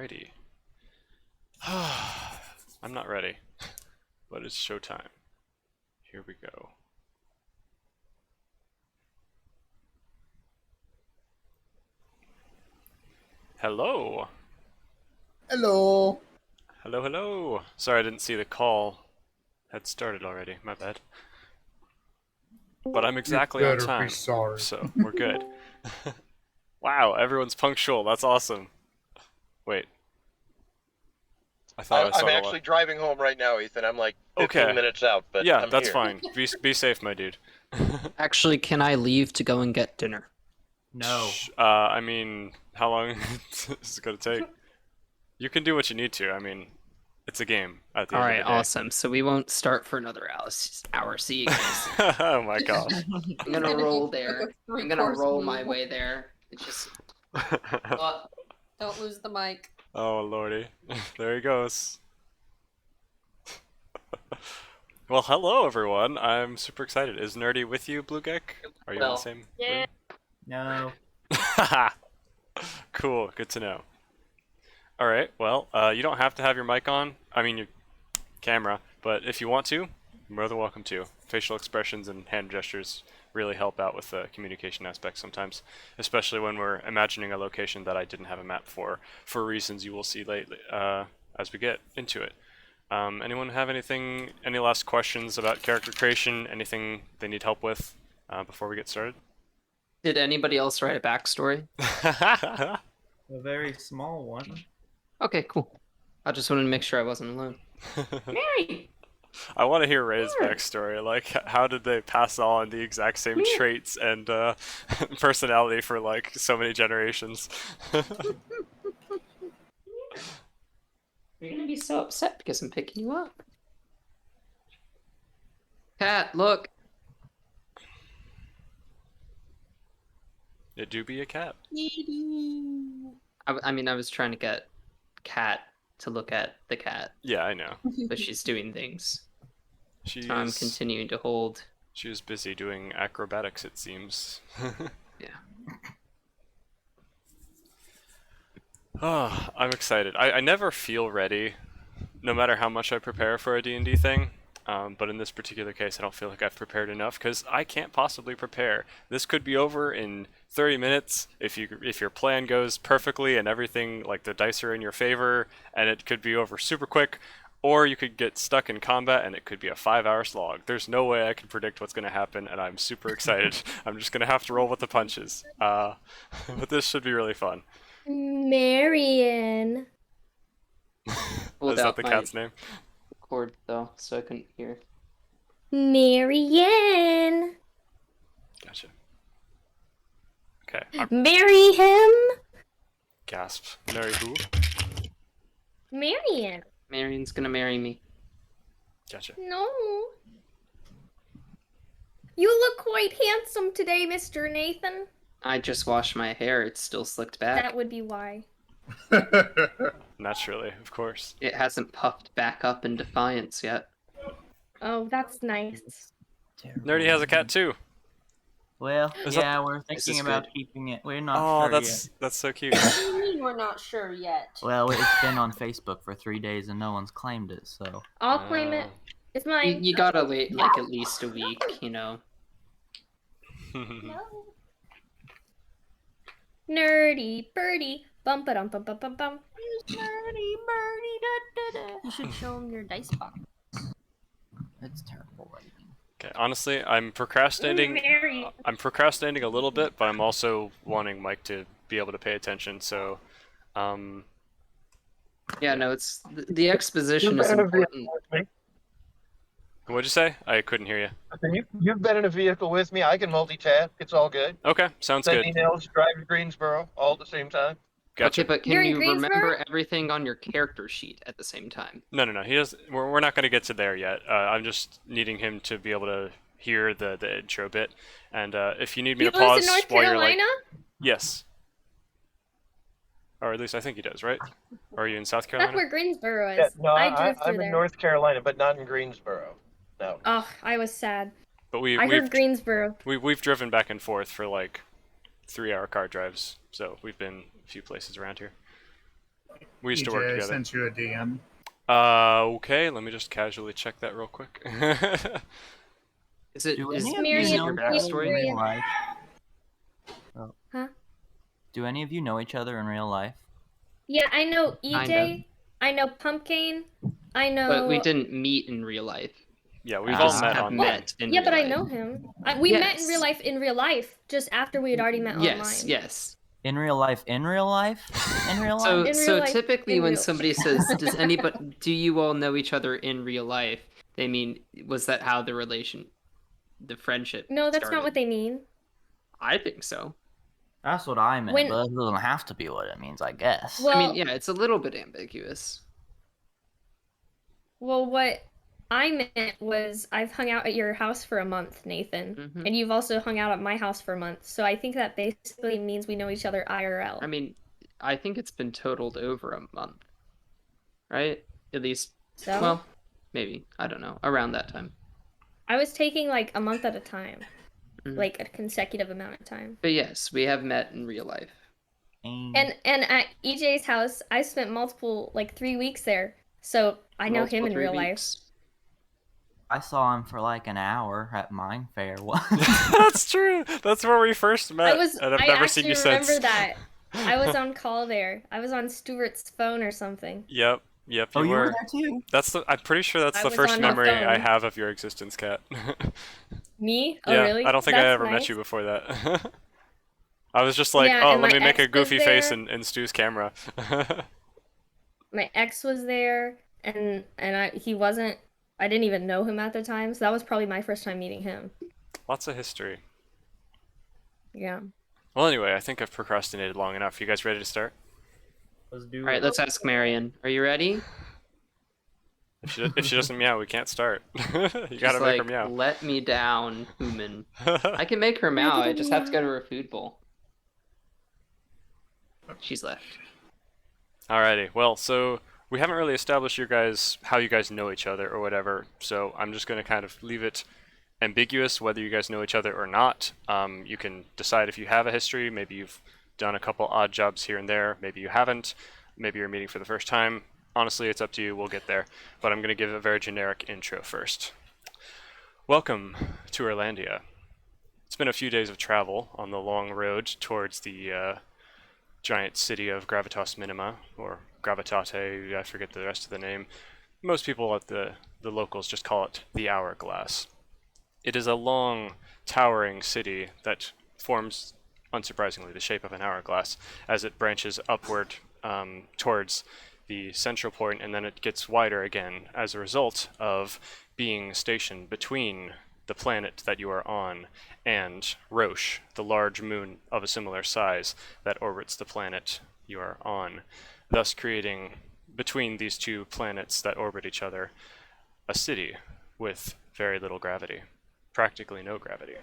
Alrighty. I'm not ready, but it's showtime. Here we go. Hello. Hello. Hello, hello. Sorry I didn't see the call had started already. My bad. But I'm exactly You on better time, be sorry. so we're good. Wow, everyone's punctual. That's awesome. Wait. I thought I saw I'm the actually driving home right now, Ethan. I'm like 15 Okay. minutes out, but Yeah, I'm that's here. fine. Be safe, my dude. Actually, can I leave to go and get dinner? No. I mean, how long is it gonna take? You can do what you need to. I mean, it's a game at the All end right, of the day. awesome. So we won't start for another hour. See you guys. Oh my gosh. I'm gonna roll there. I'm gonna roll my way there. It's just. Don't lose the mic. Oh lordy. There he goes. Well, hello everyone. I'm super excited. Is Nerdy with you, Blue Geck? Are you in the same room? No. Cool, good to know. Alright, well, you don't have to have your mic on. I mean, your camera. But if you want to, you're more than welcome to. Facial expressions and hand gestures really help out with the communication aspect sometimes, especially when we're imagining a location that I didn't have a map for reasons you will see lately as we get into it. Anyone have any last questions about character creation, anything they need help with before we get started? Did anybody else write a backstory? A very small one. Okay, cool. I just wanted to make sure I wasn't alone. Mary! I want to hear Ray's backstory. Like, how did they pass on the exact same traits and personality for like so many generations? You're gonna be so upset because I'm picking you up. Cat, look! It do be a cat. I mean, I was trying to get Cat to look at the cat, Yeah, I know. but she's doing things. She So I'm is. continuing to hold. She is busy doing acrobatics, it seems. Yeah. Oh, I'm excited. I never feel ready, no matter how much I prepare for a D&D thing. But in this particular case, I don't feel like I've prepared enough because I can't possibly prepare. This could be over in 30 minutes if your plan goes perfectly and everything, like the dice are in your favor, and it could be over super quick. Or you could get stuck in combat and it could be a 5-hour slog. There's no way I can predict what's going to happen, and I'm super excited. I'm just going to have to roll with the punches. But this should be really fun. Marion. Is that the cat's name? Cord though, so I couldn't hear. Marion. Gotcha. Okay. Marry him. Gasp. Marry who? Marion. Marion's gonna marry me. Gotcha. No. You look quite handsome today, Mr. Nathan. I just washed my hair, it's still slicked back. That would be why. Naturally, of course. It hasn't puffed back up in defiance yet. Oh, that's nice. Nerdy has a cat too. Well, Is yeah, we're Is thinking this about good? keeping it. We're not Oh, sure that's so cute. What do you mean we're not sure yet? yet. Well, it's been on Facebook for 3 days and no one's claimed it, so. I'll claim it. It's mine. You gotta wait like at least a week, you know. No. Nerdy birdie. Bum ba dum bum bum bum bum. Birdie, birdie, da, da, da. You should show him your dice box. It's terrible writing. Okay, honestly, I'm procrastinating. Mary. I'm procrastinating a little bit, but I'm also wanting Mike to be able to pay attention. So, Yeah, no, it's the exposition is important. what'd you say? I couldn't hear you. You've been in a vehicle with me. I can multitask. It's all good. Okay, sounds Send good. emails, drive to Greensboro, all at the same time. Gotcha. Okay, but can You're in you Greensboro? remember everything on your character sheet at the same time? No. He does. We're not going to get to there yet. I'm just needing him to be able to hear the intro bit. And if you need me He to lives pause in North while you're like, Carolina? yes, or at least I think he does, right? Or are you in South That's Carolina? where Greensboro is. Yeah, no, I drove through I'm there. in North Carolina, but not in Greensboro. No. Oh, I was sad. But I heard Greensboro. we've driven back and forth for like 3-hour car drives, so we've been a few places around here. We used to work EJ, I together. sent you a DM. Okay, let me just casually check that real quick. Is it Do is any of Marion, you your know each other in backstory? real life? Huh? Do any of you know each other in real life? Yeah, I know Kinda. EJ. I know Pumpkin. I But we know. didn't meet in real life. Yeah, We we've all just met have online. met in Yeah, real but I life. know him. We met in Yes. real life, just after we had already met Yes, online. yes. In real life? In real life? In real So life? In so real life, typically in when real- somebody says, do you all know each other in real life? They mean, was that how the friendship No, that's started? not what they mean. I think so. That's what I meant, When- but it doesn't have to be what it means, I guess. Well, I mean, yeah, it's a little bit ambiguous. Well, what I meant was I've hung out at your house for a month, Nathan, Mhm. and you've also hung out at my house for a month. So I think that basically means we know each other IRL. I mean, I think it's been totaled over a month, right? At least, So? well, maybe. I don't know. Around that time. I was taking like a month at a time, Mhm. like a consecutive amount of time. But yes, we have met in real life. And at EJ's house, I spent multiple like 3 weeks there, so I know him Multiple in 3 real life. weeks. I saw him for like an hour at Mine Fair once. That's true. That's where we first met, and I've I never seen actually you remember since. that. I was on call there. I was on Stuart's phone or something. Yep, you Oh, you were were. there too? I'm pretty sure that's I the was first on the memory I phone. have of your existence, Kat. Me? Oh, Yeah, really? I don't think I That's ever met nice. you before that. I was just like, Yeah, oh, and let my me make a ex was goofy face there. in Stu's camera. My ex was there, and he wasn't. I didn't even know him at the time, so that was probably my first time meeting him. Lots of history. Yeah. Well, anyway, I think I've procrastinated long enough. You guys ready to start? Let's do All right, let's ask Marion. Are you ready? If she doesn't meow, we can't start. You She's gotta make her like, meow. let me down, human. I can make her meow. I just have to go to her food bowl. She's left. Alrighty. Well, so we haven't really established how you guys know each other or whatever. So I'm just gonna kind of leave it ambiguous whether you guys know each other or not. You can decide if you have a history. Maybe you've done a couple odd jobs here and there. Maybe you haven't. Maybe you're meeting for the first time. Honestly, it's up to you. We'll get there. But I'm gonna give a very generic intro first. Welcome to Irlandia. It's been a few days of travel on the long road towards the giant city of Gravitas Minima, or Gravitate, I forget the rest of the name. Most people at the locals just call it the Hourglass. It is a long, towering city that forms, unsurprisingly, the shape of an hourglass as it branches upward towards the central point, and then it gets wider again as a result of being stationed between the planet that you are on and Roche, the large moon of a similar size that orbits the planet you are on, thus creating, between these two planets that orbit each other, a city with very little gravity, practically no gravity.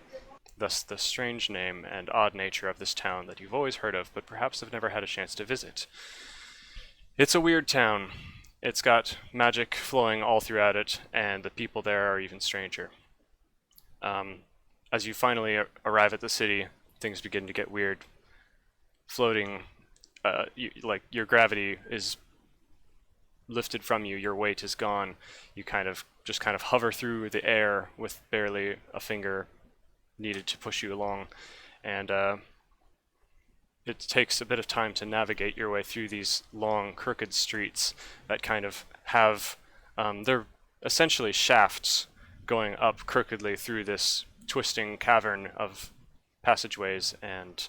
Thus the strange name and odd nature of this town that you've always heard of, but perhaps have never had a chance to visit. It's a weird town. It's got magic flowing all throughout it, and the people there are even stranger. As you finally arrive at the city, things begin to get weird. Floating, like your gravity is lifted from you, your weight is gone. You kind of hover through the air with barely a finger needed to push you along, and it takes a bit of time to navigate your way through these long, crooked streets that kind of have, they're essentially shafts going up crookedly through this twisting cavern of passageways and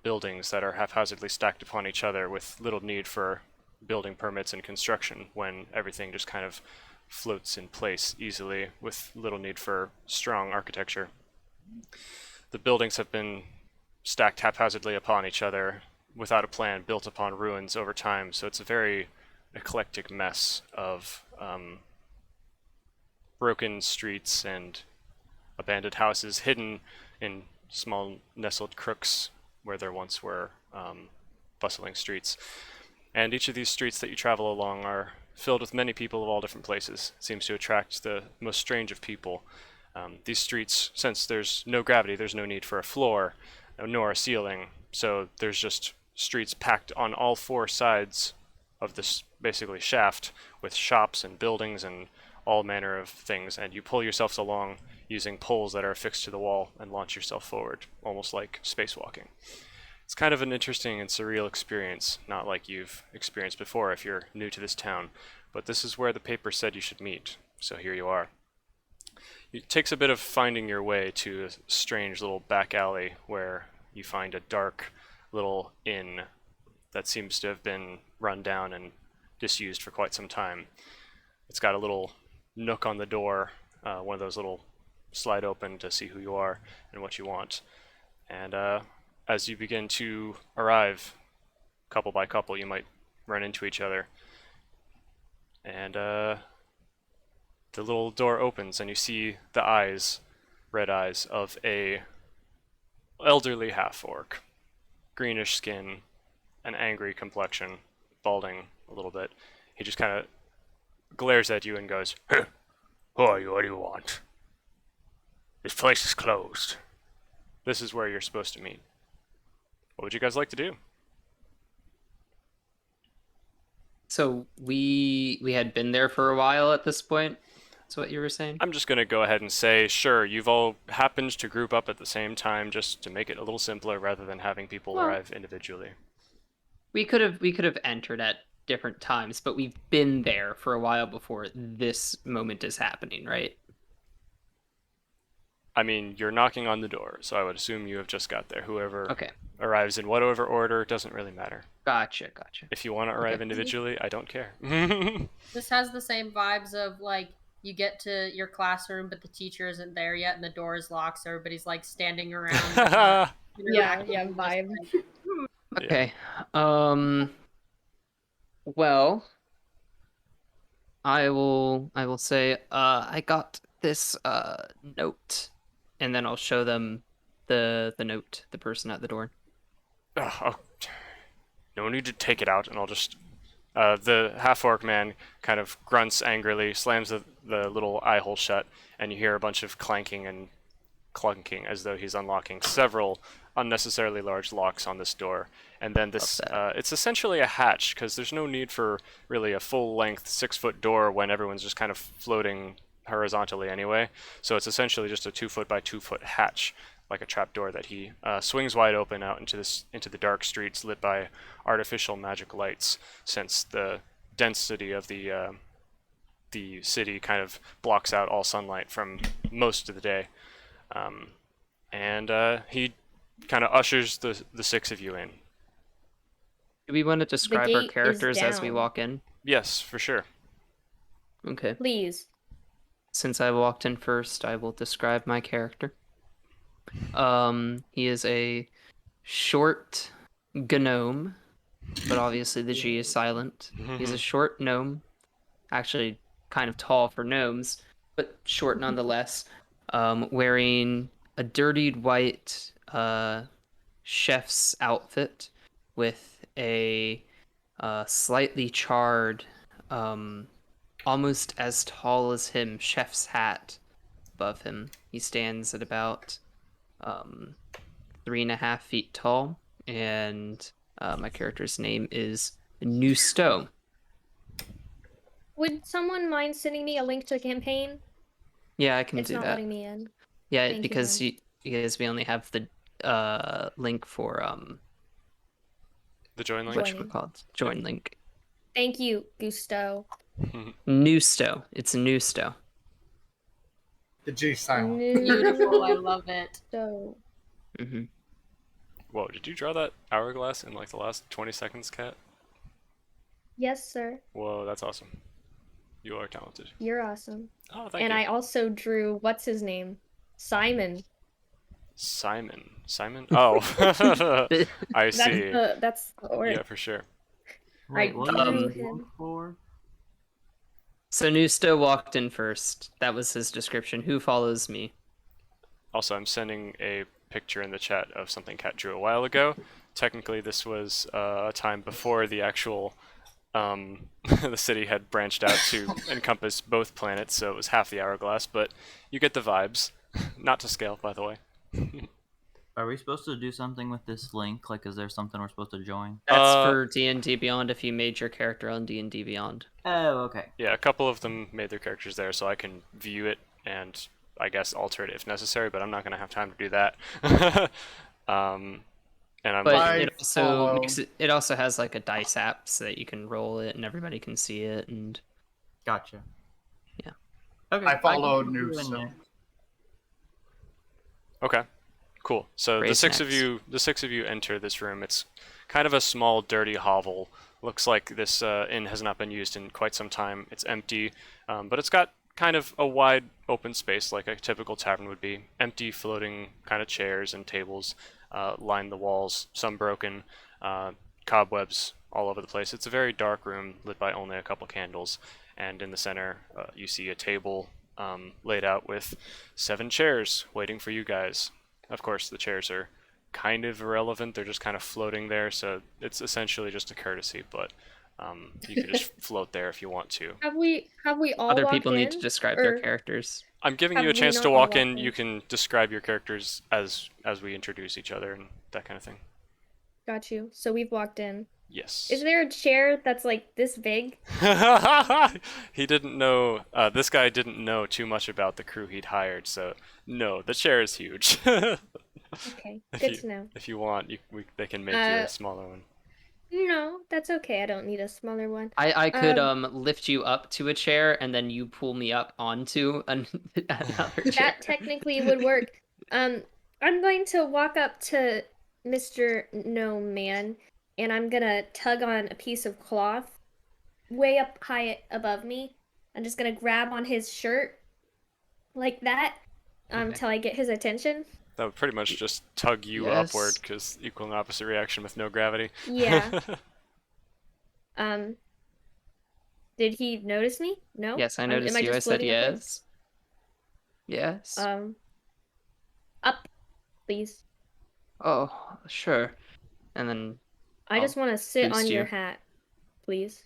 buildings that are haphazardly stacked upon each other with little need for building permits and construction, when everything just kind of floats in place easily with little need for strong architecture. The buildings have been stacked haphazardly upon each other without a plan, built upon ruins over time, so it's a very eclectic mess of broken streets and abandoned houses hidden in small nestled crooks where there once were bustling streets. And each of these streets that you travel along are filled with many people of all different places. It seems to attract the most strange of people. These streets, since there's no gravity, there's no need for a floor, nor a ceiling, so there's just streets packed on all four sides of this basically shaft with shops and buildings and all manner of things, and you pull yourselves along using poles that are affixed to the wall and launch yourself forward, almost like spacewalking. It's kind of an interesting and surreal experience, not like you've experienced before if you're new to this town, but this is where the paper said you should meet, so here you are. It takes a bit of finding your way to a strange little back alley where you find a dark little inn that seems to have been run down and disused for quite some time. It's got a little nook on the door, one of those little slide open to see who you are and what you want. And as you begin to arrive, couple by couple, you might run into each other. And the little door opens and you see the eyes, red eyes, of a elderly half-orc. Greenish skin, an angry complexion, balding a little bit. He just kind of glares at you and goes, "Huh, who are you? What do you want? This place is closed. This is where you're supposed to meet. What would you guys like to do?" So we had been there for a while at this point. That's what you were saying? I'm just going to go ahead and say, sure, you've all happened to group up at the same time just to make it a little simpler rather than having people Well, arrive individually. We could have entered at different times, but we've been there for a while before this moment is happening, right? I mean, you're knocking on the door, so I would assume you have just got there. Whoever Okay. arrives in whatever order doesn't really matter. Gotcha. If you want to arrive Okay. individually, I don't care. This has the same vibes of like you get to your classroom, but the teacher isn't there yet, and the door is locked, so everybody's like standing around. Yeah, interacting, yeah, just, vibe. like, Okay. Well, I will say I got this note, and then I'll show them the note, the person at the door. Oh, no need to take it out, and I'll just... the half-orc man kind of grunts angrily, slams the little eye hole shut, and you hear a bunch of clanking and clunking as though he's unlocking several unnecessarily large locks on this door. And then this, it's essentially a hatch, because there's no need for really a full-length 6-foot door when everyone's just kind of floating horizontally anyway. So it's essentially just a 2-foot by 2-foot hatch, like a trapdoor that he swings wide open out into the dark streets lit by artificial magic lights, since the density of the city kind of blocks out all sunlight from most of the day. And he kind of ushers the six of you in. Do we want to describe our gate is characters as we down. walk in? Yes, for sure. Okay. Please. Since I walked in first, I will describe my character. He is a short gnome, but obviously the G is silent. He's a short gnome, actually kind of tall for gnomes, but short nonetheless, wearing a dirtied white chef's outfit with a slightly charred, almost as tall as him, chef's hat above him. He stands at about 3.5 feet tall, and my character's name is Nusto. Would someone mind sending me a link to a campaign? Yeah, I can It's do not that. letting me in. Yeah, Thank you, because hon. because we only have the link for The join link? what Joining. we're called join link. Thank you, Gusto. Nusto. It's Nusto. The G sound. Beautiful, I love it. So hmm Whoa, did you draw that hourglass in like the last 20 seconds, Kat? yes, sir. Whoa, that's awesome. You are talented. You're awesome. Oh, thank And you. I also drew what's his name? Simon. Simon. Simon? Oh. I see. That's the order. Yeah, for sure. Wait, I what drew did you him. look for? So Nusto walked in first. That was his description. Who follows me? Also, I'm sending a picture in the chat of something Kat drew a while ago. Technically, this was a time before the actual the city had branched out to encompass both planets, so it was half the hourglass, but you get the vibes. Not to scale, by the way. Are we supposed to do something with this link? Like, is there something we're supposed to join? That's for D&D Beyond if you made your character on D&D Beyond. Oh, okay. Yeah, a couple of them made their characters there, so I can view it and I guess alter it if necessary, but I'm not going to have time to do that. And I'm But I it also follow. makes it also has like a dice app so that you can roll it and everybody can see it and Gotcha. Yeah. Okay. I can follow put you in Noob, there. Okay, cool. So Great the six snacks. of you enter this room. It's kind of a small, dirty hovel. Looks like this inn has not been used in quite some time. It's empty, but it's got kind of a wide open space like a typical tavern would be. Empty, floating kind of chairs and tables line the walls, some broken, cobwebs all over the place. It's a very dark room lit by only a couple candles, and in the center you see a table laid out with 7 chairs waiting for you guys. Of course, the chairs are kind of irrelevant. They're just kind of floating there, so it's essentially just a courtesy, but you can just float there if you want to. Have we all other walked people need to in? describe their Or- characters. I'm giving you a Have we chance not to all walk walked in. in? You can describe your characters as we introduce each other and that kind of thing. Got you. So we've walked in. Yes. Is there a chair that's like this big? He didn't know. This guy didn't know too much about the crew he'd hired, so no, the chair is huge. Okay, If good you- to know. If you want, they can make you a Uh, smaller one. No, that's okay. I don't need a smaller one. I could Um, lift you up to a chair and then you pull me up onto another chair. That technically would work. I'm going to walk up to Mr. Gnome Man, and I'm gonna tug on a piece of cloth way up high above me. I'm just gonna grab on his shirt like that Okay. till I get his attention. That would pretty much just tug you Yes. upward, because equal and opposite reaction with no gravity. Yeah. Did he notice me? No? Yes, I Am noticed you. I just said floating upwards? yes. Yes. Up, please. Oh, sure. And then I I'll just want to sit boost on your you. hat, please.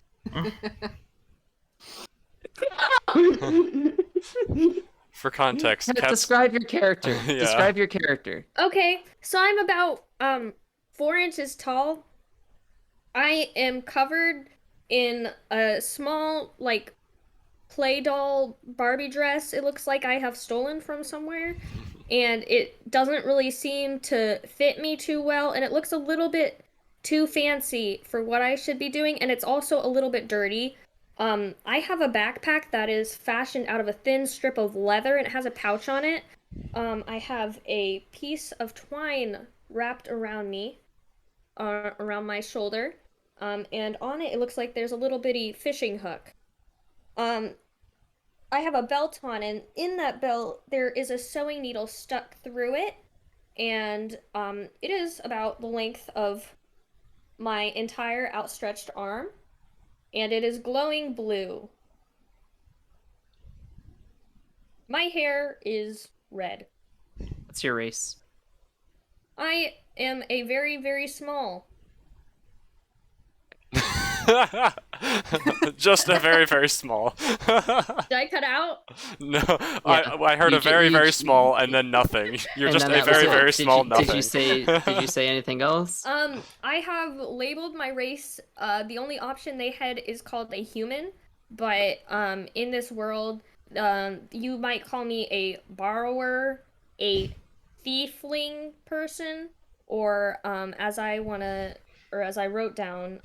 For context, Cat's describe your character. Yeah. Describe your character. Okay, so I'm about 4 inches tall. I am covered in a small like play doll Barbie dress. It looks like I have stolen from somewhere, and it doesn't really seem to fit me too well, and it looks a little bit too fancy for what I should be doing, and it's also a little bit dirty. I have a backpack that is fashioned out of a thin strip of leather and it has a pouch on it. I have a piece of twine wrapped around me, around my shoulder, and on it looks like there's a little bitty fishing hook. I have a belt on, and in that belt there is a sewing needle stuck through it, and it is about the length of my entire outstretched arm, and it is glowing blue. My hair is red. What's your race? I am a very, very small. Just a very, very small. Did I cut out? No, Yeah. I heard You a ju- very, you very ju- small and then nothing. You're And just then a that was very, it. very Did small you, nothing. Did you say anything else? I have labeled my race. The only option they had is called a human, but in this world, you might call me a borrower, a thiefling person, or as I wrote down,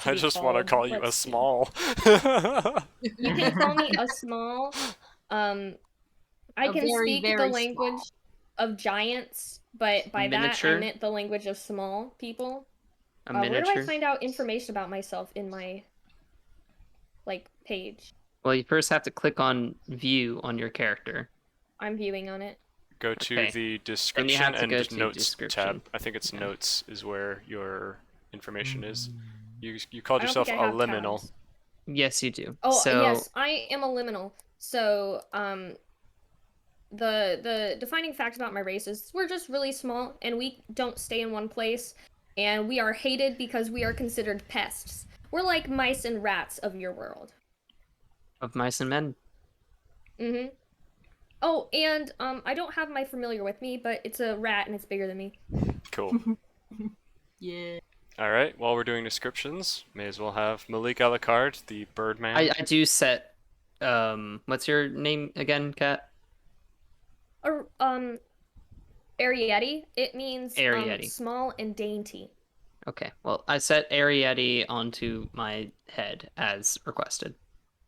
I just want to call you a let's see. small. you can call me a small. I A can very, speak the very language of giants, but by that I Miniature? meant the language of small people. A Where do miniature? I find out information about myself in my page? Well, you first have to click on view on your character. I'm viewing on it. Go to Okay. the Then you description have to and go to notes description. tab. I think it's Yeah. notes is where your information is. You called I don't yourself think I a have liminal. tabs. Yes, you do. Oh, So, yes, I am a liminal. So, the defining fact about my race is we're just really small and we don't stay in one place, and we are hated because we are considered pests. We're like mice and rats of your world. of mice and men. Mm-hmm. Oh, and I don't have my familiar with me, but it's a rat and it's bigger than me. Cool. Yeah. All right. While we're doing descriptions, may as well have Malik Alucard, the Birdman. I do set. What's your name again, Kat? Arietti. It means Arietti. small and dainty. Okay. Well, I set Arietti onto my head as requested.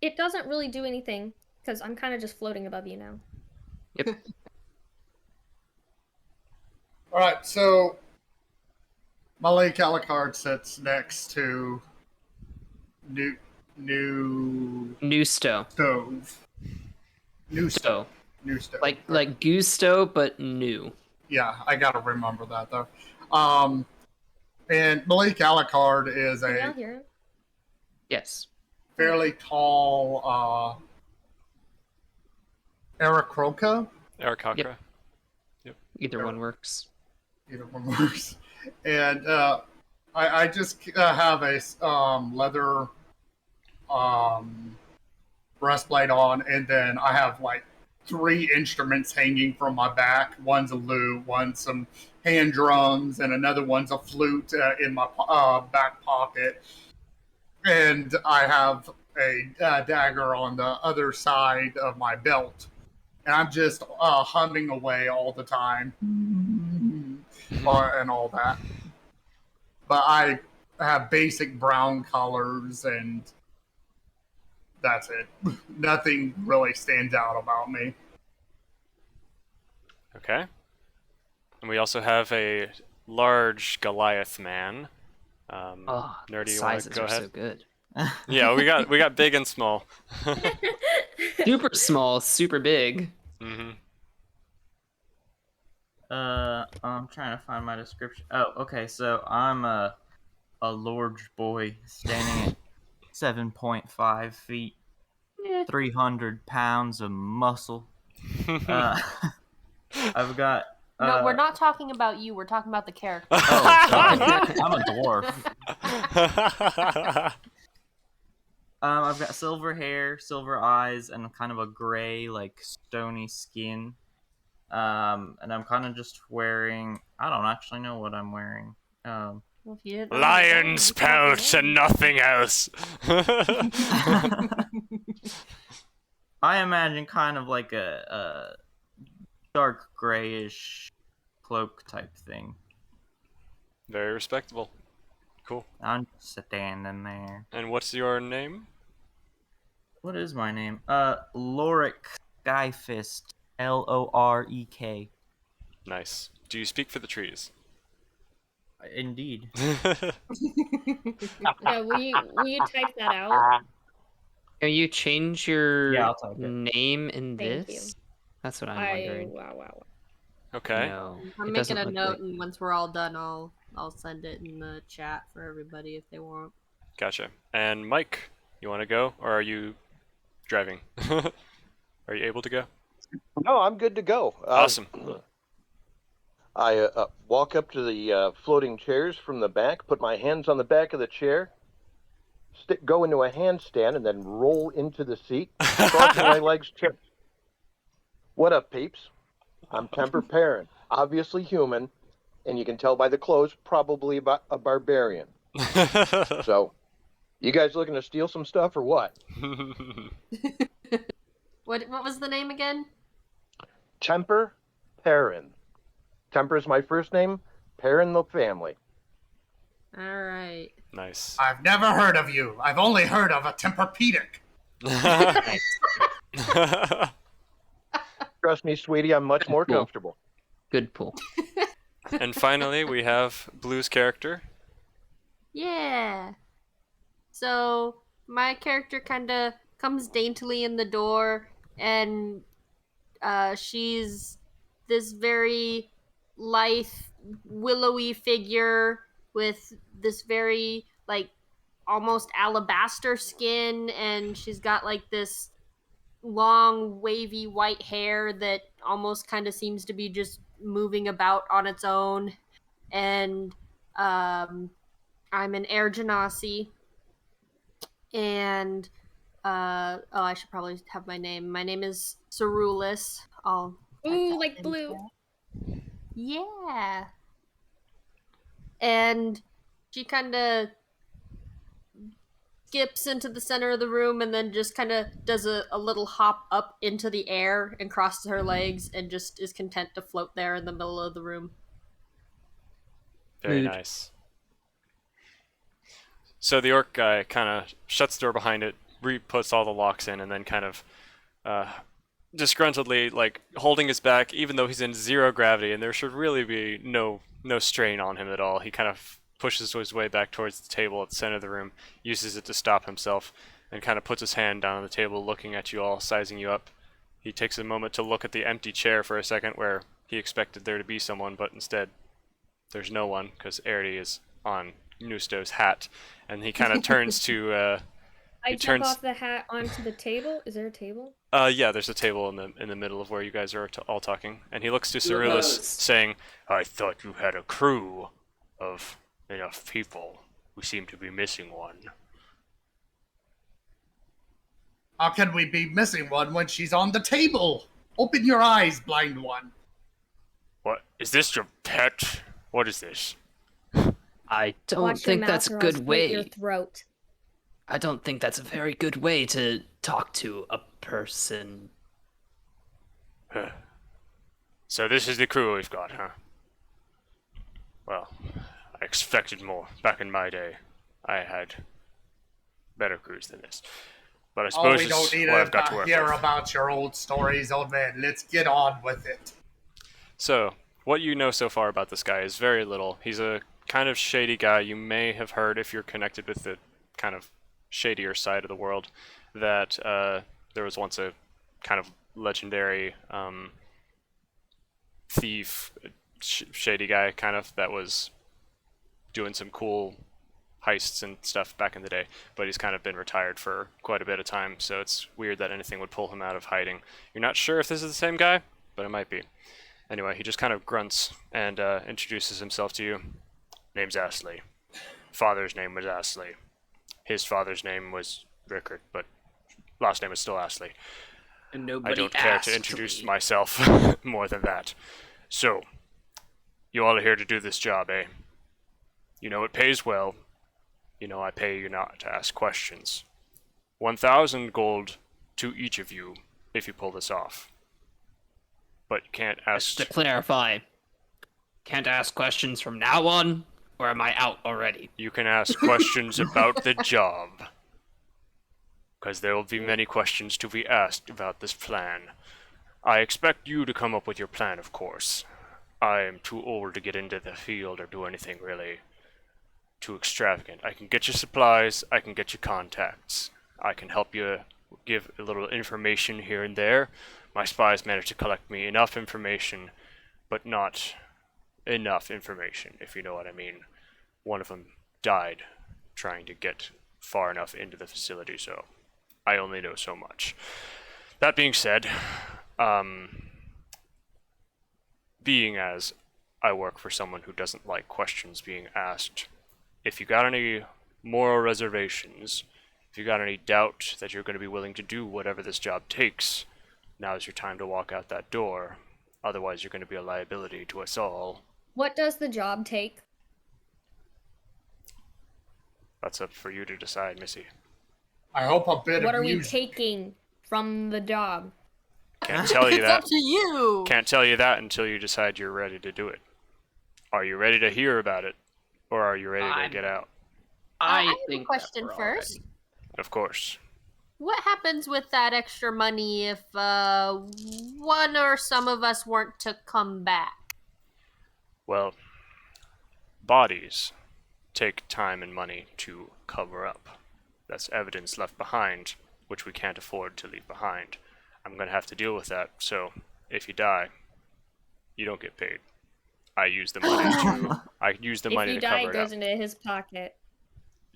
It doesn't really do anything because I'm kind of just floating above you now. Yep. All right, so Malik Alucard sits next to new Nusto. stove. New So, New stove. like Gusto, but new. Yeah, I gotta remember that though. And Malik Alucard is Can a y'all hear him? Yes. fairly tall Aarakocra. Aarakocra. Either one works. Either one works. And I just have a leather breastplate on, and then I have like 3 instruments hanging from my back. One's a lute, one's some hand drums, and another one's a flute in my back pocket. And I have a dagger on the other side of my belt. And I'm just humming away all the time. And all that. But I have basic brown colors, and that's it. Nothing really stands out about me. Okay. And we also have a large Goliath man. Oh, Nerdy, you want sizes to go are ahead? so good. Yeah, we got big and small. Super small, super big. Mm-hmm. I'm trying to find my description. Oh, okay. So I'm a large boy standing at 7.5 feet, 300 pounds of muscle. I've got. No, we're not talking about you. We're talking about the character. Oh, sorry. I'm a dwarf. I've got silver hair, silver eyes, and kind of a gray, like stony skin. And I'm kind of just wearing. I don't actually know what I'm wearing. Well, if you didn't Lion's pelt and nothing else. I imagine kind of like a dark grayish cloak type thing. Very respectable. Cool. I'm just standing there. And what's your name? What is my name? Lorik Skyfist. Lorek. Nice. Do you speak for the trees? Indeed. Yeah, will you type that out? Can you change your Yeah, I'll type it. name in Thank this? you. That's what I'm wondering. Wow. Okay. No, I'm it making doesn't a look note, like- and once we're all done, I'll send it in the chat for everybody if they want. Gotcha. And Mike, you want to go, or are you driving? Are you able to go? No, I'm good to go. Awesome. I walk up to the floating chairs from the back, put my hands on the back of the chair, go into a handstand, and then roll into the seat, crossing my legs. What up, peeps? I'm Temper Perrin, obviously human, and you can tell by the clothes, probably a barbarian. So, you guys looking to steal some stuff or what? What was the name again? Temper Perrin. Temper is my first name, Perrin the family. All right. Nice. I've never heard of you. I've only heard of a Tempur-Pedic. Trust me, sweetie, I'm much more Cool. comfortable. Good pull. And finally, we have Blue's character. Yeah. So my character kind of comes daintily in the door, and she's this very lithe, willowy figure with this very like almost alabaster skin, and she's got like this long wavy white hair that almost kind of seems to be just moving about on its own. And I'm an air genasi, and I should probably have my name. My name is Cerulis. I'll Ooh, that like into blue. that. Yeah. And she kind of skips into the center of the room and then just kind of does a little hop up into the air and crosses her legs and just is content to float there in the middle of the room. Very Mood. nice. So the orc guy kind of shuts the door behind it, puts all the locks in, and then kind of disgruntledly, like, holding his back, even though he's in 0 gravity, and there should really be no strain on him at all. He kind of pushes his way back towards the table at the center of the room, uses it to stop himself, and kind of puts his hand down on the table, looking at you all, sizing you up. He takes a moment to look at the empty chair for a second, where he expected there to be someone, but instead there's no one, because Arity is on Nusto's hat, and he kind of turns to I He jump turns- off the hat onto the table. Is there a table? yeah, there's a table in the middle of where you guys are all talking, and he looks to Cerulus, UFOs. saying, "I thought you had a crew of enough people. We seem to be missing one." How can we be missing one when she's on the table? Open your eyes, blind one. What is this? Your pet? What is this? I don't Watch your think that's a mouth or I'll good split your way. throat. I don't think that's a very good way to talk to a person. So this is the crew we've got, huh? Well, I expected more. Back in my day, I had better crews than this. But I Oh, suppose we don't it's need what to I've got to work hear with. about your old stories, old man. Let's get on with it. So, what you know so far about this guy is very little. He's a kind of shady guy. You may have heard, if you're connected with the kind of shadier side of the world, that there was once a kind of legendary thief, shady guy, kind of, that was doing some cool heists and stuff back in the day, but he's kind of been retired for quite a bit of time, so it's weird that anything would pull him out of hiding. You're not sure if this is the same guy, but it might be. Anyway, he just kind of grunts and introduces himself to you. Name's Astley. Father's name was Astley. His father's name was Rickard, but last name is still Astley. And I nobody don't care asked to introduce me. myself more than that. So, you all are here to do this job, eh? You know it pays well. You know I pay you not to ask questions. 1,000 gold to each of you if you pull this off. But you can't Just ask... to clarify, can't ask questions from now on, or am I out already? You can ask questions about the job. Because there will be many questions to be asked about this plan. I expect you to come up with your plan, of course. I am too old to get into the field or do anything really too extravagant. I can get you supplies, I can get you contacts. I can help you give a little information here and there. My spies managed to collect me enough information, but not enough information, if you know what I mean. One of them died trying to get far enough into the facility, so I only know so much. That being said, being as I work for someone who doesn't like questions being asked, if you got any moral reservations, if you got any doubt that you're going to be willing to do whatever this job takes, now's your time to walk out that door. Otherwise, you're going to be a liability to us all. What does the job take? That's up for you to decide, Missy. I hope a bit What of are we music. taking from the job? Can't tell you It's that. up to you. Can't tell you that until you decide you're ready to do it. Are you ready to hear about it, or are you ready to I'm- get out? I I have think a question that we're all first. ready. Of course. What happens with that extra money if one or some of us weren't to come back? Well, bodies take time and money to cover up. That's evidence left behind, which we can't afford to leave behind. I'm going to have to deal with that, so if you die, you don't get paid. I use the money If to you die, cover it it up. goes into his pocket.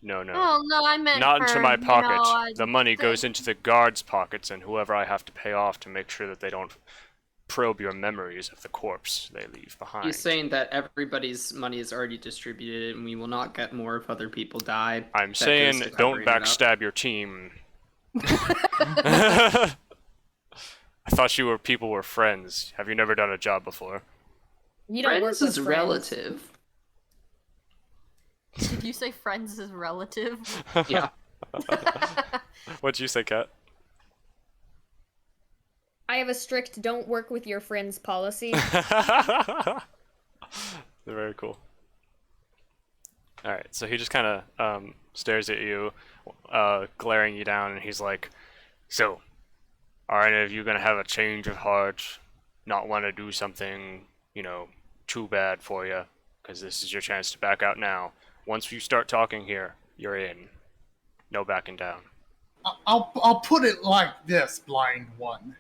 No. Oh no, I meant Not into for, my you pocket. know, The money goes into the guards' pockets, and whoever I have to pay off to make sure that they don't probe your memories of the corpse they leave behind. He's saying that everybody's money is already distributed, and we will not get more if other people die. I'm That goes saying to don't covering it up. backstab your team. I thought people were friends. Have you never done a job before? You don't work Friends with is friends. relative. Did you say friends is relative? Yeah. What'd you say, Kat? I have a strict don't work with your friends policy. Very cool. Alright, so he just kind of stares at you, glaring you down, and he's like, so, are any of you going to have a change of heart? Not want to do something, too bad for you? Because this is your chance to back out now. Once you start talking here, you're in. No backing down. I'll put it like this, blind one.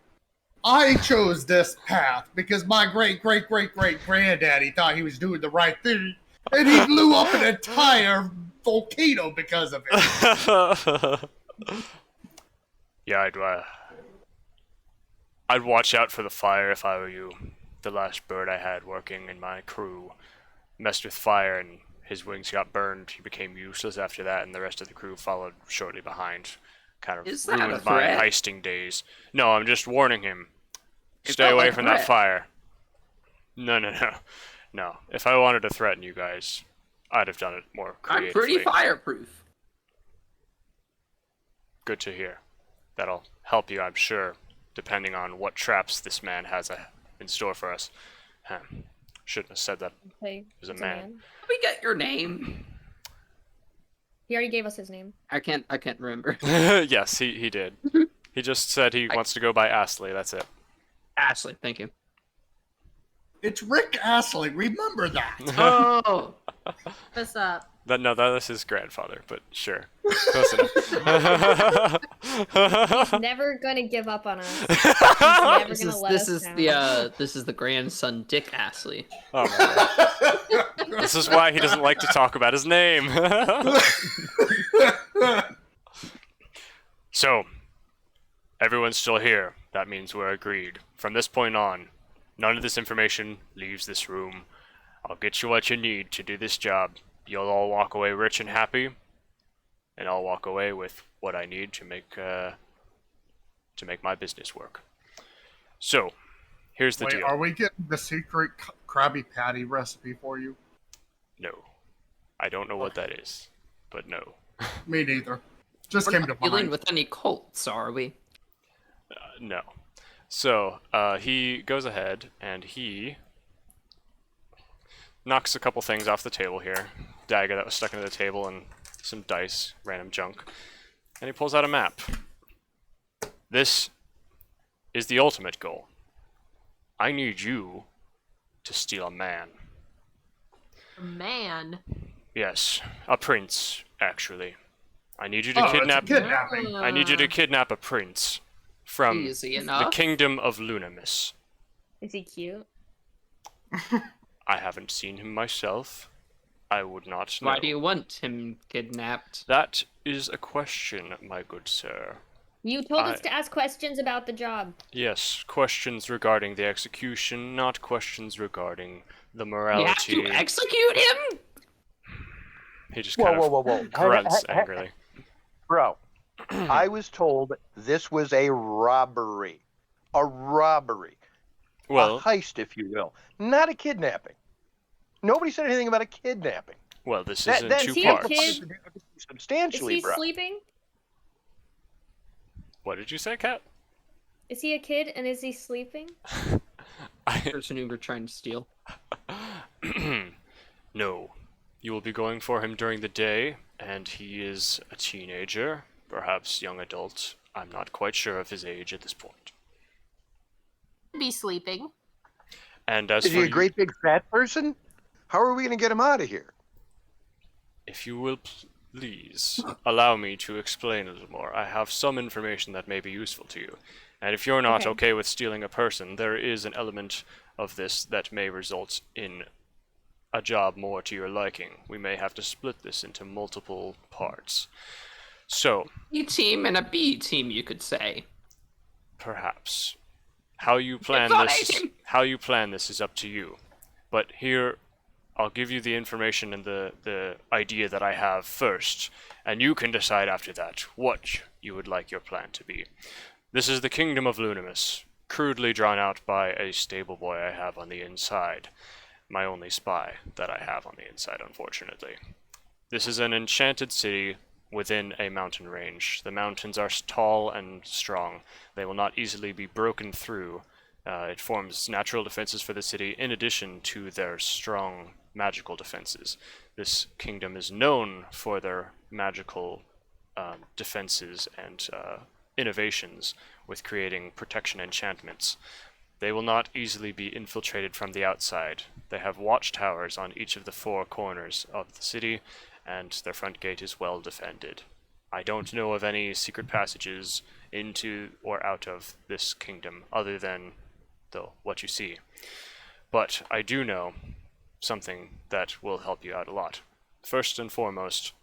I chose this path because my great granddaddy thought he was doing the right thing, and he blew up an entire volcano because of it. Yeah, I'd watch out for the fire if I were you. The last bird I had working in my crew messed with fire and his wings got burned. He became useless after that, and the rest of the crew followed shortly behind. Kind of Is that a ruined my threat? heisting days. No, I'm just warning him. It Stay felt away like a from that threat. fire. No. No. If I wanted to threaten you guys, I'd have done it more I'm creatively. pretty fireproof. Good to hear. That'll help you, I'm sure, depending on what traps this man has in store for us. Shouldn't have said that. Okay, He's a it's man. Let me get your name. He already gave us his name. I can't remember. Yes, he did. He just said he wants to go by Astley, that's it. Ashley, thank you. It's Rick Astley, remember that. Oh, What's up? That is his grandfather, but sure. Close enough. He's never gonna give up on us. He's never this gonna is let this us is down. this is the grandson Dick Astley. Oh my God. This is why he doesn't like to talk about his name. So, everyone's still here. That means we're agreed. From this point on, none of this information leaves this room. I'll get you what you need to do this job. You'll all walk away rich and happy, and I'll walk away with what I need to make my business work. So, here's the Wait, deal. are we getting the secret Krabby Patty recipe for you? No. I don't know what that is, but no. Me neither. Just We're came not to dealing mind. with any cults, are we? No. So, he goes ahead and he knocks a couple things off the table here. Dagger that was stuck into the table and some dice, random junk. And he pulls out a map. This is the ultimate goal. I need you to steal a man. Man. Yes, a prince, actually. I need you to Oh, kidnap. it's kidnapping. I need you to kidnap a prince from Easy the enough. kingdom of Lunamis. Is he cute? I haven't seen him myself. I would not know. Why do you want him kidnapped? That is a question, my good sir. You told us to ask questions about the job. Yes, questions regarding the execution, not questions regarding the You have morality. to execute him? He just Whoa, kind whoa, of whoa, whoa. grunts angrily. Bro, I was told this was a robbery. A robbery. Well, A heist, if you will. Not a kidnapping. Nobody said anything about a kidnapping. well, this That- is in that- two Is he a parts. kid? Is Substantially, he bro. sleeping? What did you say, Kat? Is he a kid and is he sleeping? Person who we're trying to steal. No. You will be going for him during the day, and he is a teenager, perhaps young adult. I'm not quite sure of his age at this point. Be sleeping. And as Is for he a you, great big fat person? How are we going to get him out of here? if you will please allow me to explain a little more, I have some information that may be useful to you. And if you're not Okay. okay with stealing a person, there is an element of this that may result in a job more to your liking. We may have to split this into multiple parts. So, A team and a B team, you could say. perhaps. How you plan not this A-team. how you plan this is up to you. But here I'll give you the information and the idea that I have first, and you can decide after that what you would like your plan to be. This is the kingdom of Lunamis. crudely drawn out by a stable boy I have on the inside. My only spy that I have on the inside, unfortunately. This is an enchanted city within a mountain range. The mountains are tall and strong. They will not easily be broken through. It forms natural defenses for the city in addition to their strong magical defenses. This kingdom is known for their magical defenses and innovations with creating protection enchantments. They will not easily be infiltrated from the outside. They have watchtowers on each of the 4 corners of the city, and their front gate is well defended. I don't know of any secret passages into or out of this kingdom, other than what you see. But I do know something that will help you out a lot. First and foremost,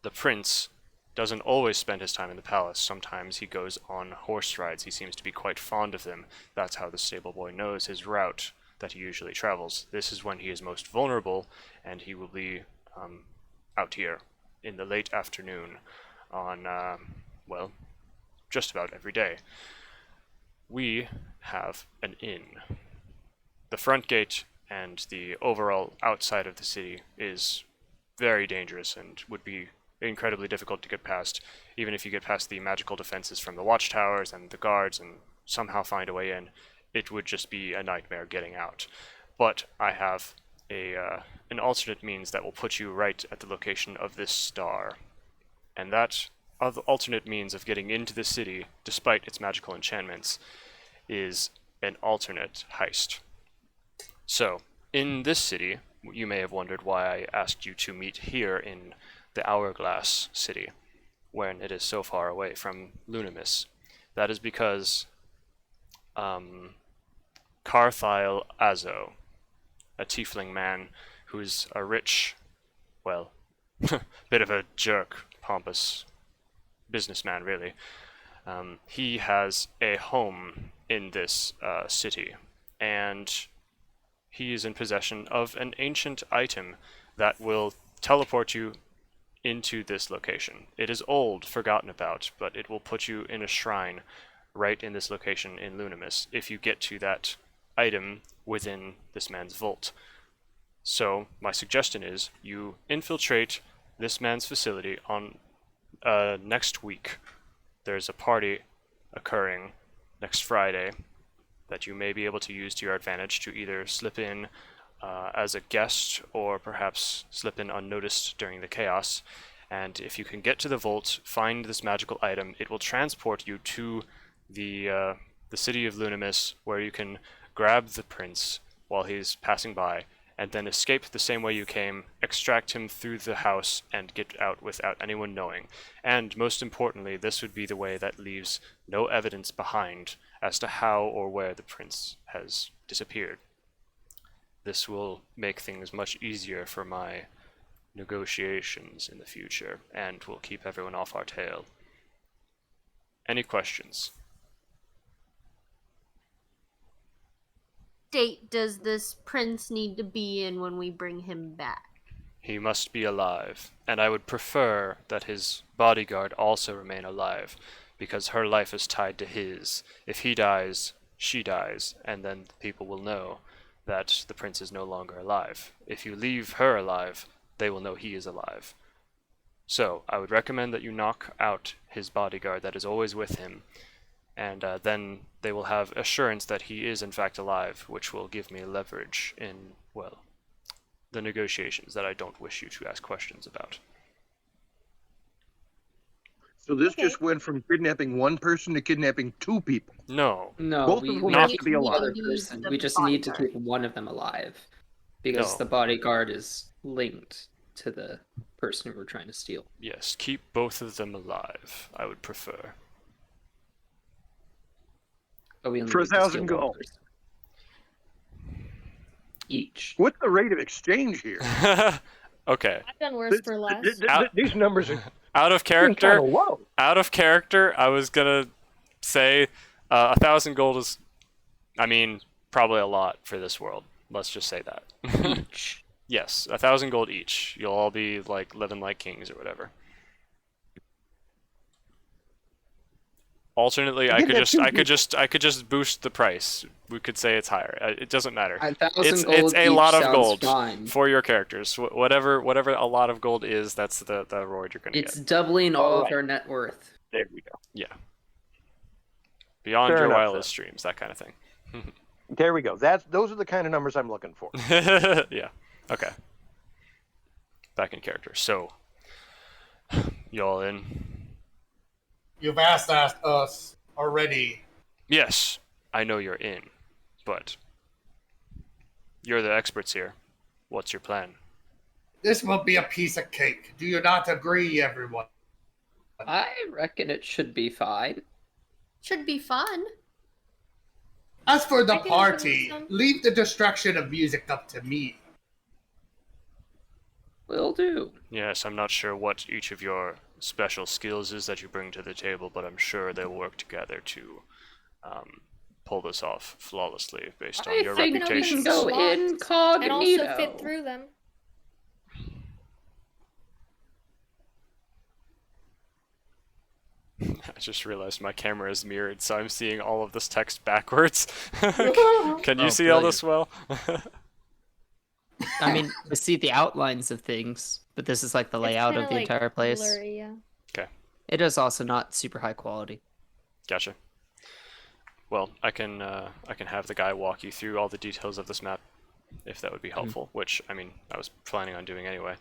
the prince doesn't always spend his time in the palace. Sometimes he goes on horse rides. He seems to be quite fond of them. That's how the stable boy knows his route that he usually travels. This is when he is most vulnerable, and he will be out here in the late afternoon on, just about every day. We have an inn. The front gate and the overall outside of the city is very dangerous and would be incredibly difficult to get past, even if you get past the magical defenses from the watchtowers and the guards and somehow find a way in. It would just be a nightmare getting out. But I have an alternate means that will put you right at the location of this star. And that alternate means of getting into the city, despite its magical enchantments, is an alternate heist. So, in this city, you may have wondered why I asked you to meet here in the Hourglass City, when it is so far away from Lunimis. That is because Carthyle Azo, a tiefling man who's a rich, bit of a jerk, pompous businessman, really. He has a home in this city, and he is in possession of an ancient item that will teleport you into this location. It is old, forgotten about, but it will put you in a shrine right in this location in Lunimis if you get to that item within this man's vault. So my suggestion is you infiltrate this man's facility on next week. There's a party occurring next Friday that you may be able to use to your advantage to either slip in as a guest or perhaps slip in unnoticed during the chaos. And if you can get to the vault, find this magical item, it will transport you to the city of Lunimis, where you can grab the prince while he's passing by, and then escape the same way you came, extract him through the house, and get out without anyone knowing. And most importantly, this would be the way that leaves no evidence behind as to how or where the prince has disappeared. This will make things much easier for my negotiations in the future, and will keep everyone off our tail. Any questions? State does this prince need to be in when we bring him back? He must be alive, and I would prefer that his bodyguard also remain alive, because her life is tied to his. If he dies, she dies, and then the people will know that the prince is no longer alive. If you leave her alive, they will know he is alive. So, I would recommend that you knock out his bodyguard that is always with him, and then they will have assurance that he is in fact alive, which will give me leverage in, the negotiations that I don't wish you to ask questions about. So this just went from kidnapping one person to kidnapping 2 people. No. No, Both we of them have have to be alive. another person. We just need to keep one of them alive, because No. the bodyguard is linked to the person we're trying to steal. Yes, keep both of them alive, I would prefer. But we only For need to steal 1,000 one gold. person. Each. What's the rate of exchange here? Okay. I've done worse for less. These numbers are Out of kind character, of low. I was gonna say 1,000 gold is, probably a lot for this world. Let's just say that. Each. Yes, 1,000 gold each. You'll all be living like kings or whatever. Alternately, I could just boost the price. We could say it's higher. It doesn't matter. 1,000 It's gold a each lot of sounds gold fine. for your characters. Whatever a lot of gold is, that's the reward you're gonna It's get. doubling all of Alright. our net worth. There we go. Yeah. Beyond Fair your enough, wildest then. dreams, that kind of thing. There we go. Those are the kind of numbers I'm looking for. Yeah. Okay. Back in character. So, y'all in? You've asked us already. Yes, I know you're in, but you're the experts here. What's your plan? This will be a piece of cake. Do you not agree, everyone? I reckon it should be fine. Should be fun. As for the I can party, do some. leave the destruction of music up to me. Will do. Yes, I'm not sure what each of your special skills is that you bring to the table, but I'm sure they'll work together to pull this off flawlessly based on I your think we reputations. can go Slots and incognito. also fit through them. I just realized my camera is mirrored, so I'm seeing all of this text backwards. Can you Oh, see all brilliant. this well? I mean, we see the outlines of things, but this is like the layout It's of the kinda, entire place. blurry, yeah. It is also not super high quality. Gotcha. Well, I can have the guy walk you through all the details of this map, if that would be helpful. Which I mean, I was planning on doing anyway.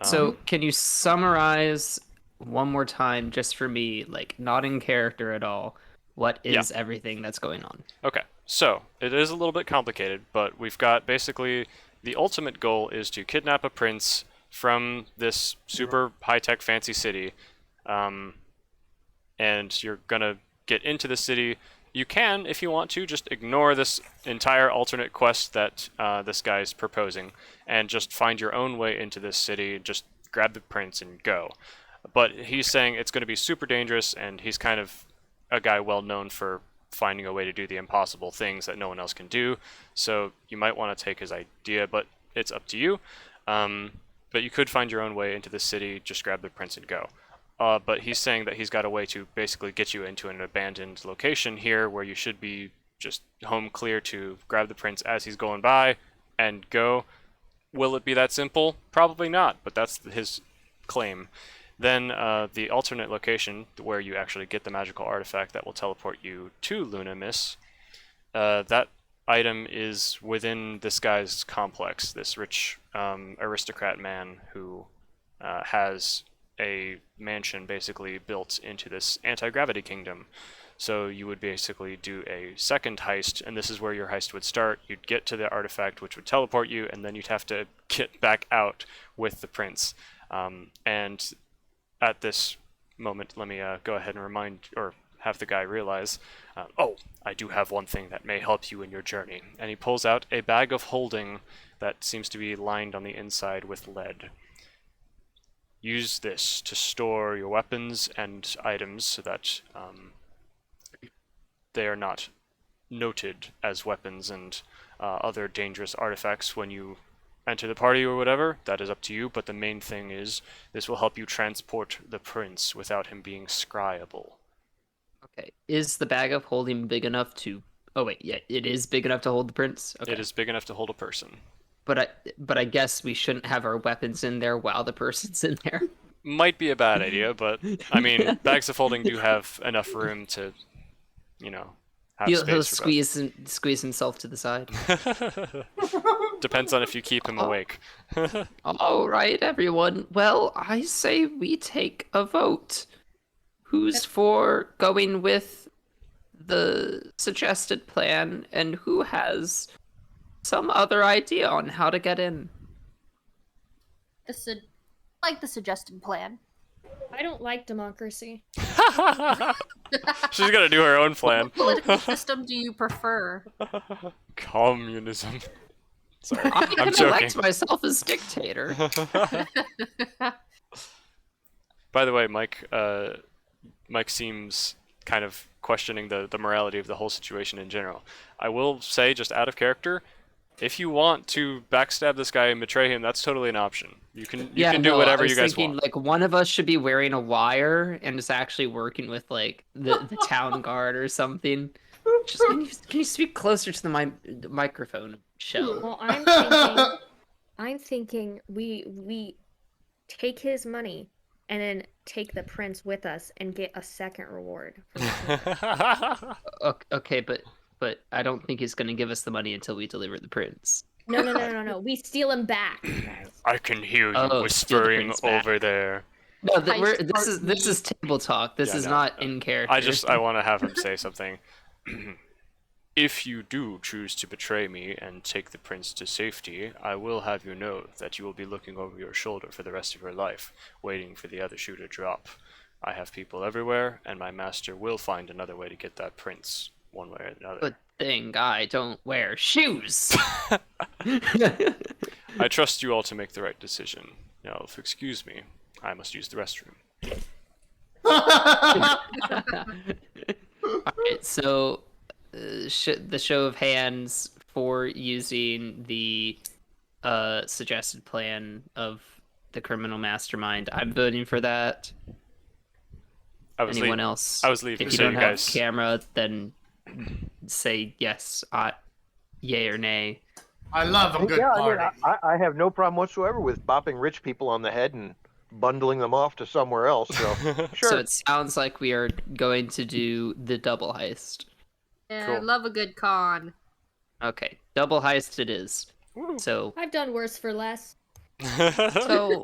So, can you summarize one more time, just for me, like not in character at all, what is everything that's going on? Okay, so it is a little bit complicated, but we've got basically the ultimate goal is to kidnap a prince from this super high-tech fancy city, and you're gonna get into the city. You can, if you want to, just ignore this entire alternate quest that this guy's proposing, and just find your own way into this city, just grab the prince and go. But he's saying it's going to be super dangerous, and he's kind of a guy well known for finding a way to do the impossible things that no one else can do. So you might want to take his idea, but it's up to you. But you could find your own way into the city, just grab the prince and go. But he's saying that he's got a way to basically get you into an abandoned location here where you should be just home clear to grab the prince as he's going by and go. Will it be that simple? Probably not, but that's his claim. Then the alternate location where you actually get the magical artifact that will teleport you to Lunamis, that item is within this guy's complex, this rich aristocrat man who has a mansion basically built into this anti-gravity kingdom. So you would basically do a second heist, and this is where your heist would start. You'd get to the artifact, which would teleport you, and then you'd have to get back out with the prince. And at this moment, let me go ahead and remind, or have the guy realize, oh, I do have one thing that may help you in your journey. And he pulls out a bag of holding that seems to be lined on the inside with lead. Use this to store your weapons and items so that they are not noted as weapons and other dangerous artifacts when you enter the party or whatever. That is up to you, but the main thing is this will help you transport the prince without him being scryable. Okay. Is the bag of holding big enough to... Oh, wait, yeah, it is big enough to hold the prince? Okay. It is big enough to hold a person. But I guess we shouldn't have our weapons in there while the person's in there. Might be a bad idea, but I mean, bags of holding do have enough room to, you know, have He'll space for squeeze himself to the side. both. Depends on if you keep him awake. All right, everyone. Well, I say we take a vote. Who's for going with the suggested plan, and who has some other idea on how to get in? Like the suggested plan. I don't like democracy. She's gonna do her own plan. What political system do you prefer? Communism. Sorry, I'm I'm gonna joking. elect myself as dictator. By the way, Mike seems kind of questioning the morality of the whole situation in general. I will say, just out of character, If you want to backstab this guy and betray him, that's totally an option. You can do no, whatever I was you guys thinking want. like one of us should be wearing a wire and is actually working with like the town guard or something. Just can you speak closer to the microphone, Shell? Well, I'm thinking we take his money and then take the prince with us and get a second reward for the service. Okay, but I don't think he's gonna give us the money until we deliver the prince. No. We steal him back, guys. I can hear you Oh, steal the whispering prince back. over there. No, Heist this is table talk. This Yeah, is no, not no. in character. I want to have him say something. If you do choose to betray me and take the prince to safety, I will have you know that you will be looking over your shoulder for the rest of your life, waiting for the other shoe to drop. I have people everywhere, and my master will find another way to get that prince, one way or another. Good thing I don't wear shoes. I trust you all to make the right decision. Now, if excuse me, I must use the restroom. Alright, so the show of hands for using the suggested plan of the criminal mastermind. I'm voting for that. Anyone else? I was leaving, If you so don't you have guys. camera, then say yes, yay or nay. I love a good yeah, party. I have no problem whatsoever with bopping rich people on the head and bundling them off to somewhere else. So sure. So it sounds like we are going to do the double heist. Yeah, Cool. I love a good con. Okay, double heist it is. Woo. So I've done worse for less. so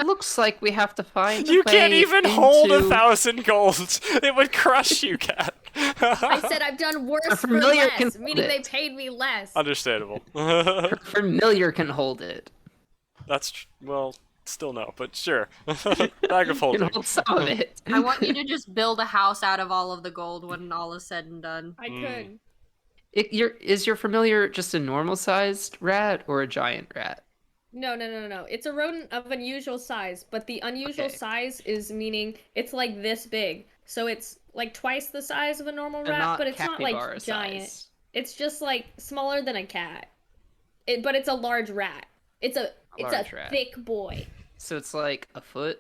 looks like we have to find a You can't way even hold into- 1,000 gold. It would crush you, Cat. I said I've done worse A for familiar less, can meaning hold they it. paid me less. Understandable. Familiar can hold it. Well, still no, but sure. Bag of Can holding. hold some of it. I want you to just build a house out of all of the gold when all is said and done. I could. Is your familiar just a normal sized rat or a giant rat? No. It's a rodent of unusual size, but the unusual Okay. size is meaning it's like this big. So it's like twice the size of a normal So rat, not but it's not like capybara giant. size. It's just like smaller than a cat. But it's a large rat. It's a large rat. thick boy. So it's like a foot,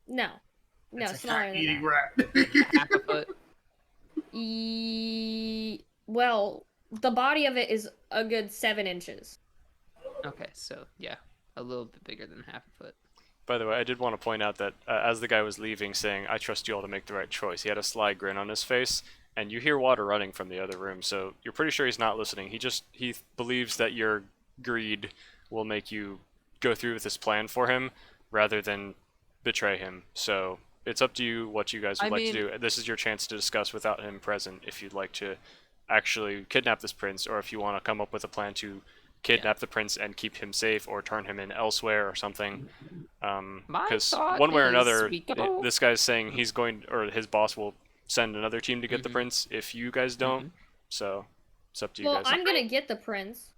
No, It's a smaller than cat-eating that. rat. half a foot. Well, the body of it is a good 7 inches. Okay, so yeah, a little bit bigger than half a foot. By the way, I did want to point out that as the guy was leaving saying, I trust you all to make the right choice, he had a sly grin on his face, and you hear water running from the other room, so you're pretty sure he's not listening. He believes that your greed will make you go through with this plan for him, rather than betray him. So it's up to you what you guys would like to do. This is your chance to discuss without him present if you'd like to actually kidnap this prince, or if you want to come up with a plan to kidnap the prince and keep him safe, or turn him in elsewhere or something. My Because thought one way or is another, we go- this guy's saying he's going, or his boss will send another team to get the prince if you guys don't. So it's up to you Well, guys. I'm gonna get the prince.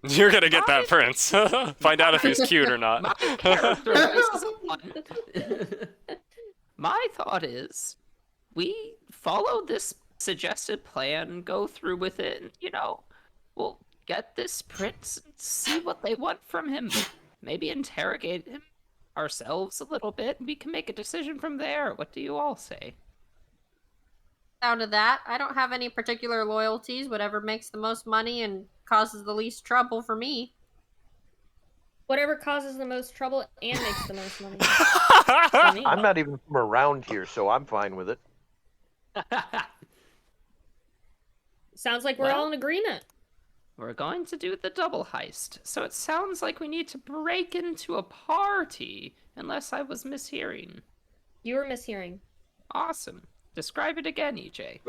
You're gonna get that prince. Find out if he's cute or not. My character is one. My thought is, we follow this suggested plan, go through with it, and, we'll get this prince and see what they want from him. Maybe interrogate him ourselves a little bit, and we can make a decision from there. What do you all say? Out of that, I don't have any particular loyalties. Whatever makes the most money and causes the least trouble for me. Whatever causes the most trouble and makes the most money. For me. I'm not even from around here, so I'm fine with it. Sounds like we're Well- all in agreement. We're going to do the double heist, so it sounds like we need to break into a party, unless I was mishearing. You were mishearing. Awesome. Describe it again, EJ.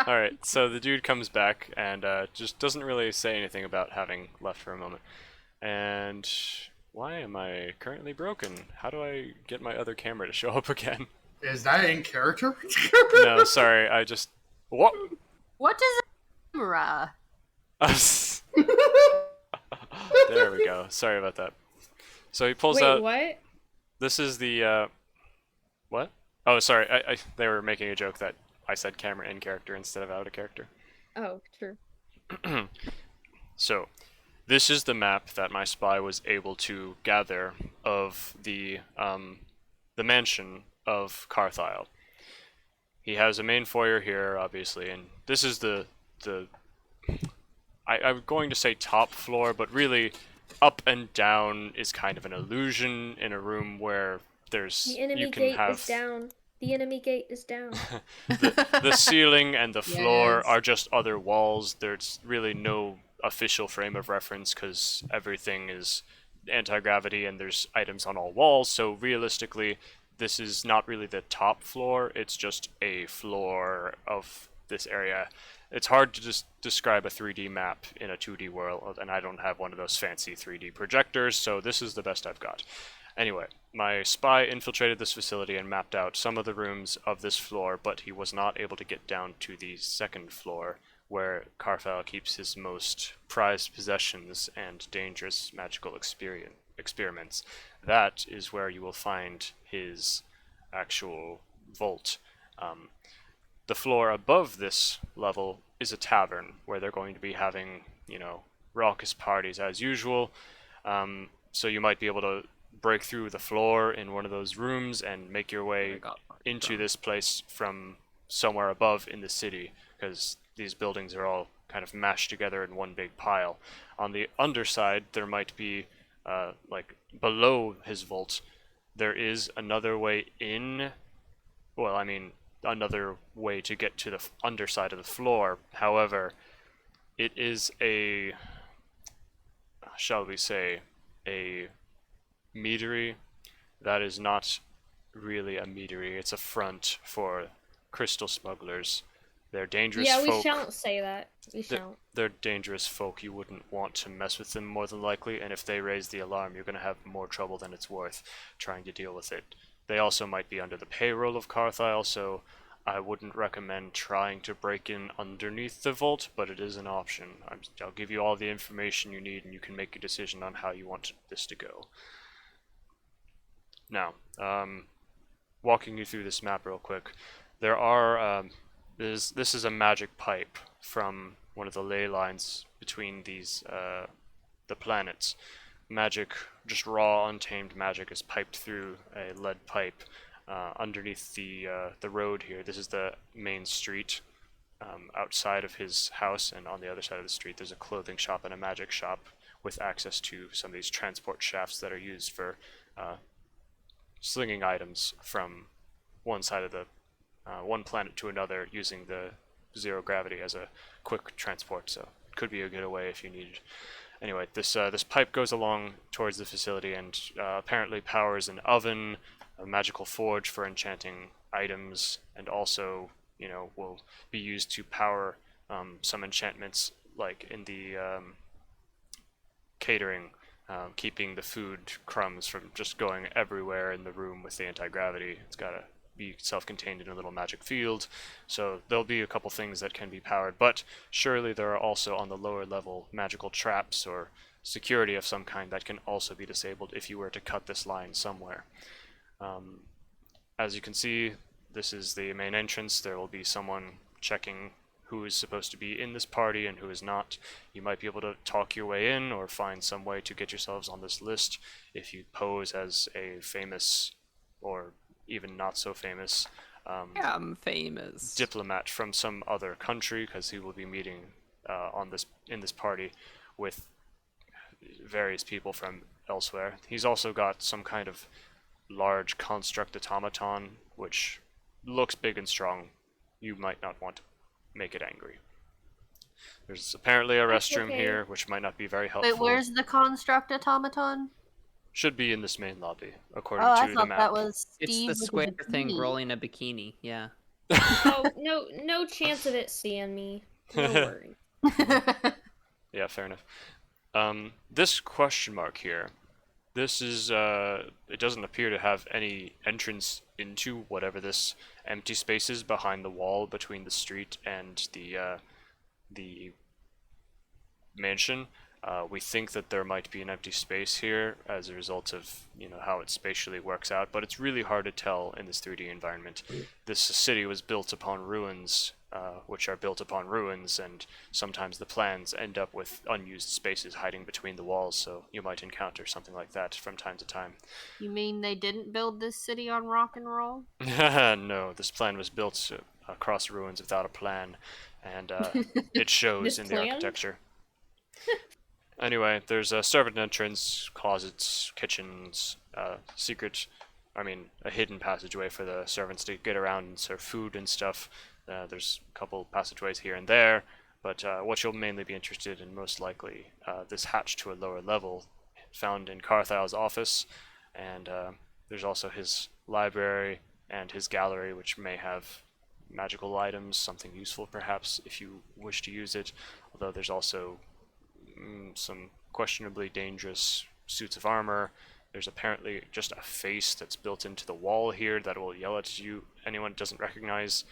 Alright, so the dude comes back and just doesn't really say anything about having left for a moment. And why am I currently broken? How do I get my other camera to show up again? Is that in character? No, sorry, I just... What? What is a camera? There we go. Sorry about that. So he pulls Wait, out... what? This is the, what? Oh, sorry, they were making a joke that I said camera in character instead of out of character. Oh, true. So, this is the map that my spy was able to gather of the mansion of Carthyle. He has a main foyer here, obviously, and this is the I'm going to say top floor, but really up and down is kind of an illusion in a room where The you enemy can gate have is down. The enemy gate is down. the ceiling and the floor Yes. are just other walls. There's really no official frame of reference because everything is anti-gravity and there's items on all walls. So realistically, this is not really the top floor. It's just a floor of this area. It's hard to just describe a 3D map in a 2D world, and I don't have one of those fancy 3D projectors, so this is the best I've got. Anyway, my spy infiltrated this facility and mapped out some of the rooms of this floor, but he was not able to get down to the second floor, where Carfal keeps his most prized possessions and dangerous magical experiments. That is where you will find his actual vault. The floor above this level is a tavern, where they're going to be having, raucous parties as usual. So you might be able to break through the floor in one of those rooms and make your way into this place from somewhere above in the city, because these buildings are all kind of mashed together in one big pile. On the underside, there might be, like, below his vault, there is another way in. Well, I mean, another way to get to the underside of the floor. However, it is shall we say, a meadery that is not really a meadery. It's a front for crystal smugglers. They're dangerous Yeah, we folk. shan't say that. We shan't. They're dangerous folk. You wouldn't want to mess with them more than likely, and if they raise the alarm, you're going to have more trouble than it's worth trying to deal with it. They also might be under the payroll of Carthyle, so I wouldn't recommend trying to break in underneath the vault, but it is an option. I'll give you all the information you need, and you can make a decision on how you want this to go. Now, walking you through this map real quick, there are this is a magic pipe from one of the ley lines between these the planets. Magic, just raw, untamed magic, is piped through a lead pipe underneath the road here. This is the main street. Outside of his house and on the other side of the street, there's a clothing shop and a magic shop with access to some of these transport shafts that are used for slinging items from one side of the one planet to another using the zero gravity as a quick transport. So it could be a getaway if you needed. Anyway, this pipe goes along towards the facility and apparently powers an oven, a magical forge for enchanting items, and also, will be used to power some enchantments, like in the catering, keeping the food crumbs from just going everywhere in the room with the anti-gravity. It's got to be self-contained in a little magic field, so there'll be a couple things that can be powered, but surely there are also on the lower level magical traps or security of some kind that can also be disabled if you were to cut this line somewhere. As you can see, this is the main entrance. There will be someone checking who is supposed to be in this party and who is not. You might be able to talk your way in or find some way to get yourselves on this list if you pose as a famous or even not so famous I'm famous. diplomat from some other country, because he will be meeting in this party with various people from elsewhere. He's also got some kind of large construct automaton which looks big and strong. You might not want to make it angry. There's apparently a That's restroom okay. here, which might not be very helpful. Wait, where's the construct automaton? Should be in this main lobby, according Oh, to I the thought map. that was It's Steve the with a square thing bikini. rolling a bikini. Yeah. Oh, no chance of it seeing me. No worry. Yeah, fair enough. This question mark here, this is, it doesn't appear to have any entrance into whatever this empty space is behind the wall between the street and the mansion. We think that there might be an empty space here as a result of, how it spatially works out, but it's really hard to tell in this 3D environment. This city was built upon ruins which are built upon ruins, and sometimes the plans end up with unused spaces hiding between the walls, so you might encounter something like that from time to time. You mean they didn't build this city on rock and roll? No, this plan was built across ruins without a plan, and it shows in the Misplanned? architecture. Anyway, there's a servant entrance, closets, kitchens, a hidden passageway for the servants to get around and serve food and stuff. There's a couple passageways here and there, but what you'll mainly be interested in, most likely, this hatch to a lower level, found in Carthal's office, and there's also his library and his gallery, which may have magical items, something useful perhaps if you wish to use it, although there's also some questionably dangerous suits of armor. There's apparently just a face that's built into the wall here that will yell at you, anyone it doesn't recognize.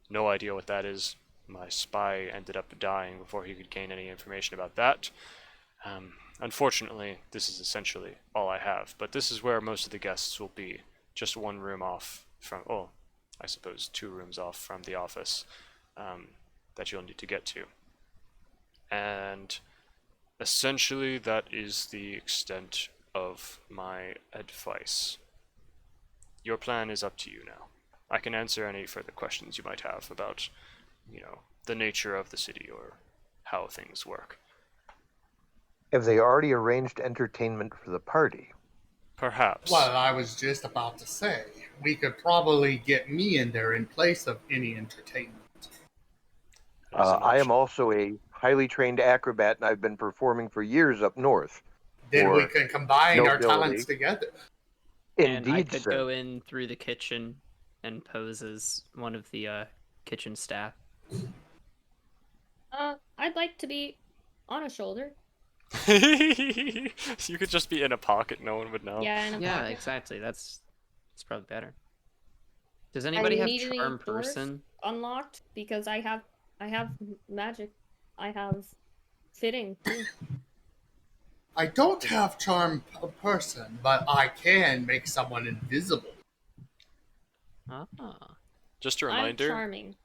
No idea what that is. My spy ended up dying before he could gain any information about that. Unfortunately, this is essentially all I have, but this is where most of the guests will be. Just one room off from, I suppose 2 rooms off from the office that you'll need to get to. And essentially that is the extent of my advice. Your plan is up to you now. I can answer any further questions you might have about, the nature of the city or how things work. Have they already arranged entertainment for the party? Perhaps. Well, I was just about to say, we could probably get me in there in place of any entertainment. That is an I am option. also a highly trained acrobat, and I've been performing for years up north. Then we Or can combine our nobility. talents together. And I Indeed, could sir. go in through the kitchen and pose as one of the kitchen staff. I'd like to be on a shoulder. You could just be in a pocket, no one would know. Yeah, in a Yeah, pocket. exactly. That's probably better. Does anybody have need any charm doors person? unlocked because I have magic. I have fitting too. I don't have charm person, but I can make someone invisible. Ah. Just a I'm reminder. charming.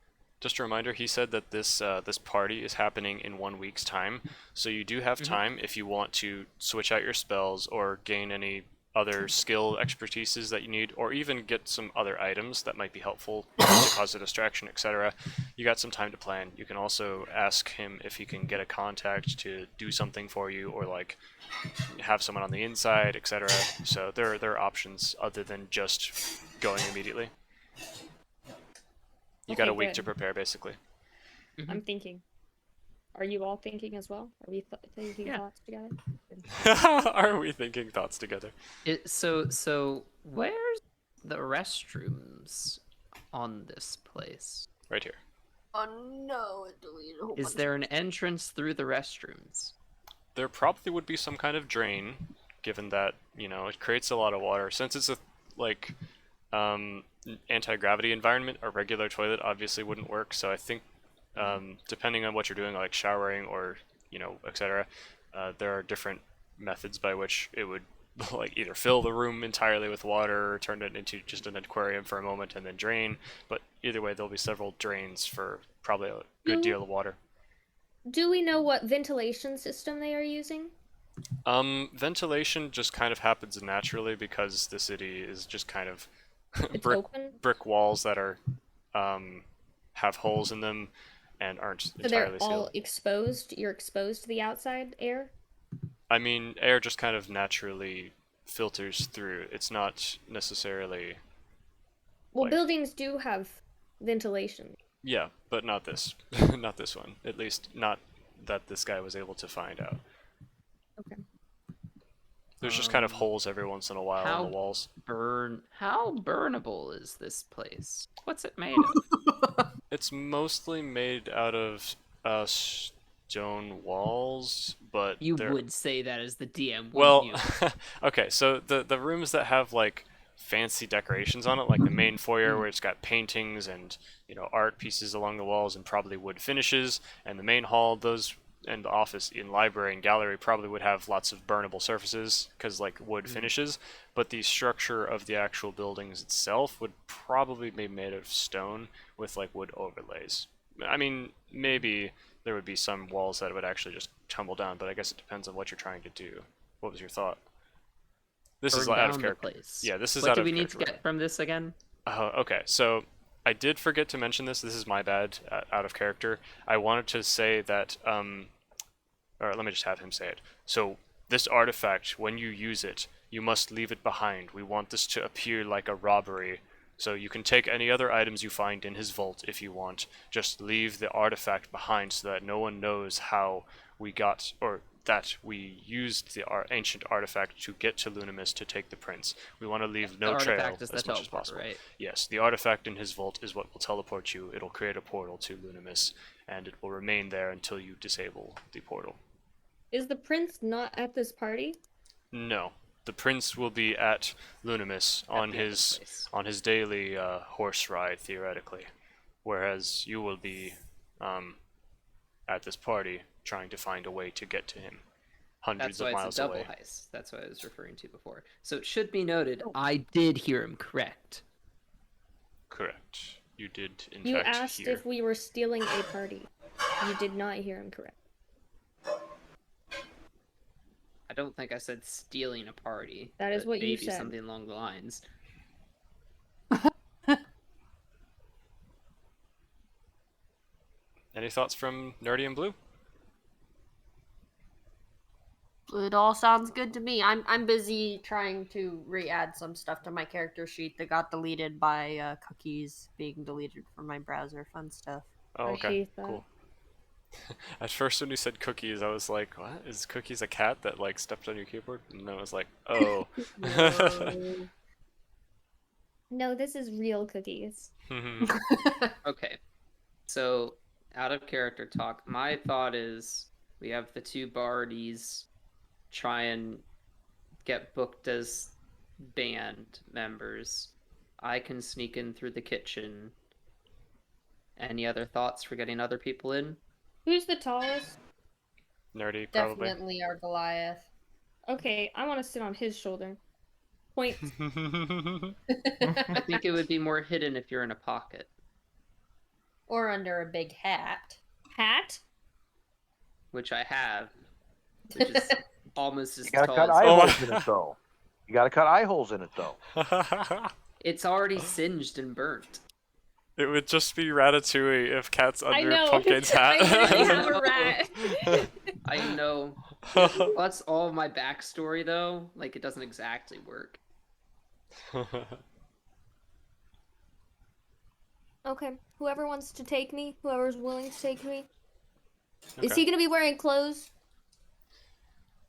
Just a reminder, he said that this party is happening in 1 week's time, so you do have time if you want to switch out your spells or gain any other skill expertises that you need, or even get some other items that might be helpful to cause a distraction, etc. You got some time to plan. You can also ask him if he can get a contact to do something for you, or like have someone on the inside, etc. So there are options other than just going immediately. You got Okay, a week good. to prepare, basically. I'm thinking. Are you all thinking as well? Are we thinking Yeah. thoughts together? Are we thinking thoughts together? So where's the restrooms on this place? Right here. Oh no, it deleted a whole Is bunch there an entrance through the restrooms? There probably would be some kind of drain, given that, it creates a lot of water. Since it's a, anti-gravity environment, a regular toilet obviously wouldn't work, so I think, depending on what you're doing, like showering or, etc., there are different methods by which it would, either fill the room entirely with water or turn it into just an aquarium for a moment and then drain, but either way, there'll be several drains for probably a good deal of water. Do we know what ventilation system they are using? Ventilation just kind of happens naturally because the city is just kind of It's brick open, brick walls that are have holes in them and aren't so entirely they're all sealed. exposed. You're exposed to the outside air. I mean, air just kind of naturally filters through. It's not necessarily Well, Like- buildings do have ventilation. yeah, but not this not this one. At least not that this guy was able to find out. Okay. There's just kind of holes every once in a while how- in the walls. How burnable is this place? What's it made of? It's mostly made out of stone walls, but You they're... would say that as the DM, Well, wouldn't you? okay, so the rooms that have fancy decorations on it, like the main foyer where it's got paintings and art pieces along the walls and probably wood finishes, and the main hall, those and the office and library and gallery probably would have lots of burnable surfaces because like wood finishes, but the structure of the actual buildings itself would probably be made of stone with like wood overlays. I mean, maybe there would be some walls that would actually just tumble down, but I guess it depends on what you're trying to do. What was your thought? This is Burn out of down the character. place. Yeah, this is What out do of we need to character. get from this again? Okay, so I did forget to mention this. This is my bad, out of character. I wanted to say that, or let me just have him say it. So, this artifact, when you use it, you must leave it behind. We want this to appear like a robbery. So you can take any other items you find in his vault if you want. Just leave the artifact behind so that no one knows how we got, or that we used the ancient artifact to get to Lunimus to take the prince. We want to leave no the trail artifact is the as much as teleporter, possible. right? Yes, the artifact in his vault is what will teleport you. It'll create a portal to Lunimus, and it will remain there until you disable the portal. Is the prince not at this party? No, the prince will be at Lunimus on the other his place. daily horse ride, theoretically, whereas you will be at this party trying to find a way to get to him, hundreds That's why of miles it's a double away. heist. That's what I was referring to before. So it should be noted, I did hear him correct. Correct. You did, in You fact, asked hear. if we were stealing a party. You did not hear him correct. I don't think I said stealing a party. That is but what you maybe said. something along the lines. Any thoughts from Nerdy and Blue? It all sounds good to me. I'm busy trying to re-add some stuff to my character sheet that got deleted by cookies being deleted from my browser. Fun stuff. Oh, I okay. hate that. Cool. At first, when you said cookies, I was like, "What? Is cookies a cat that like stepped on your keyboard?" And I was like, "Oh." No, this is real cookies. Okay. So, out of character talk, my thought is we have the two bardies try and get booked as band members. I can sneak in through the kitchen. Any other thoughts for getting other people in? Who's the tallest? Nerdy, probably. Definitely our Goliath. Okay, I want to sit on his shoulder. Point. I think it would be more hidden if you're in a pocket. Or under a big hat. Hat? Which I have, which is almost as You gotta tall cut as eye Oh. holes in it though. You gotta cut eye holes in it though. It's already singed and burnt. It would just be Ratatouille if cat's I under know. Pumpkin's I literally hat. have a rat. I know. That's all my backstory, though. Like, it doesn't exactly work. Okay, whoever wants to take me, whoever's willing to take me. Is Okay. he gonna be wearing clothes?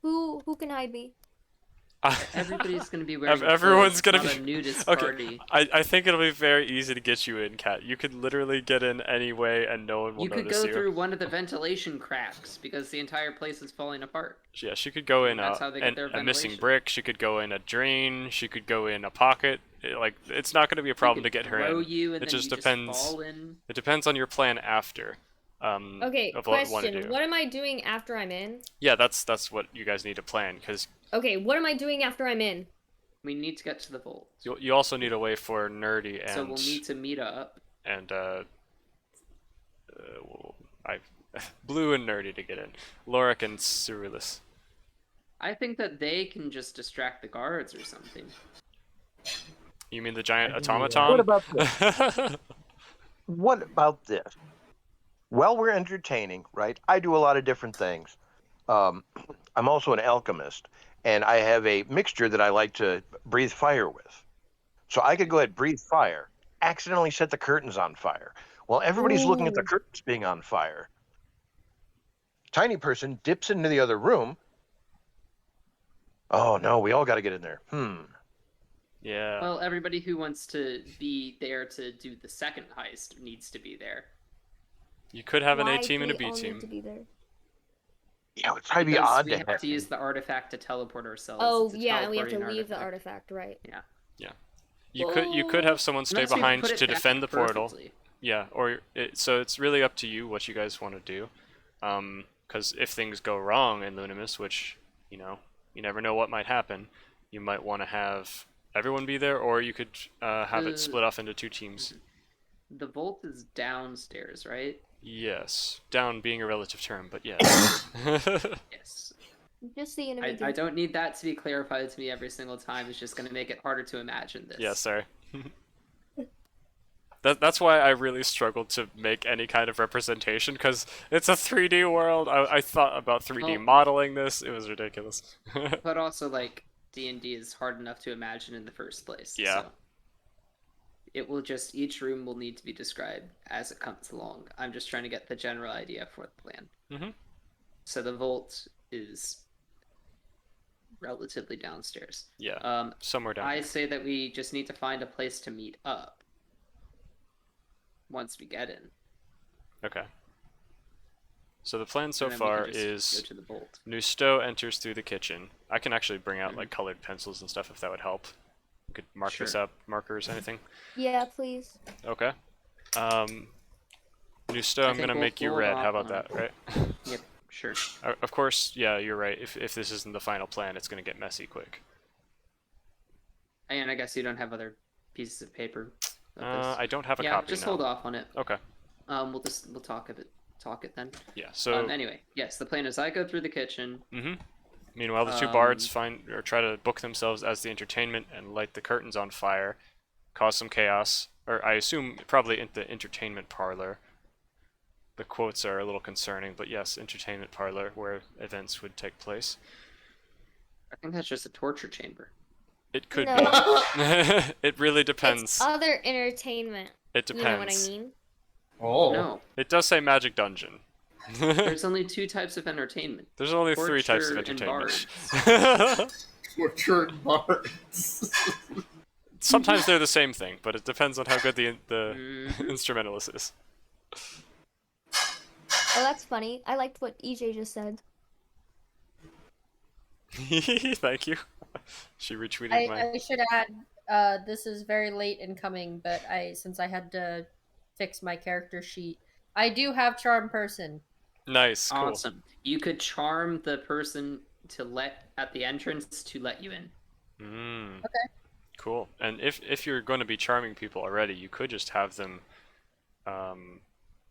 Who can hide me? Everybody's gonna be wearing Everyone's clothes. gonna It's not be a nudist okay. party. I think it'll be very easy to get you in, Cat. You could literally get in any way, and no one will You could notice go you. through one of the ventilation cracks because the entire place is falling apart. Yeah, she could go in That's how they get their a missing ventilation. brick. She could go in a drain. She could go in a pocket. It's not going to be a problem They to could get her throw in. you and It then just you depends. Just fall in. It depends on your plan after. Okay, Of what you want to question. do. What am I doing after I'm in? Yeah, that's what you guys need to plan, because Okay, what am I doing after I'm in? We need to get to the vault. you also need a way for Nerdy and So we'll need to meet up. and I Blue and Nerdy to get in. Lorik and Cyrillus. I think that they can just distract the guards or something. You mean the giant What automaton? about this? What about this? Well, we're entertaining, right? I do a lot of different things. I'm also an alchemist, and I have a mixture that I like to breathe fire with. So I could go ahead and breathe fire, accidentally set the curtains on fire. While everybody's looking at the Ooh. curtains being on fire, tiny person dips into the other room. Oh no, we all got to get in there. Yeah. Well, everybody who wants to be there to do the second heist needs to be there. You could have an Why A team do and a we B all need team. to be there? Yeah, it's probably Because odd we to have have to use the artifact to teleport ourselves. Oh, It's a yeah, and we have to teleporting leave the artifact. artifact, right. You could have someone stay Unless we behind put it to back defend the portal. perfectly. Yeah, so it's really up to you what you guys want to do. because if things go wrong in Lunimus, which, you know, you never know what might happen, you might want to have everyone be there, or you could have it split off into 2 teams. The vault is downstairs, right? Yes. Down being a relative term, but yes. Yes. Just the enemy. I don't need that to be clarified to me every single time. It's just going to make it harder to imagine this. Yeah, sorry. That's why I really struggled to make any kind of representation, because it's a 3D world. I thought about 3D Well- modeling this. It was ridiculous. But also, like, D&D is hard enough to imagine in the first place. Yeah. So it will just, each room will need to be described as it comes along. I'm just trying to get the general idea for the plan. Mhm. So the vault is relatively downstairs. Yeah, somewhere down I here. say that we just need to find a place to meet up once we get in. Okay. So the plan so And then we far can just is go to the vault. Nusto enters through the kitchen. I can actually bring out like colored pencils and stuff if that would help. You could mark this Sure. up, markers, anything. Yeah, please. Okay. Nusto, I'm think gonna we'll make you hold red. off How about on that, it. right? Yep, sure. Of course, yeah, you're right. If this isn't the final plan, it's gonna get messy quick. And I guess you don't have other pieces of paper. of this. I don't have a yeah, copy just now. hold off on it. Okay. We'll talk it then. Yeah. So. Anyway, yes, the plan is I go through the kitchen. Mm-hmm. Meanwhile, the 2 bards find or try to book themselves as the entertainment and light the curtains on fire, cause some chaos, or I assume probably in the entertainment parlor. The quotes are a little concerning, but yes, entertainment parlor where events would take place. I think that's just a torture chamber. It could No. be. It really depends. It's other entertainment. It You know what I depends. mean? Oh. No, It does say magic dungeon. there's only 2 types of entertainment. There's only 3 types of Torture and entertainment. Tortured bards. Sometimes they're the same thing, but it depends on how good the Mhm. instrumentalist is. Oh, that's funny. I liked what EJ just said. Thank you. She retweeted my. I should add, this is very late in coming, but since I had to fix my character sheet, I do have charm person. Nice, cool. Awesome. You could charm the person to let at the entrance to let you in. Okay. Cool. And if you're going to be charming people already, you could just have them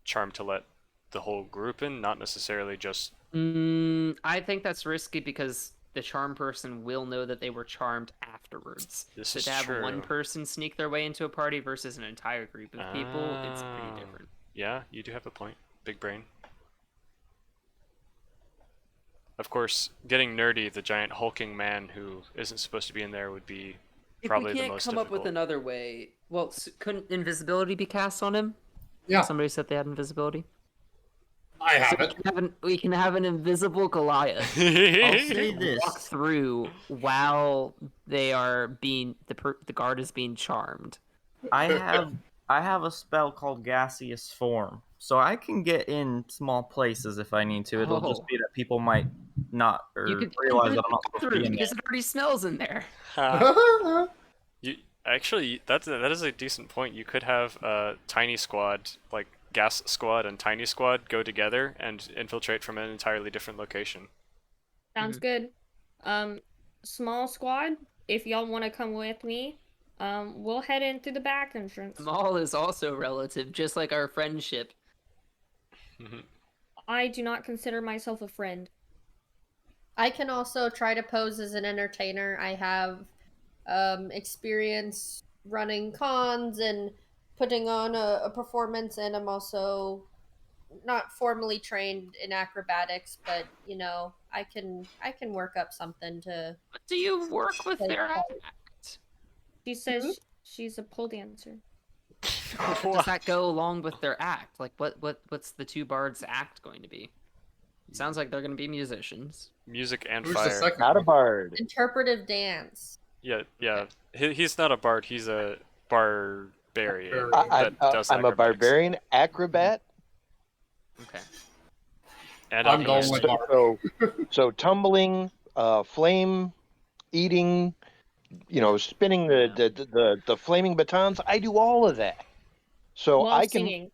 charm to let the whole group in, not necessarily just. I think that's risky because the charm person will know that they were charmed afterwards. This So is to have true. one person sneak their way into a party versus an entire group of people, it's pretty different. Yeah, you do have a point. Big brain. Of course, getting nerdy, the giant hulking man who isn't supposed to be in there would be probably the most come difficult. up with another way, well, couldn't invisibility be cast on him? Yeah, Somebody said they had invisibility. I have it. We can have an invisible Goliath I'll say this. walk through while they are being the guard is being charmed. I have a spell called gaseous form, so I can get in small places if I need to. It'll just Oh. be that people might not You could realize that I'm not supposed to through be in there. because it already smells in there. You actually, that is a decent point. You could have a tiny squad, like gas squad and tiny squad, go together and infiltrate from an entirely different location. Sounds good. Small squad, if y'all want to come with me, we'll head in through the back entrance. Small is also relative, just like our friendship. I do not consider myself a friend. I can also try to pose as an entertainer. I have experience running cons and putting on a performance, and I'm also not formally trained in acrobatics, but you know, I can work up something to. Do you work with their act? She says she's a pole dancer. Does that go along with their act? Like, what's the 2 bards' act going to be? It sounds like they're going to be musicians. Music and Who's the fire. second Not a one? bard. Interpretive dance. Yeah. He's not a bard. He's a barbarian. Barbarian. that does I'm a acrobatics. barbarian acrobat. Okay. And I'm going alchemist. with bard. So tumbling, flame eating, spinning the flaming batons. I do all of that. So While I can singing.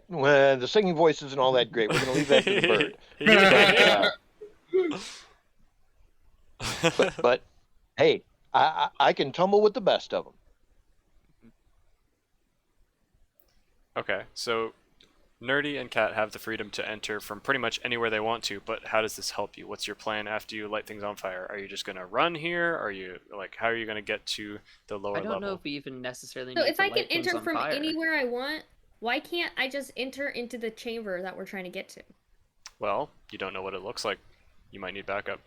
Well, the singing voice isn't all that great. We're going to leave that to the bird. Yeah. But hey, I can tumble with the best of them. Okay, so Nerdy and Cat have the freedom to enter from pretty much anywhere they want to, but how does this help you? What's your plan after you light things on fire? Are you just gonna run here? Are you like, how are you gonna get to the lower I don't know level? if we even necessarily So need if to I can light things enter on from fire. anywhere I want, why can't I just enter into the chamber that we're trying to get to? Well, you don't know what it looks like. You might need backup.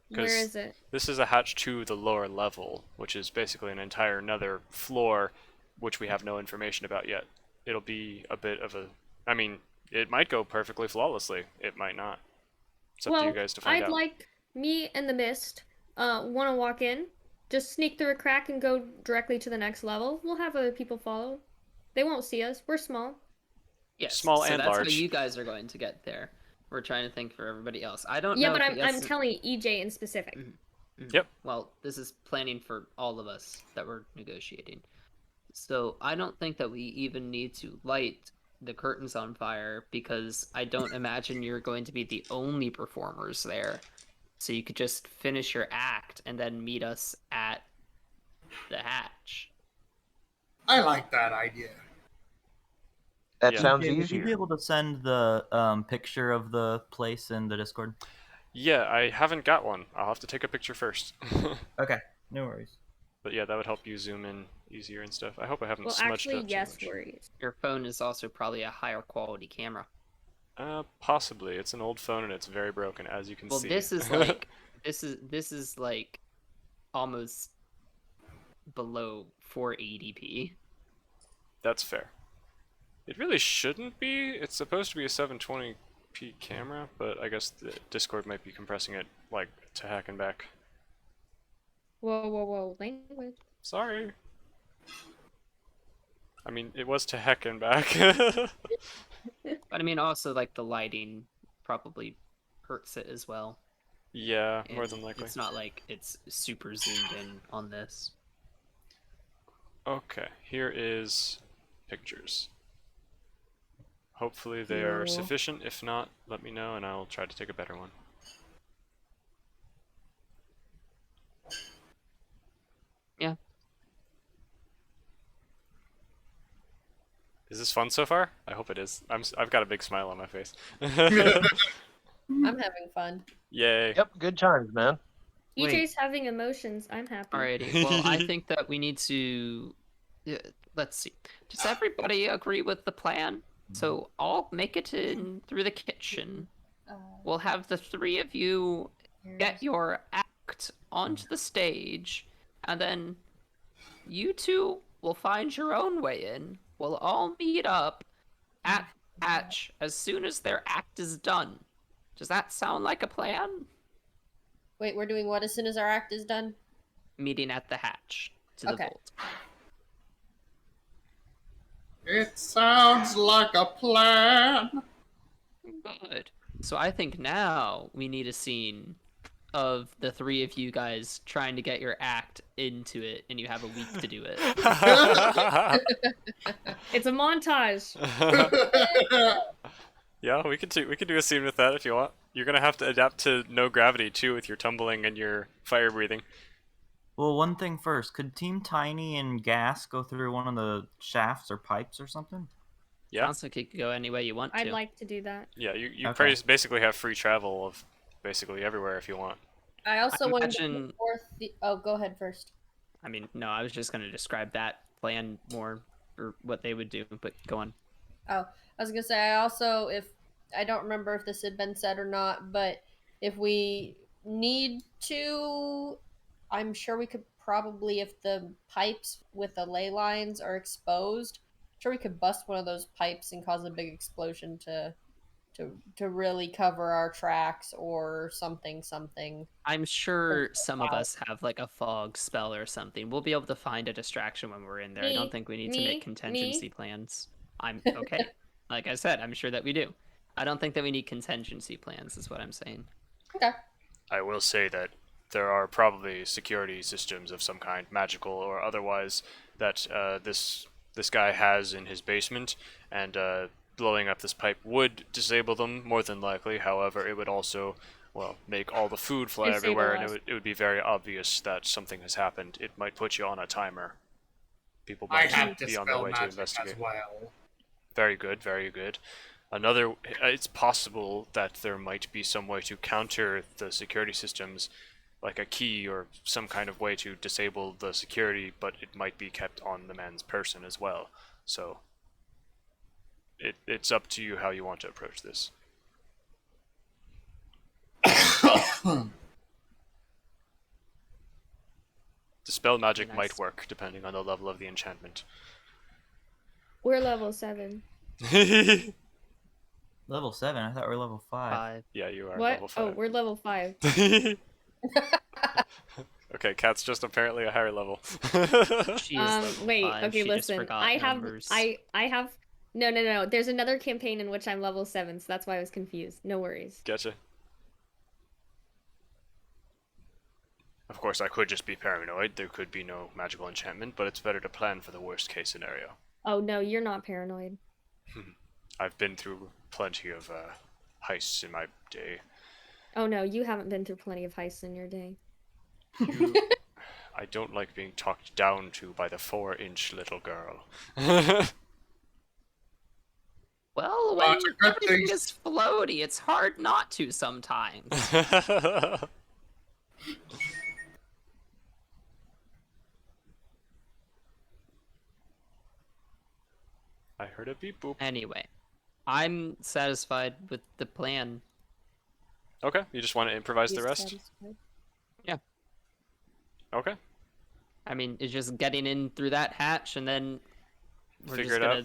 Where 'Cause is it? this is a hatch to the lower level, which is basically an entire another floor, which we have no information about yet. It'll be a bit of a. I mean, it might go perfectly flawlessly. It might not. It's up to you Well, guys to find I'd out. like me and the Mist want to walk in, just sneak through a crack and go directly to the next level. We'll have other people follow. They won't see us. We're small. Yes, Small so and that's large. how you guys are going to get there. We're trying to think for everybody else. I don't Yeah, know but if I'm yes, telling EJ in specific. Yep. Well, this is planning for all of us that we're negotiating. So I don't think that we even need to light the curtains on fire because I don't imagine you're going to be the only performers there. So you could just finish your act and then meet us at the hatch. I like that idea. That Yeah. sounds Jay, would you be easier. able to send the picture of the place in the Discord? Yeah, I haven't got one. I'll have to take a picture first. Okay, no worries. But yeah, that would help you zoom in easier and stuff. I hope I haven't Well, smudged actually, it up yes, too much. worries. Your phone is also probably a higher quality camera. Possibly. It's an old phone and it's very broken, as you can Well, see. this is like this is like almost below 480p. That's fair. It really shouldn't be. It's supposed to be a 720p camera, but I guess the Discord might be compressing it like to heck and back. Whoa, whoa, whoa! Language. Sorry. I mean, it was to heck and back. But I mean, also like the lighting probably hurts it as well. Yeah, more and than likely. It's not like it's super zoomed in on this. Okay, here is pictures. Hopefully they are Cool. sufficient. If not, let me know and I'll try to take a better one. Yeah. Is this fun so far? I hope it is. I've got a big smile on my face. I'm having fun. Yay. Yep, good times, man. Wait. EJ's having emotions. I'm happy. Alrighty. Well, I think that we need to. Let's see. Does everybody agree with the plan? So I'll make it in through the kitchen. We'll have the three of you get your act onto the stage, and then you two will find your own way in. We'll all meet up at Hatch as soon as their act is done. Does that sound like a plan? Wait, we're doing what as soon as our act is done? Meeting at the hatch to the Okay. vault. It sounds like a plan. Good. So I think now we need a scene of the three of you guys trying to get your act into it, and you have a week to do it. It's a montage. Yeah, we could do a scene with that if you want. You're gonna have to adapt to no gravity too with your tumbling and your fire breathing. Well, one thing first. Could Team Tiny and Gas go through one of the shafts or pipes or something? Yeah, Sounds like it could go any way you want to. I'd like to do that. yeah. You Okay. basically have free travel of basically everywhere if you want. I also I wanted to imagine- put forth the. Oh, go ahead first. I mean, no, I was just going to describe that plan more for what they would do, but go on. Oh, I was gonna say I also, if I don't remember if this had been said or not, but if we need to, I'm sure we could probably, if the pipes with the ley lines are exposed, sure we could bust one of those pipes and cause a big explosion to really cover our tracks or something. I'm sure some of us have like a fog spell or something. We'll be able to find a distraction when we're in there. I don't think we need to make contingency plans. I'm okay. Like I said, I'm sure that we do. I don't think that we need contingency plans, is what I'm saying. Okay. I will say that there are probably security systems of some kind, magical or otherwise, that this guy has in his basement, and blowing up this pipe would disable them, more than likely. However, it would also, well, make all the food fly Disable everywhere, and us. it would be very obvious that something has happened. It might put you on a timer. People I might have be on their dispel way to magic investigate. as well. Very good, very good. It's possible that there might be some way to counter the security systems, like a key or some kind of way to disable the security, but it might be kept on the man's person as well. So it's up to you how you want to approach this. Dispel magic Nice. might work depending on the level of the enchantment. We're level 7. Level 7? I thought we were level 5. 5. Yeah, you are What? level 5. Oh, we're level 5. Okay, Kat's just apparently a higher level. She is level Wait, 5. okay, She just listen. forgot I have numbers. I have No. There's another campaign in which I'm level 7, so that's why I was confused. No worries. Gotcha. Of course, I could just be paranoid. There could be no magical enchantment, but it's better to plan for the worst case scenario. Oh no, you're not paranoid. I've been through plenty of heists in my day. Oh no, you haven't been through plenty of heists in your day. I don't like being talked down to by the 4-inch little girl. Well, Well, when it's a good everything thing- is floaty, it's hard not to sometimes. I heard a beep boop. Anyway, I'm satisfied with the plan. Okay, you just want to improvise the He's rest? satisfied. Okay. I mean, it's just getting in through that hatch, and then we're Figure just it out.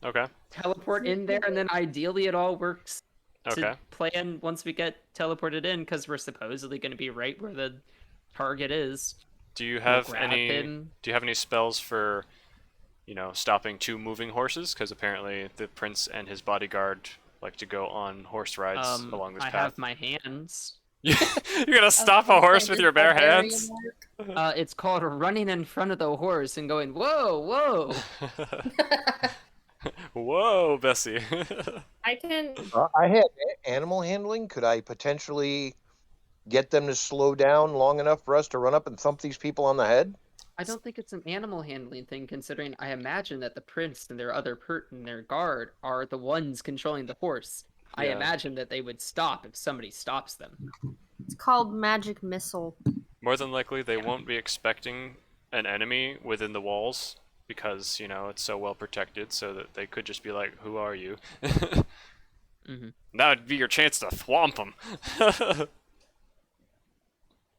gonna Okay. teleport in there, and then ideally it all works Okay. to plan once we get teleported in, because we're supposedly going to be right where the target is. Do you We'll have grab any? him. Do you have any spells for, stopping 2 moving horses? Because apparently the prince and his bodyguard like to go on horse rides along this I path. have my hands. You're gonna stop a horse with your bare hands? It's called running in front of the horse and going, whoa, whoa. Whoa, Bessie. I can. I had animal handling. Could I potentially get them to slow down long enough for us to run up and thump these people on the head? I don't think it's an animal handling thing, considering I imagine that the prince and their other and their guard are the ones controlling the horse. I Yeah. imagine that they would stop if somebody stops them. It's called magic missile. More than likely, they won't be expecting an enemy within the walls because, it's so well protected, so that they could just be like, who are you? That would be your chance to thwomp them.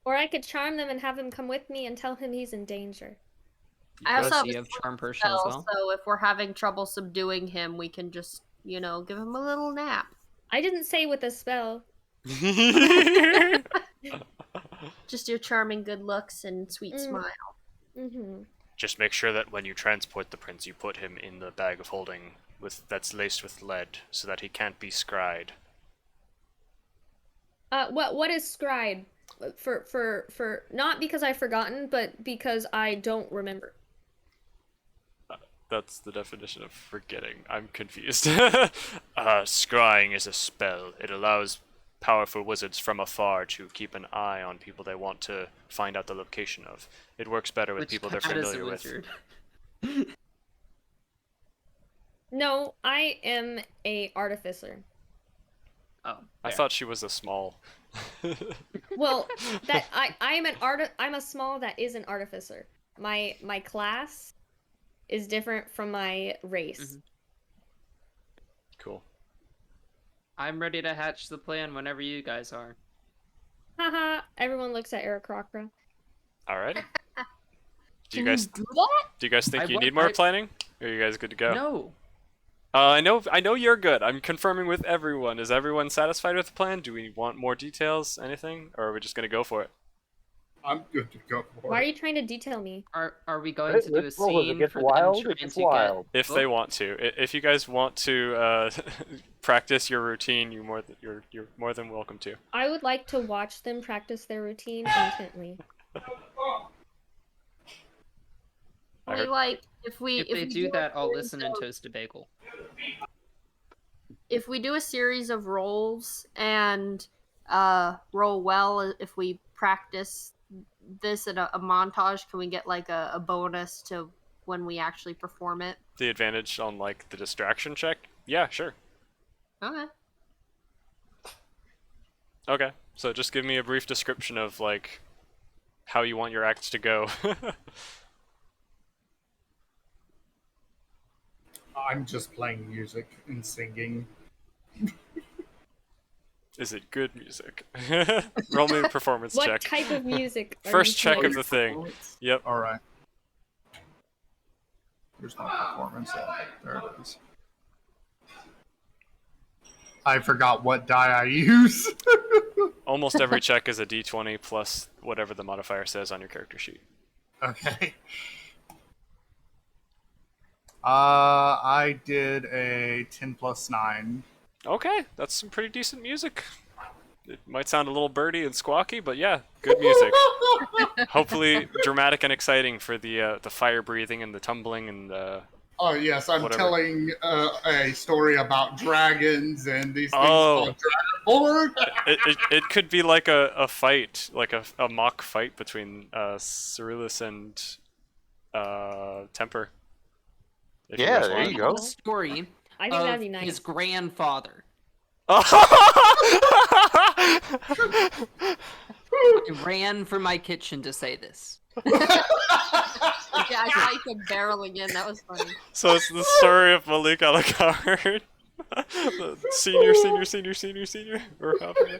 Or I could charm them and have him come with me and tell him he's in danger. I also Plus, have you a have charm spell, person as well. so if we're having trouble subduing him, we can just, give him a little nap. I didn't say with a spell. Just your charming good looks and sweet smile. Mm-hmm. Just make sure that when you transport the prince, you put him in the bag of holding that's laced with lead, so that he can't be scryed. What is scried? For not because I've forgotten, but because I don't remember. That's the definition of forgetting. I'm confused. Scrying is a spell. It allows powerful wizards from afar to keep an eye on people they want to find out the location of. It works better with Which people they're cat is a familiar with. wizard? No, I am a artificer. Oh, I fair. thought she was a small. Well, that I'm a small that is an artificer. My class is different from my race. Cool. I'm ready to hatch the plan whenever you guys are. Haha, everyone looks at Eric Crockra. Alright. Do you Can guys do that? do you guys think I you wa- need more I- planning? Or are you guys good to go? No. I know you're good. I'm confirming with everyone. Is everyone satisfied with the plan? Do we want more details? Anything? Or are we just gonna go for it? I'm good to go for Why are it. you trying to detail me? Are we going to do a Let's roll. If it scene gets for wild, them it trying gets to wild. If get... they want to. If you guys want to practice your routine, you're more than welcome to. I would like to watch them practice their routine intently. I heard- Like if If they we do that, I'll it listen and toast a bagel. if we do a series of rolls and roll well, if we practice this in a montage, can we get like a bonus to when we actually perform it? The advantage on like the distraction check? Yeah, sure. Okay. Okay. So just give me a brief description of like how you want your acts to go. I'm just playing music and singing. Is it good music? Roll me a performance What check. type of music? Are First you check playing? of the thing. Yep. All right. There's my performance. There it is. I forgot what die I use. Almost every check is a d20 plus whatever the modifier says on your character sheet. Okay. I did a 10 plus 9. Okay, that's some pretty decent music. It might sound a little birdy and squawky, but yeah, good music. Hopefully dramatic and exciting for the fire breathing and the tumbling and Oh yes, I'm Whatever. telling a story about dragons and these things Oh. called Dragonborn. it could be like a fight, like a mock fight between Cerulus and Temper. If Yeah, guys there want. you go. The story I think of that'd be nice. his grandfather. I ran from my kitchen to say this. Yeah, I saw you come barreling in. That was funny. So it's the story of Malik Alakard. The senior. Or however.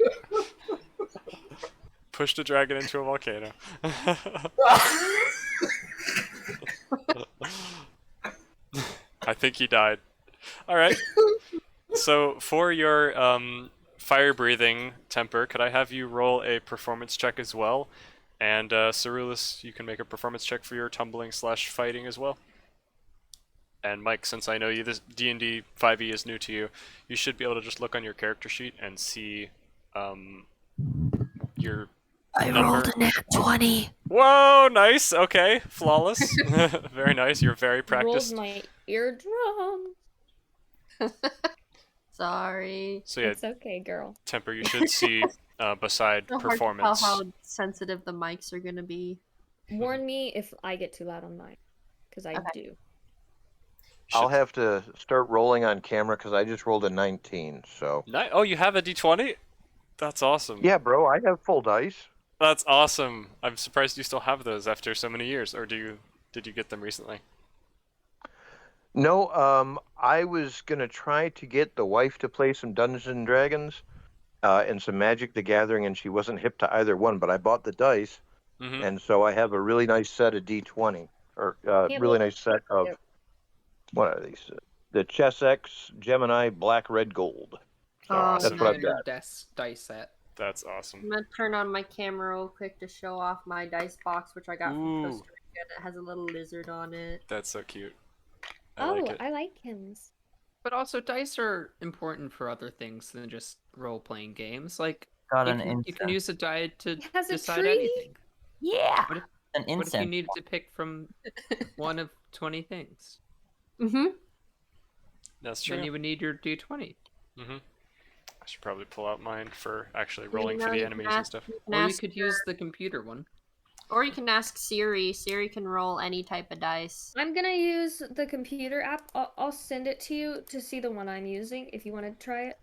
Pushed a dragon into a volcano. I think he died. Alright. So for your fire breathing Temper, could I have you roll a performance check as well? And Cerulus, you can make a performance check for your tumbling / fighting as well. And Mike, since I know you, this D&D 5e is new to you, you should be able to just look on your character sheet and see your number. a nat 20. Whoa, nice. Okay, flawless. Very nice. You're very practiced. Rolled my eardrum. Sorry. So yeah, It's okay, girl. Temper, you should see beside So hard to performance. tell how sensitive the mics are gonna be. Warn me if I get too loud on mine, because I do. I'll should- have to start rolling on camera because I just rolled a 19. So Oh, you have a d20? That's awesome. yeah, bro, I have full dice. That's awesome. I'm surprised you still have those after so many years. Or did you get them recently? No, I was gonna try to get the wife to play some Dungeons and Dragons, and some Magic the Gathering, and she wasn't hip to either one. But I bought the dice, Mm-hmm. and so I have a really nice set of D20, or Can't really believe- nice set of what are these? The Chess X Gemini Black Red Gold. So Awesome. that's what I've got. Dice set. That's awesome. I'm gonna turn on my camera real quick to show off my dice box, which I got from Ooh. Costa Rica. It has a little lizard on it. That's so cute. I Oh, like it. I like him. But also, dice are important for other things than just role-playing games. Like, Got you an can, you incense. can use a die to It has a decide tree? anything. Yeah. What if, An what if you incense. needed to pick from one of 20 things? Mm-hmm. That's true. Then you would need your d20. Mm-hmm. I should probably pull out mine for actually rolling for the enemies and stuff. Or you could use the computer one. Or you can ask Siri. Siri can roll any type of dice. I'm gonna use the computer app. I'll send it to you to see the one I'm using if you want to try it.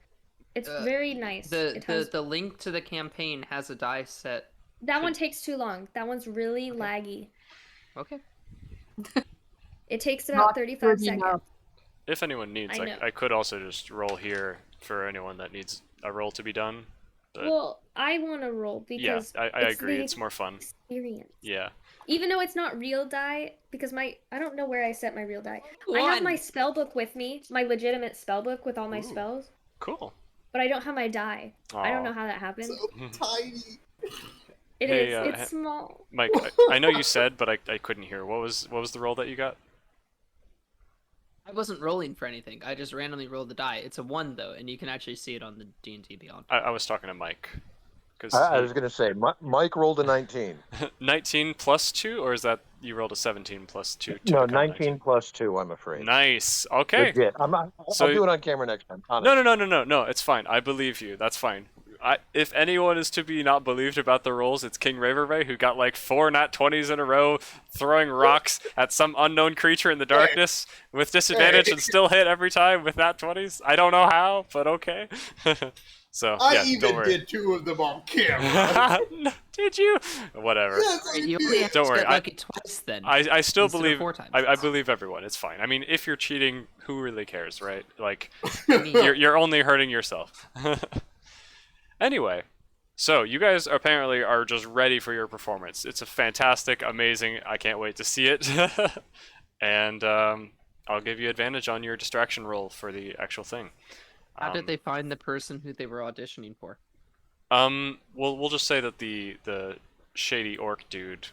It's very nice. It has... The link to the campaign has a die set. That one takes too long. That one's really laggy. Okay. It takes about Not 35 good seconds. enough. If anyone needs, I know. I could also just roll here for anyone that needs a roll to be done. But Well, I want to roll yeah, because I it's agree. the It's more fun. experience. Yeah. Even though it's not real die, because I don't know where I set my real die. I have my spell book with me, my legitimate spell book with all my Ooh. spells, Cool. but I don't have my die. I don't Aw. know how that happened. So tiny. It Hey, is. It's small. Mike, I know you said, but I couldn't hear. What was the roll that you got? I wasn't rolling for anything. I just randomly rolled the die. It's a 1 though, and you can actually see it on the D&D Beyond. I was talking to Mike. Because I was gonna say Mike rolled a 19. 19 plus 2, or is that You rolled a 17 plus 2 to No, become 19 plus 2, I'm afraid. Nice. Okay. Legit. I'll So- do it on camera next time. No, Honest. no. It's fine. I believe you. That's fine. If anyone is to be not believed about the rolls, it's King Raverray, who got like 4 nat 20s in a row, throwing rocks at some unknown creature in the darkness with disadvantage and still hit every time with nat 20s. I don't know how, but okay. So, I yeah, even don't worry. did 2 of them on camera. Did you? Whatever. Yes, I You only did. have Don't to worry, get lucky twice then. I still Instead of believe 4 times. I believe everyone. It's fine. I mean, if you're cheating, who really cares, right? Like, Me. you're only hurting yourself. Anyway, so you guys apparently are just ready for your performance. It's a fantastic, amazing. I can't wait to see it. And I'll give you advantage on your distraction roll for the actual thing. How did they find the person who they were auditioning for? We'll just say that the shady orc dude,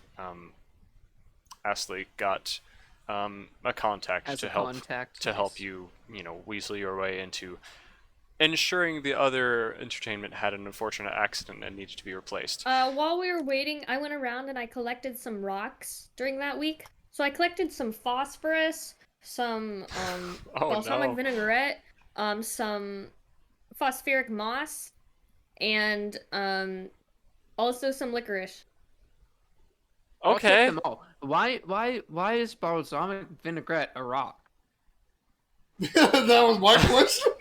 Astley, got a contact As to a help contact. to help you, weasel your way into ensuring the other entertainment had an unfortunate accident and needed to be replaced. While we were waiting, I went around and I collected some rocks during that week. So I collected some phosphorus, some Oh, balsamic no. vinaigrette, some phosphoric moss, and also some licorice. I'll take Okay. them all. Why is balsamic vinaigrette a rock? That was my question.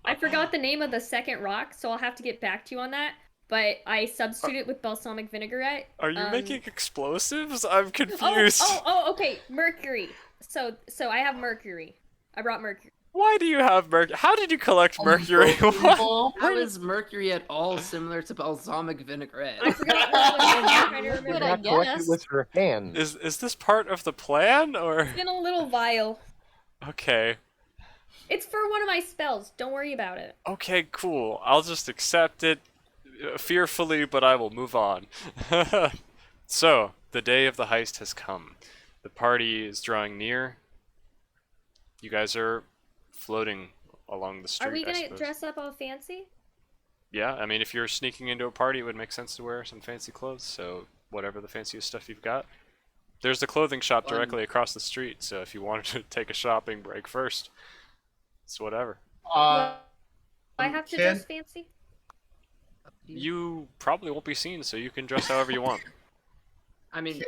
I forgot the name of the second rock, so I'll have to get back to you on that. But I substitute it with balsamic vinaigrette. Are you making explosives? I'm Oh, confused. okay. Mercury. So I have mercury. I brought mercury. Why do you have mercury? How did you collect mercury? What? People. How is mercury at all similar to balsamic vinaigrette? I forgot what it was. I'm trying to Good, remember. I Not collect it guess. with your hands. Is this part of the plan or? It's in a little vial. Okay. It's for one of my spells. Don't worry about it. Okay, cool. I'll just accept it fearfully, but I will move on. So, the day of the heist has come. The party is drawing near. You guys are floating along the street, Are we I gonna suppose. dress up all fancy? Yeah, I mean, if you're sneaking into a party, it would make sense to wear some fancy clothes, so whatever the fanciest stuff you've got. There's the clothing shop Fun. directly across the street, so if you wanted to take a shopping break first, it's whatever. I have to Ken? dress fancy. You probably won't be seen, so you can dress however you want. I mean,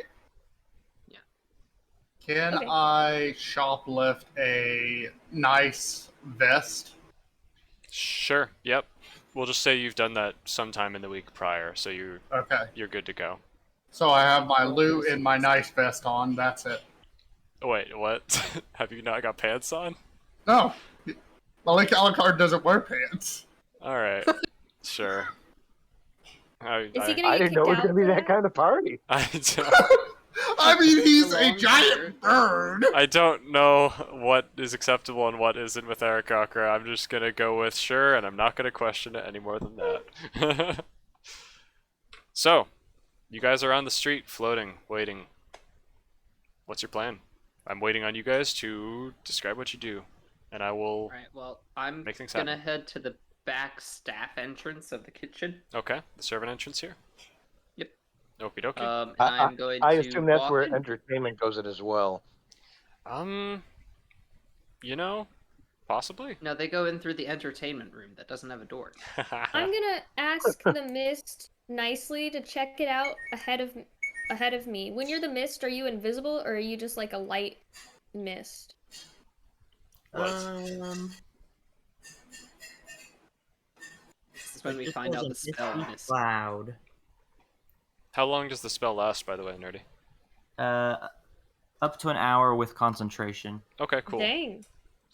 Can Okay. I shoplift a nice vest? Sure, yep. We'll just say you've done that sometime in the week prior, so Okay. you're good to go. So I have my loot and my nice vest on. That's it. Oh, wait, what? Have you not got pants on? No. Malik Alucard doesn't wear pants. Alright, sure. Is he gonna I get didn't know it was kicked going to out be for that kind of party. I don't, I mean, he's The a long giant shirt. bird. I don't know what is acceptable and what isn't with Eric Cocker. I'm just gonna go with sure, and I'm not gonna question it any more than that. So, you guys are on the street, floating, waiting. What's your plan? I'm waiting on you guys to describe what you do, and I will. alright, well, I'm Make things gonna happen. head to the back staff entrance of the kitchen. Okay, the servant entrance here. Yep. Okie dokie. And I'm going I to assume that's walk where in. entertainment goes in as well. You know, possibly. No, they go in through the entertainment room that doesn't have a door. I'm gonna ask the mist nicely to check it out ahead of me. When you're the mist, are you invisible or are you just like a light mist? This is when we find out the spell is. Cloud. How long does the spell last, by the way, Nerdy? Up to an hour with concentration. Okay, cool. Dang.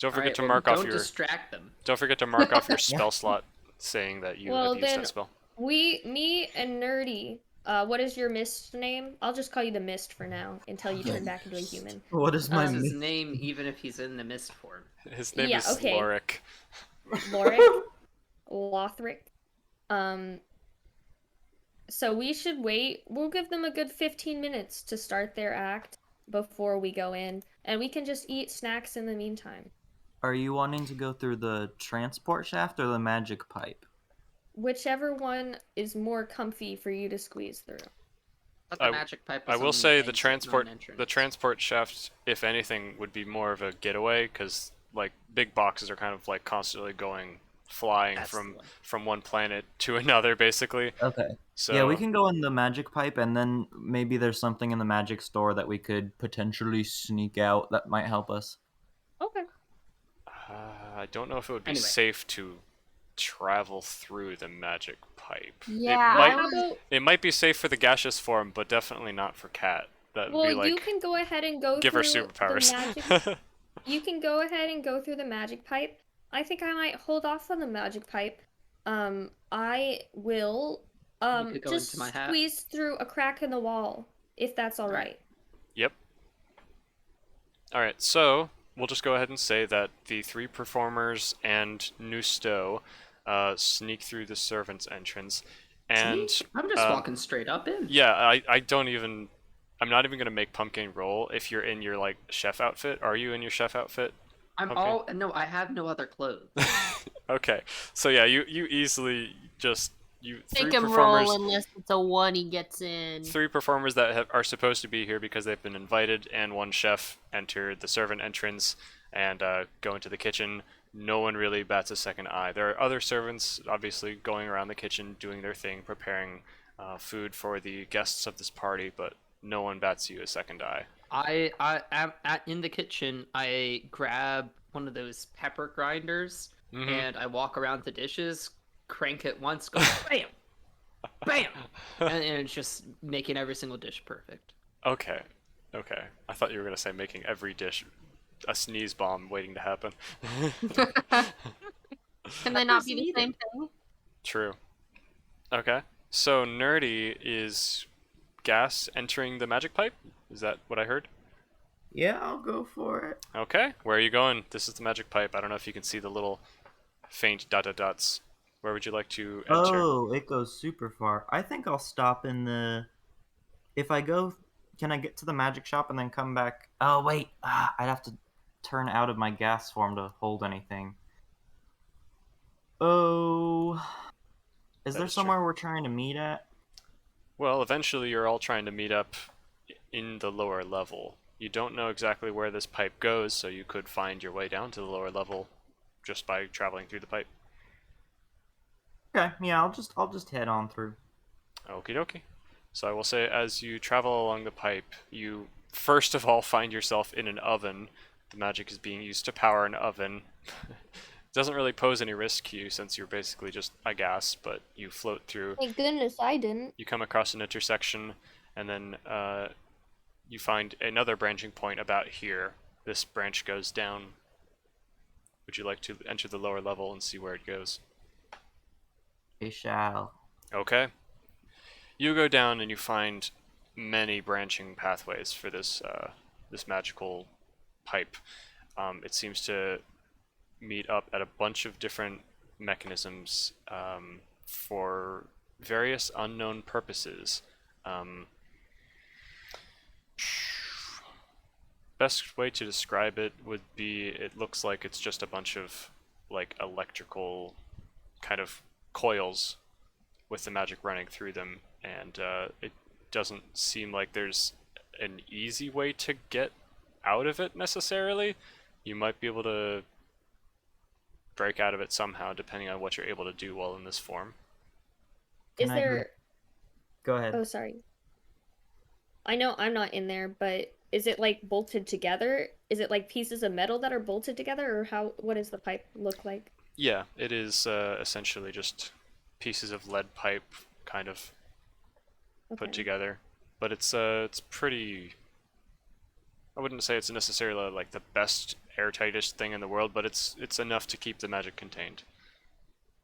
Don't forget Alright, to well, mark off don't your. distract them. Don't forget to mark off your spell slot, saying that you Well, have used then- that spell. Me and Nerdy. What is your mist name? I'll just call you the Mist for now until you turn back into a human. What is my That's his myth? name, even if he's in the mist form. His name Yeah, is okay. Lorik. Lorik, Lothric. So we should wait. We'll give them a good 15 minutes to start their act before we go in, and we can just eat snacks in the meantime. Are you wanting to go through the transport shaft or the magic pipe? Whichever one is more comfy for you to squeeze through. But the magic pipe I was will on say the exit, not an entrance. the transport shaft, if anything, would be more of a getaway because like big boxes are kind of like constantly flying That's the one. from one planet to another, basically. Okay. So Yeah, we can go in the magic pipe, and then maybe there's something in the magic store that we could potentially sneak out that might help us. Okay. I don't know if it would be Anyway. safe to travel through the magic pipe. Yeah, it might, I was. How about it might be safe for the gaseous form, but definitely not for Cat. That would well, be like you can go ahead and go give her through superpowers. the magic. You can go ahead and go through the magic pipe. I think I might hold off on the magic pipe. I will could go just into my hat. squeeze through a crack in the wall, if that's all right. Yep. Alright, so we'll just go ahead and say that the 3 performers and Nusto sneak through the servant's entrance. And See? I'm just walking straight up in. yeah, I'm not even gonna make Pumpkin roll if you're in your like chef outfit. Are you in your chef outfit? No, I have no other clothes. Okay. So yeah, you easily just Make 3 him performers roll unless it's a 1 he gets in. 3 performers that are supposed to be here because they've been invited, and 1 chef enter the servant entrance and go into the kitchen. No one really bats a second eye. There are other servants, obviously, going around the kitchen, doing their thing, preparing food for the guests of this party, but no one bats you a second eye. I am in the kitchen. I grab one of those pepper grinders Mhm. and I walk around the dishes, crank it once, go bam, bam, and it's just making every single dish perfect. Okay. Okay. I thought you were going to say making every dish a sneeze bomb waiting to happen. Can they not be the same thing? True. Okay. So Nerdy is gas entering the magic pipe? Is that what I heard? Yeah, I'll go for it. Okay. Where are you going? This is the magic pipe. I don't know if you can see the little faint dots. Where would you like to enter? Oh, it goes super far. I think I'll stop in the. If I go, can I get to the magic shop and then come back? Oh wait, I'd have to turn out of my gas form to hold anything. Oh, is That there is true. somewhere we're trying to meet at? Well, eventually you're all trying to meet up in the lower level. You don't know exactly where this pipe goes, so you could find your way down to the lower level just by traveling through the pipe. Okay, yeah, I'll just head on through. Okie dokie. So I will say, as you travel along the pipe, you first of all find yourself in an oven. The magic is being used to power an oven. It doesn't really pose any risk to you since you're basically just a gas, but you float through. Thank goodness I didn't. You come across an intersection, and then you find another branching point about here. This branch goes down. Would you like to enter the lower level and see where it goes? I shall. Okay. You go down and you find many branching pathways for this this magical pipe. It seems to meet up at a bunch of different mechanisms for various unknown purposes. Best way to describe it would be it looks like it's just a bunch of like electrical kind of coils with the magic running through them, and it doesn't seem like there's an easy way to get out of it necessarily. You might be able to break out of it somehow depending on what you're able to do while in this form. Is Can I there? Go ahead. Oh, sorry. I know I'm not in there, but is it like bolted together? Is it like pieces of metal that are bolted together, or how? What does the pipe look like? Yeah, it is essentially just pieces of lead pipe kind of put Okay. together, but it's pretty. I wouldn't say it's necessarily like the best airtightest thing in the world, but it's enough to keep the magic contained.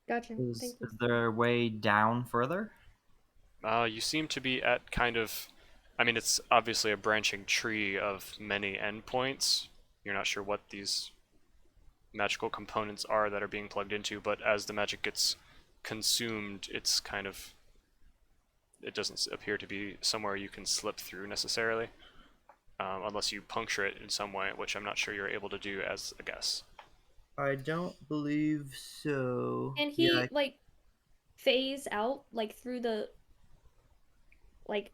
Gotcha. Is Thank you. there a way down further? You seem to be at kind of. I mean, it's obviously a branching tree of many endpoints. You're not sure what these magical components are that are being plugged into, but as the magic gets consumed, it's kind of. It doesn't appear to be somewhere you can slip through necessarily, unless you puncture it in some way, which I'm not sure you're able to do as a guess. I don't believe so. Can he Yeah, like phase out like through the like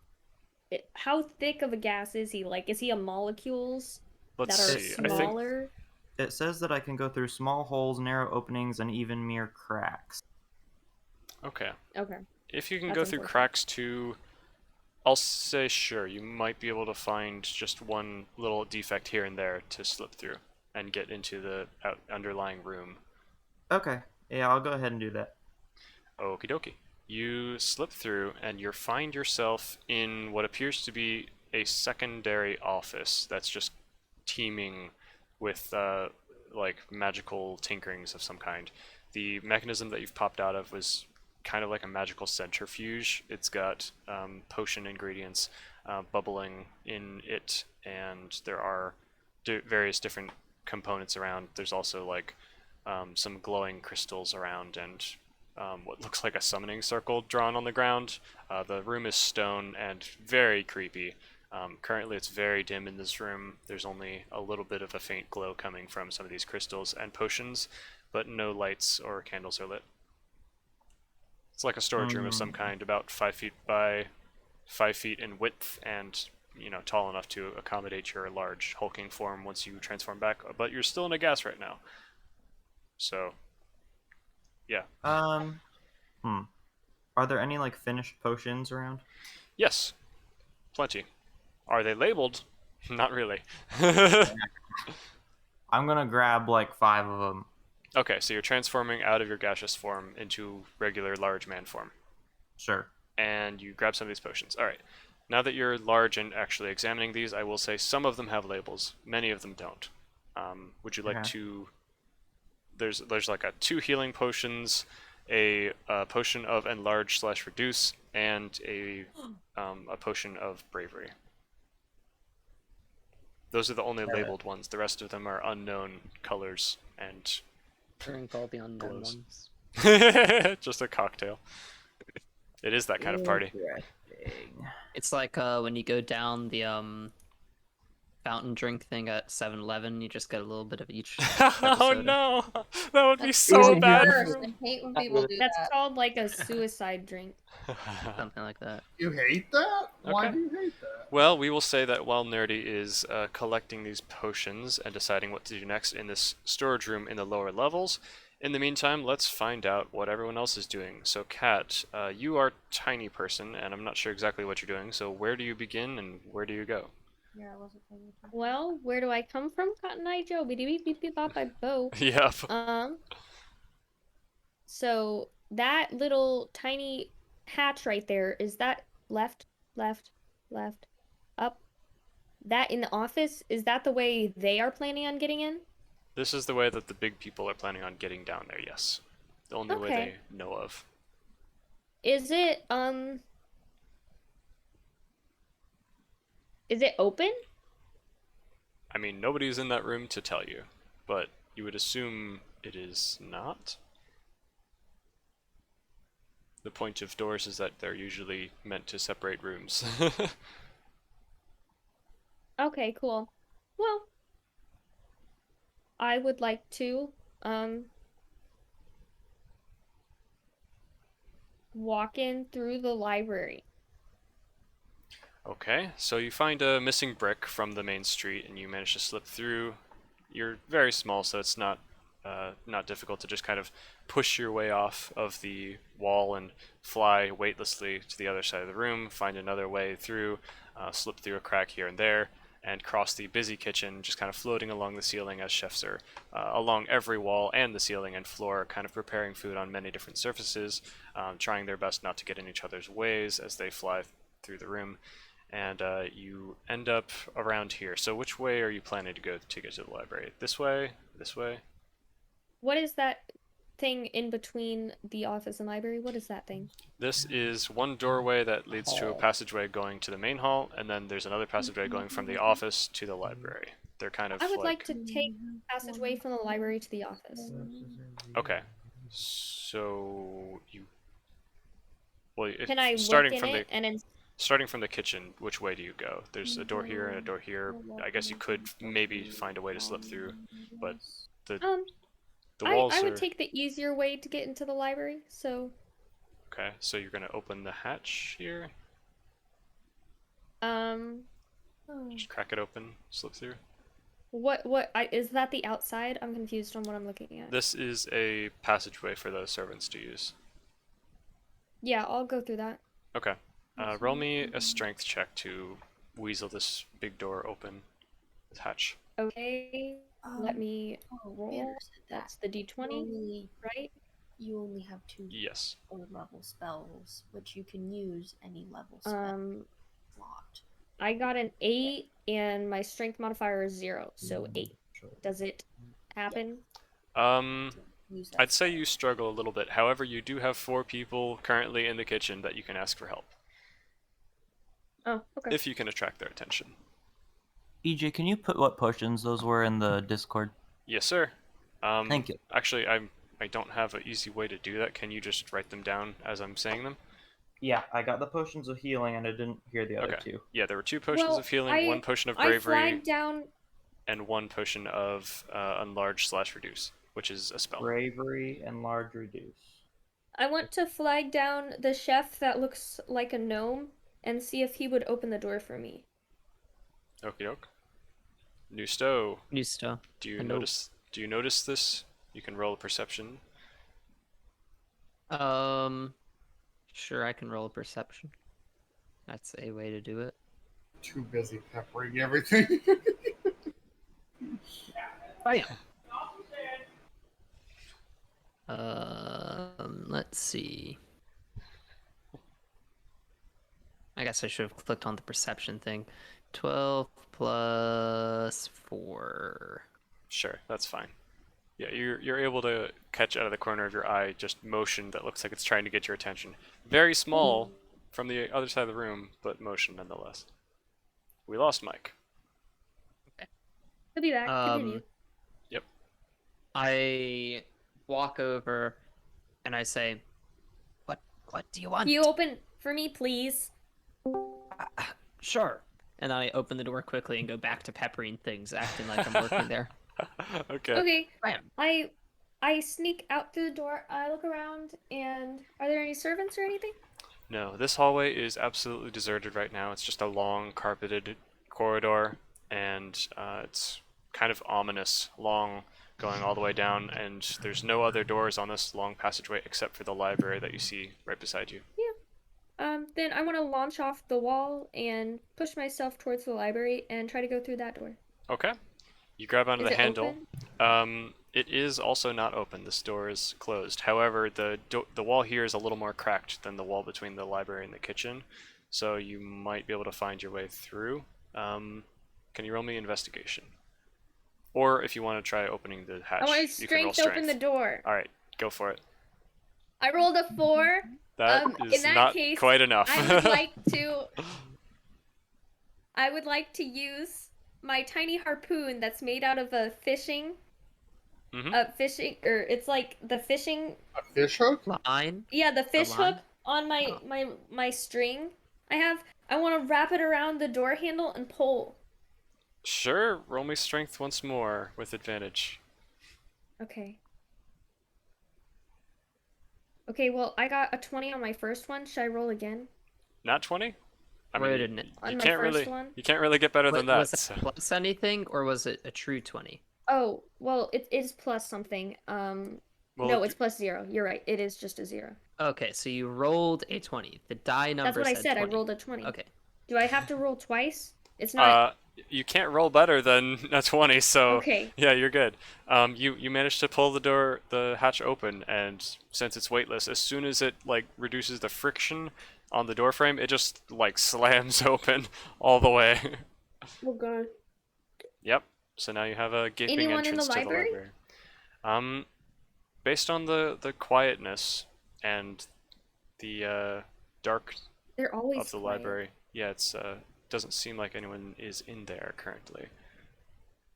how thick of a gas is he? Like, is he a molecules Let's that are see. I think smaller? It says that I can go through small holes, narrow openings, and even mere cracks. okay. Okay. If you can That's go through unfortunate. cracks too, I'll say sure. You might be able to find just one little defect here and there to slip through and get into the underlying room. Okay, yeah, I'll go ahead and do that. Okie dokie. You slip through and you find yourself in what appears to be a secondary office that's just teeming with like magical tinkerings of some kind. The mechanism that you've popped out of was kind of like a magical centrifuge. It's got potion ingredients bubbling in it, and there are various different components around. There's also like some glowing crystals around and what looks like a summoning circle drawn on the ground. The room is stone and very creepy. Currently, it's very dim in this room. There's only a little bit of a faint glow coming from some of these crystals and potions, but no lights or candles are lit. It's like a storage room of some kind, about 5 feet by 5 feet in width and tall enough to accommodate your large hulking form once you transform back, but you're still in a gas right now. So, yeah. Are there any, like, finished potions around? Yes, plenty. Are they labeled? Not really. I'm gonna grab, like, 5 of them. Okay, so you're transforming out of your gaseous form into regular large man form. Sure. And you grab some of these potions. Alright. Now that you're large and actually examining these, I will say some of them have labels. Many of them don't. Would you like Okay. to... There's like a 2 healing potions, a potion of enlarge/reduce, and a potion of bravery. Those are the only labeled ones. The rest of them are unknown colors and Drink all the unknown Glows. ones. just a cocktail. It is that kind of party. Interesting. It's like when you go down the fountain drink thing at 7-Eleven, you just get a little bit of each. type of Oh soda. no, that would be That's so Easy bad. worse. I hate when people do That's that. called like a suicide drink. Something like that. You hate that? Why Okay. do you hate that? Well, we will say that while Nerdy is collecting these potions and deciding what to do next in this storage room in the lower levels, in the meantime, let's find out what everyone else is doing. So, Kat, you are tiny person, and I'm not sure exactly what you're doing. So, where do you begin and where do you go? Yeah, I wasn't paying attention. Well, where do I come from? Cotton Eye Joe, beep beep beep beep bop by Bo. Yep. So that little tiny hatch right there, is that left, left, left, up? That in the office, is that the way they are planning on getting in? This is the way that the big people are planning on getting down there. Yes, the only way Okay. they know of. Is it open? I mean, nobody's in that room to tell you, but you would assume it is not. The point of doors is that they're usually meant to separate rooms. Okay, cool. Well, I would like to walk in through the library. Okay, so you find a missing brick from the main street, and you manage to slip through. You're very small, so it's not difficult to just kind of push your way off of the wall and fly weightlessly to the other side of the room, find another way through, slip through a crack here and there, and cross the busy kitchen, just kind of floating along the ceiling as chefs are along every wall and the ceiling and floor, kind of preparing food on many different surfaces, trying their best not to get in each other's ways as they fly through the room. And you end up around here. So which way are you planning to go to get to the library? This way? This way? What is that thing in between the office and library? What is that thing? This is one doorway that leads to a Hall. passageway going to the main hall, and then there's another passageway going from the office to the library. They're kind of I would like to take the passageway from the library to the office. Okay. So you... Well, if, Can I look starting in from it and then starting from the kitchen, which way do you go? There's a door here and a door here. I guess you could maybe find a way to slip through, but the walls I are... would take the easier way to get into the library, so Okay, so you're gonna open the hatch here. Um, oh. Just crack it open, slip through. Is that the outside? I'm confused on what I'm looking at. This is a passageway for the servants to use. Yeah, I'll go through that. Okay. Roll me a strength check to weasel this big door open. This hatch. Okay, let me Oh, roll. Banner said that. That's the D20, right? You only have 2 Yes. third level spells, but you can use any level spell slot. I got an 8, and my strength modifier is 0, so 8. Does it happen? Use that I'd say spell. you struggle a little bit. However, you do have 4 people currently in the kitchen that you can ask for help, Oh, okay. if you can attract their attention. EJ, can you put what potions those were in the Discord? Yes, sir. Thank you. Actually, I don't have an easy way to do that. Can you just write them down as I'm saying them? Yeah, I got the potions of healing, and I didn't hear the other Okay. two. Yeah, there were 2 potions Well, of healing, 1 potion of I bravery, flagged down. and 1 potion of enlarge/reduce, which is a spell. Bravery and large reduce. I want to flag down the chef that looks like a gnome and see if he would open the door for me. Okie doke. New stove. New stuff. Do you Hello. notice this? You can roll a perception. Sure, I can roll a perception. That's a way to do it. Too busy peppering everything. Bam. Let's see. I guess I should have clicked on the perception thing. 12 plus 4. Sure, that's fine. Yeah, you're able to catch out of the corner of your eye just motion that looks like it's trying to get your attention. Very small from the other side of the room, but motion nonetheless. We lost Mike. He'll be back. Continue. Yep. I walk over and I say, What do you want? Can you open for me, please? Sure. And then I open the door quickly and go back to peppering things, acting like I'm working there. Okay. Okay. Bam. I sneak out through the door. I look around, and are there any servants or anything? No, this hallway is absolutely deserted right now. It's just a long carpeted corridor, and it's kind of ominous, long, going all the way down, and there's no other doors on this long passageway except for the library that you see right beside you. Then I want to launch off the wall and push myself towards the library and try to go through that door. Okay. You grab onto Is the it handle. open? It is also not open. This door is closed. However, the wall here is a little more cracked than the wall between the library and the kitchen, so you might be able to find your way through. Can you roll me investigation? Or if you want to try opening the hatch, I want to you can roll strength open strength. the door. All right, go for it. I rolled a 4. That in is that not case, quite enough. I would like to. I would like to use my tiny harpoon that's made out of a fishing. It's like the fishing. A fish hook? Line? Yeah, the fish line? hook on my string. I want to wrap it around the door handle and pull. Sure, roll me strength once more with advantage. Okay. Okay, well, I got a 20 on my first one. Should I roll again? Not 20? I Where mean, didn't it? On you my can't first really one? you can't really get better than that. Was it So. plus anything, or was it a true 20? Oh, well, it is plus something. Well, No, it's plus 0. You're right. It is just a 0. Okay, so you rolled a 20. The die number That's what I said. 20. I rolled a 20. Okay. Do I have to roll twice? It's not. You can't roll better than a 20, so Okay. yeah, you're good. You managed to pull the hatch open, and since it's weightless, as soon as it like reduces the friction on the door frame, it just like slams open all the way. Oh god. Yep. So now you have a gaping Anyone in entrance the to library? the library. Based on the quietness and the dark They're always of the quiet. library, yeah, it's doesn't seem like anyone is in there currently.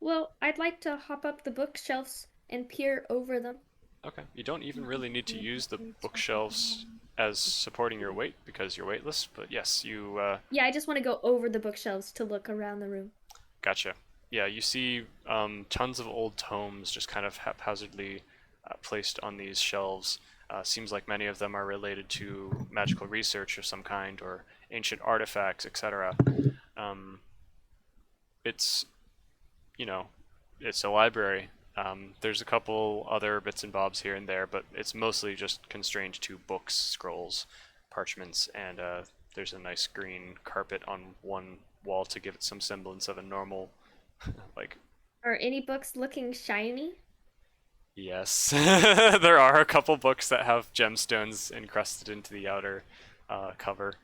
Well, I'd like to hop up the bookshelves and peer over them. Okay, you don't even really need to use the bookshelves as supporting your weight because you're weightless, but yes, you Yeah, I just want to go over the bookshelves to look around the room. gotcha. Yeah, you see tons of old tomes just kind of haphazardly placed on these shelves. Seems like many of them are related to magical research of some kind or ancient artifacts, etc. It's, you know, it's a library. There's a couple other bits and bobs here and there, but it's mostly just constrained to books, scrolls, parchments, and there's a nice green carpet on one wall to give it some semblance of a normal, like, Are any books looking shiny? yes. There are a couple books that have gemstones encrusted into the outer cover.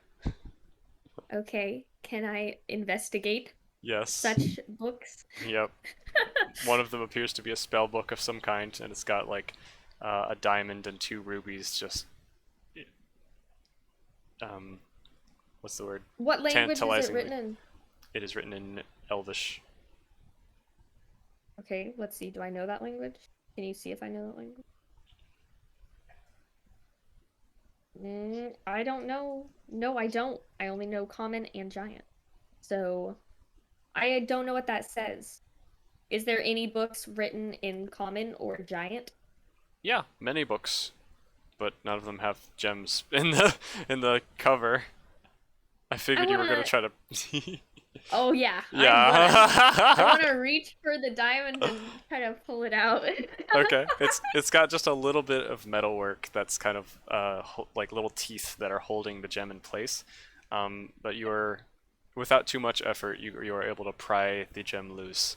Okay, can I investigate Yes. such books? Yep. One of them appears to be a spell book of some kind, and it's got like a diamond and 2 rubies just what's the word? What language is it Tantalizingly. written in? It is written in Elvish. Okay, let's see. Do I know that language? Can you see if I know that language? I don't know. No, I don't. I only know common and giant. So, I don't know what that says. Is there any books written in common or giant? Yeah, many books, but none of them have gems in the cover. I figured you were gonna wanna- try to. Oh yeah. Yeah. I wanna reach for the diamond and try to pull it out. Okay, it's got just a little bit of metalwork that's kind of like little teeth that are holding the gem in place. But you're without too much effort, you are able to pry the gem loose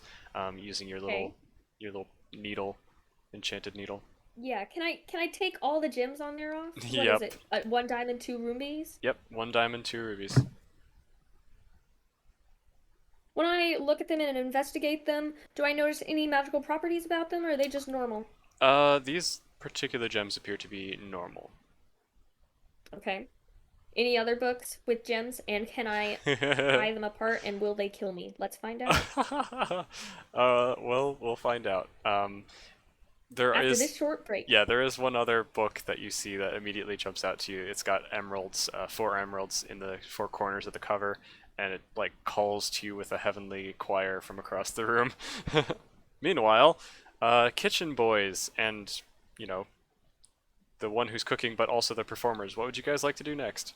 using your Okay. little needle, enchanted needle. Yeah, can I take all the gems on there off? What is Yep. it? 1 diamond, 2 rubies? Yep, 1 diamond, 2 rubies. When I look at them and investigate them, do I notice any magical properties about them, or are they just normal? These particular gems appear to be normal. Okay. Any other books with gems, and can I pry them apart, and will they kill me? Let's find out. Well, we'll find out. There After is this short break. Yeah, there is one other book that you see that immediately jumps out to you. It's got emeralds, 4 emeralds in the 4 corners of the cover, and it like calls to you with a heavenly choir from across the room. Meanwhile, kitchen boys and, you know, the one who's cooking, but also the performers. What would you guys like to do next?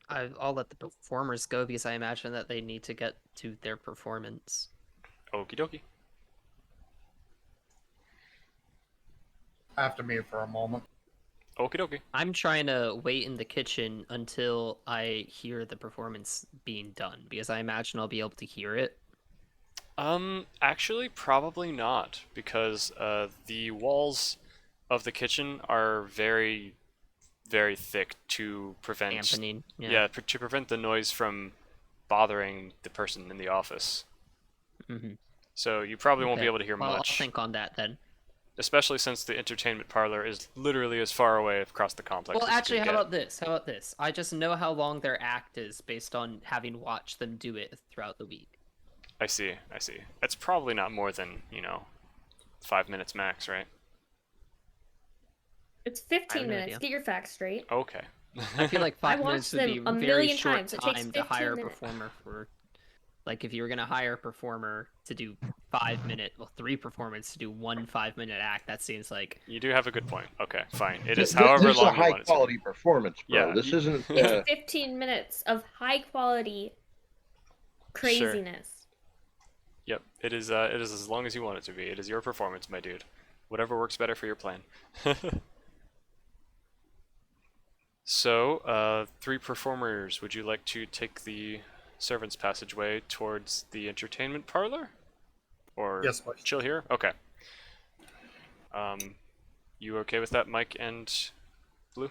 I'll let the performers go because I imagine that they need to get to their performance. Okie dokie. After me for a moment. Okie dokie. I'm trying to wait in the kitchen until I hear the performance being done because I imagine I'll be able to hear it. Actually, probably not, because the walls of the kitchen are very, very thick to prevent Dampening. to prevent the noise from bothering the person in the office. Mm-hmm. So you probably won't be Okay. able to hear Well, much, I'll think on that then. especially since the entertainment parlor is literally as far away across the complex Well, as you actually, can how get. about this? How about this? I just know how long their act is based on having watched them do it throughout the week. I see. It's probably not more than, 5 minutes max, right? It's I 15 have no minutes. idea. Get your facts straight. Okay. I feel like I 5 watched minutes would be them a very million short times. It takes time to 15 hire a minutes. performer for. Like, if you were gonna hire a performer to do 5 minute, well, 3 performers to do 1 5-minute act, that seems like You do have a good point. Okay, fine. It is This however is a long you high want it to be. quality performance, bro. Yeah, This you- isn't. It's 15 minutes of high quality craziness. Yep, it is as long as you want it to be. It is your performance, my dude. Whatever works better for your plan. So, 3 performers, would you like to take the servants' passageway towards the entertainment parlor? Or Yes, please. chill here? Okay. You okay with that, Mike and Blue?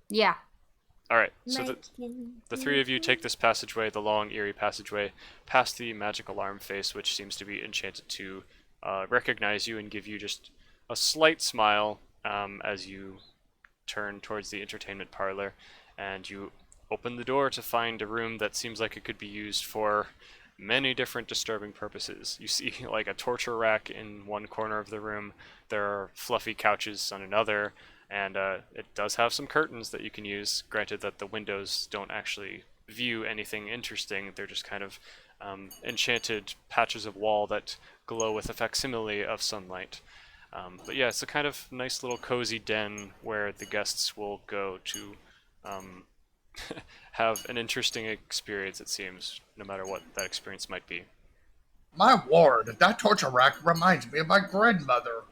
Yeah. Alright, so the 3 of you take this passageway, the long, eerie passageway, past the magic alarm face, which seems to be enchanted to recognize you and give you just a slight smile as you turn towards the entertainment parlor, and you open the door to find a room that seems like it could be used for many different disturbing purposes. You see like a torture rack in one corner of the room, there are fluffy couches on another, and it does have some curtains that you can use, granted that the windows don't actually view anything interesting, they're just kind of enchanted patches of wall that glow with a facsimile of sunlight. But yeah, it's a kind of nice little cozy den where the guests will go to have an interesting experience, it seems, no matter what that experience might be. My ward, that torture rack reminds me of my grandmother.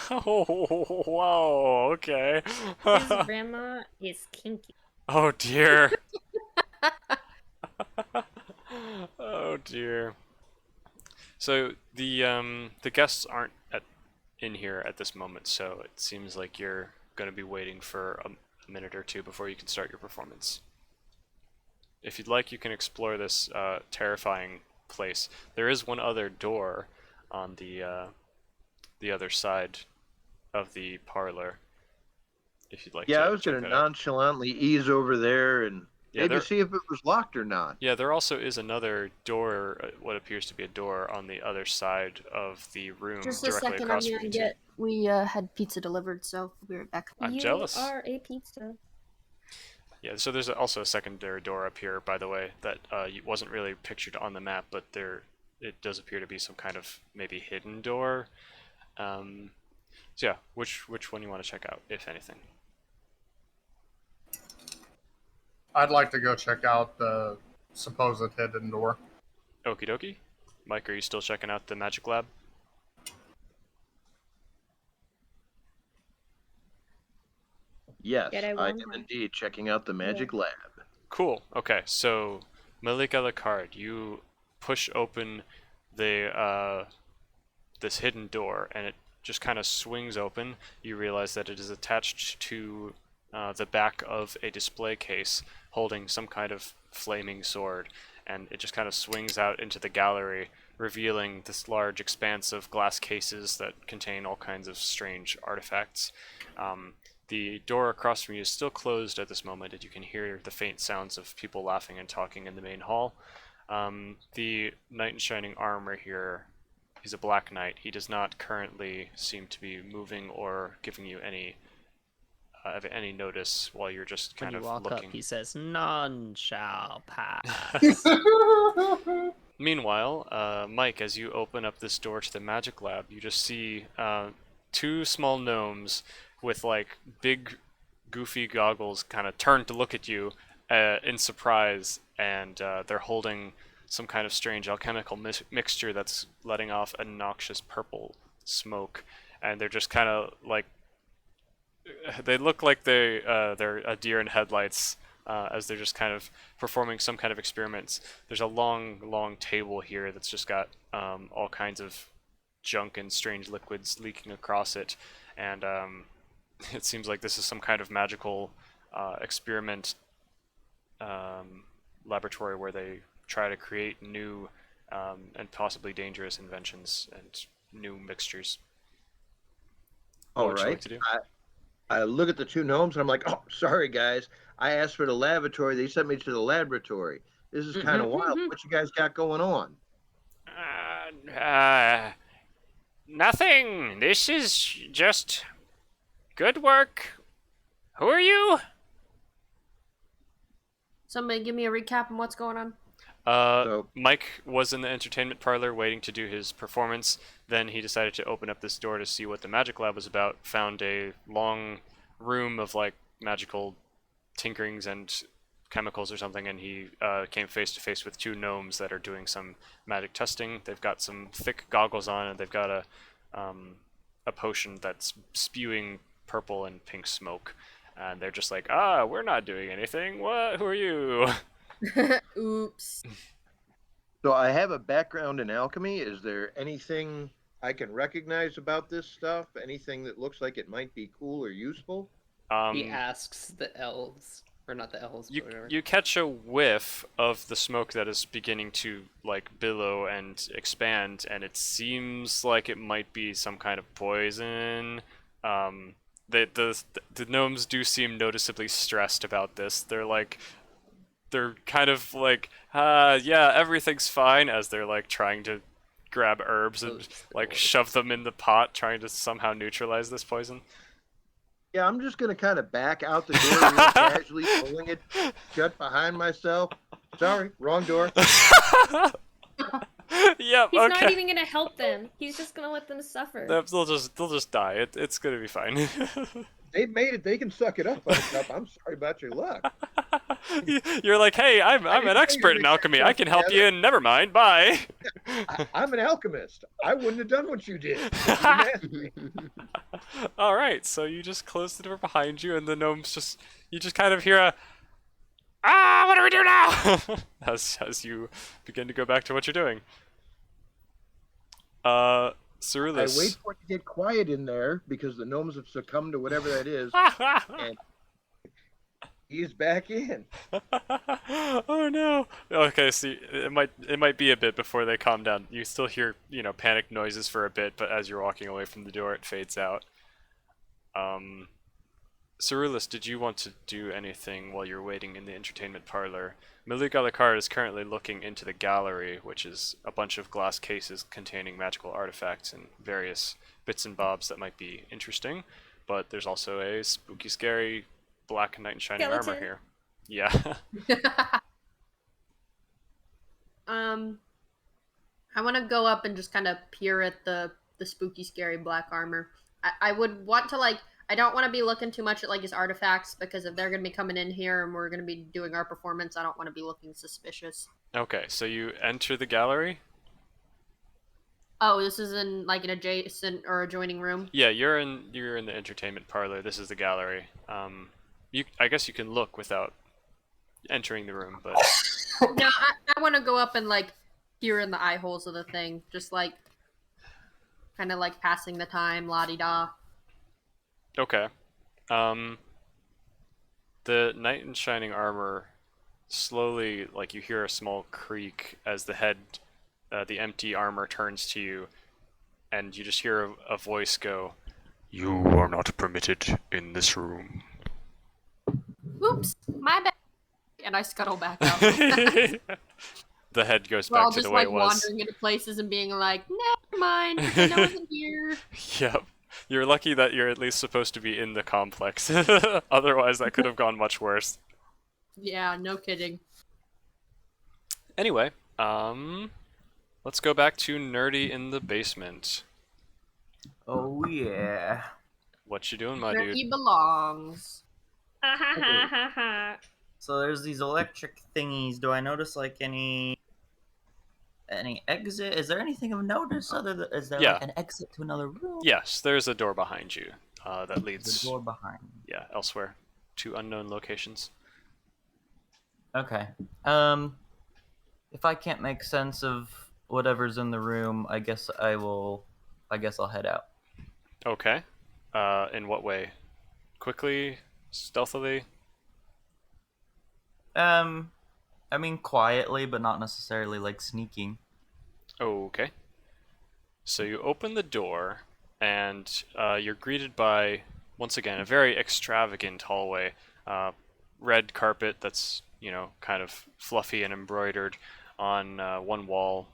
Oh, wow, okay. His grandma is kinky. Oh dear. Oh dear. So the guests aren't in here at this moment, so it seems like you're going to be waiting for a minute or two before you can start your performance. If you'd like, you can explore this terrifying place. There is one other door on the other side of the parlor. If you'd like Yeah, to I was check going to that out. nonchalantly ease over there and Yeah, maybe there, see if it was locked or not. yeah, there also is another door, what appears to be a door on the other side of the room, Just a directly second, I'm across from gonna you two. get. We had pizza delivered, so we'll be right back. I'm You jealous. are a pizza. Yeah, so there's also a secondary door up here, by the way, that wasn't really pictured on the map, but it does appear to be some kind of maybe hidden door. So yeah, which one you want to check out, if anything? I'd like to go check out the supposed hidden door. Okie dokie. Mike, are you still checking out the magic lab? Yes, Get a I one am more. indeed checking out the magic lab. Cool. Okay, so Malika Lacard, you push open the this hidden door, and it just kind of swings open. You realize that it is attached to the back of a display case holding some kind of flaming sword, and it just kind of swings out into the gallery, revealing this large expanse of glass cases that contain all kinds of strange artifacts. The door across from you is still closed at this moment, and you can hear the faint sounds of people laughing and talking in the main hall. The knight in shining armor here, he's a black knight. He does not currently seem to be moving or giving you any notice while you're just When kind you of walk looking. up, he says, "None shall pass." Meanwhile, Mike, as you open up this door to the magic lab, you just see two small gnomes with like big, goofy goggles kind of turn to look at you in surprise, and they're holding some kind of strange alchemical mixture that's letting off a noxious purple smoke, and they're just kind of like they look like they're a deer in headlights as they're just kind of performing some kind of experiments. There's a long table here that's just got all kinds of junk and strange liquids leaking across it, and it seems like this is some kind of magical experiment laboratory where they try to create new and possibly dangerous inventions and new mixtures. What All would you like right. to do? I look at the two gnomes and I'm like, oh, sorry, guys. I asked for the lavatory. They sent me to the laboratory. This is kind of wild. What you guys got going on? Nothing. This is just good work. Who are you? Somebody give me a recap on what's going on. Mike was in the entertainment parlor waiting to do his performance. Then he decided to open up this door to see what the magic lab was about. Found a long room of like magical tinkerings and chemicals or something, and he came face to face with two gnomes that are doing some magic testing. They've got some thick goggles on, and they've got a potion that's spewing purple and pink smoke. And they're just like, we're not doing anything. What? Who are you? Oops. So I have a background in alchemy. Is there anything I can recognize about this stuff? Anything that looks like it might be cool or useful? He asks the elves, or not the elves, but whatever. You catch a whiff of the smoke that is beginning to like billow and expand, and it seems like it might be some kind of poison. The gnomes do seem noticeably stressed about this. They're kind of like, yeah, everything's fine, as they're like trying to grab herbs and like shove them in the pot, trying to somehow neutralize this poison. Yeah, I'm just going to kind of back out the door real casually, pulling it shut behind myself. Sorry, wrong door. Yep. He's Okay. not even gonna help them. He's just gonna let them suffer. They'll just die. It's gonna be fine. They made it. They can suck it up, Buttercup. I'm sorry about your luck. You're like, hey, I'm I an didn't say expert to in mix alchemy. that I stuff can help you. together. And never mind. Bye. I'm an alchemist. I wouldn't have done what you did. You asked me. All right. So you just close the door behind you, and the gnomes you just kind of hear a what do we do now? as you begin to go back to what you're doing. I Cerulus. wait for it to get quiet in there because the gnomes have succumbed to whatever that is, and he's back in. Oh no. Okay, see, it might be a bit before they calm down. You still hear, panic noises for a bit, but as you're walking away from the door, it fades out. Cerulus, did you want to do anything while you're waiting in the entertainment parlor? Malik Alucard is currently looking into the gallery, which is a bunch of glass cases containing magical artifacts and various bits and bobs that might be interesting. But there's also a spooky, scary black knight in shining armor Skeleton. here. Yeah. I want to go up and just kind of peer at the spooky, scary black armor. I would want to I don't want to be looking too much at his artifacts because if they're gonna be coming in here and we're gonna be doing our performance, I don't want to be looking suspicious. Okay, so you enter the gallery. Oh, this is in an adjacent or adjoining room. Yeah, you're in the entertainment parlor. This is the gallery. I guess you can look without entering the room, but No, I want to go up and peer in the eye holes of the thing, just kind of passing the time, la di da. okay. The knight in shining armor slowly, you hear a small creak as the empty armor turns to you, and you just hear a voice go, "You are not permitted in this room." Oops, my bad. And I scuttle back out. The head goes We're back all to just the way it was. wandering into places and being like, never mind, pretend I wasn't here. Yep. You're lucky that you're at least supposed to be in the complex. Otherwise, that could have gone much worse. Yeah, no kidding. Anyway, let's go back to Nerdy in the basement. Oh yeah. What you doing, my Where dude? he belongs. Ha ha ha ha ha. So there's these electric thingies. Do I notice any exit? Is there anything of notice is there Yeah. an exit to another room? Yes, there's a door behind you that The leads, door behind me. yeah, elsewhere to unknown locations. Okay. If I can't make sense of whatever's in the room, I guess I'll head out. Okay. In what way? Quickly? Stealthily? I mean quietly, but not necessarily sneaking. Okay. So you open the door, and you're greeted by, once again, a very extravagant hallway. Red carpet that's, kind of fluffy and embroidered on one wall,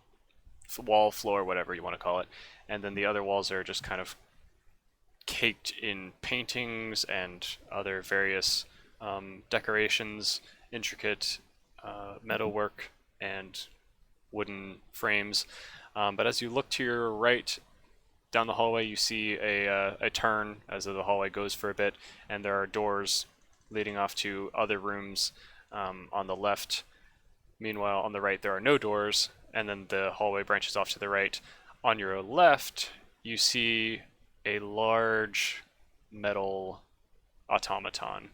floor, whatever you want to call it. And then the other walls are just kind of caked in paintings and other various decorations, intricate metalwork, and wooden frames. But as you look to your right down the hallway, you see a turn as the hallway goes for a bit, and there are doors leading off to other rooms on the left. Meanwhile, on the right, there are no doors, and then the hallway branches off to the right. On your left, you see a large metal automaton.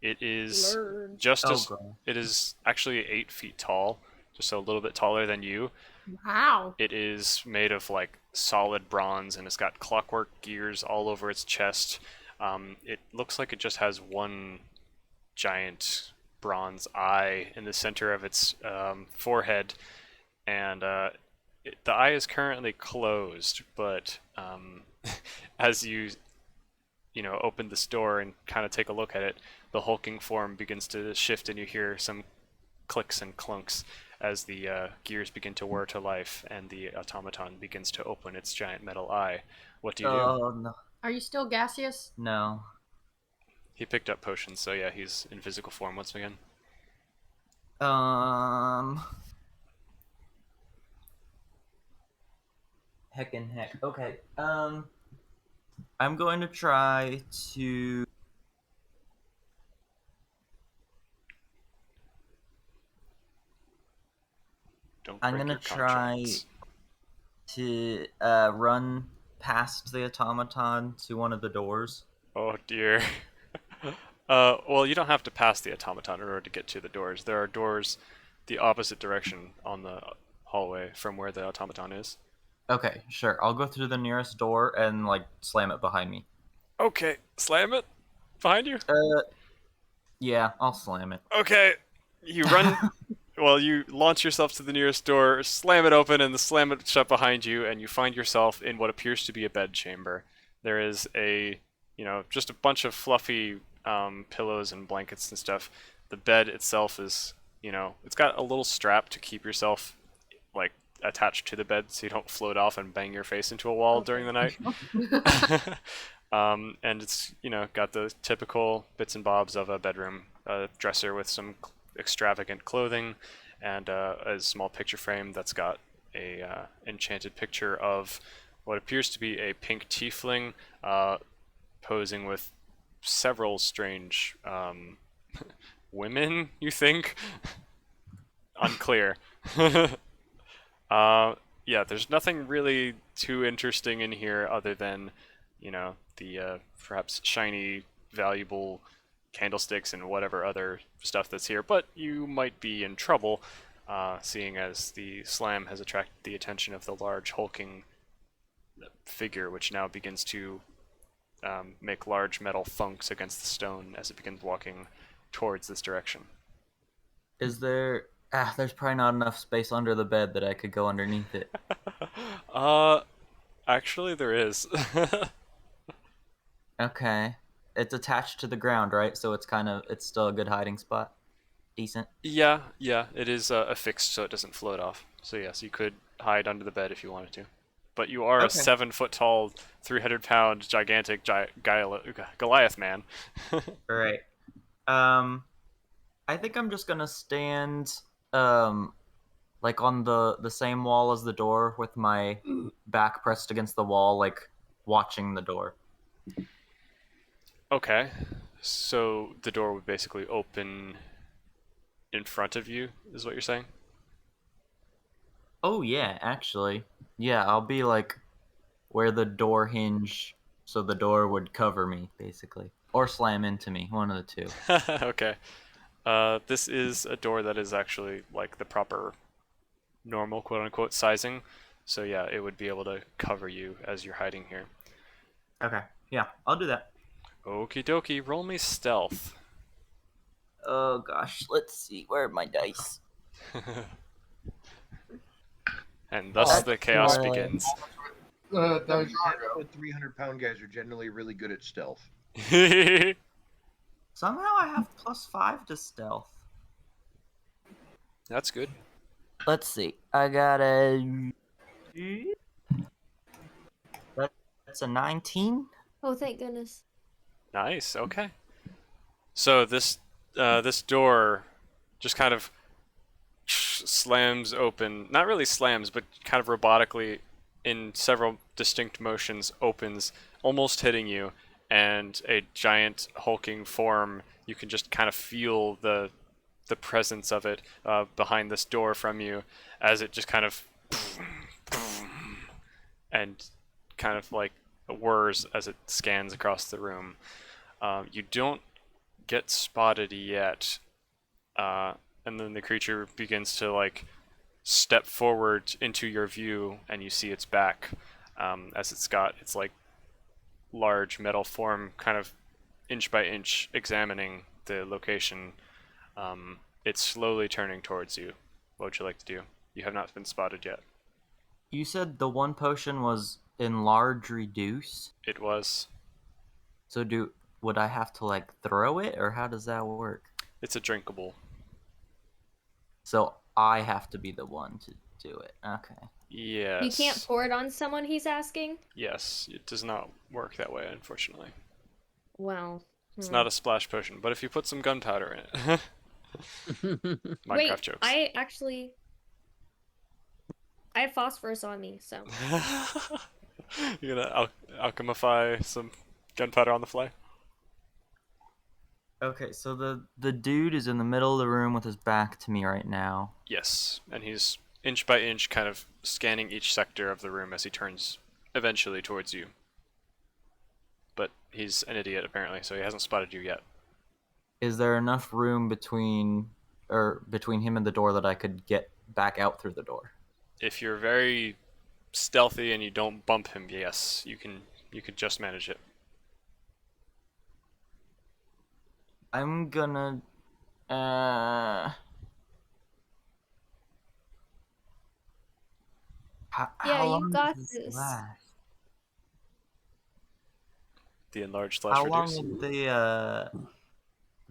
It is Lord. just Oh, as God. it is actually 8 feet tall, just a little bit taller than you. Wow. It is made of solid bronze, and it's got clockwork gears all over its chest. It looks like it just has one giant bronze eye in the center of its forehead, and the eye is currently closed. But as you open this door and kind of take a look at it, the hulking form begins to shift, and you hear some clicks and clunks as the gears begin to whir to life, and the automaton begins to open its giant metal eye. What do you do? Oh no. Are you still gaseous? No. He picked up potions, so yeah, he's in physical form once again. Heck and heck. Okay. I'm going to try to. Don't I'm break gonna your try contracts. to run past the automaton to one of the doors. Oh dear. Well, you don't have to pass the automaton in order to get to the doors. There are doors the opposite direction on the hallway from where the automaton is. Okay, sure. I'll go through the nearest door and like slam it behind me. Okay, slam it behind you. Yeah, I'll slam it. Okay, you run. Well, you launch yourself to the nearest door, slam it open, and slam it shut behind you, and you find yourself in what appears to be a bed chamber. There is just a bunch of fluffy pillows and blankets and stuff. The bed itself is, it's got a little strap to keep yourself, like, attached to the bed so you don't float off and bang your face into a wall during the night. And it's, got the typical bits and bobs of a bedroom. A dresser with some extravagant clothing, and a small picture frame that's got a enchanted picture of what appears to be a pink tiefling posing with several strange women, you think? Unclear. Yeah, there's nothing really too interesting in here other than, the perhaps shiny, valuable candlesticks and whatever other stuff that's here, but you might be in trouble, seeing as the slam has attracted the attention of the large hulking figure, which now begins to make large metal thunks against the stone as it begins walking towards this direction. Is there? There's probably not enough space under the bed that I could go underneath it. Actually there is. Okay. It's attached to the ground, right? So it's still a good hiding spot. Decent. Yeah, it is affixed so it doesn't float off. So yes, you could hide under the bed if you wanted to. But you are a Okay. 7-foot tall, 300-pound, gigantic Goliath man. Alright. I think I'm just gonna stand like on the same wall as the door with my back pressed against the wall, like watching the door. Okay, so the door would basically open in front of you, is what you're saying? Oh yeah, actually. Yeah, I'll be like where the door hinge so the door would cover me, basically. Or slam into me, one of the two. Okay. This is a door that is actually like the proper normal quote-unquote sizing. So yeah, it would be able to cover you as you're hiding here. Okay. Yeah, I'll do that. Okie dokie, roll me stealth. Oh gosh, let's see, where are my dice? And thus the chaos Uh, begins. Those 300-pound guys are generally really good at stealth. Somehow I have +5 to stealth. That's good. Let's see. I got a. That's a 19. Oh, thank goodness. Nice, okay. So this door just kind of slams open, not really slams, but kind of robotically in several distinct motions opens, almost hitting you, and a giant hulking form, you can just kind of feel the presence of it behind this door from you as it just kind of and kind of like whirs as it scans across the room. You don't get spotted yet, and then the creature begins to like step forward into your view, and you see its back as it's got its like large metal form kind of inch by inch examining the location. It's slowly turning towards you. What would you like to do? You have not been spotted yet. You said the one potion was enlarge reduce. It was. So would I have to like throw it, or how does that work? It's a drinkable. So I have to be the one to do it. Okay. Yes. You can't pour it on someone, he's asking? Yes, it does not work that way, unfortunately. Well. It's not a splash potion, but if you put some gunpowder in it. Minecraft Wait, jokes. I I have phosphorus on me, so. You're gonna alchemify some gunpowder on the fly? Okay, so the dude is in the middle of the room with his back to me right now. Yes, and he's inch by inch kind of scanning each sector of the room as he turns eventually towards you. But he's an idiot apparently, so he hasn't spotted you yet. Is there enough room between him and the door that I could get back out through the door? If you're very stealthy and you don't bump him, yes, you could just manage it. I'm gonna how You long got does this this. last? The enlarge How slash long reduce. would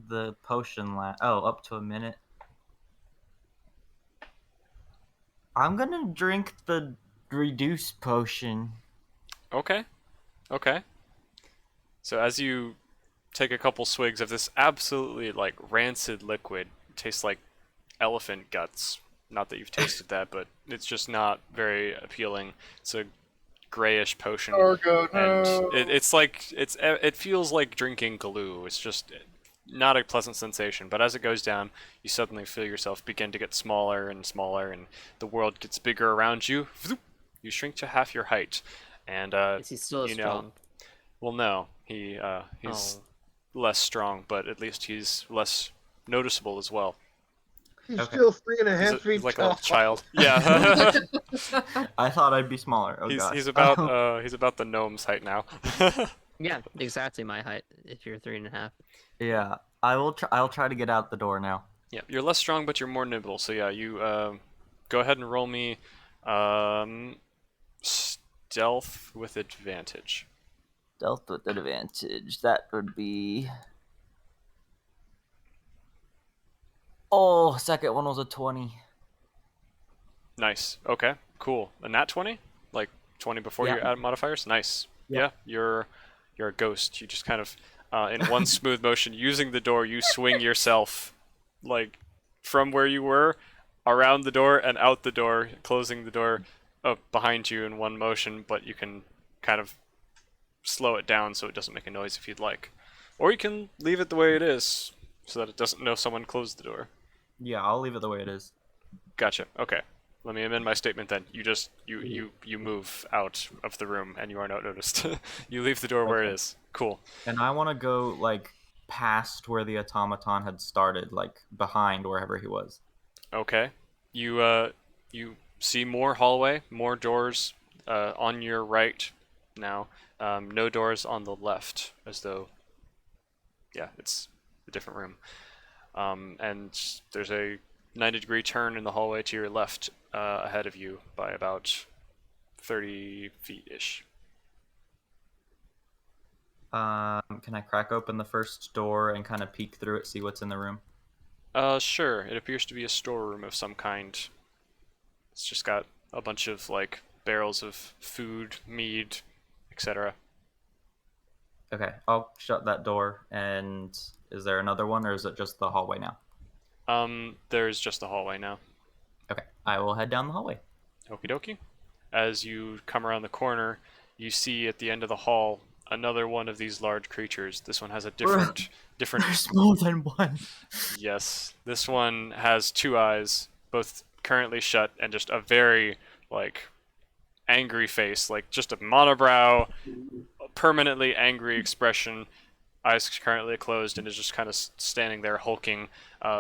the potion last? Oh, up to a minute. I'm gonna drink the reduce potion. Okay. Okay. So as you take a couple swigs of this absolutely like rancid liquid, it tastes like elephant guts. Not that you've tasted that, but it's just not very appealing. It's a grayish potion, Cargo, and no. it feels like drinking glue. It's just not a pleasant sensation. But as it goes down, you suddenly feel yourself begin to get smaller and smaller, and the world gets bigger around you. You shrink to half your height, and Is he still as you know, strong? well, no, he's Oh. less strong, but at least he's less noticeable as well. He's Okay. still 3.5 He's, feet he's like a tall. little child. Yeah. I thought I'd be smaller. Oh gosh. he's about the gnome's height now. Yeah, exactly my height. If you're 3.5. Yeah, I'll try to get out the door now. Yeah, you're less strong, but you're more nimble. So yeah, you go ahead and roll me stealth with advantage. Stealth with advantage. That would be. Oh, second one was a 20. Nice. Okay. Cool. A nat 20? Like 20 before Yeah. your add modifiers? Nice. Yeah. Yeah, you're a ghost. You just kind of in one smooth motion using the door, you swing yourself like from where you were around the door and out the door, closing the door up behind you in one motion, but you can kind of slow it down so it doesn't make a noise if you'd like. Or you can leave it the way it is so that it doesn't know someone closed the door. Yeah, I'll leave it the way it is. Gotcha. Okay. Let me amend my statement then. You just you move out of the room and you are not noticed. You leave the door where it Okay. is. Cool. And I want to go like past where the automaton had started, like behind wherever he was. Okay. You see more hallway, more doors on your right now. No doors on the left, as though yeah, it's a different room. And there's a 90-degree turn in the hallway to your left ahead of you by about 30 feet-ish. Can I crack open the first door and kind of peek through it, see what's in the room? Sure. It appears to be a storeroom of some kind. It's just got a bunch of, like, barrels of food, mead, etc. Okay, I'll shut that door. And is there another one, or is it just the hallway now? There's just the hallway now. Okay, I will head down the hallway. Okie dokie. As you come around the corner, you see at the end of the hall another one of these large creatures. This one has a different There's more than one. Yes. This one has two eyes, both currently shut, and just a very, like, angry face. Like, just a monobrow, permanently angry expression. Eyes currently closed, and is just kind of standing there, hulking,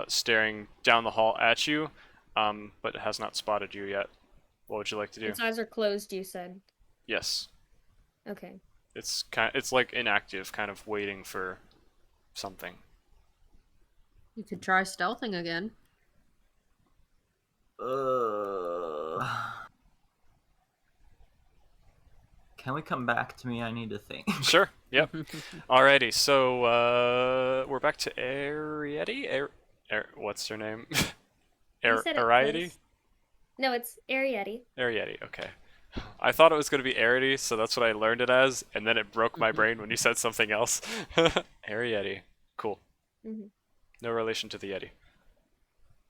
staring down the hall at you, but it has not spotted you yet. What would you like to do? Its eyes are closed, you said. Yes. Okay. It's like inactive, kind of waiting for something. You could try stealthing again. Can we come back to me? I need to think. Sure. Yep. Alrighty. So we're back to Arietti. What's her name? You said it Arietti. was- No, it's Arietti. Arietti. Okay. I thought it was going to be Arietti, so that's what I learned it as, and then it broke my brain when you said something else. Arietti. Cool. Mhm. No relation to the Yeti.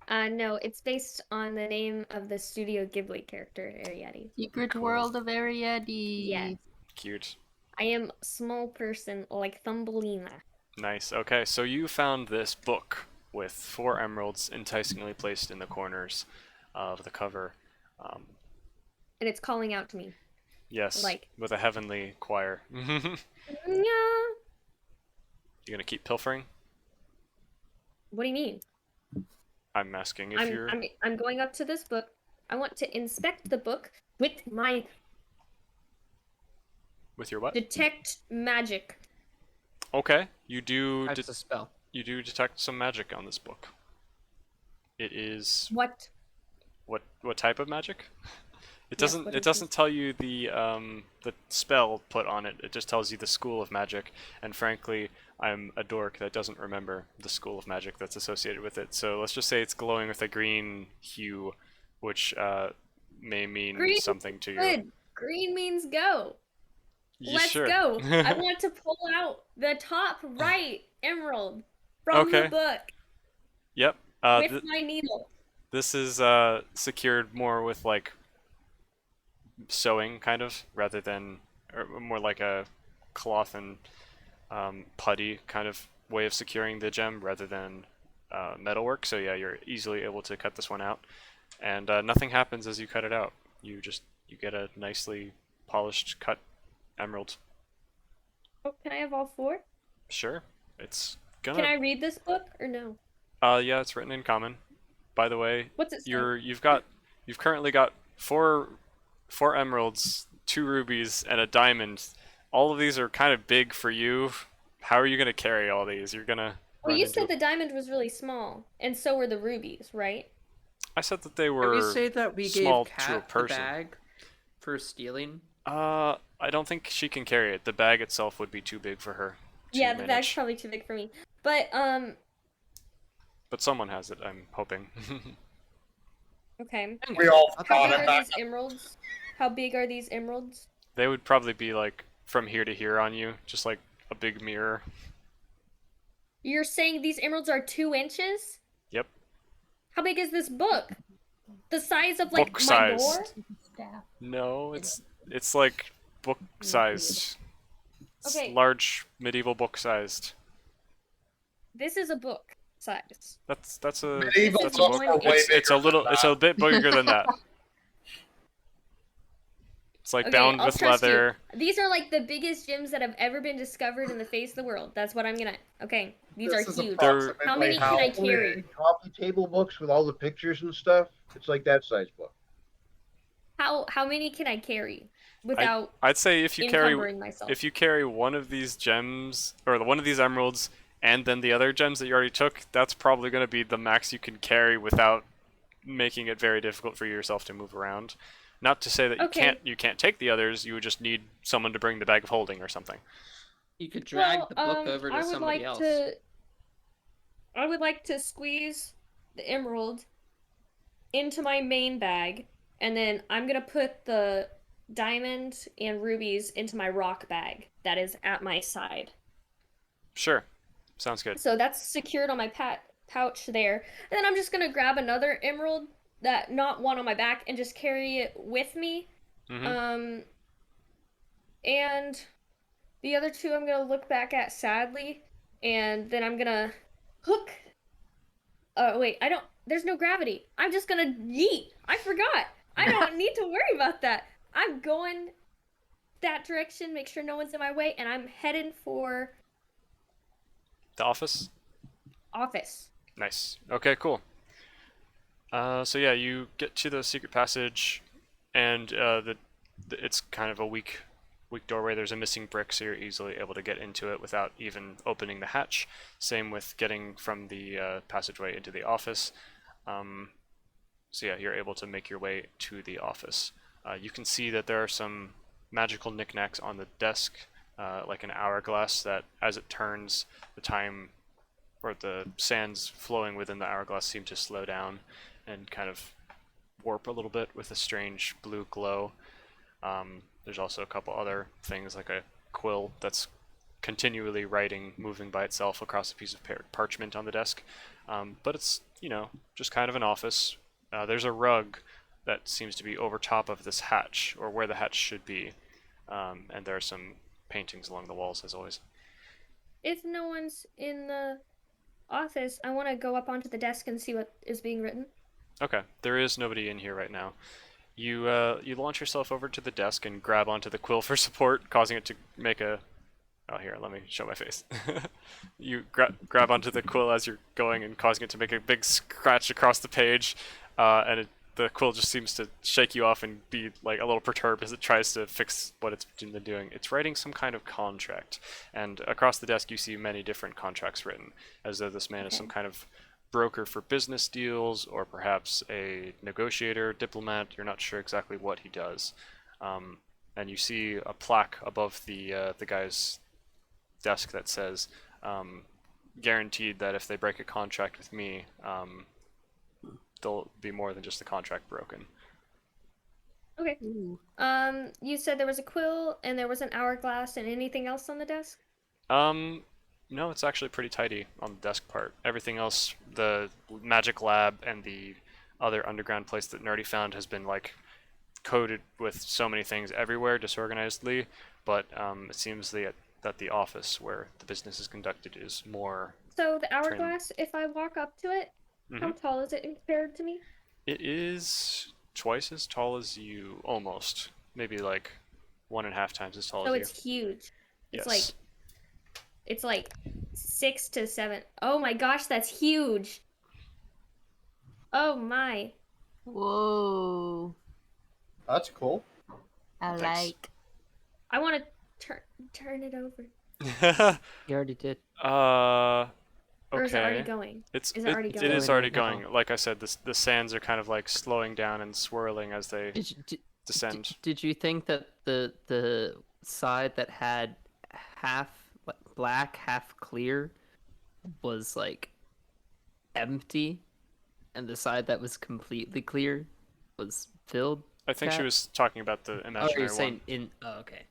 No, it's based on the name of the Studio Ghibli character, Ariadne. Secret Cool. World of Ariadne. Yes. Cute. I am a small person like Thumbelina. Nice. Okay, so you found this book with 4 emeralds enticingly placed in the corners of the cover. Um, And it's calling out to me. yes, Like- with a heavenly choir. You Yeah. gonna keep pilfering? What do you mean? I'm asking if you're. I'm going up to this book. I want to inspect the book with my With your what? detect magic. Okay, you do. That's a spell. You do detect some magic on this book. It is What? what type of magic? It Yes, doesn't what it is doesn't tell you the spell put on it. It just tells you the school of magic. And frankly, I'm a dork that doesn't remember the school of magic that's associated with it. So let's just say it's glowing with a green hue, which may mean Green something to you. Good. Green means go. Let's Sure. go. I want to pull out the top right emerald from Okay. the book Yep. with my needle. This is secured more with like sewing kind of rather than or more like a cloth and putty kind of way of securing the gem rather than metalwork. So yeah, you're easily able to cut this one out, and nothing happens as you cut it out. You get a nicely polished cut emerald. Oh, can I have all 4? Sure, it's gonna. Can I read this book or no? Yeah, it's written in common. By the way, What's it say? you've currently got four emeralds, 2 rubies, and a diamond. All of these are kind of big for you. How are you gonna carry all these? You're gonna. Well, run you into said the diamond was really small, and so were the rubies, right? I said that they Did were we say that we small gave to a Kat the person. bag for stealing? I don't think she can carry it. The bag itself would be too big for her to Yeah, the bag's manage. probably too big for me. But But someone has it, I'm hoping. okay. We all How got big it are back. these emeralds? How big are these emeralds? They would probably be like from here to here on you, just like a big mirror. You're saying these emeralds are 2 inches? Yep. How big is this book? The size of like Book my door? sized. No, it's like book sized. It's Okay. large medieval book sized. This is a book size. That's a Medieval that's a books book. are way It's a bigger little than it's a that. bit bigger than that. It's like Okay, bound I'll with trust leather. you. These are like the biggest gems that have ever been discovered in the face of the world. That's what I'm gonna. Okay, these This are is huge. approximately How many can I carry? Coffee table books with all the pictures and stuff. It's like that size book. How many can I carry without I'd say if you encumbering myself? carry one of these gems or one of these emeralds and then the other gems that you already took, that's probably going to be the max you can carry without making it very difficult for yourself to move around. Not to say that Okay. you can't take the others. You would just need someone to bring the bag of holding or something. You could drag Well, the book over to I would somebody like else. I would like to squeeze the emerald into my main bag, and then I'm gonna put the diamond and rubies into my rock bag that is at my side. Sure, sounds good. So that's secured on my pouch there. And then I'm just gonna grab another emerald that not one on my back and just carry it with me. Hmm. And the other 2 I'm gonna look back at sadly, and then I'm gonna hook. Wait, I don't. There's no gravity. I'm just gonna yeet. I forgot. I don't need to worry about that. I'm going that direction, make sure no one's in my way, and I'm heading for The office. office. Nice. Okay, cool. So yeah, you get to the secret passage, and it's kind of a weak doorway. There's a missing brick, so you're easily able to get into it without even opening the hatch. Same with getting from the passageway into the office. So yeah, you're able to make your way to the office. You can see that there are some magical knickknacks on the desk, like an hourglass that, as it turns, the time or the sands flowing within the hourglass seem to slow down and kind of warp a little bit with a strange blue glow. There's also a couple other things like a quill that's continually writing, moving by itself across a piece of parchment on the desk. But it's, just kind of an office. There's a rug that seems to be over top of this hatch, or where the hatch should be. And there are some paintings along the walls, as always. If no one's in the office, I want to go up onto the desk and see what is being written. Okay, there is nobody in here right now. You launch yourself over to the desk and grab onto the quill for support, causing it to make a... Oh, here, let me show my face. You grab onto the quill as you're going and causing it to make a big scratch across the page, and the quill just seems to shake you off and be like a little perturbed as it tries to fix what it's been doing. It's writing some kind of contract, and across the desk you see many different contracts written, as though this man is some kind of broker for business deals, or perhaps a negotiator, diplomat. You're not sure exactly what he does. And you see a plaque above the guy's desk that says, guaranteed that if they break a contract with me, there'll be more than just the contract broken. Okay. Ooh. You said there was a quill and there was an hourglass and anything else on the desk? No, it's actually pretty tidy on the desk part. Everything else, the magic lab and the other underground place that Nerdy found, has been like coated with so many things everywhere disorganizedly, but it seems that the office where the business is conducted is more... So the hourglass, if I walk up to it, how tall is it compared to me? It is twice as tall as you, almost. Maybe like 1.5 times as tall So as it's huge. Yes. It's like 6 to 7. Oh my gosh, that's huge. Oh my. Whoa. That's cool. I Thanks. like. I want to turn it over. you. You already did. Or is it already Okay. going? It's Is it already It going? is already Going going. now. Like I said, the sands are kind of like slowing down and swirling as they descend. Did you think that the side that had half black, half clear was like empty, and the side that was completely clear was filled? I think she Cat? was talking about the Oh, imaginary you're saying one. in? Oh, okay.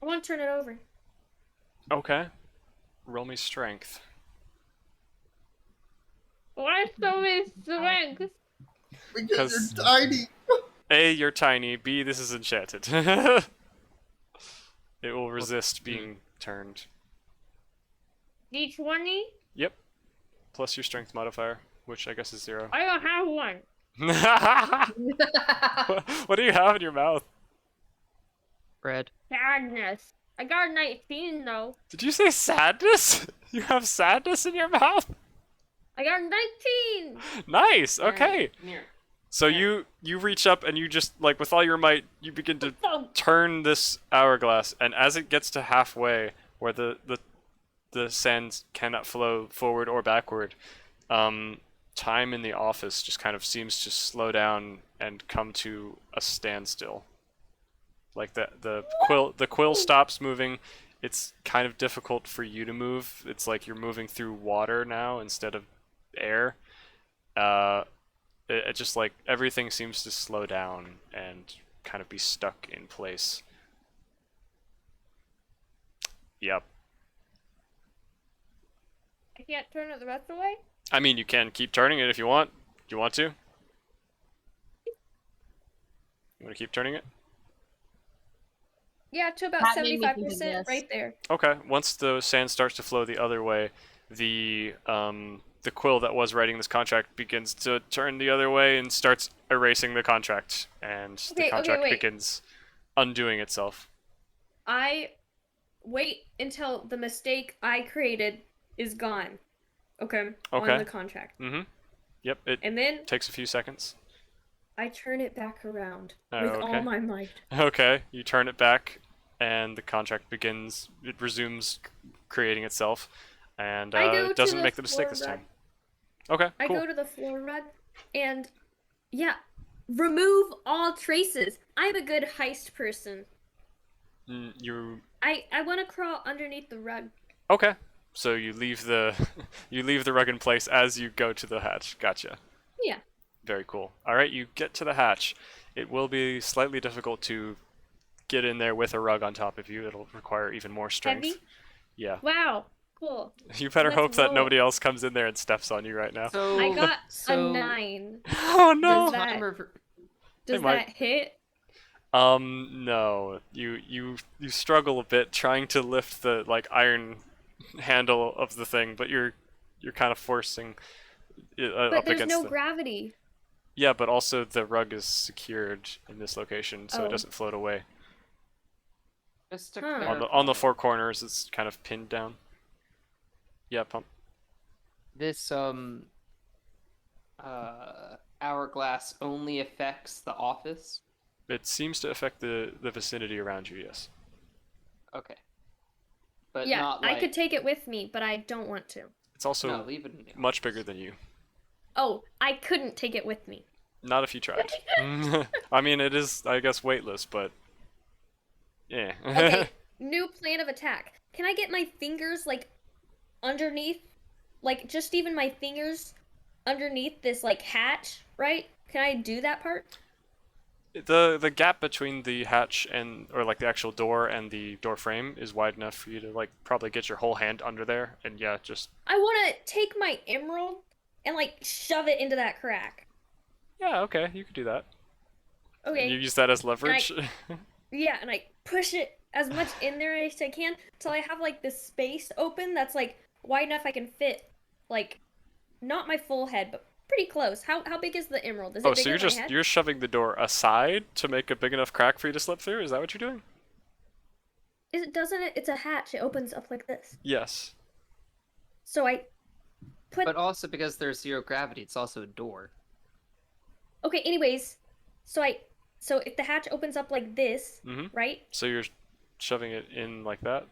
I want to turn it over. Okay. Roll me strength. Why so many strength? Because 'Cause- you're tiny. A, you're tiny. B, this is enchanted. It will resist being turned. D20? Yep. Plus your strength modifier, which I guess is 0. I don't have one. What do you have in your mouth? Red. Sadness. I got a 19 though. Did you say sadness? You have sadness in your mouth? I got a 19! Nice. Okay. Here. So you reach up and you just like with all your might you begin to So, turn this hourglass, and as it gets to halfway where the sands cannot flow forward or backward, time in the office just kind of seems to slow down and come to a standstill. Like the quill stops moving. It's kind of difficult for you to move. It's like you're moving through water now instead of air. It just like everything seems to slow down and kind of be stuck in place. Yep. I can't turn it the rest of the way? I mean, you can keep turning it if you want. Do you want to? You want to keep turning it? Yeah, to about That made me think of 75% this. right there. Okay. Once the sand starts to flow the other way, the quill that was writing this contract begins to turn the other way and starts erasing the contract, and the Okay, contract wait. begins undoing itself. I wait until the mistake I created is gone. Okay. Okay. On the contract. Mm-hmm. Yep. It And then takes a few seconds. I turn it back around Oh, with okay. all my might. Okay, you turn it back, and the contract begins. It resumes creating itself, and I go it to doesn't the make the mistake floor this rug. time. Okay, I cool. go to the floor rug and yeah, remove all traces. I'm a good heist person. You I want to crawl underneath the rug. okay? So you leave the you leave the rug in place as you go to the hatch. Gotcha. Yeah. Very cool. All right, you get to the hatch. It will be slightly difficult to get in there with a rug on top of you. It'll require even more strength. Heavy? Yeah. Wow. Cool. You better Let's hope that roll. nobody else comes in there and steps on you right now. So I got so a 9. Oh no! Does that- timer. Does might. that hit? No. You struggle a bit trying to lift the like iron handle of the thing, but you're kind of forcing it But up there's against no the. gravity. Yeah, but also the rug is secured in this location, so it Oh. doesn't float away. Just to Huh. On the clarify, four corners, it's kind of pinned down. Yeah, pump. this hourglass only affects the office. It seems to affect the vicinity around you. Yes. Okay. But Yeah, not I like, could take it with me, but I don't want to. It's also no, leave it in the much office. bigger than you. Oh, I couldn't take it with me. Not if you tried. I mean, it is, I guess, weightless, but yeah. Okay, new plan of attack. Can I get my fingers like underneath, like just even my fingers underneath this like hatch, right? Can I do that part? The gap between the hatch and or like the actual door and the door frame is wide enough for you to like probably get your whole hand under there, and yeah, just I want to take my emerald and like shove it into that crack. yeah, okay, you could do that. Okay. You use that as leverage. Yeah, and I push it as much in there as I can till I have like this space open that's like wide enough I can fit like not my full head, but pretty close. How big is the emerald? Is it Oh, bigger so you're than my just head? you're shoving the door aside to make a big enough crack for you to slip through? Is that what you're doing? Doesn't it? It's a hatch. It opens up like this. Yes. So I put. But also because there's zero gravity, it's also a door. Okay. Anyways, so if the hatch opens up like this, Mhm. right? So you're shoving it in like that?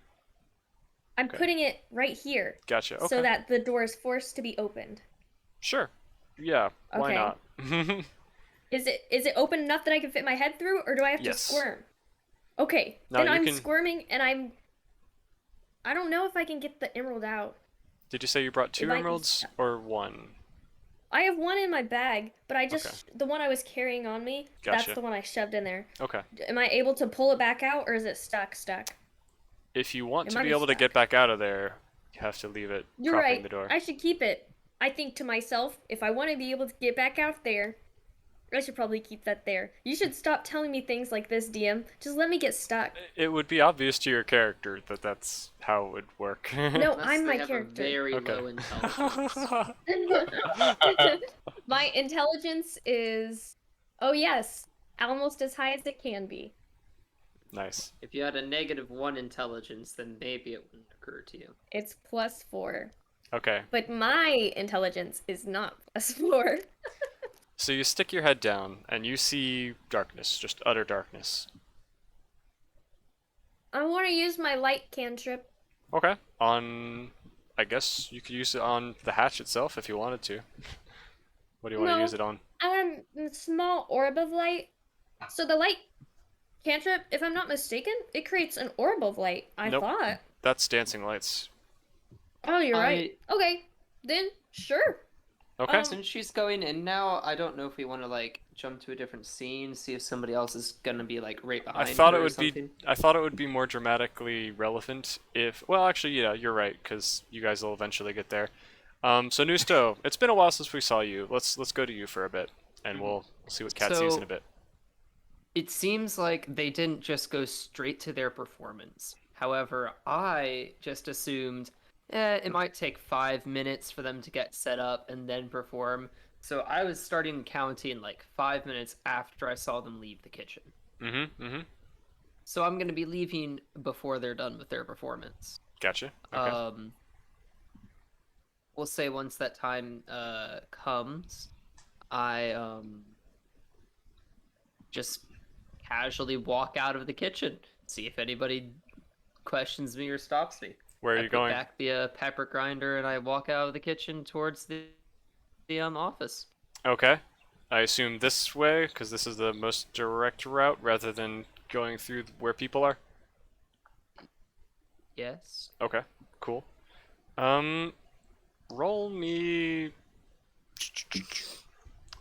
I'm Okay. putting it right here, Gotcha. Okay. so that the door is forced to be opened. Sure. Yeah. Why Okay. not? Is it open enough that I can fit my head through, or do I have Yes. to squirm? Okay. No, then you I'm can- squirming, and I don't know if I can get the emerald out. Did you say you brought two might be emeralds or one? I have one in my bag, but the one I was carrying on me, Gotcha. that's the one I shoved in there. Okay. Am I able to pull it back out, or is it stuck? If you want It to might be be able to stuck. get back out of there, you have to leave it You're propping right. the door. I should keep it. I think to myself, if I want to be able to get back out there, I should probably keep that there. You should stop telling me things like this, DM. Just let me get stuck. It would be obvious to your character that that's how it would work. No, Unless I'm they my have character. A very Okay. low intelligence. My intelligence is, oh yes, almost as high as it can be. Nice. If you had a -1 intelligence, then maybe it wouldn't occur to you. It's +4. Okay. But my intelligence is not +4. So you stick your head down and you see darkness, just utter darkness. I want to use my light cantrip. Okay. I guess you could use it on the hatch itself if you wanted to. What do you want to No. use it on? I want a small orb of light. So the light cantrip, if I'm not mistaken, it creates an orb of light. I Nope. thought. That's dancing lights. Oh, you're right. Okay, then sure. Okay. Since she's going in now, I don't know if we want to like jump to a different scene, see if somebody else is gonna be like right I behind thought her it or would be. something. I thought it would be more dramatically relevant if. Well, actually, yeah, you're right because you guys will eventually get there. So Nusto, it's been a while since we saw you. Let's go to you for a bit, and we'll see what Kat sees in a bit. It seems like they didn't just go straight to their performance. However, I just assumed it might take 5 minutes for them to get set up and then perform. So I was starting counting like 5 minutes after I saw them leave the kitchen. So I'm going to be leaving before they're done with their performance. Gotcha. Okay. We'll say once that time comes, I just casually walk out of the kitchen, see if anybody questions me or stops me. Where are I you put going? back the pepper grinder and I walk out of the kitchen towards the office. Okay. I assume this way because this is the most direct route rather than going through where people are. Yes. Okay. Cool. Roll me.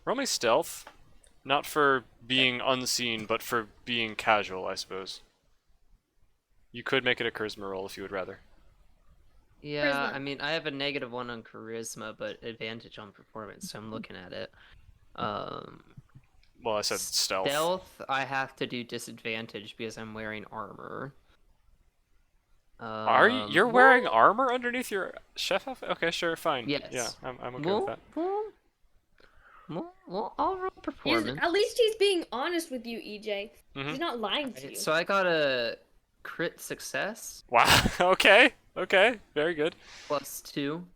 Roll me stealth. Not for being unseen, but for being casual, I suppose. You could make it a charisma roll if you would rather. Yeah, Charisma. I mean, I have a -1 on charisma, but advantage on performance, so I'm looking at it. Um, Well, I said stealth. Stealth, I have to do disadvantage because I'm wearing armor. Are you? You're wearing Well, armor underneath your chef outfit? Okay, sure, fine. yes. Yeah, I'm okay with Well, that. I'll roll performance. At least he's being honest with you, EJ. Mhm. He's not lying to Right, you. so I got a crit success Wow. Okay. Okay. Very good. +2.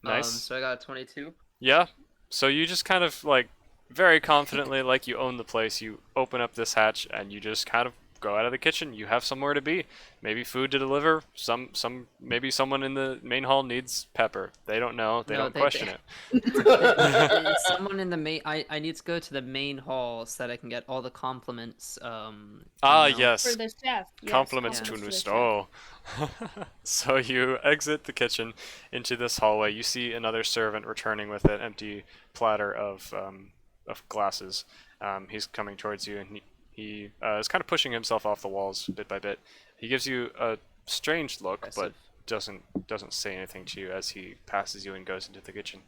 Nice. So I got a 22. Yeah. So you just kind of like very confidently, like you own the place. You open up this hatch and you just kind of go out of the kitchen. You have somewhere to be. Maybe food to deliver. Maybe someone in the main hall needs pepper. They don't know. They No, don't they- question it. It's someone in the main. I need to go to the main hall so that I can get all the compliments. Ah, you know. yes. For the chef. Yes, Compliments to the chef. Nusto. So you exit the kitchen into this hallway. You see another servant returning with an empty platter of glasses. He's coming towards you, and he is kind of pushing himself off the walls bit by bit. He gives you a strange look, but Impressive. doesn't say anything to you as he passes you and goes into the kitchen.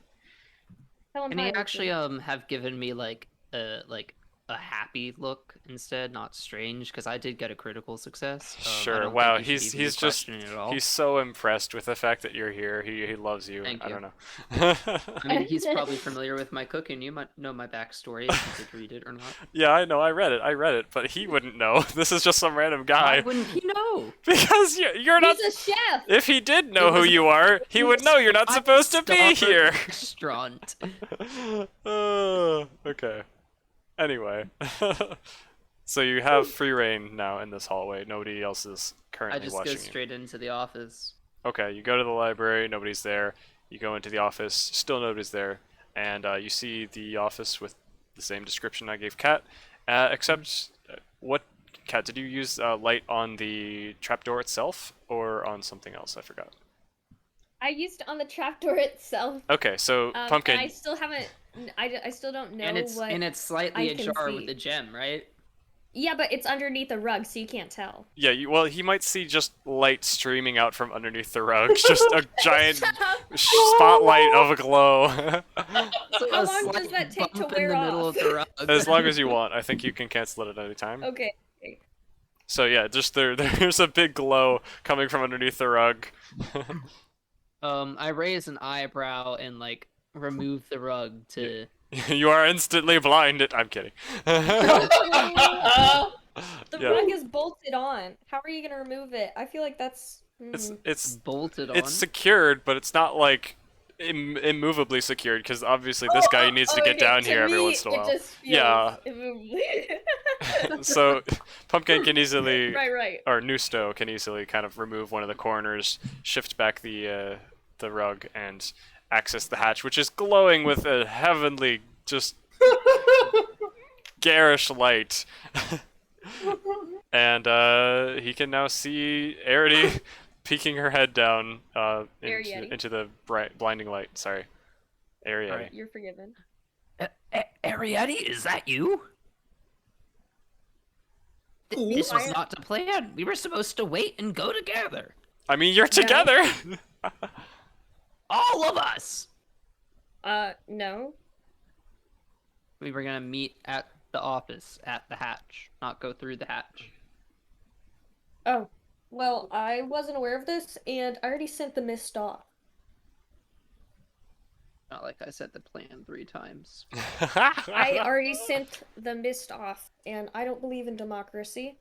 Tell him And he hi, actually Lucy. have given me like a happy look instead, not strange, because I did get a critical success. I Sure. don't Wow. think you should He's even be just questioning it at all. he's so impressed with the fact that you're here. He loves you. Thank I you. don't know. I mean, he's probably familiar with my cooking. You might know my backstory if you did read it or not. Yeah, I know. I read it, but he wouldn't know. This is just some random Why guy. wouldn't he know? Because you're not. He's a chef. If he did know It who was you are, he would know you're not supposed to be Star here. Restaurant. Okay. Anyway. So you have free reign now in this hallway. Nobody else is I currently just go watching you. straight into the office. Okay, you go to the library, nobody's there. You go into the office, still nobody's there. And you see the office with the same description I gave Kat. Except, what, Kat, did you use light on the trapdoor itself or on something else? I forgot. I used it on the trapdoor itself. Okay, so Pumpkin, And I still haven't. I still don't know And it's what. slightly I can ajar see. with the gem, right? Yeah, but it's underneath a rug, so you can't tell. yeah, well, he might see just light streaming out from underneath the rugs, just a giant spotlight of a glow. So How a long does slight that take to bump wear in the middle off? of the rug. As long as you want. I think you can cancel it at any time. Okay. So yeah, just there's a big glow coming from underneath the rug. I raise an eyebrow and like remove the rug to. You are instantly blinded. I'm kidding. The Yeah. rug is bolted on. How are you gonna remove it? I feel like that's. It's Bolted on. it's secured, but it's not like immovably secured because obviously this guy needs to get okay, down to here every me, once in a it while. just feels Yeah. immovably. So Pumpkin can easily, right. or Nusto can easily kind of remove one of the corners, shift back the rug, and access the hatch, which is glowing with a heavenly, just garish light. And he can now see Arity peeking her head down Ariety. into the blinding light. Sorry, Arity. Alright. You're forgiven. Ariadne, is that you? This was not the plan. We were supposed to wait and go together. I mean, you're together. All of us. No. We were gonna meet at the office at the hatch, not go through the hatch. Oh, well, I wasn't aware of this, and I already sent the mist off. Not like I said the plan 3 times. I already sent the mist off, and I don't believe in democracy.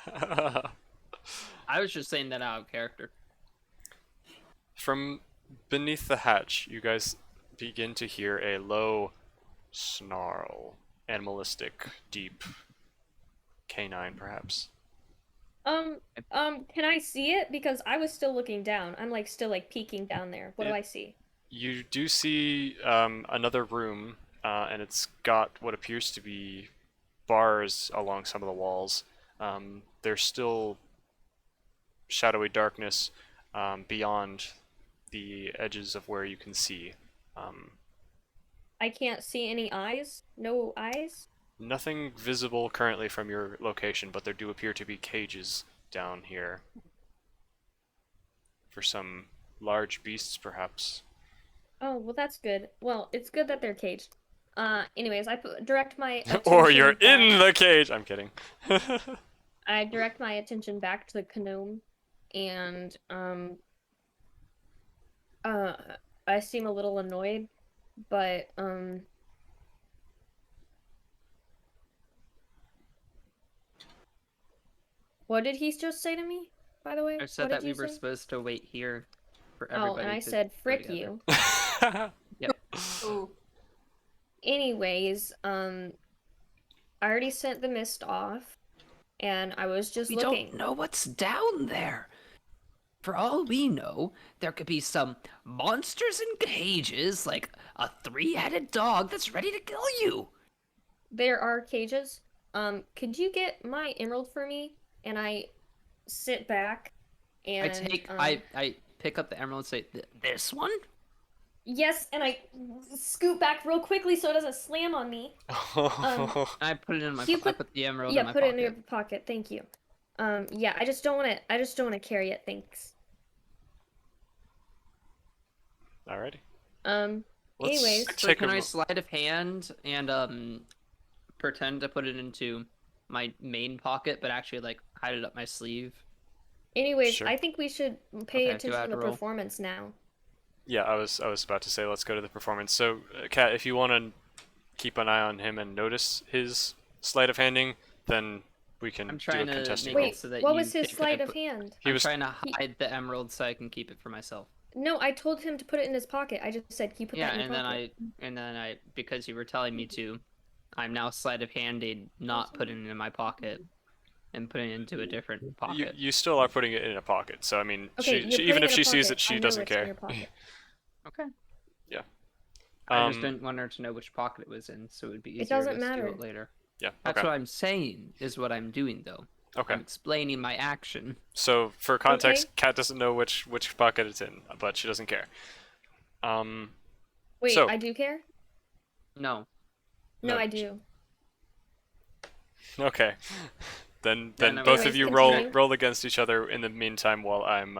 I was just saying that out of character. From beneath the hatch, you guys begin to hear a low snarl, animalistic, deep, canine, perhaps. Can I see it? Because I was still looking down. I'm like still like peeking down there. What do I see? You do see another room, and it's got what appears to be bars along some of the walls. There's still shadowy darkness beyond the edges of where you can see. I can't see any eyes. No eyes. Nothing visible currently from your location, but there do appear to be cages down here for some large beasts, perhaps. Oh, well, that's good. Well, it's good that they're caged. Anyways, direct my Or you're attention in the cage. I'm kidding. I direct my attention back to the gnome, and I seem a little annoyed, but what did he just say to me? By the way, I said what that did we you were say? supposed to wait here for Oh, everybody. and I to said, go "Frick together." you." Yep. Ooh. Anyways, I already sent the mist off, and I was just We looking. don't know what's down there. For all we know, there could be some monsters in cages, like a three-headed dog that's ready to kill you. There are cages. Could you get my emerald for me? And I sit back, and I pick up the emerald and say, This one? yes, and I scoot back real quickly so it doesn't slam on me. I put it in my. You I put the emerald Yeah, in my put pocket. it in your pocket. Thank you. Yeah, I just don't want to carry it. Thanks. Alrighty. Um. Let's Anyways, take So a can I mo- sleight of hand and pretend to put it into my main pocket, but actually like hide it up my sleeve? Sure. I think we should pay Okay, do I attention have to the to roll? performance now. Yeah, I was about to say let's go to the performance. So, Kat, if you want to keep an eye on him and notice his sleight of handing, then we can I'm do trying a to contesting make roll. Wait, so that what you was his think sleight I of put- hand? He I'm was trying to hide the emerald so I can keep it for myself. No, I told him to put it in his pocket. I just said, "Can you put Yeah, that in your pocket?" and then I because you were telling me to, I'm now sleight of handing not putting it in my pocket and putting it into a different pocket. You still are putting it in a pocket. So I mean, Okay, you're she even putting if it in she a sees pocket. it, she I know doesn't it's in care. your pocket. Okay. Yeah. I just didn't want her to know which pocket it was in, so it would be easier doesn't to matter. do it later. Yeah. That's Okay. what I'm saying is what I'm doing though. Okay. I'm explaining my action. So for context, Okay. Kat doesn't know which pocket it's in, but she doesn't care. Wait, So- I do care? No. No, No, I do. Okay. Then no, both of anyways, you continue. roll against each other in the meantime while I'm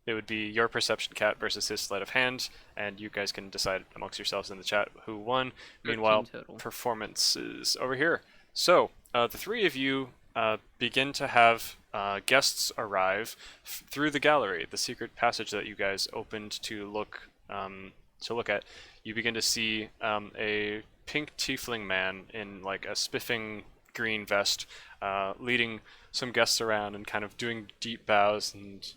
it would be your perception, Cat, versus his sleight of hand, and you guys can decide amongst yourselves in the chat who won. 13 Meanwhile, total. performances over here. So, the three of you begin to have guests arrive through the gallery, the secret passage that you guys opened to look at. You begin to see a pink tiefling man in like a spiffing green vest, leading some guests around and kind of doing deep bows and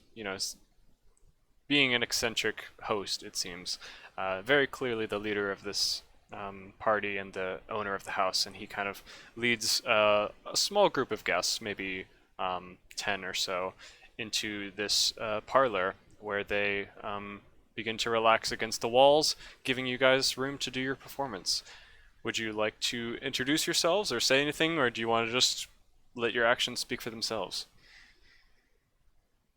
being an eccentric host, it seems. Very clearly the leader of this party and the owner of the house, and he kind of leads a small group of guests, maybe 10 or so, into this parlor where they begin to relax against the walls, giving you guys room to do your performance. Would you like to introduce yourselves or say anything, or do you want to just let your actions speak for themselves?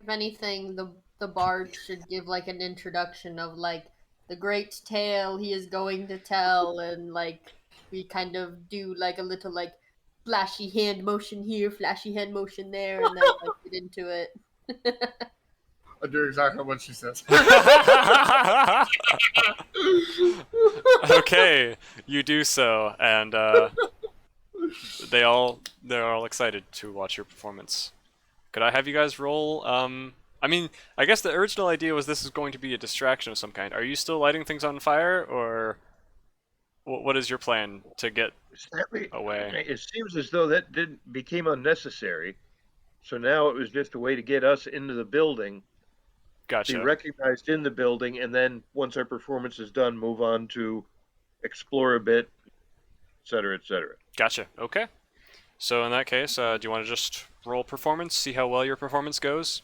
If anything, the bard should give like an introduction of like the great tale he is going to tell, and like we kind of do like a little like flashy hand motion here, flashy hand motion there, and then like get into it. I do exactly what she says. Okay, you do so, and they're all excited to watch your performance. Could I have you guys roll? I mean, I guess the original idea was this is going to be a distraction of some kind. Are you still lighting things on fire, or what is your plan to get Sadly, away? it seems as though that became unnecessary. So now it was just a way to get us into the building, be Gotcha. recognized in the building, and then once our performance is done, move on to explore a bit, et cetera, et cetera. Gotcha. Okay. So in that case, do you want to just roll performance, see how well your performance goes?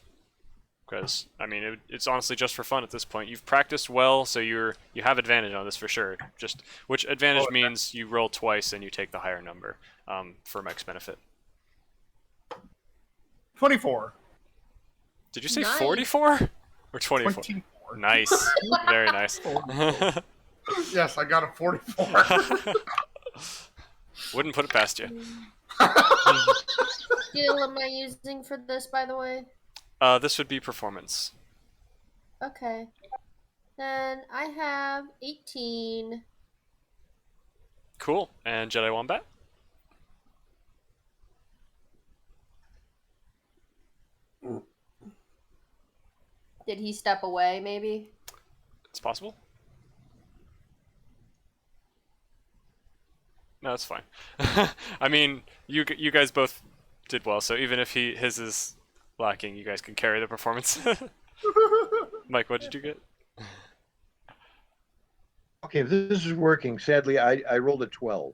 Because I mean, it's honestly just for fun at this point. You've practiced well, so you have advantage on this for sure. Just which advantage means you roll twice and you take the higher number for Mike's benefit. 24. Did you say Nice. 44 or 24? 24. Nice. Very nice. Yes, I got a 44. Wouldn't put it past you. skill am I using for this, by the way? This would be performance. Okay. Then I have 18. Cool. And Jedi Wombat? Did he step away, maybe? It's possible. No, that's fine. I mean, you guys both did well, so even if his is lacking, you guys can carry the performance. Mike, what did you get? Okay, this is working. Sadly, I rolled a 12.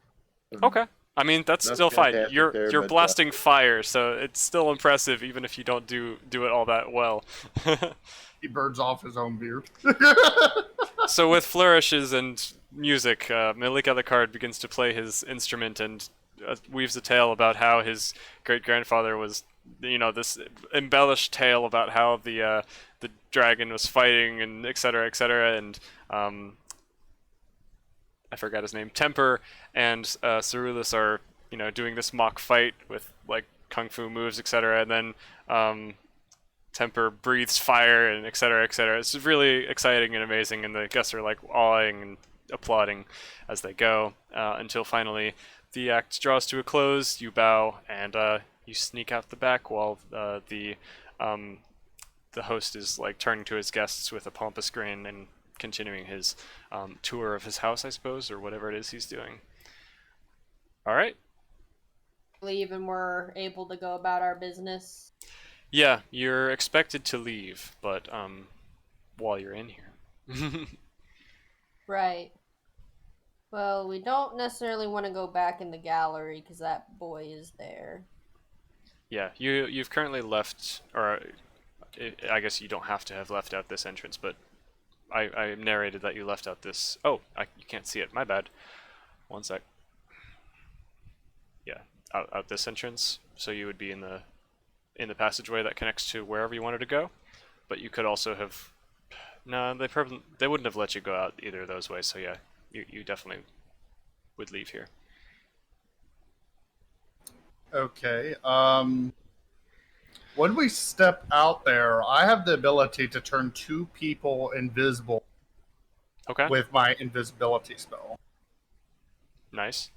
Okay. I mean, that's Not still fine. fantastic You're there, but, blasting fire, so it's still impressive, even if you don't do it all that well. He burns off his own beard. So with flourishes and music, Malika the Card begins to play his instrument and weaves a tale about how his great-grandfather was, this embellished tale about how the dragon was fighting and et cetera, and I forgot his name. Temper and Cerulus are, doing this mock fight with like kung fu moves, etc. And then Temper breathes fire and et cetera, et cetera. It's really exciting and amazing, and the guests are like awing and applauding as they go until finally the act draws to a close. You bow and you sneak out the back while the host is like turning to his guests with a pompous grin and continuing his tour of his house, I suppose, or whatever it is he's doing. All right. Leave and we're able to go about our business. Yeah, you're expected to leave, but while you're in here. Right. Well, we don't necessarily want to go back in the gallery because that boy is there. Yeah, you've currently left, or I guess you don't have to have left out this entrance, but I narrated that you left out this. Oh, you can't see it. My bad. One sec. Yeah, out this entrance. So you would be in the passageway that connects to wherever you wanted to go. But you could also have. No, they wouldn't have let you go out either of those ways. So yeah, you definitely would leave here. Okay. When we step out there, I have the ability to turn 2 people invisible Okay. with my invisibility spell. Nice.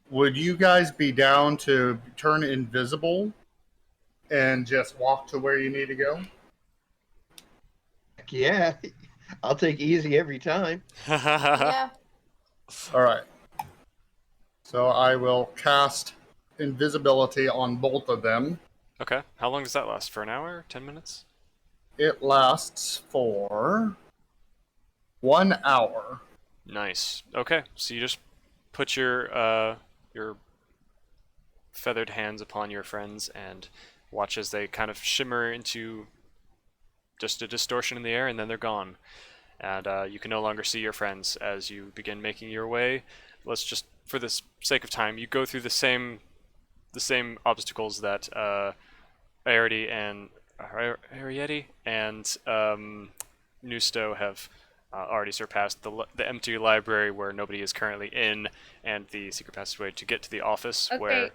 Would you guys be down to turn invisible and just walk to where you need to go? Heck yeah, I'll take easy every time. Yeah. All right. So I will cast invisibility on both of them. Okay. How long does that last? For an hour? 10 minutes? It lasts for 1 hour. Nice. Okay. So you just put your feathered hands upon your friends and watch as they kind of shimmer into just a distortion in the air, and then they're gone. And you can no longer see your friends as you begin making your way. Let's just, for the sake of time, you go through the same obstacles that Arietti and Nusto have already surpassed. The empty library where nobody is currently in, and the secret passageway to get to the office where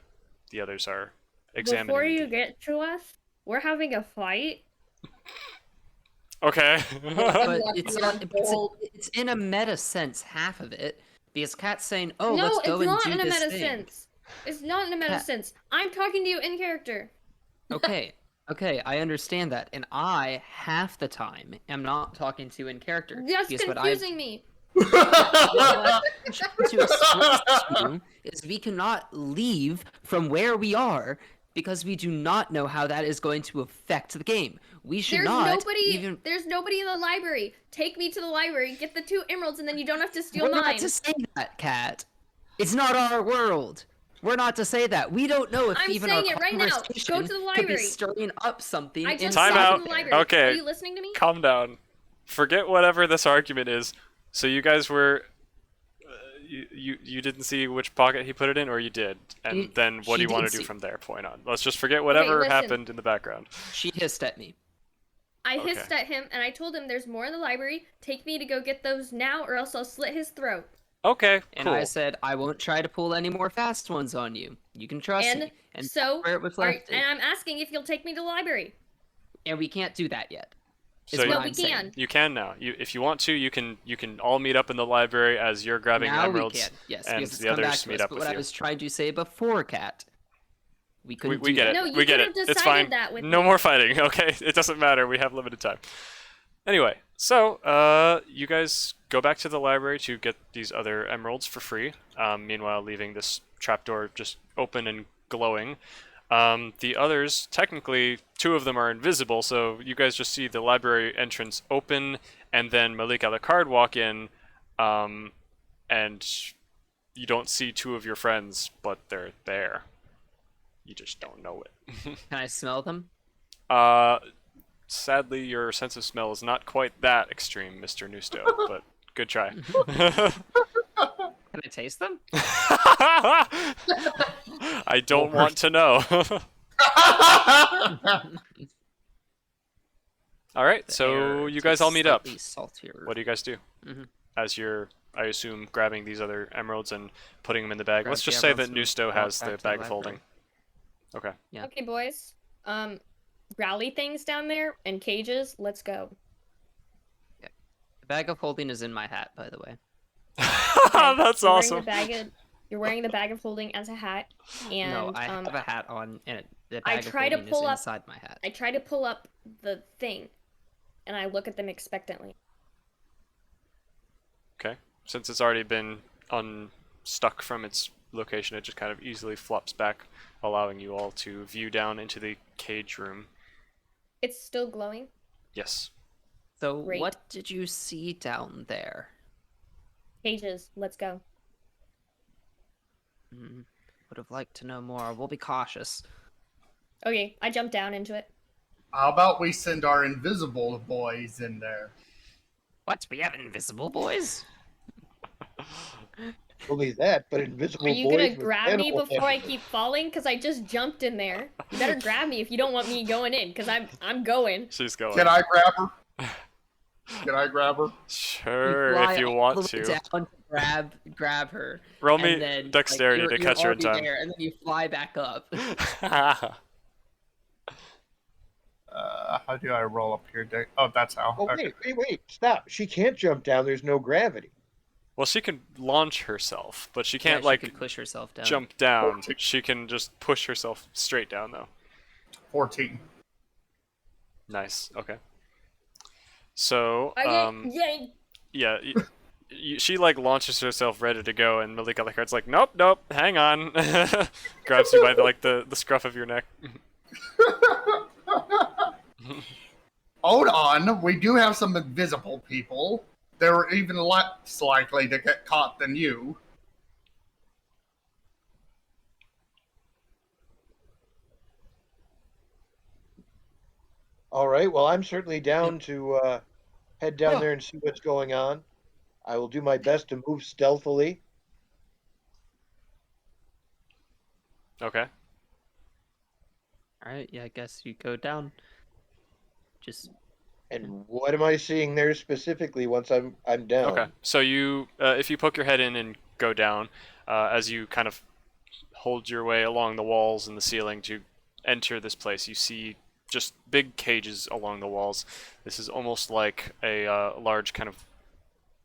the others are examining. Before you get to us, we're having a fight. Okay. But it's in a meta sense, half of it, because Kat's saying, "Oh, no, let's go it's and not do in a this meta thing." sense. It's not in a meta Kat. sense. I'm talking to you in character. Okay, I understand that, and I half the time am not talking to you in character. That's because what confusing me. what I'm trying to express to you is we cannot leave from where we are because we do not know how that is going to affect the game. We should There's not nobody. even. There's nobody in the library. Take me to the library. Get the 2 emeralds, and then you don't have to steal We're mine. not to say that, Kat. It's not our world. We're not to say that. We don't know if I'm even saying our it right now. Go conversation to the could be library. stirring up something. I just Time said out. to the library. Okay. Are you listening to me? Calm down. Forget whatever this argument is. So you guys were. You didn't see which pocket he put it in, or you did? And then what do She you want did to do see- from there? Point on. Let's just forget whatever listen. happened in the background. She hissed at me. I Okay. hissed at him, and I told him there's more in the library. Take me to go get those now, or else I'll slit his throat. Okay, And cool. I said, I won't try to pull any more fast ones on you. You can trust And me. And so, where it was are, left, and I'm asking if you'll take me to the library. and we can't do that yet. Is So what No, I'm we saying. can. you can now. If you want to, you can all meet up in the library as you're grabbing Now emeralds, we can. Yes, and because it's the come back others to meet us. up But with what I you. was trying to say before, Cat, we couldn't We do get that. it. No, you we get could it. have It's decided fine. that with No me. more fighting. Okay, it doesn't matter. We have limited time. Anyway, so you guys go back to the library to get these other emeralds for free. Meanwhile, leaving this trapdoor just open and glowing. The others, technically, 2 of them are invisible, so you guys just see the library entrance open, and then Malik Alucard walk in, and you don't see 2 of your friends, but they're there. You just don't know it. Can I smell them? Sadly, your sense of smell is not quite that extreme, Mr. Nusto, but good try. Can I taste them? I don't want to know. All right, The so air you guys all tastes meet up. slightly saltier. What do you guys do? Mhm. As you're, I assume, grabbing these other emeralds and putting them in the bag. Grab Let's the just say that emeralds and Nusto walk has back the to bag the of holding. library. Okay. Yeah. Okay, boys. Rally things down there and cages. Let's go. The bag of holding is in my hat, by the way. Okay, That's you're awesome. You're wearing the bag of holding as a hat, and No, I have a hat on, and the I bag of try to holding is pull up- inside my hat. I try to pull up the thing, and I look at them expectantly. Okay. Since it's already been unstuck from its location, it just kind of easily flops back, allowing you all to view down into the cage room. It's still glowing. Yes. So, Great. what did you see down there? Cages. Let's go. Would have liked to know more. We'll be cautious. Okay, I jump down into it. How about we send our invisible boys in there? What? We have invisible boys? Only that, but invisible Are you boys gonna with grab me animal before I heads. keep falling? Cause I just jumped in there. You better grab me if you don't want me going in. Cause I'm going. She's going. Can I grab her? Can I grab her? Sure, fly if you all want the way to. down to grab her. Roll and me then, dexterity to you're catch her in already time. there, and then you fly back up. How do I roll up here, Dick? Oh, that's how. Oh, Okay. wait, stop. She can't jump down. There's no gravity. Well, she can launch herself, but she can't Yeah, like she could push herself down. jump down. 14. She can just push herself straight down, though. 14. Nice. Okay. So, I get yanked. yeah, she like launches herself ready to go, and Malika Alucard's like, nope, hang on, grabs you by the scruff of your neck. Hold on. We do have some invisible people. They're even less likely to get caught than you. All right. Well, I'm certainly down to head down there and see what's going on. I will do my best to move stealthily. Okay. All right, yeah, I guess you go down. Just And what am I seeing there specifically once I'm down? Okay. So you, if you poke your head in and go down, as you kind of hold your way along the walls and the ceiling to enter this place, you see just big cages along the walls. This is almost like a large kind of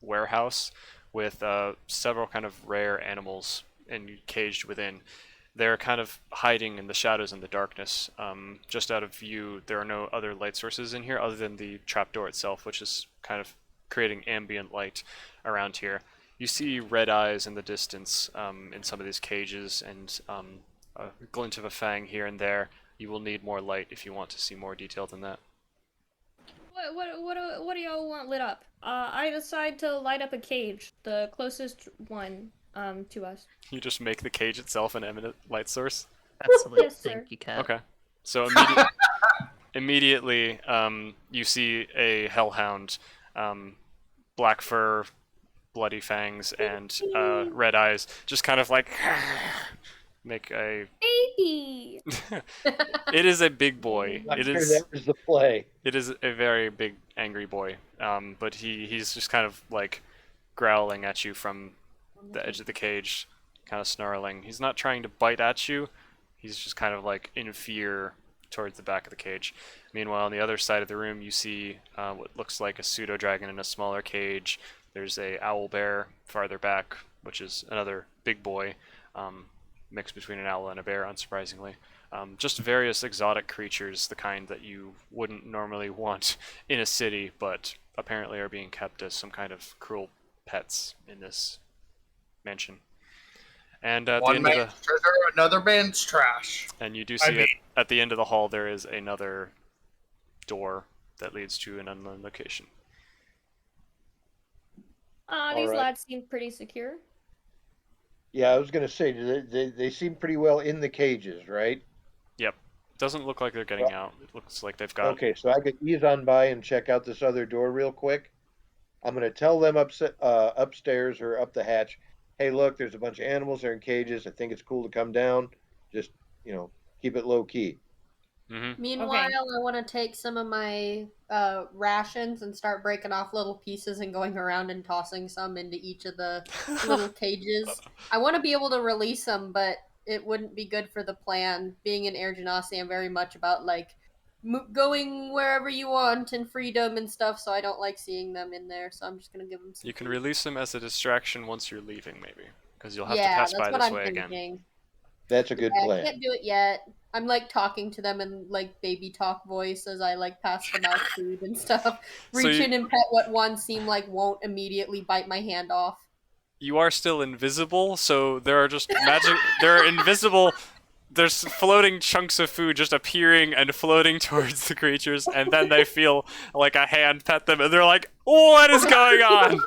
warehouse with several kind of rare animals caged within. They're kind of hiding in the shadows and the darkness. Just out of view, there are no other light sources in here other than the trapdoor itself, which is kind of creating ambient light around here. You see red eyes in the distance in some of these cages, and a glint of a fang here and there. You will need more light if you want to see more detail than that. What do y'all want lit up? I decide to light up a cage, the closest one to us. You just make the cage itself an eminent light source. absolutely Yes, sir. thank you, Cat. Okay. So immediately, you see a hellhound, black fur, bloody fangs, and red eyes, just kind of like make a. Baby. It is a big boy. I'm It sure is. that was the play. It is a very big, angry boy. But he's just kind of like growling at you from the edge of the cage, kind of snarling. He's not trying to bite at you. He's just kind of like in fear towards the back of the cage. Meanwhile, on the other side of the room, you see what looks like a pseudo dragon in a smaller cage. There's a owl bear farther back, which is another big boy, mixed between an owl and a bear, unsurprisingly. Just various exotic creatures, the kind that you wouldn't normally want in a city, but apparently are being kept as some kind of cruel pets in this mansion. And at the One end of man's the treasure, another man's trash. and you do I see mean- at the end of the hall there is another door that leads to an unknown location. These Alright. lads seem pretty secure. Yeah, I was gonna say they seem pretty well in the cages, right? Yep. Doesn't look like they're getting out. It looks like they've got. Okay, so I could ease on by and check out this other door real quick. I'm gonna tell them upstairs or up the hatch, hey, look, there's a bunch of animals. They're in cages. I think it's cool to come down. Just, keep it low key. Meanwhile, I want to take some of my rations and start breaking off little pieces and going around and tossing some into each of the little cages. I want to be able to release them, but it wouldn't be good for the plan. Being in Air Genasi, I'm very much about like going wherever you want and freedom and stuff, so I don't like seeing them in there. So I'm just gonna give them some. You can food. release them as a distraction once you're leaving, maybe, because you'll have Yeah, to pass that's by what this I'm way thinking. again. That's a good I plan. can't do it yet. I'm like talking to them in like baby talk voice as I like pass them out food and stuff. So Reach you- in and pet what one seem like won't immediately bite my hand off. You are still invisible, so there are just magic. There are invisible. There's floating chunks of food just appearing and floating towards the creatures, and then they feel like a hand pet them, and they're like, "What is going on?"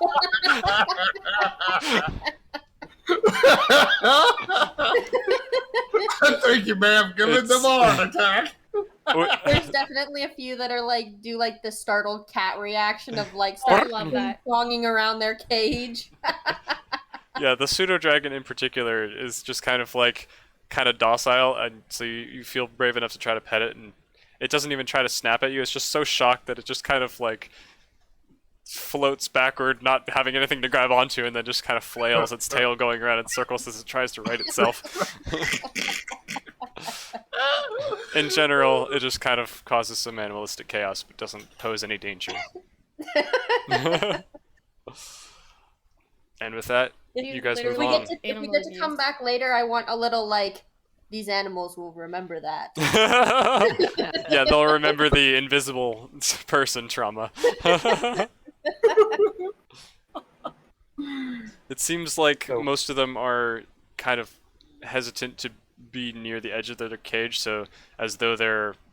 Thank you, ma'am. Give it the It's- heart attack. There's definitely a few that are like do like the startled cat reaction of like Oh, I start love that. songing around their cage. Yeah, the pseudo dragon in particular is just kind of docile, and so you feel brave enough to try to pet it, and it doesn't even try to snap at you. It's just so shocked that it just kind of like floats backward, not having anything to grab onto, and then just kind of flails its tail going around in circles as it tries to right itself. In general, it just kind of causes some animalistic chaos, but doesn't pose any danger. And with that, you guys move If we on. get to, if we Animal get to abuse. come back later, I want a little like these animals will remember that. Yeah, they'll remember the invisible person trauma. It seems like So- most of them are kind of hesitant to be near the edge of their cage, so as though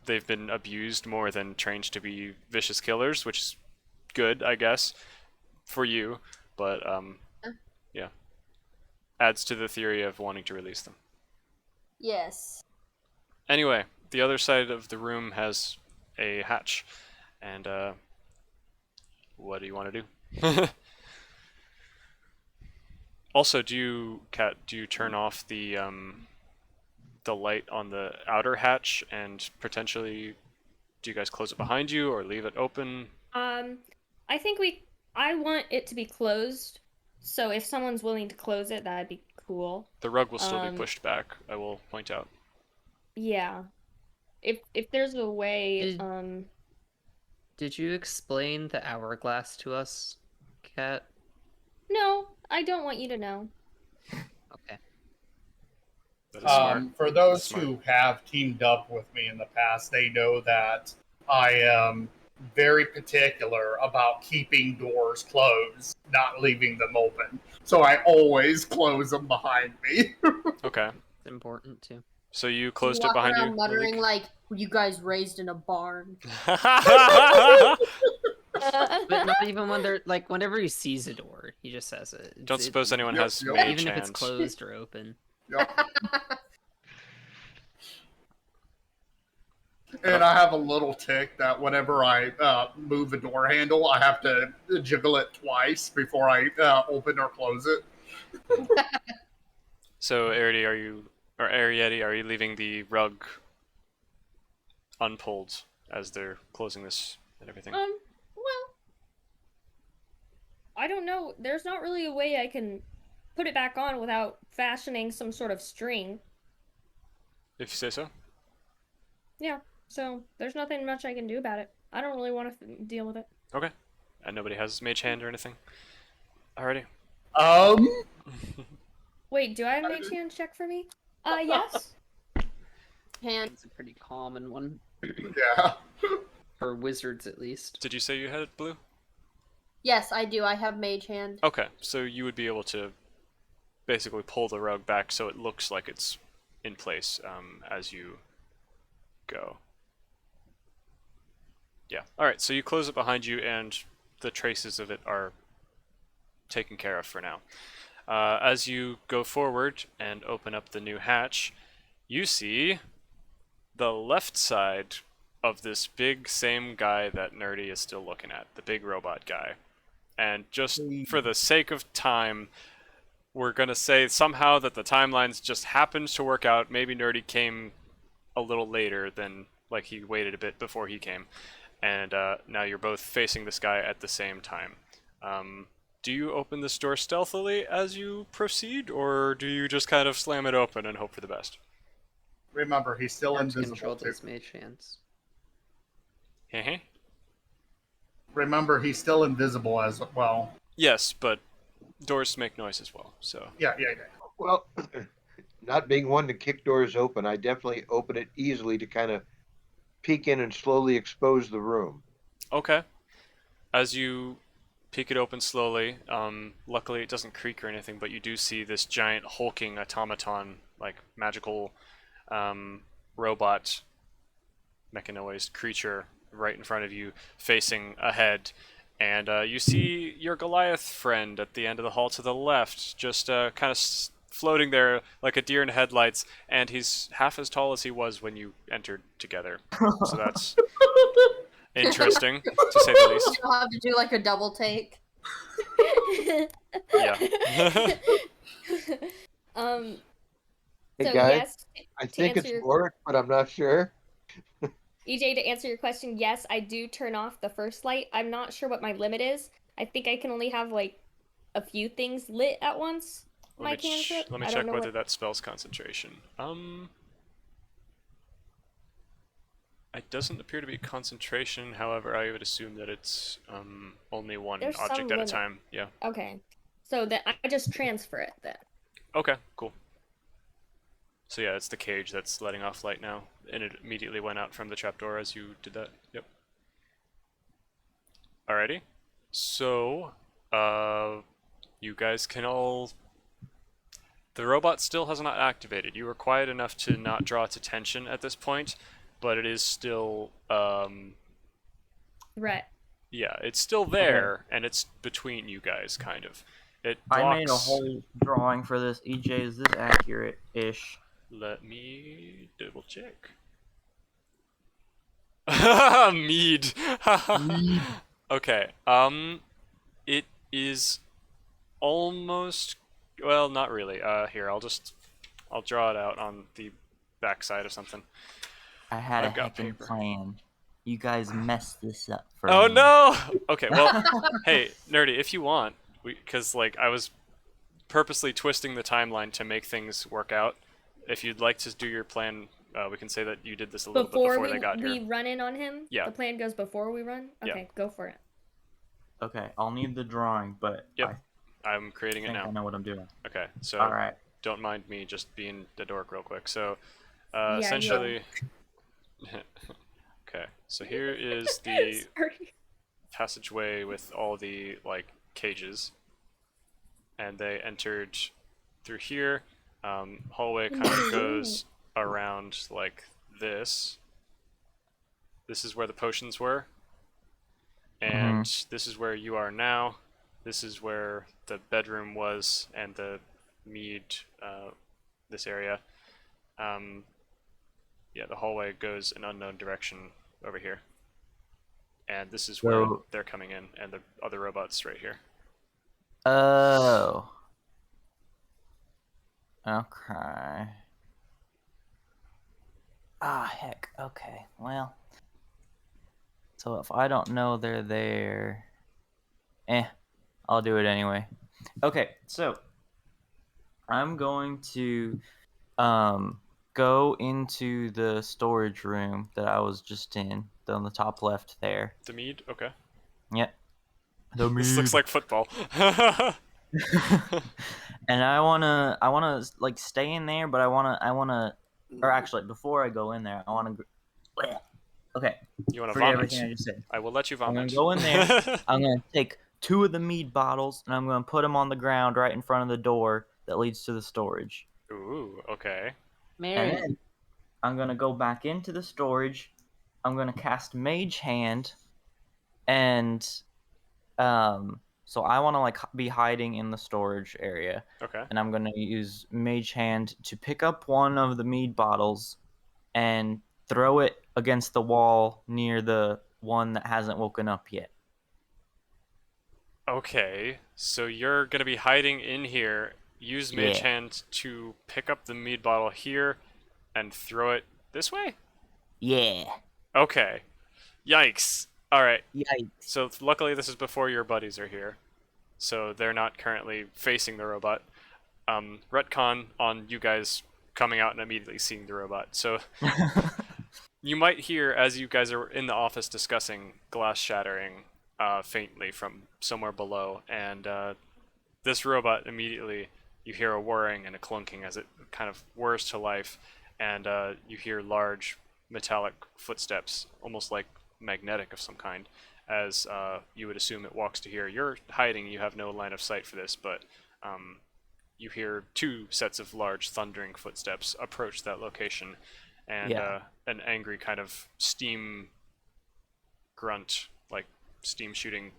they've been abused more than trained to be vicious killers, which is good, I guess, for you, but yeah, adds to the theory of wanting to release them. Yes. Anyway, the other side of the room has a hatch, and what do you want to do? Also, do you turn off the light on the outer hatch, and potentially do you guys close it behind you or leave it open? I think I want it to be closed. So if someone's willing to close it, that'd be cool. The rug will still be Um, pushed back, I will point out. Yeah. If there's a way, Did- Did you explain the hourglass to us, Kat? No, I don't want you to know. Okay. That is smart. For those Smart. who have teamed up with me in the past, they know that I am very particular about keeping doors closed, not leaving them open. So I always close them behind me. Okay, It's important too. so you You closed it walk behind around you, muttering Malik? like, "You guys raised in a barn." But not even when they're like whenever he sees a door, he just says it. Don't suppose anyone Yep, has yep. mage even if it's hands. closed or open. Yep. And I have a little tick that whenever I move a door handle, I have to jiggle it twice before I open or close it. So, Arietti, are you leaving the rug unpulled as they're closing this and everything? Well, I don't know. There's not really a way I can put it back on without fashioning some sort of string. If you say so. Yeah, so there's nothing much I can do about it. I don't really want to deal with it. Okay. And nobody has mage hand or anything. Alrighty. Wait, do I have mage hand check for me? Yes. Hand. It's a pretty common one Yeah. for wizards, at least. Did you say you had blue? Yes, I do. I have mage hand. Okay, so you would be able to basically pull the rug back so it looks like it's in place as you go. Yeah. Alright, so you close it behind you and the traces of it are taken care of for now. As you go forward and open up the new hatch, you see the left side of this big same guy that Nerdy is still looking at, the big robot guy. And just for the sake of time, we're going to say somehow that the timelines just happened to work out. Maybe Nerdy came a little later than, like, he waited a bit before he came. And now you're both facing this guy at the same time. Do you open this door stealthily as you proceed, or do you just kind of slam it open and hope for the best? Remember, he's still Arch invisible. controlled Too. his mage hands. Heh. Remember, he's still invisible as well. Yes, but doors make noise as well, so... Yeah. Well, not being one to kick doors open, I definitely open it easily to kind of peek in and slowly expose the room. Okay. As you peek it open slowly, luckily it doesn't creak or anything, but you do see this giant hulking automaton, like magical robot mechanoid creature right in front of you, facing ahead. And you see your Goliath friend at the end of the hall to the left, just kind of floating there like a deer in headlights, and he's half as tall as he was when you entered together. So that's interesting, to say the least. You'll have to do like a double take. Yeah. Hey So guys, yes, I to think it's answer your- Oric, but I'm not sure. EJ, to answer your question, yes, I do turn off the first light. I'm not sure what my limit is. I think I can only have like a few things lit at once. My cantrip. Let me I check don't know whether what... that spells concentration. It doesn't appear to be concentration. However, I would assume that it's only one There's some object at a limit. time. Yeah. Okay, so then I just transfer it then. Okay. Cool. So yeah, it's the cage that's letting off light now, and it immediately went out from the trapdoor as you did that. Yep. Alrighty. So, you guys can all... The robot still has not activated. You were quiet enough to not draw its attention at this point, but it is still, Right. yeah, it's still there, and it's between you guys, kind of. It blocks... I made a whole drawing for this. EJ, is this accurate-ish? Let me double check. Mead. Okay. It is almost... Well, not really. Here, I'll draw it out on the backside of something. I had I've a got heckin' paper. plan. You guys messed this up for Oh me. no! Okay, well, hey, Nerdy, if you want, because like I was purposely twisting the timeline to make things work out. If you'd like to do your plan, we can say that you did this a little bit before they got we here. run in on him. Yeah. The plan goes before we run. Yeah. Okay, go for it. Okay, I'll need the drawing, but Yep. I'm creating I it think I now. know what I'm doing. Okay, so Alright. don't mind me just being the dork real quick. So, Yeah, essentially... Okay, so here is the Sorry. passageway with all the, like, cages. And they entered through here. Hallway kind of goes around like this. This is where the potions were. And this is where you are now. This is where the bedroom was and the mead, this area. Yeah, the hallway goes an unknown direction over here. And this is where So- they're coming in, and the other robots right here. Oh. Okay. Ah, heck. Okay, well. So if I don't know they're there... I'll do it anyway. Okay, so... I'm going to go into the storage room that I was just in, on the top left there. The mead? Okay. Yep. The This looks like football. And I wanna like stay in there, but I wanna, or actually, before I go in there, I wanna. Okay, You want to forget vomit? everything I just said. I will let you I'm vomit. gonna go in there. I'm gonna take 2 of the mead bottles, and I'm gonna put them on the ground right in front of the door that leads to the storage. Ooh, okay. And Mary. then I'm gonna go back into the storage. I'm gonna cast Mage Hand, and so I want to like be hiding in the storage area, Okay. and I'm gonna use Mage Hand to pick up one of the mead bottles and throw it against the wall near the one that hasn't woken up yet. Okay. So you're gonna be hiding in here. Use Mage Yeah. Hand to pick up the mead bottle here and throw it this way? Yeah. Okay. Yikes. Alright. Yikes. So luckily this is before your buddies are here. So they're not currently facing the robot. Retcon on you guys coming out and immediately seeing the robot. So you might hear, as you guys are in the office discussing, glass shattering faintly from somewhere below, and this robot immediately, you hear a whirring and a clunking as it kind of whirs to life, and you hear large metallic footsteps, almost like magnetic of some kind, as you would assume it walks to here. You're hiding, you have no line of sight for this, but you hear 2 sets of large thundering footsteps approach that location, and Yeah. an angry kind of steam grunt, like steam shooting.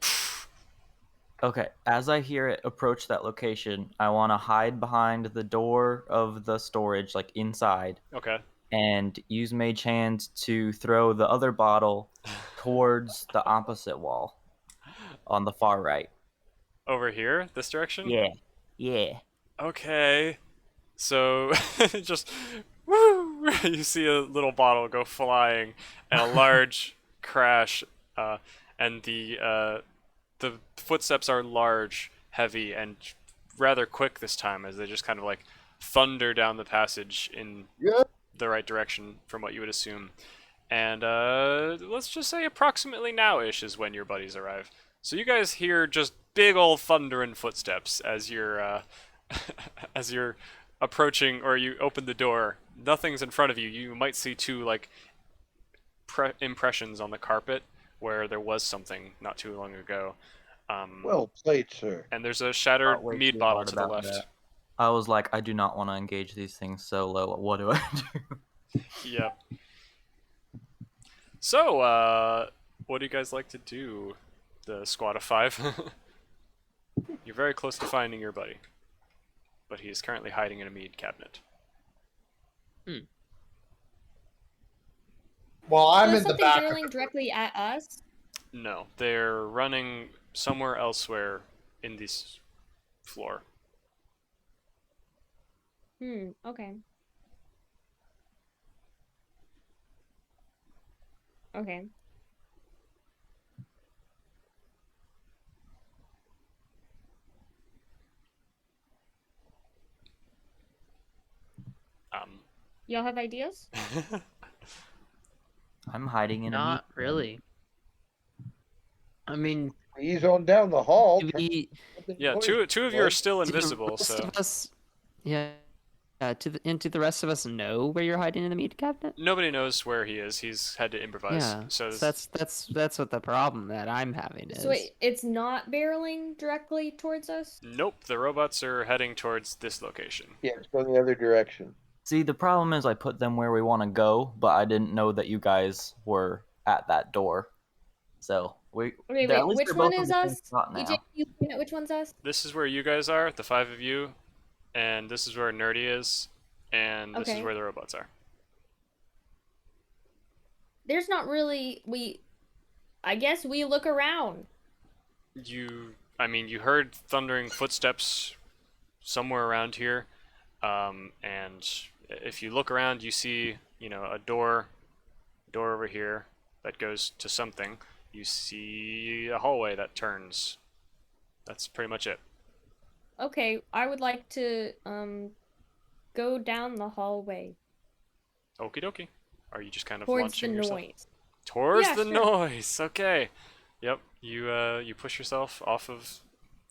Okay, as I hear it approach that location, I want to hide behind the door of the storage, like inside, Okay. and use Mage Hand to throw the other bottle towards the opposite wall on the far right. Over here, this direction? Yeah. Yeah. Okay. So just woo! You see a little bottle go flying and a large crash, and the footsteps are large, heavy, and rather quick this time as they just kind of like thunder down the passage in Yeah. the right direction from what you would assume. And let's just say approximately now-ish is when your buddies arrive. So you guys hear just big old thundering footsteps as you're as you're approaching, or you open the door. Nothing's in front of you. You might see 2 like impressions on the carpet where there was something not too long ago. Well played, sir. And there's a shattered Thought way mead too bottle hard to the about left. that. I was like, I do not want to engage these things solo. What do I do? Yep. So, what do you guys like to do? The squad of 5. You're very close to finding your buddy, but he is currently hiding in a mead cabinet. Well, I'm So in the something back. barreling directly at us. No, they're running somewhere elsewhere in this floor. Okay. Okay. Um, Y'all have ideas? I'm hiding in a Not meat really. I mean, He's on down the hall. we, yeah, two of you are still do the invisible, rest so of us, yeah, do the rest of us know where you're hiding in the meat cabinet? nobody knows where he is. He's had to improvise. Yeah, So so that's what the problem that I'm having is. So wait, it's not barreling directly towards us? nope, the robots are heading towards this location. Yeah, it's going the other direction. See, the problem is I put them where we want to go, but I didn't know that you guys were at that door. So Okay, at wait, least which they're one both in is the same us? spot now. EJ, you point out which one's us? This is where you guys are, the 5 of you, and this is where Nerdy is, and this is Okay. where the robots are. There's not really I guess we look around. I mean, you heard thundering footsteps somewhere around here, and if you look around, you see, a door over here that goes to something. You see a hallway that turns. That's pretty much it. Okay, I would like to go down the hallway Okie dokie. Are you just kind of towards the launching yourself noise. towards Yeah, the sure. noise? Okay. Yep. You push yourself off of,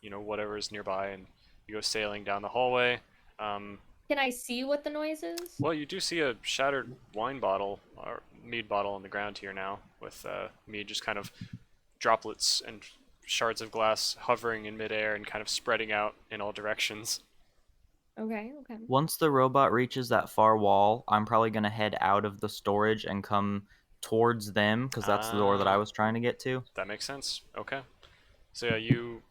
whatever is nearby, and you go sailing down the hallway. Can I see what the noise is? Well, you do see a shattered wine bottle or mead bottle on the ground here now, with mead just kind of droplets and shards of glass hovering in midair and kind of spreading out in all directions. Okay, okay. Once the robot reaches that far wall, I'm probably gonna head out of the storage and come towards them because that's the door that I Ah, was trying to get to. that makes sense. Okay. So yeah, you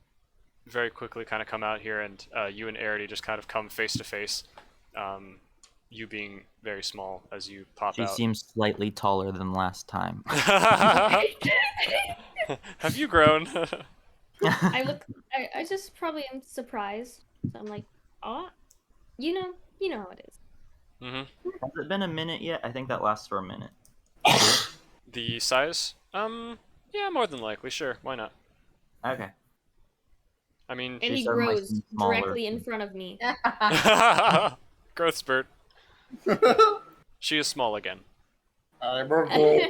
very quickly kind of come out here, and you and Arity just kind of come face to face. You being very small as you pop She out. seems slightly taller than last time. Have you grown? I just probably am surprised. So I'm like, oh, you know how it is. Mm-hmm. Has it been a minute yet? I think that lasts for a minute. The size? Yeah, more than likely. Sure, why not? Okay. I mean, And She he said my grows seems smaller. directly in front of me. growth spurt. She is small again. I'm a gold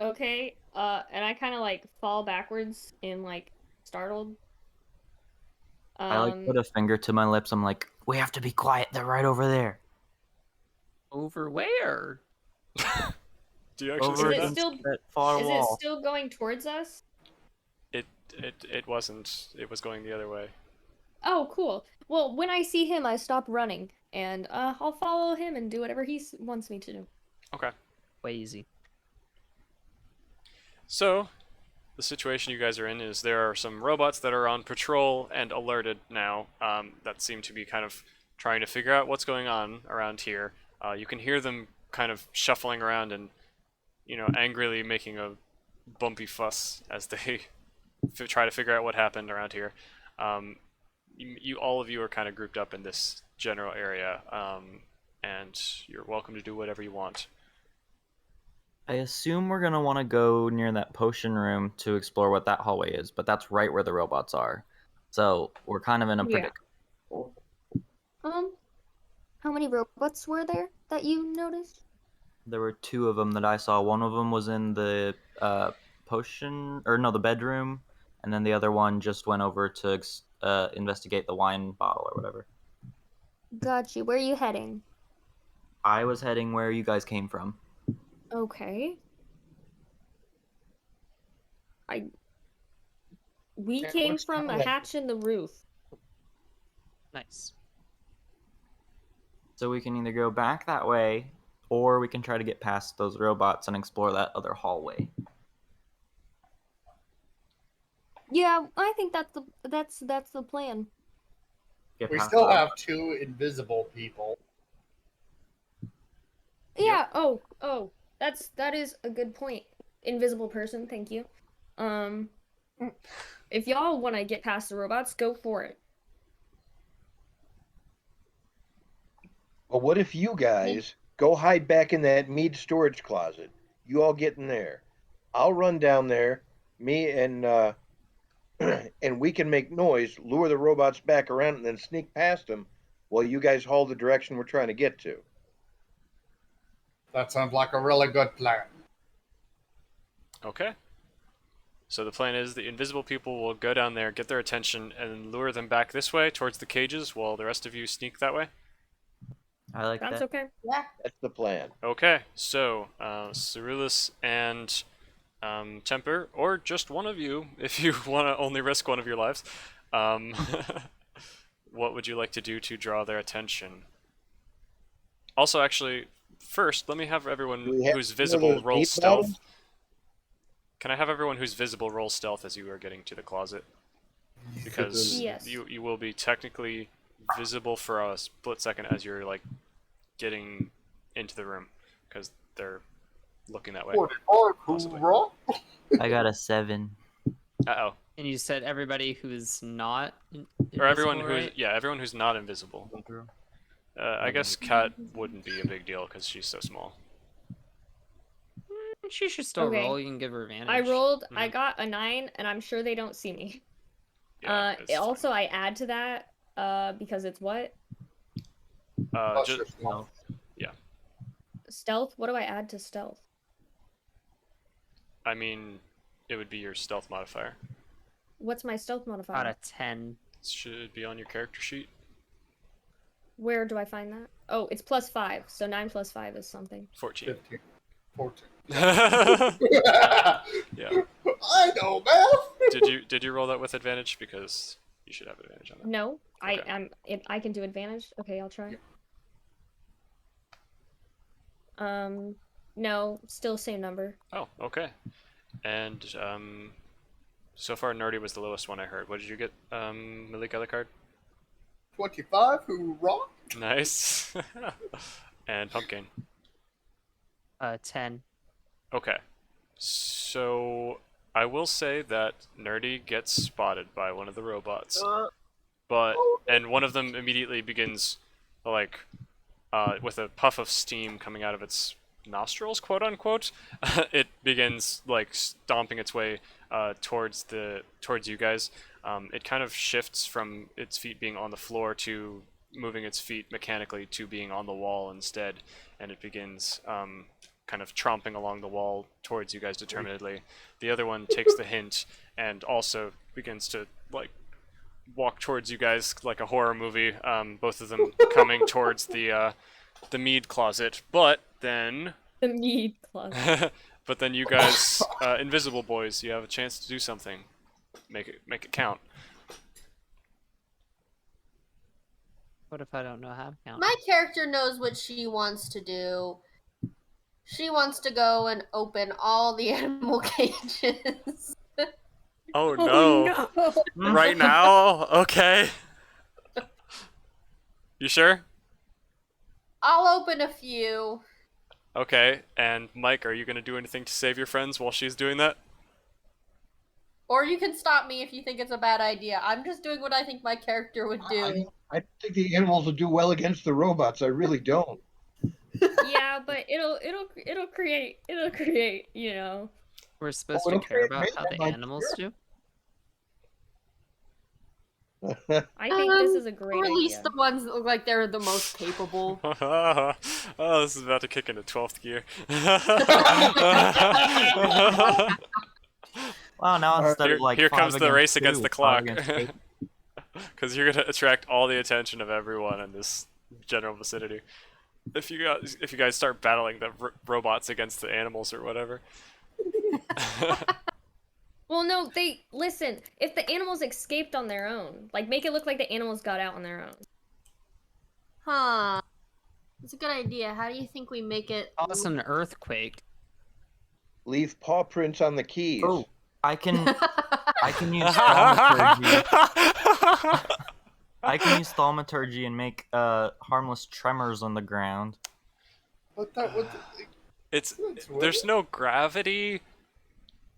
Okay, and I kind of like fall backwards and like startled. I like put a finger to my lips. I'm like, we have to be quiet. They're right over there. Over where? Do you actually Over say it that? against still- that far Is it wall. still going towards us? It wasn't. It was going the other way. Oh, cool. Well, when I see him, I stop running, and I'll follow him and do whatever he wants me to do. Okay. Way easy. So, the situation you guys are in is there are some robots that are on patrol and alerted now, that seem to be kind of trying to figure out what's going on around here. You can hear them kind of shuffling around and, angrily making a bumpy fuss as they try to figure out what happened around here. All of you are kind of grouped up in this general area, and you're welcome to do whatever you want. I assume we're gonna want to go near that potion room to explore what that hallway is, but that's right where the robots are. So we're kind of in a Yeah. predicament. How many robots were there that you noticed? There were two of them that I saw. One of them was in the the bedroom, and then the other one just went over to investigate the wine bottle or whatever. Got you. Where are you heading? I was heading where you guys came from. Okay. We Yeah, came what's from a that? hatch in the roof. Nice. So we can either go back that way, or we can try to get past those robots and explore that other hallway. Yeah, I think that's the plan. Get We past still the have two invisible people. Yeah. Oh. That is a good point. Invisible person. Thank you. If y'all want to get past the robots, go for it. Well, what if you guys go hide back in that mead storage closet? You all get in there. I'll run down there. Me and and we can make noise, lure the robots back around, and then sneak past them while you guys haul the direction we're trying to get to. That sounds like a really good plan. Okay. So the plan is the invisible people will go down there, get their attention, and lure them back this way towards the cages while the rest of you sneak that way. I like That's that. okay. Yeah. That's the plan. Okay, so Cerulus and Temper, or just one of you, if you want to only risk one of your lives, what would you like to do to draw their attention? Also, actually, first, let me have everyone Do we have who's some of visible those roll meat stealth. bottles? Can I have everyone who's visible roll stealth as you are getting to the closet? Because Yes. you will be technically visible for a split second as you're like getting into the room, because they're looking that way. 44, Possibly. hoorah. I got a 7. Uh-oh. And you said everybody who's not Or everyone invisible, who's right? everyone who's not invisible. I guess Kat wouldn't be a big deal because she's so small. She should still Okay. roll. You can give her advantage. I rolled. Mhm. I got a 9, and I'm sure they don't see me. Yeah. it's Also, I add to that because it's what? fine. Plus Just, your stealth. Stealth? What do I add to stealth? I mean, it would be your stealth modifier. What's my stealth Out modifier? of 10. It should be on your character sheet. Where do I find that? Oh, it's +5. So 9 plus 5 is something. 14. 15. 14. Yeah. I know math. Did you roll that with advantage? Because you should have advantage on that. No, Okay. I can do advantage. Okay, I'll try. No, still same number. Oh, okay. And so far Nerdy was the lowest one I heard. What did you get, Malik, other card? 25. Who rock? Nice. And Pumpkin. 10. Okay. So I will say that Nerdy gets spotted by one of the robots. And one of them immediately begins like with a puff of steam coming out of its nostrils, quote unquote. It begins like stomping its way towards you guys. It kind of shifts from its feet being on the floor to moving its feet mechanically to being on the wall instead, and it begins kind of tromping along the wall towards you guys determinedly. The other one takes the hint and also begins to like walk towards you guys like a horror movie. Both of them coming towards the mead closet, but then The mead closet. but then you guys, invisible boys, you have a chance to do something. Make it count. What if I don't know how to count? My character knows what she wants to do. She wants to go and open all the animal cages. Oh no! no. Right now? Okay. You sure? I'll open a few. Okay. And Mike, are you gonna do anything to save your friends while she's doing that? Or you can stop me if you think it's a bad idea. I'm just doing what I think my character would do. I think the animals will do well against the robots. I really don't. Yeah, but it'll create, you know. We're supposed Well, to care okay, about maybe how that the might be animals do? I think this is a great Or at least idea. the ones that look like they're the most capable. Oh, this is about to kick into 12th gear. Well, now instead of like Here 5 comes the against race 2, against the it's 5 clock. against 8. Because you're gonna attract all the attention of everyone in this general vicinity. If you guys start battling the robots against the animals or whatever. Well, no, listen. If the animals escaped on their own, like make it look like the animals got out on their own. Huh. It's a good idea. How do you think we make it? Cause an earthquake. Leave paw prints on the keys. Oh, I can use thaumaturgy. I can use thaumaturgy and make harmless tremors on the ground. But that would. There's no gravity.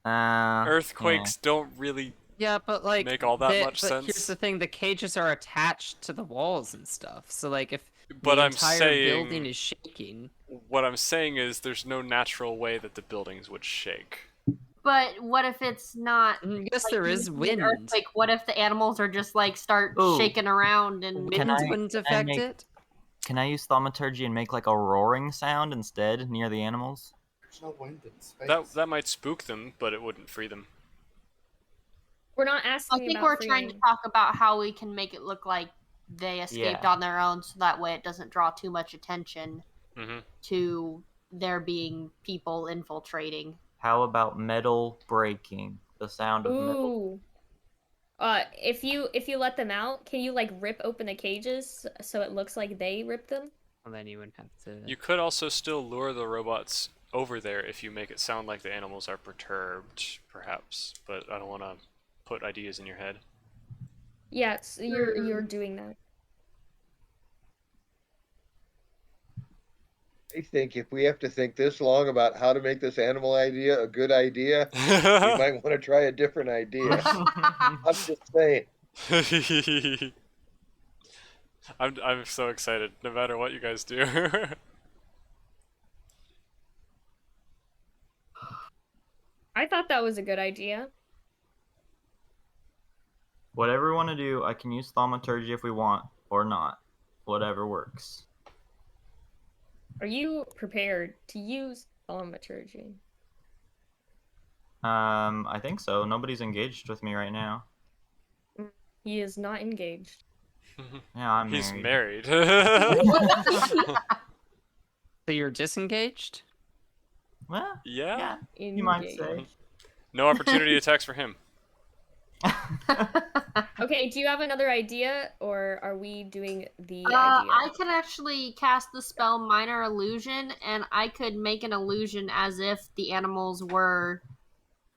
Earthquakes don't really Yeah, but like make all that much but sense. Here's the thing: the cages are attached to the walls and stuff. So like, if But the I'm entire saying- building is shaking, What I'm saying is there's no natural way that the buildings would shake. But what if it's not? yes, there is wind. Like, what if the animals are just like start Ooh. shaking around and? Can Wind I- wouldn't can I affect make- it. Can I use thaumaturgy and make like a roaring sound instead near the animals? There's no wind in space. That might spook them, but it wouldn't free them. We're not I asking think about we're trying to freeing. talk about how we can make it look like they escaped Yeah. on their own, so that way it doesn't draw too much attention Hmm to there being people infiltrating. How about metal breaking? The sound of metal. Ooh. If you let them out, can you like rip open the cages so it looks like they ripped them? Well, then you wouldn't have to. You could also still lure the robots over there if you make it sound like the animals are perturbed, perhaps. But I don't want to put ideas in your head. Yes, you're doing that. I think if we have to think this long about how to make this animal idea a good idea, we might want to try a different idea. I'm just saying. I'm so excited, no matter what you guys do. I thought that was a good idea. Whatever we want to do, I can use thaumaturgy if we want, or not. Whatever works. Are you prepared to use thaumaturgy? I think so. Nobody's engaged with me right now. He is not engaged. Yeah, I'm He's married. married. So you're disengaged? Well, Yeah. you might say. Engaged. No opportunity attacks for him. Okay, do you have another idea, or are we doing the idea? I can actually cast the spell Minor Illusion, and I could make an illusion as if the animals were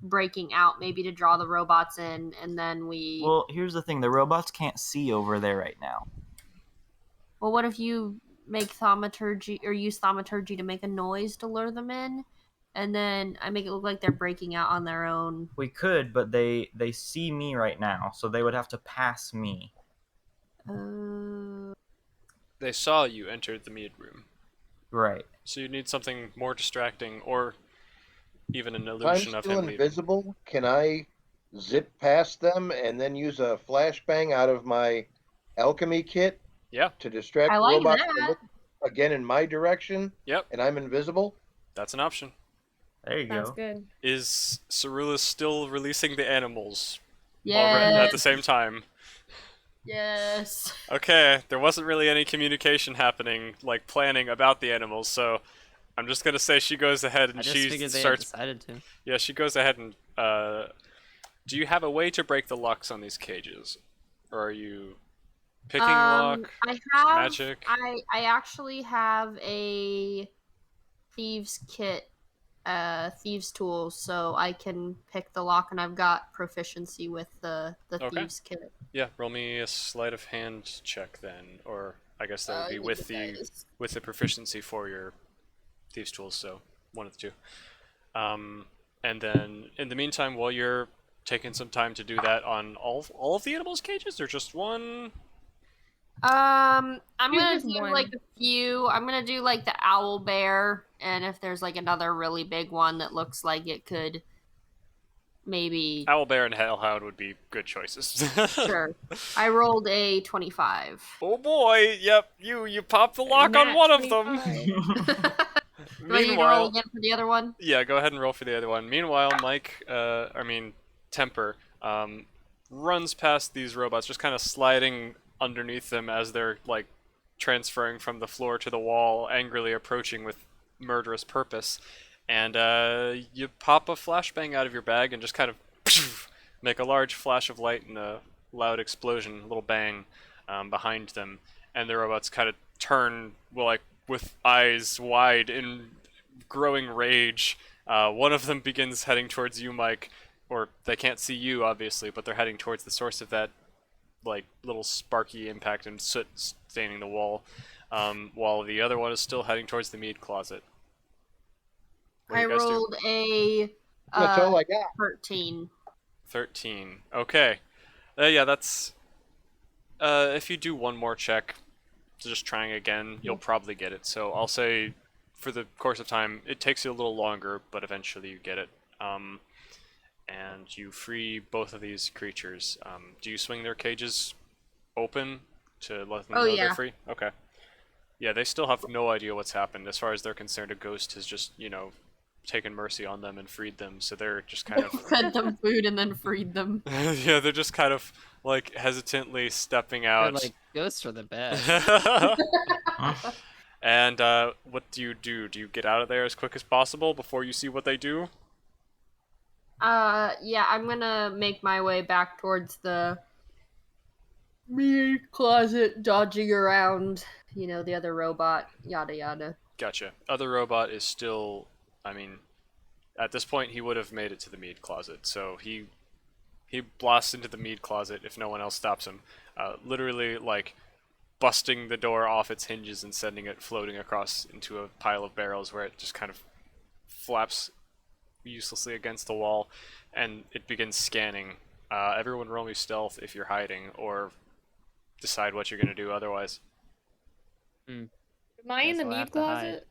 breaking out, maybe to draw the robots in, and then we. Well, here's the thing: the robots can't see over there right now. Well, what if you make thaumaturgy or use thaumaturgy to make a noise to lure them in, and then I make it look like they're breaking out on their own? We could, but they see me right now, so they would have to pass me. They saw you enter the mead room. Right. So you need something more distracting, or even an If I'm illusion of still him leaving. invisible, can I zip past them and then use a flashbang out of my alchemy kit Yeah, to distract I the like robots that. from looking again in my direction? Yep. And I'm invisible? that's an option. There you That's go. good. Is Cerulus still releasing the animals Yes. at the same time? Yes. Okay, there wasn't really any communication happening, like planning about the animals, so I'm just gonna say she goes ahead and I just she figured they had starts. decided to. Yeah, she goes ahead and. Do you have a way to break the locks on these cages, or are you picking lock? I have magic? I actually have a thieves kit, thieves tools, so I can pick the lock, and I've got proficiency with the Okay. thieves kit. Yeah, roll me a sleight of hand check then, or I guess that would be Give me with the the dice. with the proficiency for your thieves tools. So one of the two. And then in the meantime, while you're taking some time to do that on all of the animals' cages, or just one? I'm gonna Just do one. like a few. I'm gonna do like the owl bear, and if there's like another really big one that looks like it could maybe. Owlbear and Hellhound would be good choices. Sure. I rolled a 25. Oh boy! Yep, you popped the lock on Nat one of them. 25. Do I need to roll Meanwhile, again for the other one? yeah, go ahead and roll for the other one. Meanwhile, Temper, runs past these robots, just kind of sliding underneath them as they're like transferring from the floor to the wall, angrily approaching with murderous purpose. And you pop a flashbang out of your bag and just kind of make a large flash of light and a loud explosion, a little bang behind them, and the robots kind of turn, well, like with eyes wide in growing rage. One of them begins heading towards you, Mike, or they can't see you, obviously, but they're heading towards the source of that, like, little sparky impact and soot staining the wall, while the other one is still heading towards the mead closet. What do I you guys do? rolled a That's all I got. 13. 13. Okay. Yeah, that's... if you do one more check, just trying again, you'll probably get it. So I'll say, for the course of time, it takes you a little longer, but eventually you get it. And you free both of these creatures. Do you swing their cages open to let them Oh, know yeah. they're free? Okay. Yeah, they still have no idea what's happened. As far as they're concerned, a ghost has just, taken mercy on them and freed them, so they're just kind of... Fed them food and then freed them. Yeah, they're just kind of, like, hesitantly stepping They're out. like, ghosts are the best. And what do you do? Do you get out of there as quick as possible before you see what they do? Yeah, I'm gonna make my way back towards the meat closet, dodging around, the other robot, yada yada. Gotcha. Other robot is still, at this point he would have made it to the mead closet, so he blasts into the mead closet if no one else stops him. Literally, like, busting the door off its hinges and sending it floating across into a pile of barrels where it just kind of flaps uselessly against the wall, and it begins scanning. Everyone roll me stealth if you're hiding, or decide what you're going to do otherwise. Am I in Guess the I'll meat have to hide.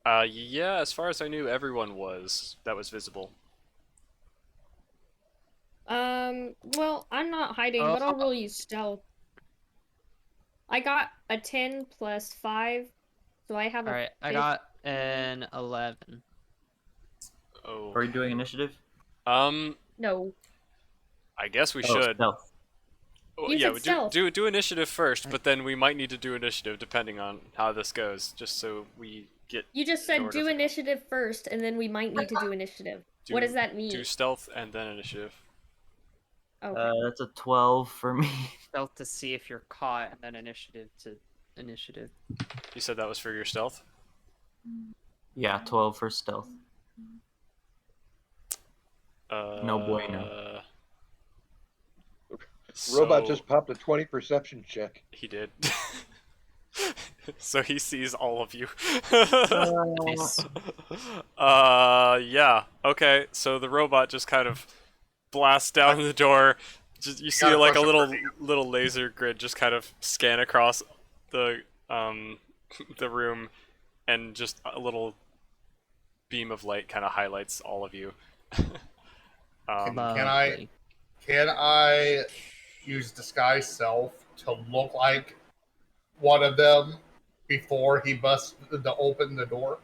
closet? Yeah, as far as I knew, everyone was. That was visible. Well, I'm not hiding, but I'll roll you stealth. I got a 10 plus 5, so I have a Alright, I got an 11. Oh. Are you doing initiative? No. I guess we Oh, should. stealth. Well, You yeah, said we stealth. do initiative first, but then we might need to do initiative depending on how this goes, just so we get. You just in said order do for- initiative first, and then we might need to do initiative. What does that mean? Do stealth and then initiative. Okay. That's a 12 for me. Stealth to see if you're caught, and then initiative to initiative. You said that was for your stealth. Yeah, 12 for stealth. No bueno. Robot So- just popped a 20 perception check. He did. So he sees all of you. Nice. Yeah. Okay. So the robot just kind of blasts down the door. Just, you see got a like a question little laser grid just kind of scan across the the room, and just a little beam of light kind of highlights all of you. Lovely. Can I use disguise self to look like one of them before he busts open the door?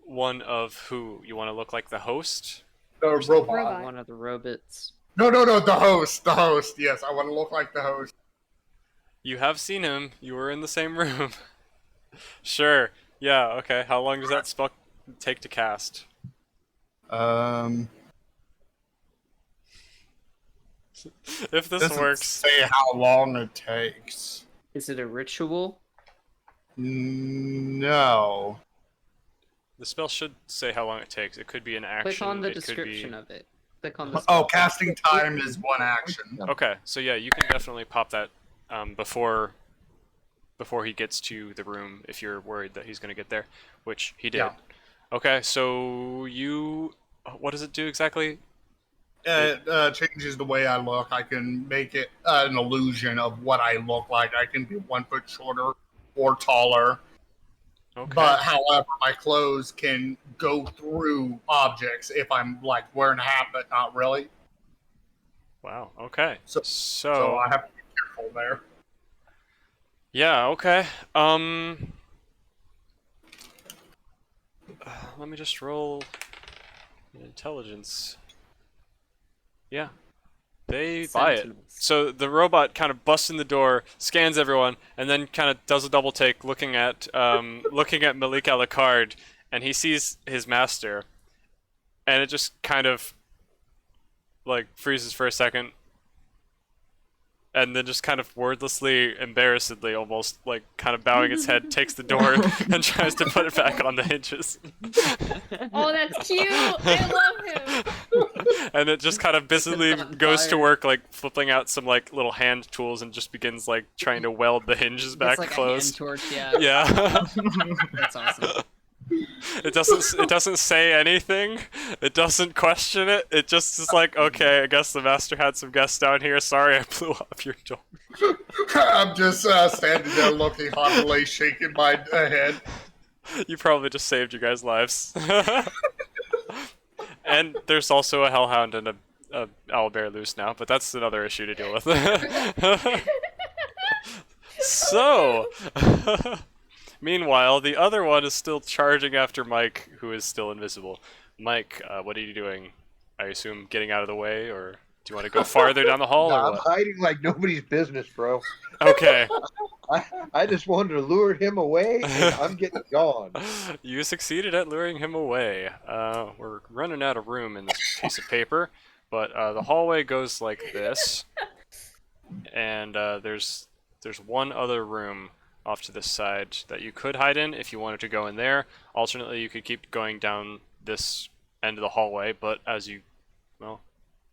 One of who? You want to look like the host? The robot. Robot. One of the robots. No, the host. The host. Yes, I want to look like the host. You have seen him. You were in the same room. Sure. Yeah. Okay. How long does that spell take to cast? If this Doesn't works. say how long it takes. Is it a ritual? No. The spell should say how long it takes. It could be an action. Click on the it description could of it. Click on the. Oh, casting time is one action. be... Okay, so yeah, you can definitely pop that before he gets to the room if you're worried that he's going to get there, which he did. Yeah. Okay, so you... What does it do exactly? It changes the way I look. I can make it an illusion of what I look like. I can be 1 foot shorter or taller. Okay. But however, my clothes can go through objects if I'm like wearing a hat, but not really. Wow, okay. So I have to be careful there. Yeah, okay. Let me just roll an intelligence. Yeah. They buy it. Sentinels. So the robot kind of busts in the door, scans everyone, and then kind of does a double take, looking at Malik Alucard, and he sees his master, and it just kind of like freezes for a second, and then just kind of wordlessly, embarrassedly, almost like kind of bowing its head, takes the door and tries to put it back on the hinges. Oh, that's cute! I love him! And it just kind of busily on goes to fire. work, like flipping out some like little hand tools, and just begins like trying to weld the hinges back It's like closed. a hand torch, yeah. Yeah. That's awesome. It doesn't say anything. It doesn't question it. It just is like, okay, I guess the master had some guests down here. Sorry, I blew up your door. I'm just standing there looking haughtily, shaking my head. You probably just saved you guys' lives. And there's also a hellhound and a owlbear loose now, but that's another issue to deal with. So, meanwhile, the other one is still charging after Mike, who is still invisible. Mike, what are you doing? I assume getting out of the way, or do you want to go farther down the hall, or I'm what? hiding like nobody's business, bro. Okay. I just wanted to lure him away, and I'm getting gone. You succeeded at luring him away. We're running out of room in this piece of paper, but the hallway goes like this, and there's one other room off to this side that you could hide in if you wanted to go in there. Alternately, you could keep going down this end of the hallway, but as you, well,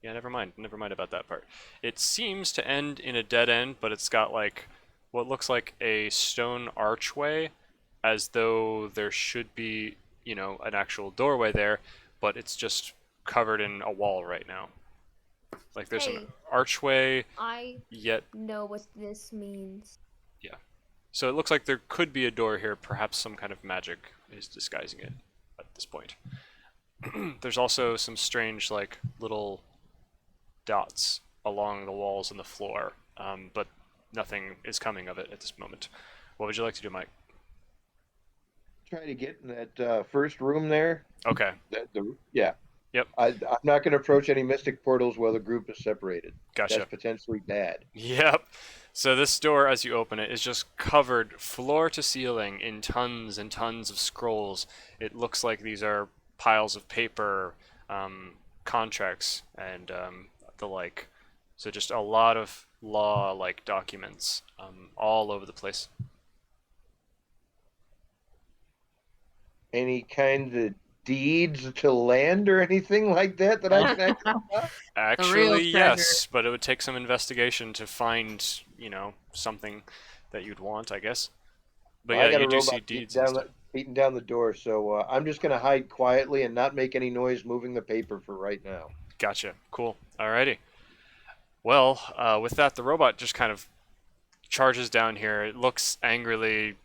yeah, never mind about that part. It seems to end in a dead end, but it's got like what looks like a stone archway, as though there should be, you know, an actual doorway there, but it's just covered in a wall right now. Like there's Hey. an archway, I yet know what this means. so it looks like there could be a door here. Perhaps some kind of magic is disguising it at this point. There's also some strange, like, little dots along the walls and the floor, but nothing is coming of it at this moment. What would you like to do, Mike? Try to get in that first room there. Okay. Yeah. Yep. I'm not going to approach any mystic portals while the group is separated. Gotcha. That's potentially bad. Yep. So this door, as you open it, is just covered floor to ceiling in tons and tons of scrolls. It looks like these are piles of paper, contracts, and the like. So just a lot of law-like documents all over the place. Any kind of deeds to land or anything like that I can identify? Actually, treasure. yes, but it would take some investigation to find, something that you'd want, I guess. But Well, I yeah, got you a do robot see deeds and stuff. beating down the door, so I'm just going to hide quietly and not make any noise moving the paper for right now. Gotcha. Cool. Alrighty. Well, with that, the robot just kind of charges down here. It looks angrily,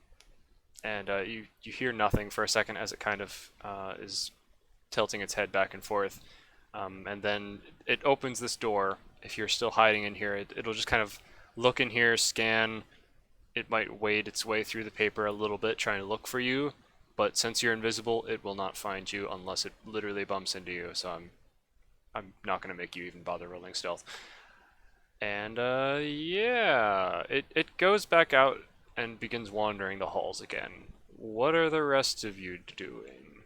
and you hear nothing for a second as it kind of is tilting its head back and forth. And then it opens this door. If you're still hiding in here, it'll just kind of look in here, scan. It might wade its way through the paper a little bit, trying to look for you. But since you're invisible, it will not find you unless it literally bumps into you. So I'm not going to make you even bother rolling stealth. And yeah, it goes back out and begins wandering the halls again. What are the rest of you doing?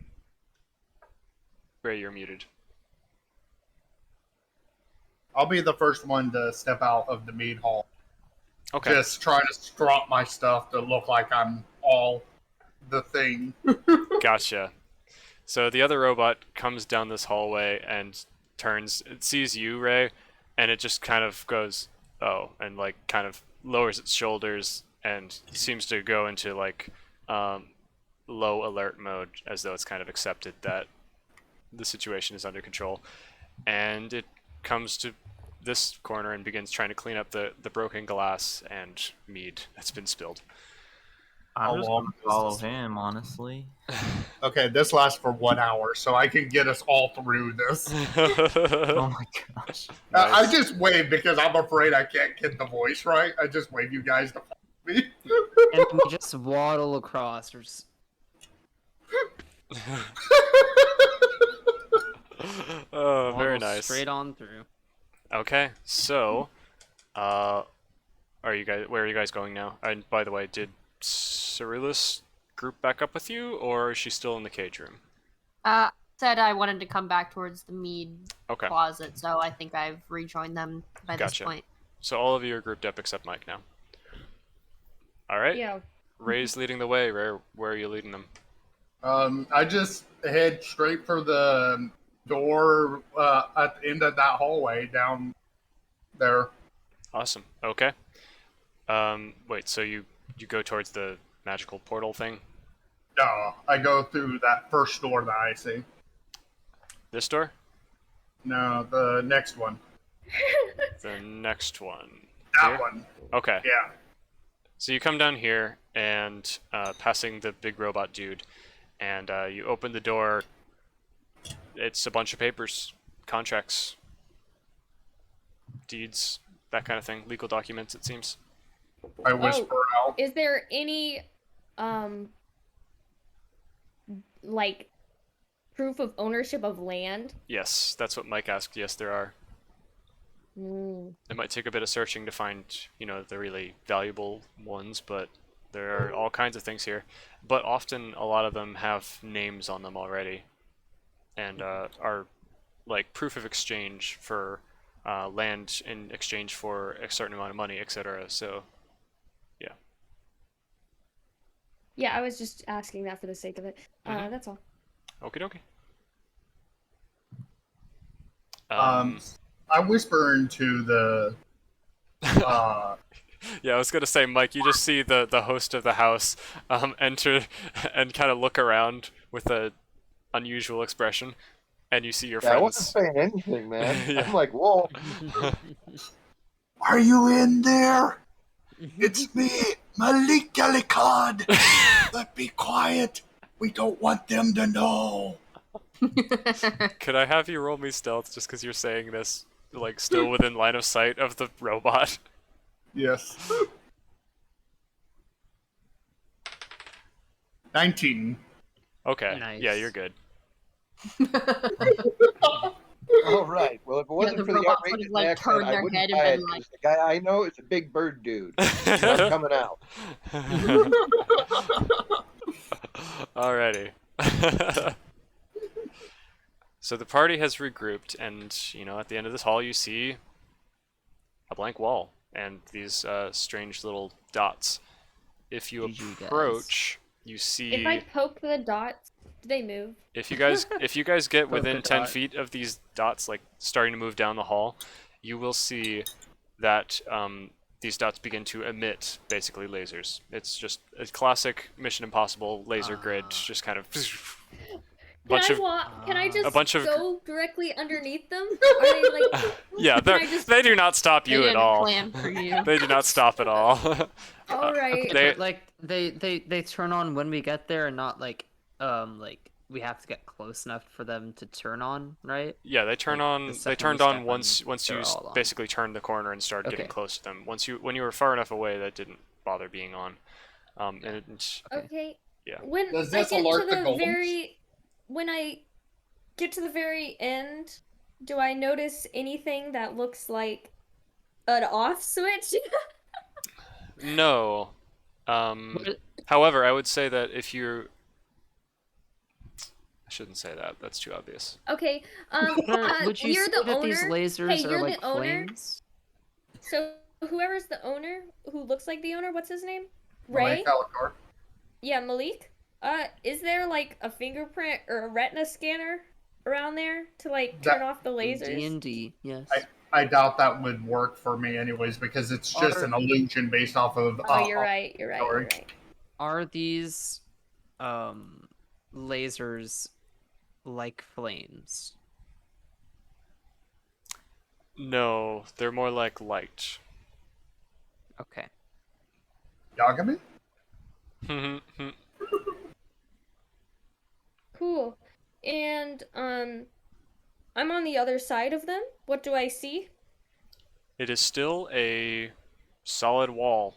Ray, you're muted. I'll be the first one to step out of the mead hall. Okay. Just trying to strut my stuff to look like I'm all the thing. Gotcha. So the other robot comes down this hallway and turns. It sees you, Ray, and it just kind of goes, oh, and like kind of lowers its shoulders and seems to go into like low alert mode, as though it's kind of accepted that the situation is under control. And it comes to this corner and begins trying to clean up the broken glass and mead that's been spilled. I'm How just long gonna does follow this- him, honestly. Okay, this lasts for 1 hour, so I can get us all through this. Oh my gosh. I Nice. just wave because I'm afraid I can't get the voice right. I just wave you guys to follow me. And we just waddle across. Or Oh, very waddle nice. Straight on through. Okay, so, where are you guys going now? And by the way, did Cyrillus group back up with you, or is she still in the cage room? Said I wanted to come back towards the mead Okay, closet, so I think I've rejoined them by this Gotcha. point. so all of you are grouped up except Mike now. Alright, Yeah. Ray's leading the way. Ray, where are you leading them? I just head straight for the door at the end of that hallway down there. Awesome, okay. Wait, so you go towards the magical portal thing? No, I go through that first door that I see. This door? No, the next one. The next one. That Here? one. Okay. Yeah. So you come down here and passing the big robot dude, and you open the door. It's a bunch of papers, contracts, deeds, that kind of thing, legal documents. It seems. I whisper out. Is there any like proof of ownership of land? Yes, that's what Mike asked. Yes, there are. Mm. It might take a bit of searching to find, the really valuable ones, but there are all kinds of things here. But often, a lot of them have names on them already, and are like proof of exchange for land in exchange for a certain amount of money, etc. So, Yeah, I was just asking that for the sake of it. Mhm. That's all. okie dokie. I whisper into the. Yeah, I was gonna say, Mike, you just see the host of the house enter and kind of look around with a unusual expression, and you see your Yeah, I wasn't friends. saying anything, man. Yeah. I'm like, whoa. Are you in there? It's me, Malik Alikad. But be quiet. We don't want them to know. Could I have you roll me stealth just because you're saying this? like still within line of sight of the robot. Yes. 19. Okay. Yeah, Nice. you're good. All right. Well, if it wasn't the for the robots would outrageous have, like, accent, turned I their wouldn't head and buy been it like- because the guy I know is a big bird dude. He's not coming out. Alrighty. So the party has regrouped, and at the end of this hall, you see a blank wall and these strange little dots. If you GG, guys. approach, you see. If I poke the dots, do they move? If you guys get Polka within 10 dot. feet of these dots, like starting to move down the hall, you will see that these dots begin to emit basically lasers. It's just a classic Mission Impossible laser grid, just kind of bunch of Can I just a bunch of go directly underneath them? Are they like? yeah. Can I just- They do not stop you They at didn't all. plan for you. They do not stop at all. All right. They- But like they turn on when we get there, and not like we have to get close enough for them to turn on, right? Yeah, they turn Like, on. the They second turned we on step once on, you they're all on. basically turned the corner and started getting Okay. close to them. When you were far enough away, that didn't bother being on. And Okay. Yeah. When Does I this get alert to the the golems? when I get to the very end, do I notice anything that looks like an off switch? no. However, I would say that if you're, I shouldn't say that. That's too obvious. Okay. Would you You're say the that owner. these lasers Hey, are you're like the owner. flames? So whoever's the owner, who looks like the owner, what's his name? Ray? Malik Alucard. Yeah, Malik. Is there like a fingerprint or a retina scanner around there to like turn off the lasers? D&D, yes. I doubt that would work for me anyways because it's just an illusion based off of. Oh, you're right. You're right. You're sorry. right. Are these lasers like flames? No, they're more like light. Okay. Yagami? Cool. And I'm on the other side of them. What do I see? It is still a solid wall.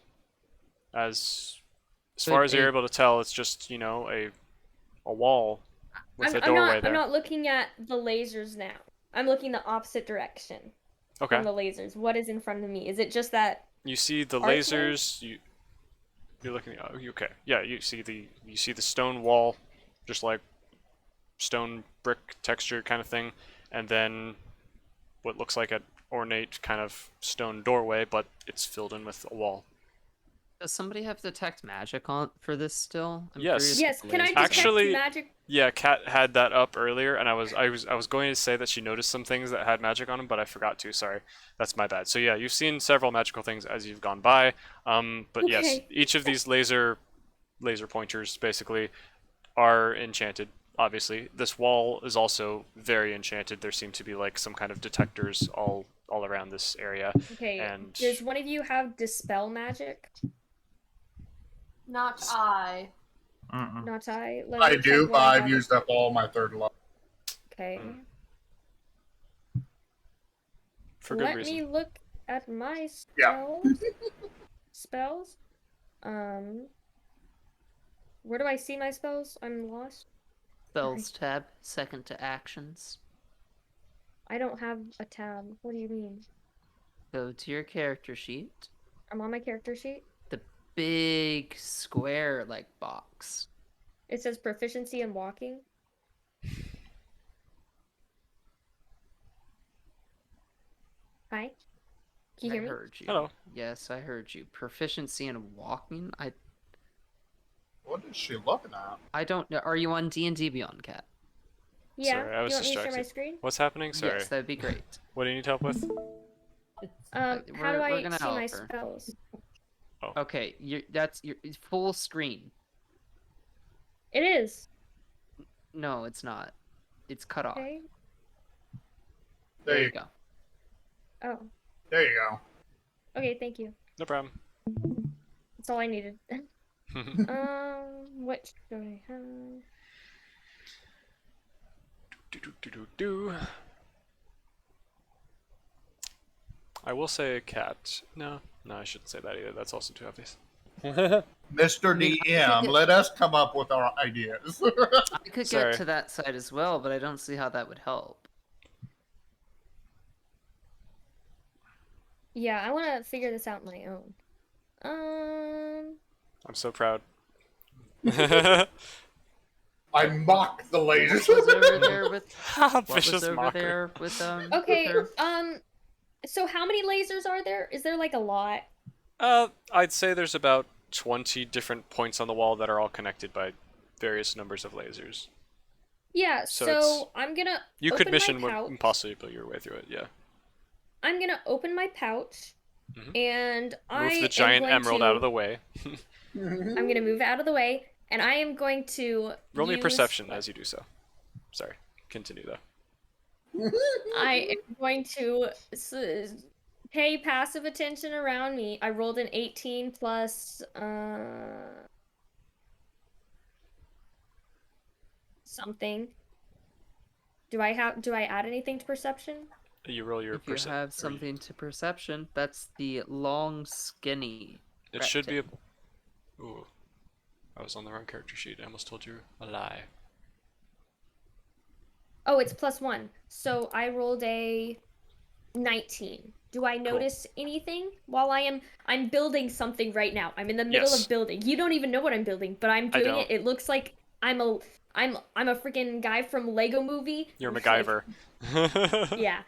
As far as you're able to tell, it's just a wall with a doorway there. I'm not looking at the lasers now. I'm looking the opposite direction Okay. from the lasers. What is in front of me? Is it just that? You see the archway? lasers. You're looking. Oh, okay. Yeah, you see the stone wall, just like stone brick texture kind of thing, and then what looks like an ornate kind of stone doorway, but it's filled in with a wall. Does somebody have detect magic on for this still? I'm Yes. curious Yes. with Can I lasers. detect Actually- magic? Yeah, Kat had that up earlier, and I was going to say that she noticed some things that had magic on them, but I forgot to. Sorry, that's my bad. So yeah, you've seen several magical things as you've gone by. But yes, Okay. each of these laser pointers basically are enchanted. Obviously, this wall is also very enchanted. There seem to be like some kind of detectors all around this area. Okay. And Does one of you have dispel magic? Not I. Mm-mm. Not I. Let I me check do, what but I I've have. used up all my third level. Okay. for good Let reason. me look at my Yeah. spells. Where do I see my spells? I'm lost. Spells tab, second to actions. I don't have a tab. What do you mean? Go to your character sheet. I'm on my character sheet. The big square like box. It says proficiency in walking. Hi. Can you hear I me? heard you. Hello. Yes, I heard you. Proficiency in walking. What is she looking at? I don't know. Are you on D&D Beyond, Cat? Yeah. Sorry, I was you want me to share my distracted. screen? What's happening? Sorry. Yes, that'd be great. What do you need help with? How do we're I gonna see help my her. spells? Okay, that's your full screen. It is. No, it's not. It's cut off. Okay. There you you go. Oh. There you go. Okay, thank you. No problem. That's all I needed. What do I have? Do, do, do, do, do. I will say a cat. No, I shouldn't say that either. That's also too obvious. Mr. I mean, DM, let us come up with our ideas. I could Sorry. get to that side as well, but I don't see how that would help. Yeah, I want to figure this out on my own. I'm so proud. I mock the What lasers. was over there with? What was Vicious over mocker. there with Okay, her? so how many lasers are there? Is there like a lot? I'd say there's about 20 different points on the wall that are all connected by various numbers of lasers. Yeah, So so I'm gonna You open could mission my pouch. impossibly your way through it, yeah. I'm gonna open my pouch, and I Move the am giant going emerald to, out of the way. I'm gonna move it out of the way, and I am going to Roll me use- perception as you do so. Sorry, continue though. I am going to pay passive attention around me. I rolled an 18 plus something. Do I add anything to perception? You roll your If you perception. have something to perception, that's the long, skinny. It should be a. Ooh, I was on the wrong character sheet. I almost told you a lie. Oh, it's +1. So I rolled a 19. Do I notice anything while I'm building something right now? I'm in the middle Yes. of building. You don't even know what I'm building, but I'm I doing don't. it. It looks like I'm a freaking guy from Lego Movie. You're Like, MacGyver. yeah.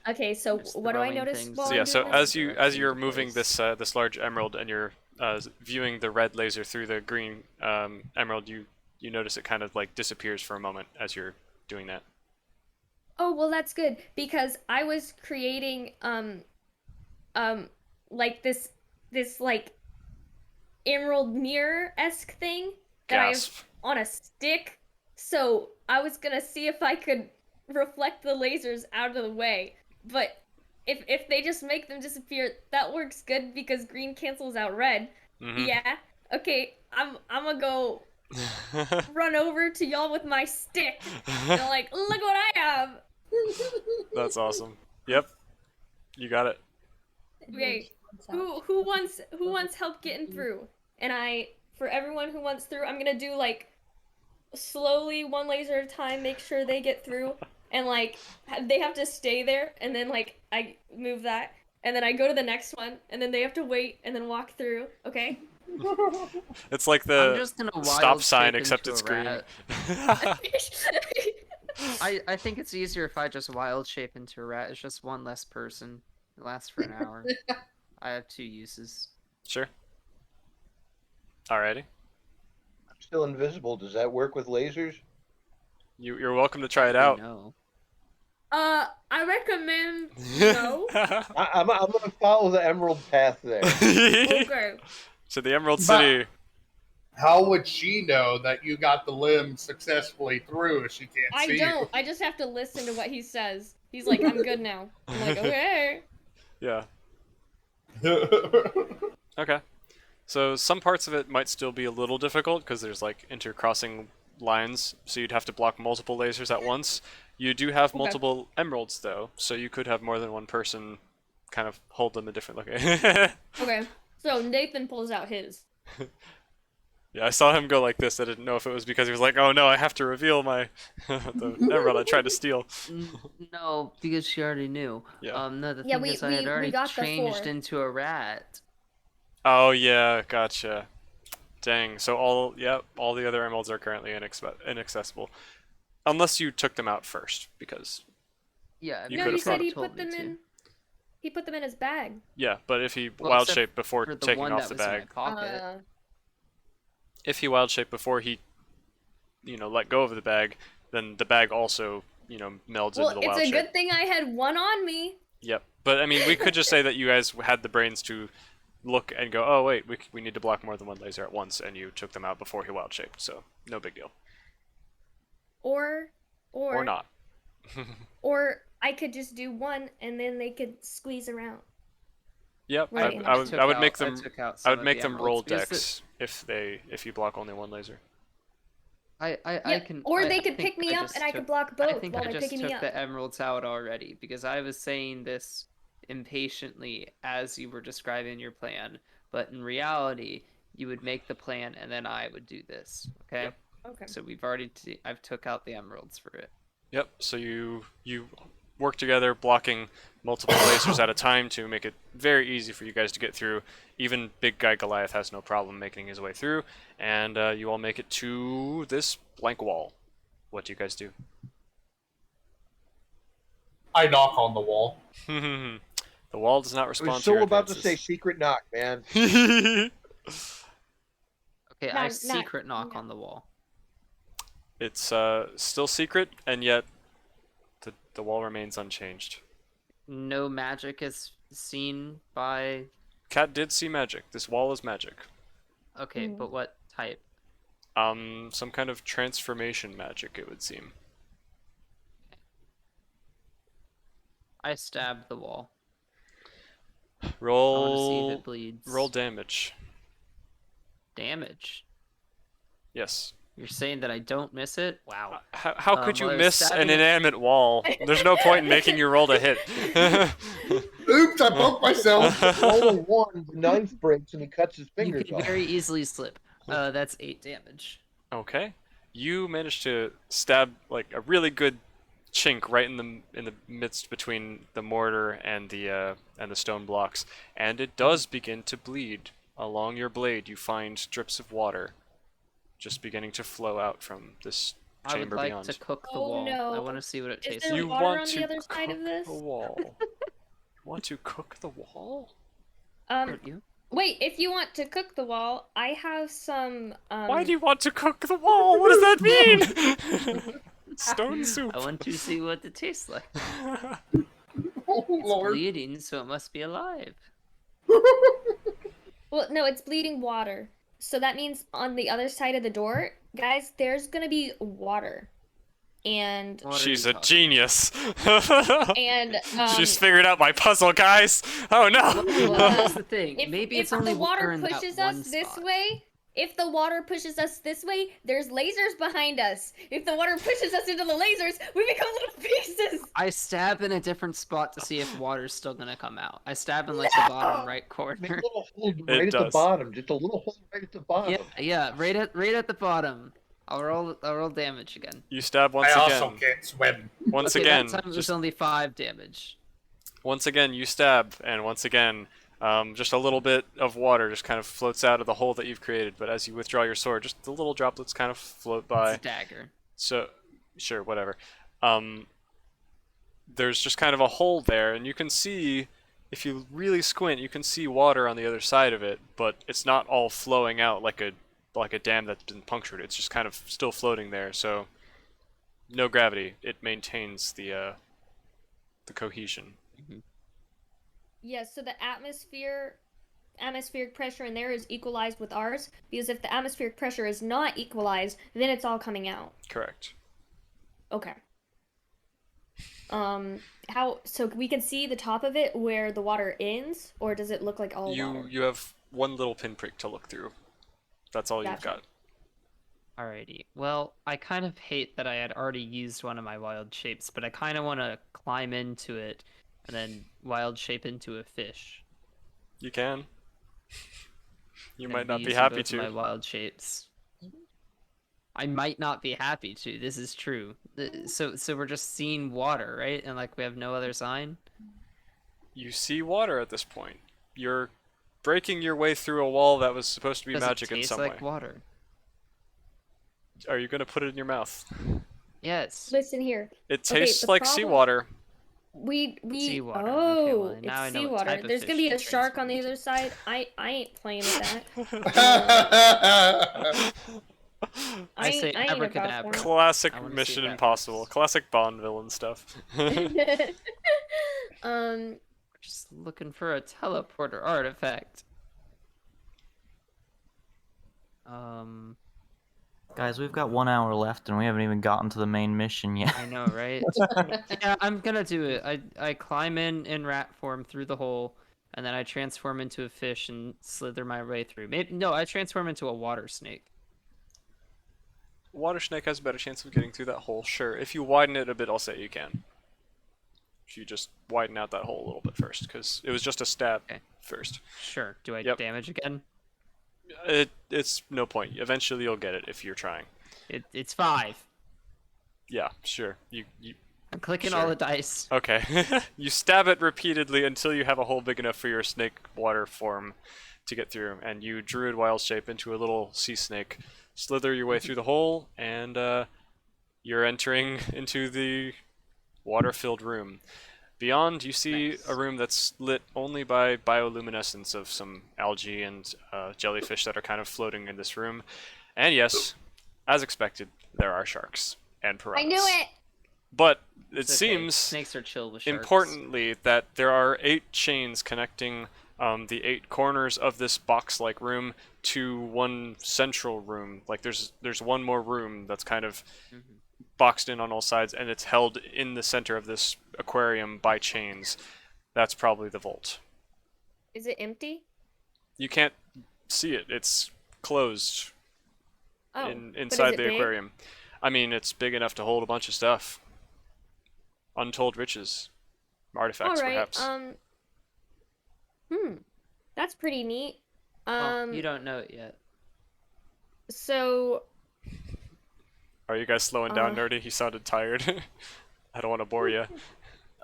Okay, so Just what do I throwing notice things while So I'm yeah, doing so this? as you're into moving place. this large emerald and you're viewing the red laser through the green emerald, you notice it kind of like disappears for a moment as you're doing that. Oh, well, that's good because I was creating like this like emerald mirror-esque thing that I have Gasp. on a stick. So I was gonna see if I could reflect the lasers out of the way. But if they just make them disappear, that works good because green cancels out red. Mhm. Yeah. Okay, I'm gonna go run over to y'all with my stick. And like, look what I have. That's awesome. Yep, you got it. Okay. Who wants help getting through? And for everyone who wants through, I'm gonna do like slowly one laser at a time, make sure they get through, and like they have to stay there, and then like I move that, and then I go to the next one, and then they have to wait and then walk through. Okay. It's like I'm the just gonna stop wild sign, shape except into it's a green. rat. I think it's easier if I just wild shape into a rat. It's just one less person. It lasts for an hour. I have 2 uses. Sure. Alrighty. I'm still invisible. Does that work with lasers? You're welcome to try it out. No. I recommend no. I'm going to follow the emerald path there. Okay. To the Emerald But- City. How would she know that you got the limb successfully through if she can't I see don't. I just have to listen to what he says. He's like, I'm good now. I'm like, okay. Yeah. you? Okay. So some parts of it might still be a little difficult because there's like intercrossing lines, so you'd have to block multiple lasers at once. You do have Okay. multiple emeralds though, so you could have more than one person kind of hold them a different location. Okay. So Nathan pulls out his. Yeah, I saw him go like this. I didn't know if it was because he was like, "Oh no, I have to reveal my the emerald I tried to steal." No, because she already knew. Yeah. No, the Yeah, thing we- is I had we already got the changed 4. into a rat. Oh yeah, gotcha. Dang. So all the other emeralds are currently inaccessible, unless you took them out first, because Yeah, You No, could've you said he told put me them to. in. He put them in his bag. yeah. But if he Well, wild except shaped before for the taking one off that the was in my bag, pocket. if he wild shaped before he, let go of the bag, then the bag also, melds Well, into the it's wild a shape. good thing I had one on me. Yep. But I mean, we could just say that you guys had the brains to look and go, oh wait, we need to block more than one laser at once, and you took them out before he wild shaped. So no big deal. Or Not. Or I could just do one, and then they could squeeze around. Yep. Right. I would make them. took out I some would of make the them roll emeralds because dex if you block only one laser. I Yeah, can. or I they could think pick me I up, just and I took- could block I both think while I they're just picking took me up. the emeralds out already because I was saying this impatiently as you were describing your plan, but in reality, you would make the plan and then I would do this. Okay. Yep. Okay. So I've took out the emeralds for it. Yep. So you work together, blocking multiple lasers at a time to make it very easy for you guys to get through. Even big guy Goliath has no problem making his way through, and you all make it to this blank wall. What do you guys do? I knock on the wall. The wall does not I respond was to your so about to say advances. secret knock, man. Okay, I Not- secret knock no. on the wall. It's still secret, and yet the wall remains unchanged. No magic is seen by. Cat did see magic. This wall is magic. Okay, but what type? Some kind of transformation magic, it would seem. I stab the wall. I want to see if Roll it bleeds. roll damage. Damage. Yes. You're saying that I don't miss it? Wow. How could you well, miss stabbing- an inanimate wall? There's no point in making you roll to hit. Oops, I broke myself. Roll a 1, the ninth breaks, and he cuts his You fingers can off. very easily slip. That's 8 damage. Okay. You managed to stab like a really good chink right in the midst between the mortar and the stone blocks, and it does begin to bleed. Along your blade, you find drips of water just beginning to flow out from this I would chamber like beyond. to cook the Oh, wall. no. I want to see what it Is tastes there like. You water want on to the other side of cook this? the wall? Want to cook the wall? Don't you? Wait, if you want to cook the wall, I have some Why do you want to cook the wall? What does that mean? Stone soup. I want to see what it tastes like. Oh, It's Lord. bleeding, so it must be alive. Well, no, it's bleeding water. So that means on the other side of the door, guys, there's gonna be water. And What are She's you a talking genius. and She's figured out my puzzle, guys. Oh about? no. Well, that's the thing. if, Maybe if it's only the water in that pushes one us this spot. way, if the water pushes us this way, there's lasers behind us. If the water pushes us into the lasers, we become little pieces. I stab in a different spot to see if water's still gonna come out. I stab in like the bottom right Make a corner. little hole right at the does. bottom. Just a little hole right at the bottom. Yeah, right at the bottom. I'll roll damage again. You stab once I again. also can't swim. Once Okay, again, that time it was just only 5 damage. once again you stab, and once again, just a little bit of water just kind of floats out of the hole that you've created. But as you withdraw your sword, just the little droplets kind of float by. It's a dagger. So, sure, whatever. There's just kind of a hole there, and you can see, if you really squint, you can see water on the other side of it, but it's not all flowing out like a dam that's been punctured. It's just kind of still floating there, so no gravity. It maintains the cohesion. Yes, so the atmospheric pressure in there is equalized with ours, because if the atmospheric pressure is not equalized, then it's all coming out. Correct. Okay. How so we can see the top of it where the water ends, or does it look like all water? You have one little pinprick to look through. That's all you've Gotcha. got. Alrighty. Well, I kind of hate that I had already used one of my wild shapes, but I kind of want to climb into it and then wild shape into a fish. You can. You And might not be using happy both of my to. wild shapes. I might not be happy to. This is true. So we're just seeing water, right? And like we have no other sign. You see water at this point. You're breaking your way through a wall that was supposed to be Does magic it in taste some like way. water? Are you gonna put it in your mouth? Yes. Listen here. It Okay, tastes the like problem- sewater. We Seawater. Okay, Oh, well, now I it's know what seawater. type of There's fish gonna be to a shark on the transform other side. I ain't playing with that. I say ain't about abracadabra. that. Classic I wanna see Mission if that Impossible. works. Classic Bond villain stuff. Just looking for a teleporter artifact. Guys, we've got 1 hour left and we haven't even gotten to the main mission yet. I know, right? Yeah, I'm gonna do it. I climb in rat form through the hole, and then I transform into a fish and slither my way through. Maybe no, I transform into a water snake. Water snake has a better chance of getting through that hole, sure. If you widen it a bit, I'll say you can. if you just widen out that hole a little bit first, because it was just a stab Okay. first. Sure. Do I Yep. damage again? It's no point. Eventually you'll get it if you're trying. It's 5. Yeah, sure. You I'm clicking Sure. all the dice. Okay. You stab it repeatedly until you have a hole big enough for your snake water form to get through, and you druid wild shape into a little sea snake, slither your way through the hole, and you're entering into the water-filled room. Beyond, you see Nice. a room that's lit only by bioluminescence of some algae and jellyfish that are kind of floating in this room. And yes, as expected, there are sharks and piranhas. I knew it. But it It's okay. seems Snakes are chill with sharks. importantly that there are 8 chains connecting the 8 corners of this box-like room to one central room. Like there's one more room that's kind of boxed in on all sides, and it's held in the center of this aquarium by chains. That's probably the vault. Is it empty? You can't see it. It's closed Oh, but is inside it the big? aquarium. I mean, it's big enough to hold a bunch of stuff. Untold riches. Artifacts, All right. perhaps. That's pretty neat. Oh, you don't know it yet. So Are you guys slowing down, Nerdy? He sounded tired. I don't want to bore you.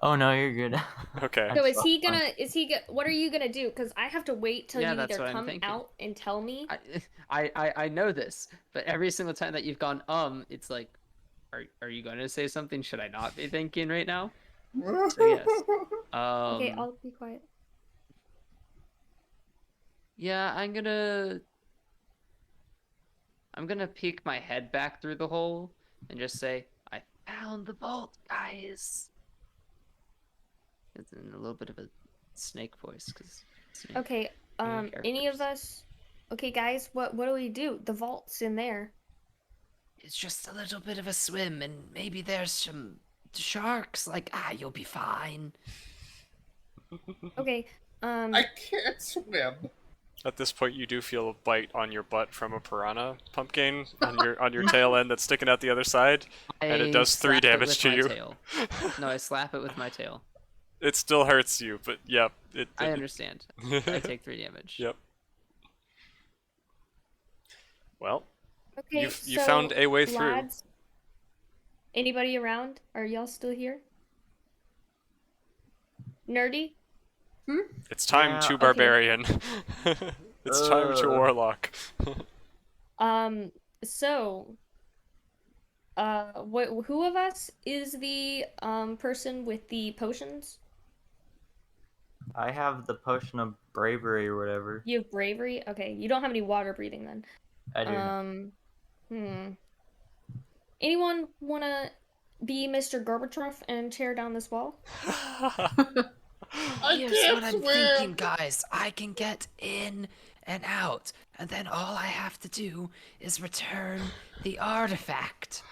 Oh no, you're good. Okay. So what are you gonna do? Because I have to wait till Yeah, you that's either what I'm come thinking. out and tell me. I know this, but every single time that you've gone, it's like, are you going to say something? Should I not be thinking right now? So yes. Okay, I'll be quiet. Yeah, I'm gonna peek my head back through the hole and just say, I found the vault, guys. It's in a little bit of a snake voice, because. Okay, any of us? Okay, guys, what do we do? The vault's in there. It's just a little bit of a swim, and maybe there's some sharks. Like, you'll be fine. Okay, I can't swim. At this point, you do feel a bite on your butt from a piranha pumpkin on your tail end that's sticking out the other side, and it does 3 slap it damage with to my you. tail. No, I slap it with my tail. It still hurts you, but yeah, I understand. I take 3 damage. Yep. Well, okay. you found a way through. Lads, anybody around? Are y'all still here? Nerdy? It's time Yeah, to okay. barbarian. It's time to warlock. So, who of us is the person with the potions? I have the potion of bravery or whatever. You have bravery? Okay, you don't have any water breathing then. I do. Anyone wanna be Mr. Gorbachev and tear down this wall? I Here's can't what I'm swim. thinking, guys. I can get in and out, and then all I have to do is return the artifact.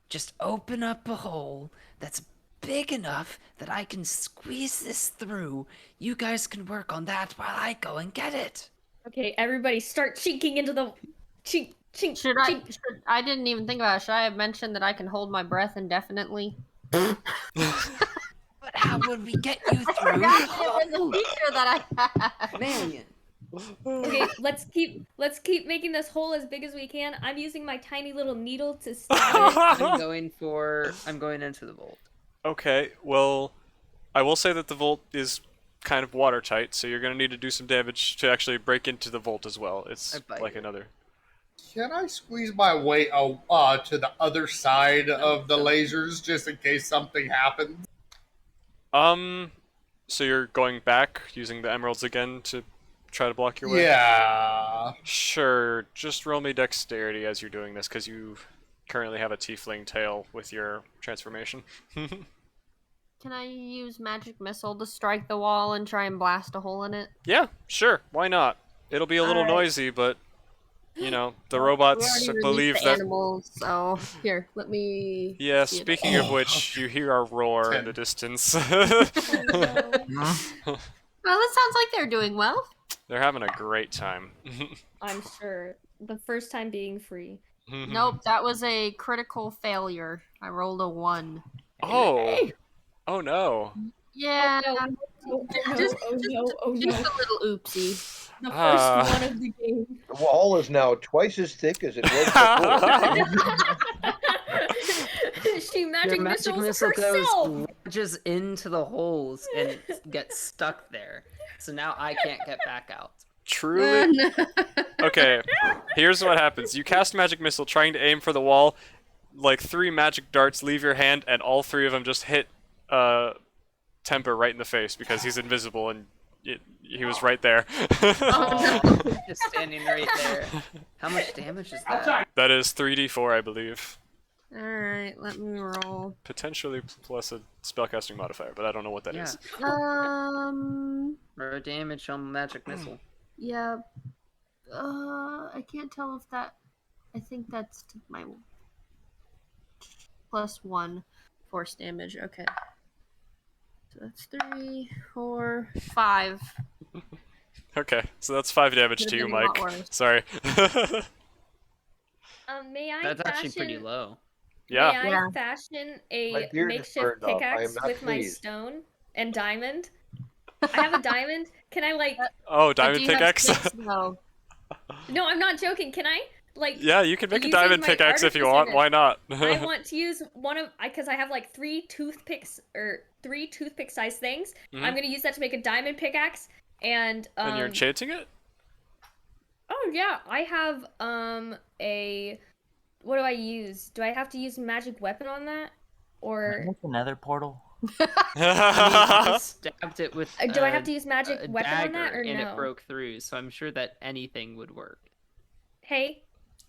Just open up a hole that's big enough that I can squeeze this through. You guys can work on that while I go and get it. Okay, everybody start chinking into the chink. I didn't even think about it. Should I have mentioned that I can hold my breath indefinitely? But how would we get you I through forgot the it was a hole? feature that I had. Man. Okay, let's keep making this hole as big as we can. I'm using my tiny little needle to stab it. I'm going into the vault. Okay, well, I will say that the vault is kind of watertight, so you're going to need to do some damage to actually break into the vault as well. It's I bite like it. another. Can I squeeze my way to the other side of the lasers just in case something happens? So you're going back using the emeralds again to try to block your way? Yeah. Sure, just roll me dexterity as you're doing this, because you currently have a tiefling tail with your transformation. Can I use magic missile to strike the wall and try and blast a hole in it? Yeah, sure, why not? It'll be a little Alright. noisy, but, you know, the We robots already believe released the that... animals, so here, let me. Yeah, see it. speaking of which, you hear a roar in the distance. Well, that sounds like they're doing well. They're having a great time. I'm sure. The first time being free. Nope, that was a critical failure. I rolled a 1. Oh. Oh no. Yeah, Oh no! Oh no! just, Oh no! Oh just no! a little oopsie. The first Ah. one of the game. The wall is now twice as thick as it was before. She Your magic magic missiles missile herself. goes wedges into the holes and gets stuck there. So now I can't get back out. Truly. No. Okay, here's what happens. You cast magic missile trying to aim for the wall. Like 3 magic darts leave your hand, and all 3 of them just hit Temper right in the face because he's invisible and he was right there. Oh, just standing right there. How much damage is that? That is 3d4, I believe. Alright, let me roll. Potentially plus a spellcasting modifier, but I don't know what that Yeah. is. Or damage on magic missile. Yeah. I can't tell if that. I think that's my +1 force damage. Okay. So that's 3, 4, 5. Okay, so that's 5 damage to Could've you, been a lot Mike. worse. Sorry. May I That's actually fashion? pretty low. Yeah. May I Yeah. fashion My a beard is makeshift burned off. I am pickaxe not with my pleased. stone and diamond? I have a diamond. Can I like? Oh, But diamond do you have pickaxe? sticks, though? No, I'm not joking. Can I like? Yeah, you can make a using diamond my pickaxe if you want. artificer- Why not? I want to use one of because I have like 3 toothpicks or 3 toothpick sized things. Mhm. I'm gonna use that to make a diamond pickaxe and And you're enchanting it? oh yeah, I have a what do I use? Do I have to use magic weapon on that? Or What's another portal? I mean, I stabbed it with do I have to use magic a weapon on that dagger or and no? it broke through, so I'm sure that anything would work. Hey,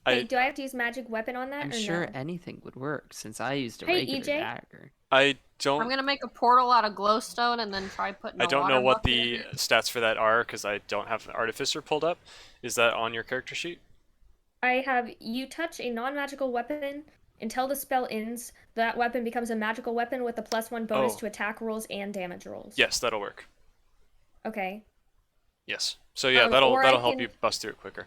hey, do I have to use magic weapon on that I'm or sure no? anything would work since I used a Hey, regular EJ? dagger. I I'm don't gonna make a portal out of glowstone and then try putting I a don't water know what bucket in the it. stats for that are because I don't have an artificer pulled up. Is that on your character sheet? I have you touch a non-magical weapon until the spell ends. That weapon becomes a magical weapon with a +1 bonus Oh. to attack rolls and damage rolls. Yes, that'll work. Okay. Yes. So yeah, or that'll I help can- you bust through it quicker.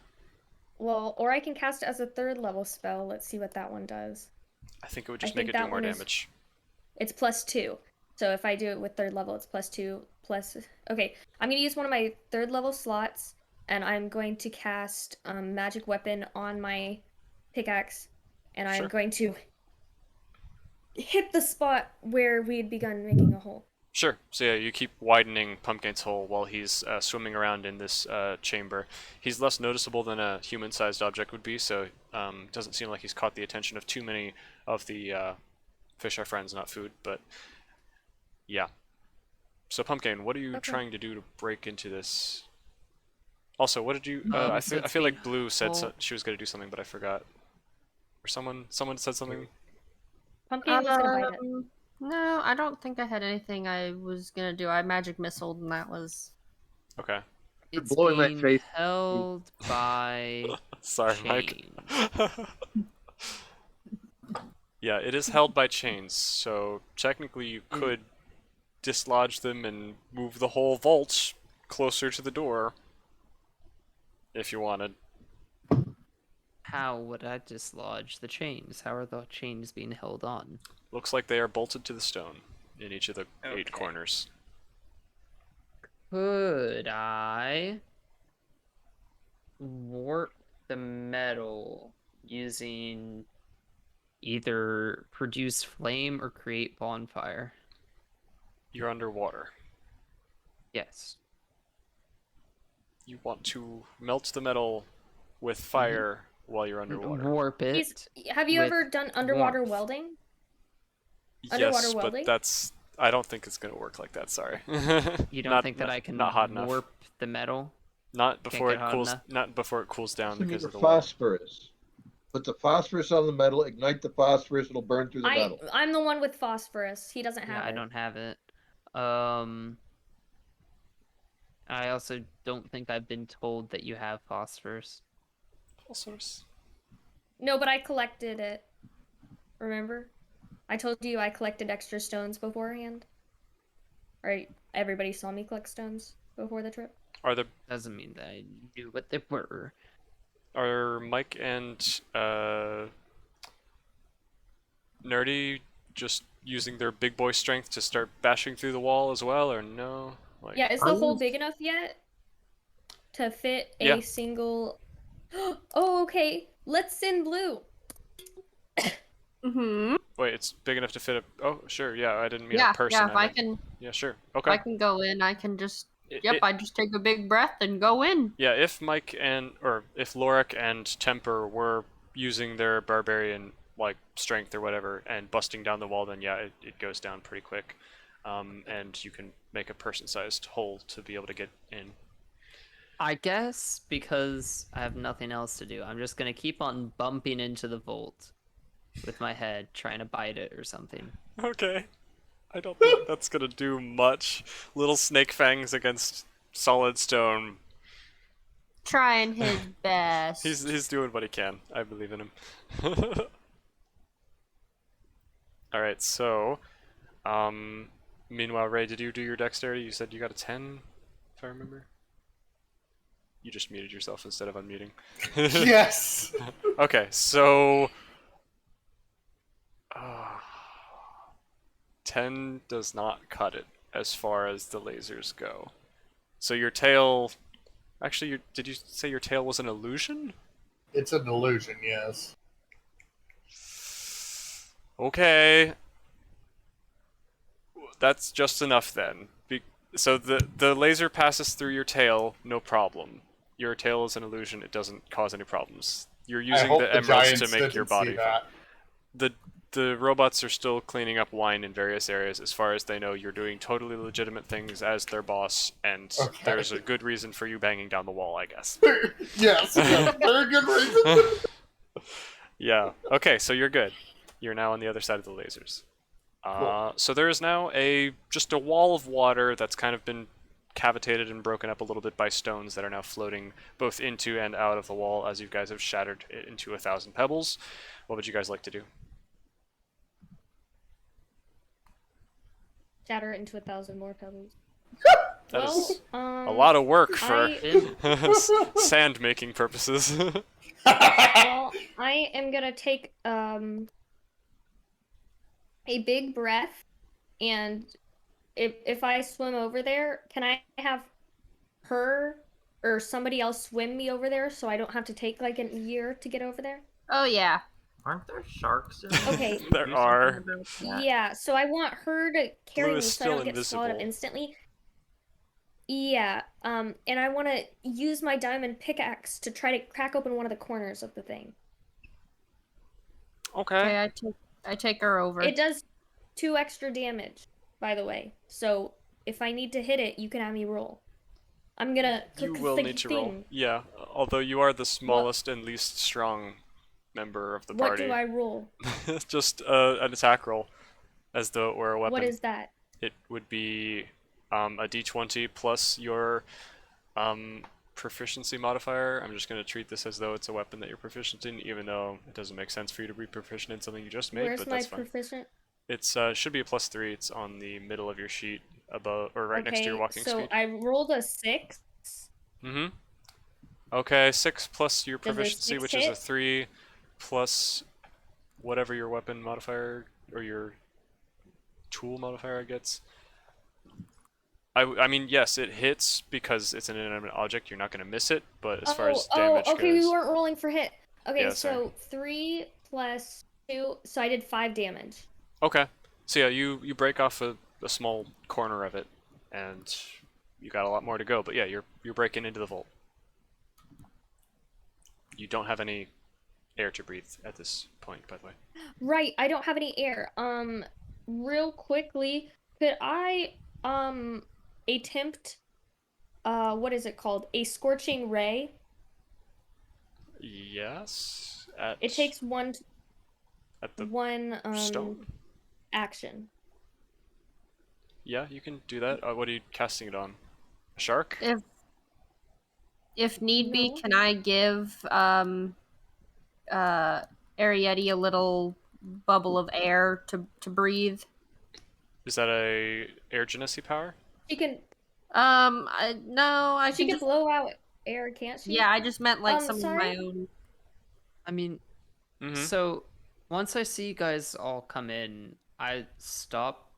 Well, or I can cast it as a 3rd level spell. Let's see what that one does. I think it would I just make think it do that more one is- damage. It's +2. So if I do it with 3rd level, it's +2 plus. Okay, I'm gonna use one of my 3rd level slots, and I'm going to cast magic weapon on my pickaxe, and I'm Sure. going to hit the spot where we had begun making a hole. Sure. So yeah, you keep widening Pumpkin's hole while he's swimming around in this chamber. He's less noticeable than a human-sized object would be, so doesn't seem like he's caught the attention of too many of the fish are friends, not food. But yeah. So Pumpkin, what are you Okay. trying to do to break into this? Also, what did you? So I it's feel being like Blue said whole- she was going to do something, but I forgot. Or someone said something. Pumpkin was gonna bite it. No, I don't think I had anything I was gonna do. I magic missiled and that was. Okay. It's blowing my being face. held by Sorry, Mike. chains. Yeah, it is held by chains, so technically you could dislodge them and move the whole vault closer to the door if you wanted. How would I dislodge the chains? How are the chains being held on? Looks like they are bolted to the stone in each of the 8 Okay. corners. Could I warp the metal using either produce flame or create bonfire? You're underwater. Yes. You want to melt the metal with fire while you're underwater. Warp it. Have you with ever done underwater warmth. welding? Underwater Yes, but welding? I don't think it's going to work like that, sorry. You don't Not- think that not- I can not hot enough. warp the metal? Not before get it hot cools. enough? Not before it cools down You need because the of the water. phosphorus. Put the phosphorus on the metal, ignite the phosphorus, it'll burn through the metal. I'm the one with phosphorus. He doesn't Yeah, have I it. don't have it. I also don't think I've been told that you have phosphorus. Phosphorus. No, but I collected it. Remember? I told you I collected extra stones beforehand. Right? Everybody saw me collect stones before the trip. Doesn't mean that I knew what they were. Are Mike and Nerdy just using their big boy strength to start bashing through the wall as well, or no? Like, Yeah, is the hole big enough yet to fit Yeah. a single? Oh, okay. Let's send blue. Mm-hmm. wait, it's big enough to fit a. Oh, sure. Yeah, I didn't mean a Yeah, person. if I meant- can, Yeah, sure. if Okay. I can go in, I can just. It- Yep, it- I just take a big breath and go in. Yeah, if Mike or if Lorik and Temper were using their barbarian like strength or whatever and busting down the wall, then yeah, it goes down pretty quick, and you can make a person-sized hole to be able to get in. I guess because I have nothing else to do, I'm just gonna keep on bumping into the vault with my head, trying to bite it or something. Okay, I don't think that's gonna do much. Little snake fangs against solid stone. Trying his best. He's doing what he can. I believe in him. All right, so, meanwhile, Ray, did you do your dexterity? You said you got a 10, if I remember. You just muted yourself instead of unmuting. Yes. Okay, so 10 does not cut it as far as the lasers go. So your tail, actually, did you say your tail was an illusion? It's an illusion, yes. Okay, that's just enough then. So the laser passes through your tail, no problem. Your tail is an illusion; it doesn't cause any problems. You're I using hope the the emeralds giants to make your didn't see body. that. The robots are still cleaning up wine in various areas. As far as they know, you're doing totally legitimate things as their boss, and Okay. there's a good reason for you banging down the wall, I guess. Yes, very good reason. Yeah. Okay, so you're good. You're now on the other side of the lasers. Cool. So there is now just a wall of water that's kind of been cavitated and broken up a little bit by stones that are now floating both into and out of the wall as you guys have shattered it into 1,000 pebbles. What would you guys like to do? Shatter it into 1,000 more pebbles. That is Well, a lot of work for I- sand making purposes. Well, I am gonna take a big breath, and if I swim over there, can I have her or somebody else swim me over there so I don't have to take like a year to get over there? Oh yeah. Aren't there sharks in Okay. There Do are. something about that? Yeah, so I want her to carry Blue me is so I don't still get swallowed up invisible. instantly. Yeah, and I want to use my diamond pickaxe to try to crack open one of the corners of the thing. Okay. Okay, I take her over. It does 2 extra damage, by the way. So if I need to hit it, you can have me roll. I'm gonna You click will the need to thing. roll. Yeah, although you are the smallest and least strong member of the What party. do I roll? Just an attack roll, as though it were a weapon. What is that? It would be a d20 plus your proficiency modifier. I'm just going to treat this as though it's a weapon that you're proficient in, even though it doesn't make sense for you to be proficient in something you just made, Where's but my that's fine. proficient? It's should be a +3. It's on the middle of your sheet, above or right next to your walking so speed. I rolled a 6. Mm-hmm. Okay, 6 plus your Does a proficiency, 6 which is a hit? 3, plus whatever your weapon modifier or your tool modifier gets. I mean, yes, it hits because it's an inanimate object. You're not going to miss it, but as far as damage okay, goes, we weren't rolling for hit. Okay, Yeah, so 3 plus 2, so I did 5 damage. okay. So yeah, you break off a small corner of it, and you got a lot more to go. But yeah, you're breaking into the vault. You don't have any air to breathe at this point, by the way. Right, I don't have any air. Real quickly, could I attempt what is it called? A scorching ray? Yes. It takes one at the one stone. action. Yeah, you can do that. What are you casting it on? A shark? If need be, No. can I give Arietti a little bubble of air to breathe? Is that a air genasi power? She can No, I she can can just, blow out air, can't she? yeah, I just meant like some sorry? of my own. I mean, Mm-hmm. so once I see you guys all come in, I stop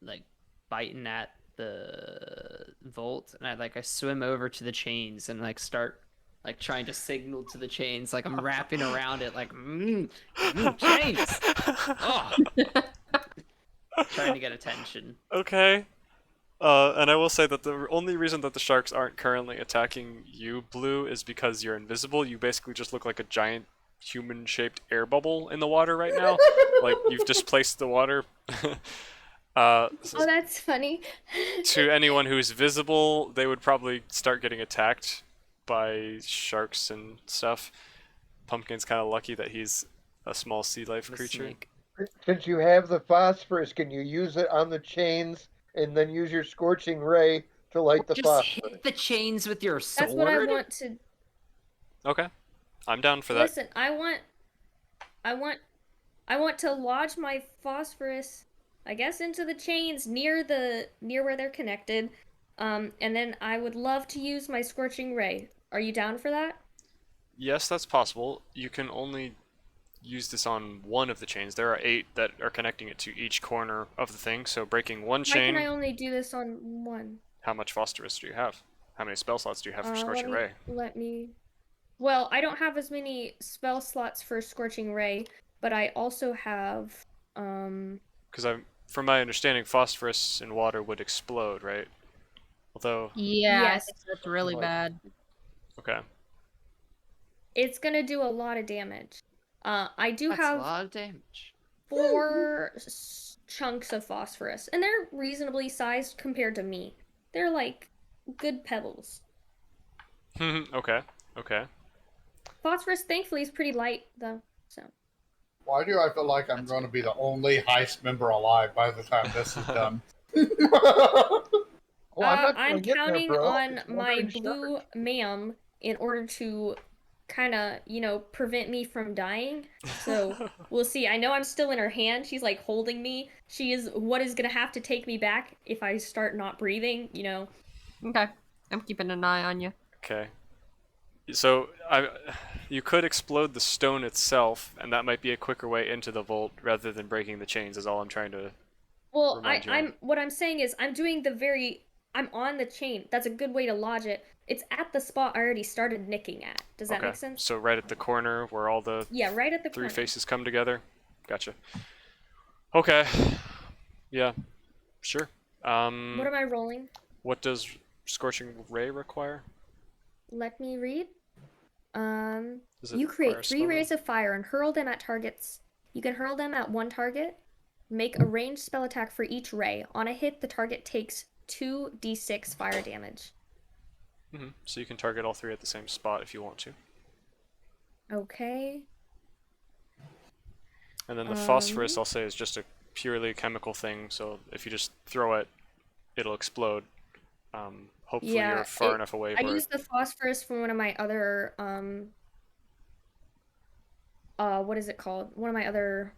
like biting at the Volt, and I swim over to the chains and like start like trying to signal to the chains, like I'm wrapping around it, like chains. Oh, trying to get attention. Okay. And I will say that the only reason that the sharks aren't currently attacking you, Blue, is because you're invisible. You basically just look like a giant human-shaped air bubble in the water right now. Like you've displaced the water. uh, Oh, that's funny. to anyone who's visible, they would probably start getting attacked by sharks and stuff. Pumpkin's kind of lucky that he's a small sea life The creature. snake. Since you have the phosphorus, can you use it on the chains and then use your scorching ray to light the Just phosphorus? hit the chains with your sword. That's what I want to. Okay, I'm down for that. Listen, I want to lodge my phosphorus, I guess, into the chains near where they're connected. And then I would love to use my scorching ray. Are you down for that? Yes, that's possible. You can only use this on one of the chains. There are 8 that are connecting it to each corner of the thing, so breaking one Why chain... can I only do this on one? How much phosphorus do you have? How many spell slots do you have for Scorching Ray? Let me. Well, I don't have as many spell slots for scorching ray, but I also have Because from my understanding, phosphorus in water would explode, right? Although, Yeah, I Yes. think that's really bad. okay. It's gonna do a lot of damage. I do That's a have lot of damage. 4 chunks of phosphorus, and they're reasonably sized compared to me. They're like good pebbles. Okay, okay. Phosphorus, thankfully, is pretty light though. So Why do I feel like I'm going to be the only heist member alive by the time this is done? Well, I'm not I'm gonna get there, counting bro. on It's my wandering blue shark. ma'am in order to kind of, prevent me from dying. So we'll see. I know I'm still in her hand. She's like holding me. She is what is gonna have to take me back if I start not breathing. Okay, I'm keeping an eye on you. Okay. So, you could explode the stone itself, and that might be a quicker way into the vault rather than breaking the chains, is all I'm trying to Well, remind you I'm what I'm saying is I'm on the chain. That's a good way to lodge it. It's at the spot I already started nicking at. Does that Okay, make sense? so right at the corner where all the Yeah, right at the 3 corner. faces come together? Gotcha. Okay. Yeah, sure. What am I rolling? What does Scorching Ray require? Let me read. Does it You require create a 3 spell rays of fire and hurl them at targets. You can hurl them at one target. Make a ranged spell attack for each ray. On a hit, the target takes 2d6 fire damage. So you can target all 3 at the same spot if you want to. Okay. And then the phosphorus, I'll say, is just a purely chemical thing, so if you just throw it, it'll explode. Hopefully Yeah, you're far enough away I where... used the phosphorus from one of my other what is it called? An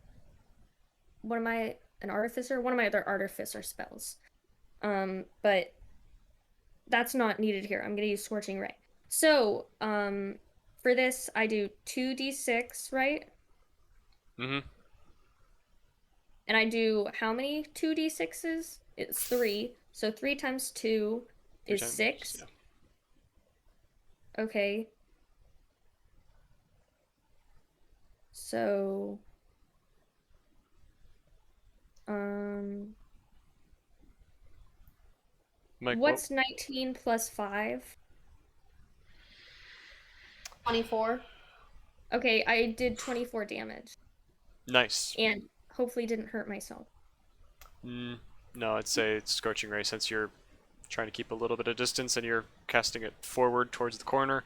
artificer? One of my other artificer spells. But that's not needed here. I'm gonna use Scorching Ray. So, for this, I do 2d6, right? Mm-hmm. And I do how many 2d6s? It's 3. So 3 times 2 is 6. Yeah. Okay. So, Mike, what's 19 plus 5? 24. Okay, I did 24 damage. Nice. And hopefully didn't hurt myself. No, I'd say it's Scorching Ray since you're trying to keep a little bit of distance and you're casting it forward towards the corner.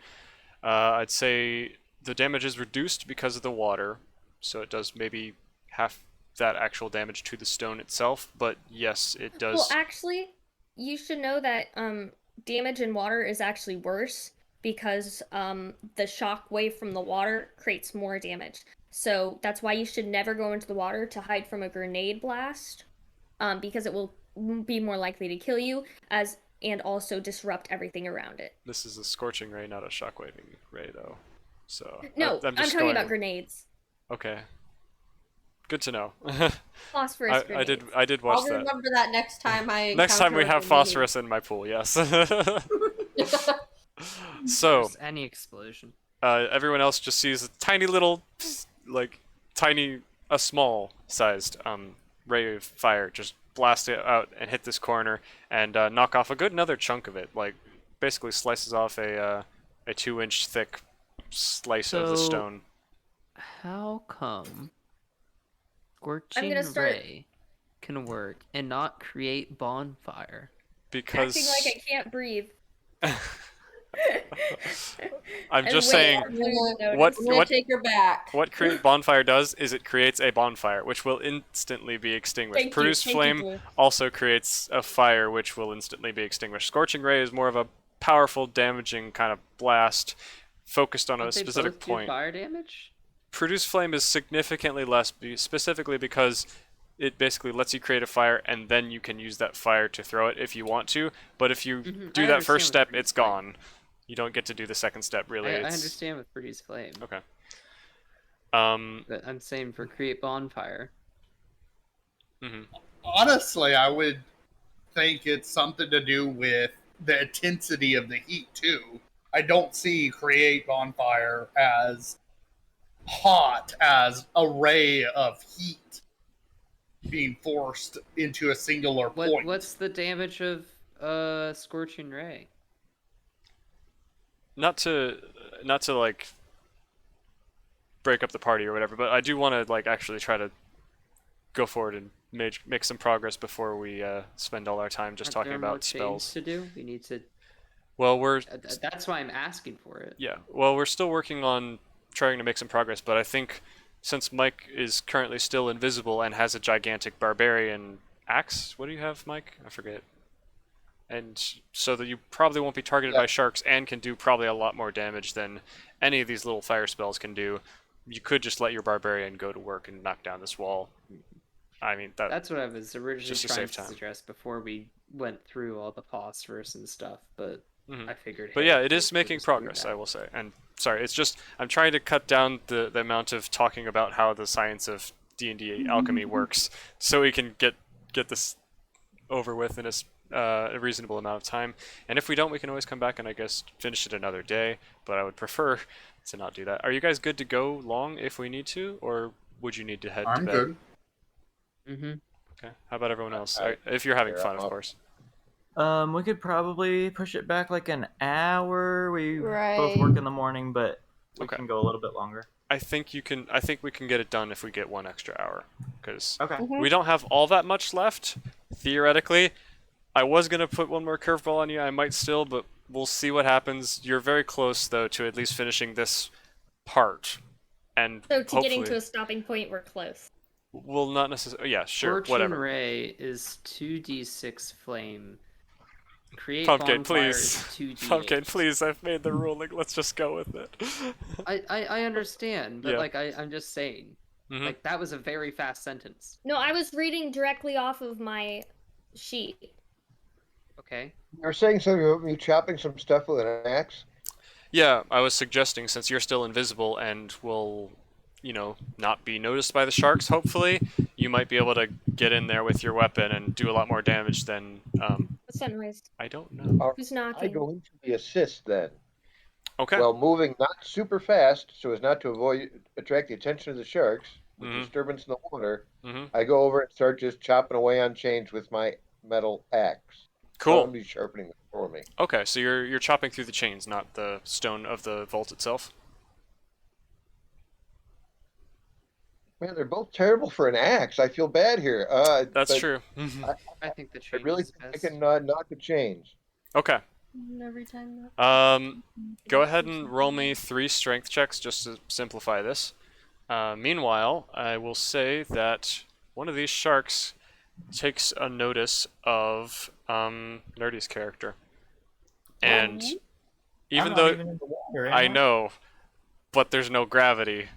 I'd say the damage is reduced because of the water, so it does maybe half that actual damage to the stone itself, but yes, it does. Well, actually, you should know that damage in water is actually worse because the shock wave from the water creates more damage. So that's why you should never go into the water to hide from a grenade blast, because it will be more likely to kill you and also disrupt everything around it. This is a Scorching Ray, not a Shockwaving Ray, though. So No, I'm I'm just talking going... about grenades. Okay. Good to know. Phosphorus I did grenades. I did I'll watch that. remember that next time I Next time we encounter have a phosphorus in my pool, yes. So, There's any explosion. everyone else just sees a tiny little, like, a small sized ray of fire just blast it out and hit this corner and knock off a good another chunk of it. Like, basically slices off a 2-inch thick slice of the So- stone. How come I'm scorching gonna start ray can work and not create bonfire? Because acting like I can't breathe. I'm And just wait, saying, I'm gonna notice. what I'm gonna take her back. what create bonfire does is it creates a bonfire which will instantly be extinguished. Thank you, Produce thank you, flame Drew. also creates a fire which will instantly be extinguished. Scorching ray is more of a powerful, damaging kind of blast focused on a Don't they specific both point. do fire damage? Produce flame is significantly less, specifically because it basically lets you create a fire and then you can use that fire to throw it if you want to. But if you Mhm, do I that first understand step, with it's produce flame. gone. You don't get to do the second step really. I It's- understand with produce flame, Okay. but I'm saying for create bonfire. Mhm. Honestly, I would think it's something to do with the intensity of the heat too. I don't see create bonfire as hot as a ray of heat being forced into a singular point. What's the damage of scorching ray? Not to like break up the party or whatever, but I do want to like actually try to go forward and make some progress before we spend all our time just Aren't talking there more about chains spells. to do? We need to. Well, we're That's why I'm asking for it. yeah. Well, we're still working on trying to make some progress, but I think since Mike is currently still invisible and has a gigantic barbarian axe, what do you have, Mike? I forget. And so that you probably won't be targeted by sharks and can do probably a lot more damage than any of these little fire spells can do. You could just let your barbarian go to work and knock down this wall. I mean, That's what I was originally just to trying save to time. suggest before we went through all the phosphorus and stuff, but Mhm. I figured. But hey, yeah, it we'll is making just do progress, that. I will say. And sorry, it's just I'm trying to cut down the amount of talking about how the science of D&D alchemy works, so we can get this over with in a reasonable amount of time. And if we don't, we can always come back and I guess finish it another day. But I would prefer to not do that. Are you guys good to go long if we need to, or would you need to head to I'm bed? good. Mm-hmm. Okay. How about everyone else? I- If you're having yeah, fun, I'm of up. course. We could probably push it back like an hour. We both Right. work in the morning, but we Okay. can go a little bit longer. I think you can. I think we can get it done if we get 1 extra hour, because Okay. we don't have all that much left. Theoretically, I was gonna put one more curveball on you. I might still, but we'll see what happens. You're very close though to at least finishing this part, and So to hopefully getting to a stopping point, we're close. we'll not necessarily. Yeah, sure, Scorching whatever. ray is 2d6 flame. Create Pumpkin, bonfire please. is 2d8. Pumpkin, please. I've made the ruling. Let's just go with it. I understand, but Yeah. like I'm just saying, Mhm. like that was a very fast sentence. No, I was reading directly off of my sheet. Okay. You're saying something about me chopping some stuff with an axe? Yeah, I was suggesting since you're still invisible and will, not be noticed by the sharks, hopefully, you might be able to get in there with your weapon and do a lot more damage than, The sunrise. I don't know. Who's I knocking? go into the assist then. Okay. Well, moving not super fast so as not to attract the attention of the sharks with Mhm. disturbance in the water. Mhm. I go over and start just chopping away on chains with my metal axe. Cool. Somebody's sharpening it for me. Okay, so you're chopping through the chains, not the stone of the vault itself. Man, they're both terrible for an axe. I feel bad here. That's but true. I think the I change really is think I best. can knock the chains. Okay. Every time. Go ahead and roll me 3 strength checks just to simplify this. Meanwhile, I will say that one of these sharks takes a notice of Nerdy's character, and even I'm though not even in the water, am I know, but there's no gravity,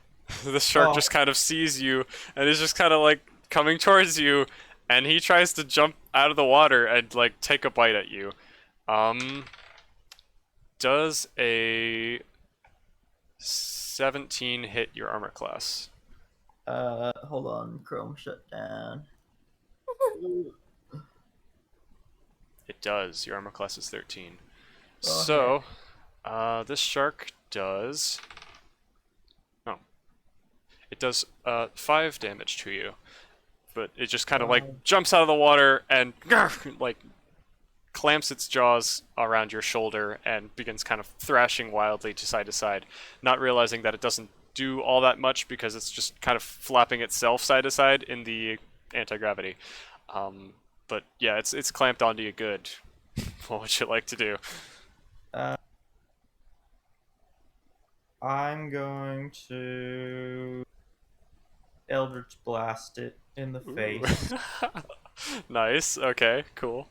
the shark Oh. just kind of sees you and is just kind of like coming towards you, and he tries to jump out of the water and like take a bite at you. Does a 17 hit your armor class? Hold on, Chrome shut down. It does. Your armor class is 13. Go So, this shark does. Oh, it does 5 damage to you, but it just kind of like jumps out of the water and like clamps its jaws around your shoulder and begins kind of thrashing wildly to side, not realizing that it doesn't do all that much because it's just kind of flapping itself side to side in the anti-gravity. But yeah, it's clamped onto you good. What would you like to do? I'm going to Eldritch Blast it in the face. Nice. Okay. Cool.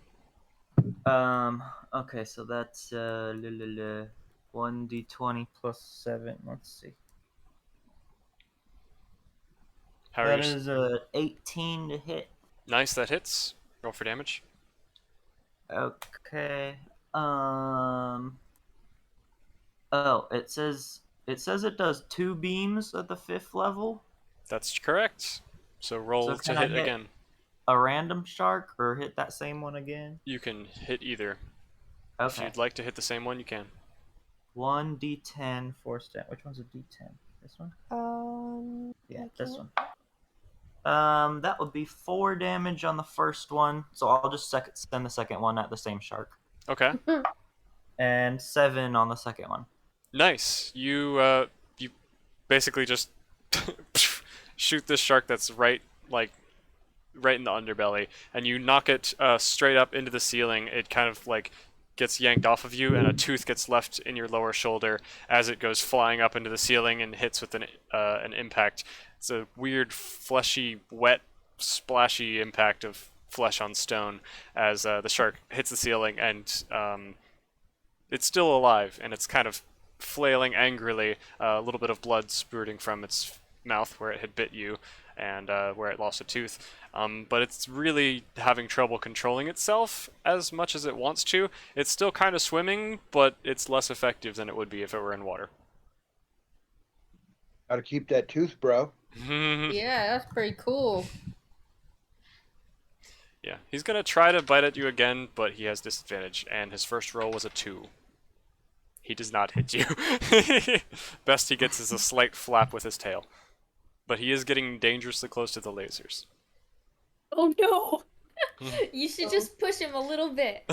Okay, so that's 1d20 plus 7. Let's see. How are That you? is 18 to hit. Nice. That hits. Roll for damage. Okay. Oh, it does 2 beams at the 5th level. That's correct. So roll So to can I hit hit again. a random shark or hit that same one again? You can hit either. If Okay. you'd like to hit the same one, you can. 1d10 force damage. Which one's a d10? This one? Yeah, this one. That would be 4 damage on the first one. So I'll just send the second one at the same shark. Okay. And 7 on the second one. Nice. You basically just shoot this shark that's right in the underbelly, and you knock it straight up into the ceiling. It kind of like gets yanked off of you, and a tooth gets left in your lower shoulder as it goes flying up into the ceiling and hits with an impact. It's a weird, fleshy, wet, splashy impact of flesh on stone as the shark hits the ceiling, and it's still alive, and it's kind of flailing angrily, a little bit of blood spurting from its mouth where it had bit you and where it lost a tooth. But it's really having trouble controlling itself as much as it wants to. It's still kind of swimming, but it's less effective than it would be if it were in water. Gotta keep that tooth, bro. Yeah, that's pretty cool. Yeah, he's gonna try to bite at you again, but he has disadvantage, and his first roll was a 2. He does not hit you. Best he gets is a slight flap with his tail. But he is getting dangerously close to the lasers. Oh no! You should just push him a little bit.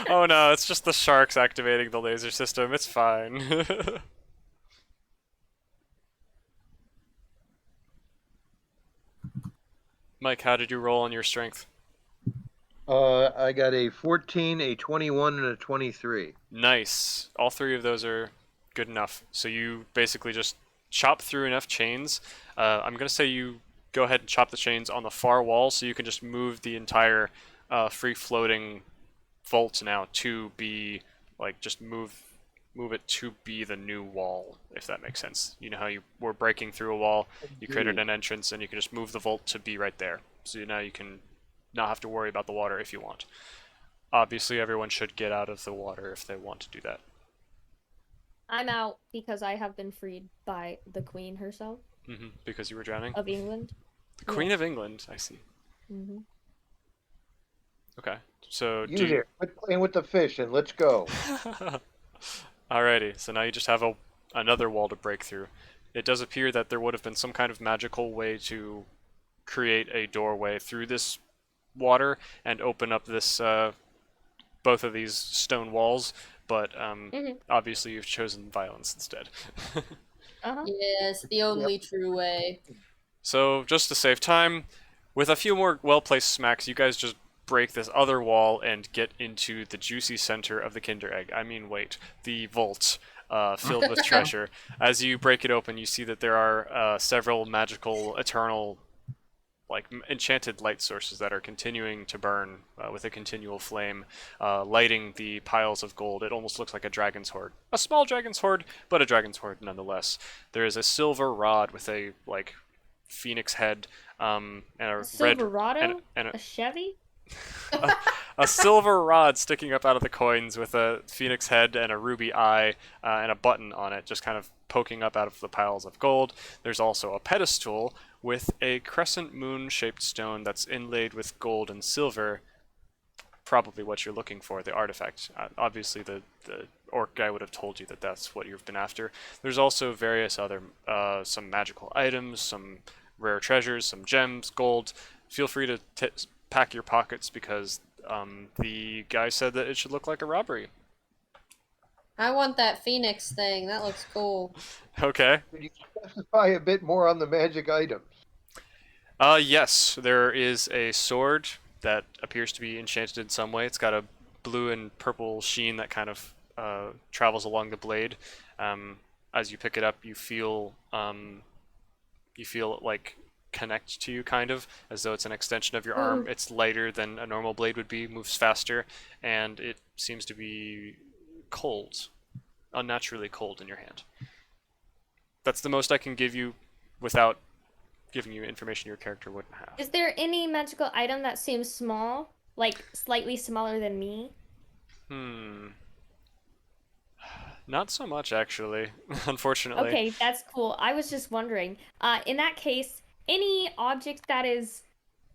Oh no, it's just the sharks activating the laser system. It's fine. Mike, how did you roll on your strength? I got a 14, a 21, and a 23. Nice. All 3 of those are good enough. So you basically just chop through enough chains. I'm going to say you go ahead and chop the chains on the far wall so you can just move the entire free-floating vault now to be, like, just move it to be the new wall, if that makes sense. You know how you were breaking through a wall, you created an entrance, and you can just move the vault to be right there. So now you can not have to worry about the water if you want. Obviously, everyone should get out of the water if they want to do that. I'm out because I have been freed by the Queen herself Because you were drowning? of England. The Queen of England, I see. Mm-hmm. Okay, so You there, quit playing with the fish and let's go. Alrighty, so now you just have another wall to break through. It does appear that there would have been some kind of magical way to create a doorway through this water and open up this both of these stone walls, but obviously you've chosen violence instead. Yes, the only true way. So just to save time, with a few more well-placed smacks, you guys just break this other wall and get into the juicy center of the Kinder Egg. I mean, wait, the vault filled with treasure. As you break it open, you see that there are several magical, eternal, like enchanted light sources that are continuing to burn with a continual flame, lighting the piles of gold. It almost looks like a dragon's hoard. A small dragon's hoard, but a dragon's hoard nonetheless. There is a silver rod with a like phoenix head, and a Silverado? and A Chevy? a silver rod sticking up out of the coins with a phoenix head and a ruby eye and a button on it, just kind of poking up out of the piles of gold. There's also a pedestal with a crescent moon-shaped stone that's inlaid with gold and silver. Probably what you're looking for, the artifact. Obviously, the orc guy would have told you that that's what you've been after. There's also various other, some magical items, some rare treasures, some gems, gold. Feel free to pack your pockets because the guy said that it should look like a robbery. I want that phoenix thing. That looks cool. Okay. Could you specify a bit more on the magic items? Yes, there is a sword that appears to be enchanted in some way. It's got a blue and purple sheen that kind of travels along the blade. As you pick it up, you feel it like connect to you, kind of, as though it's an extension of your arm. It's lighter than a normal blade would be, moves faster, and it seems to be cold, unnaturally cold in your hand. That's the most I can give you without giving you information your character wouldn't have. Is there any magical item that seems small, like slightly smaller than me? Not so much, actually, unfortunately. Okay, that's cool. I was just wondering. In that case, any object that is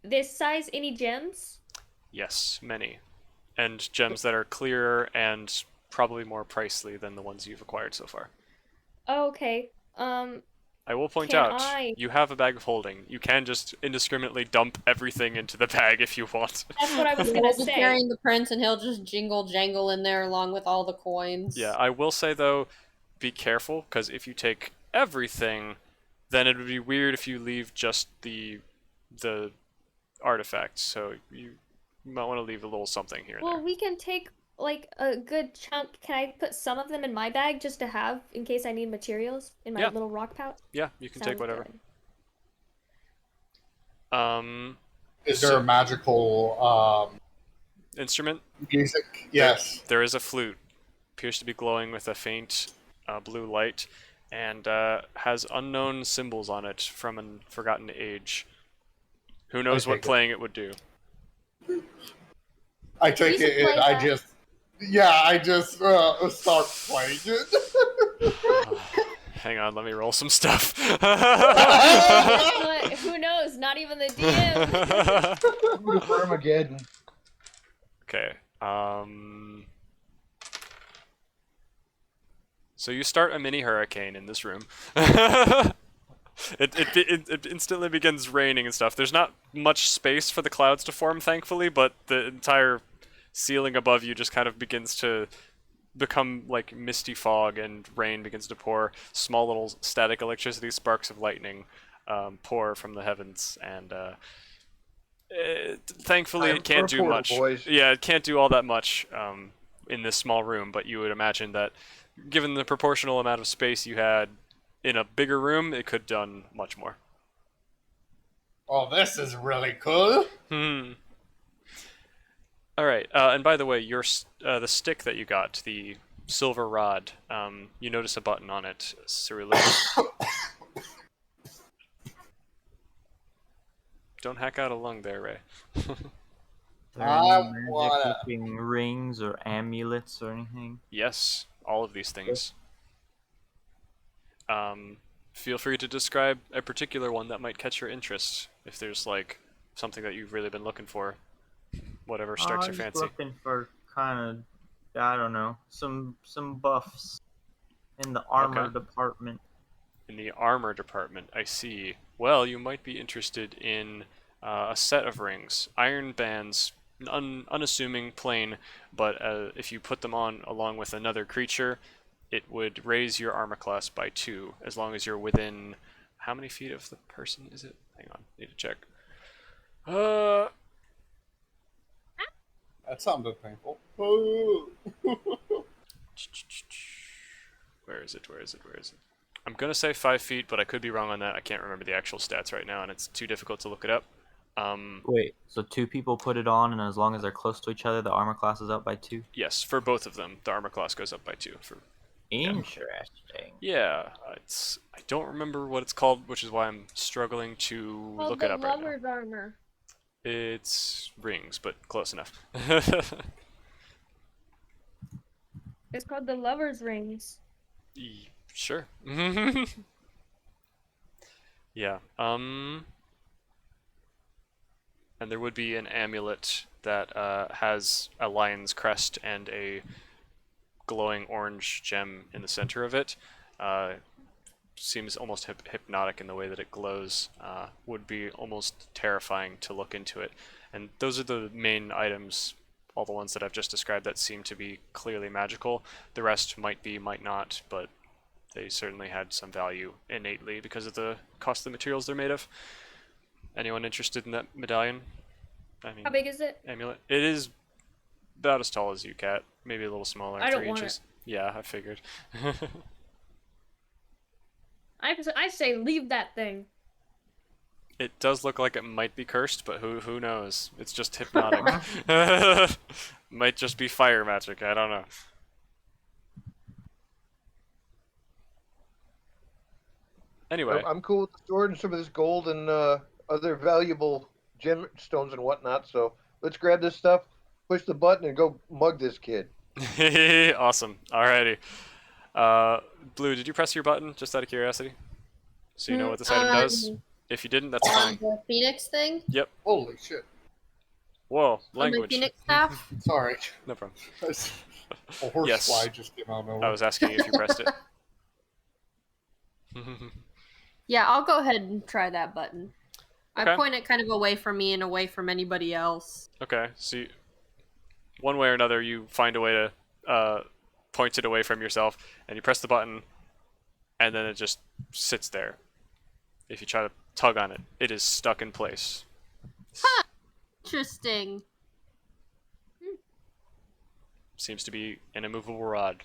this size, any gems? Yes, many. And gems that are clearer and probably more pricely than the ones you've acquired so far. Oh, okay. I will point Can out, I- you have a bag of holding. You can just indiscriminately dump everything into the bag if you want. That's what I was gonna We'll be say. carrying the prince, and he'll just jingle jangle in there along with all the coins. Yeah, I will say though, be careful, because if you take everything, then it would be weird if you leave just the artifacts. So you might want to leave a little something here and Well, there. we can take like a good chunk. Can I put some of them in my bag just to have in case I need materials in my Yeah. little rock pouch? Yeah, you can take Sounds whatever. good. Is there a magical Instrument? music? Yes. There is a flute. Appears to be glowing with a faint blue light, and has unknown symbols on it from a forgotten age. Who knows Okay, what good. playing it would do? I take We should it and play I that. just start playing it. Hang on, let me roll some stuff. But who knows? Not even the DM. Root for Armageddon. Okay. So you start a mini hurricane in this room. It instantly begins raining and stuff. There's not much space for the clouds to form, thankfully, but the entire ceiling above you just kind of begins to become like misty fog, and rain begins to pour. Small little static electricity sparks of lightning pour from the heavens, and thankfully Time it can't for a do portal, much. boys. Yeah, it can't do all that much in this small room, but you would imagine that given the proportional amount of space you had in a bigger room, it could have done much more. Oh, this is really cool. All right, and by the way, the stick that you got, the silver rod, you notice a button on it, Cyrillus. Don't hack out a lung there, Ray. Are there I any magic wanna- looking rings or amulets or anything? Yes, all of these things. Feel free to describe a particular one that might catch your interest, if there's like something that you've really been looking for. Whatever strikes your I'm just fancy. looking for kind of, I don't know, some buffs in the armor Okay. department. In the armor department, I see. Well, you might be interested in a set of rings. Iron bands, unassuming, plain, but if you put them on along with another creature, it would raise your armor class by 2, as long as you're within... How many feet of the person is it? Hang on, need to check. That sounded painful. Oh. Where is it? I'm gonna say 5 feet, but I could be wrong on that. I can't remember the actual stats right now, and it's too difficult to look it up. Wait, so 2 people put it on, and as long as they're close to each other, the armor class is up by 2? Yes, for both of them, the armor class goes up by 2. Interesting. Yeah, I don't remember what it's called, which is why I'm struggling to Called look the it up right now. lover's armor. It's rings, but close enough. It's called the lover's rings. Sure. Yeah. And there would be an amulet that has a lion's crest and a glowing orange gem in the center of it. Seems almost hypnotic in the way that it glows. Would be almost terrifying to look into it. And those are the main items, all the ones that I've just described, that seem to be clearly magical. The rest might be, might not, but they certainly had some value innately because of the cost of the materials they're made of. Anyone interested in that medallion? I mean, How big is it? amulet. It is about as tall as you, Cat. Maybe a little smaller, I don't 3 want inches. Yeah, I figured. I say leave that thing. It does look like it might be cursed, but who knows? It's just hypnotic. Might just be fire magic. I don't know. Anyway, I'm cool with storing some of this gold and other valuable gemstones and whatnot. So let's grab this stuff, push the button, and go mug this kid. awesome. Alrighty. Blue, did you press your button just out of curiosity? So you know what this item does? If you didn't, that's fine. The Phoenix thing? Yep. Holy shit. Whoa, On my language. Phoenix staff? Sorry. No problem. A horse Yes. fly just came out of nowhere. I was asking if you pressed it. Yeah, I'll go ahead and try that button. Okay. I point it kind of away from me and away from anybody else. Okay, so one way or another, you find a way to point it away from yourself, and you press the button, and then it just sits there. If you try to tug on it, it is stuck in place. Interesting. Seems to be an immovable rod.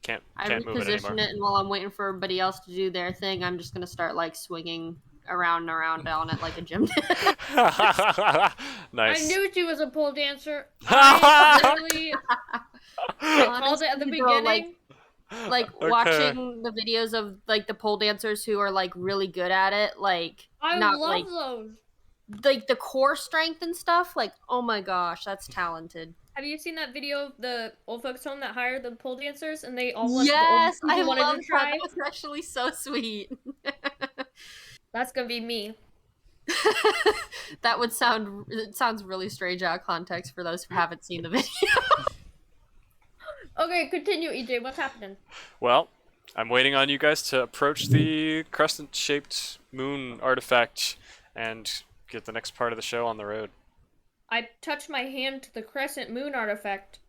Can't I move it anymore. reposition it, and while I'm waiting for everybody else to do their thing, I'm just gonna start like swinging around and around on it like a gymnast. Nice. I knew she was a pole dancer. I literally called it at the Honestly, bro, beginning. like Okay. watching the videos of like the pole dancers who are like really good at it, like I not love like those. the core strength and stuff. Like, oh my gosh, that's talented. Have you seen that video of the old folks home that hired the pole dancers and they all wanted, Yes, the old I people wanted love to that. try? That was actually so sweet. That's gonna be me. That would sound. It sounds really strange out of context for those who haven't seen the video. Okay, continue, EJ. What's happening? Well, I'm waiting on you guys to approach the crescent-shaped moon artifact and get the next part of the show on the road. I touched my hand to the crescent moon artifact.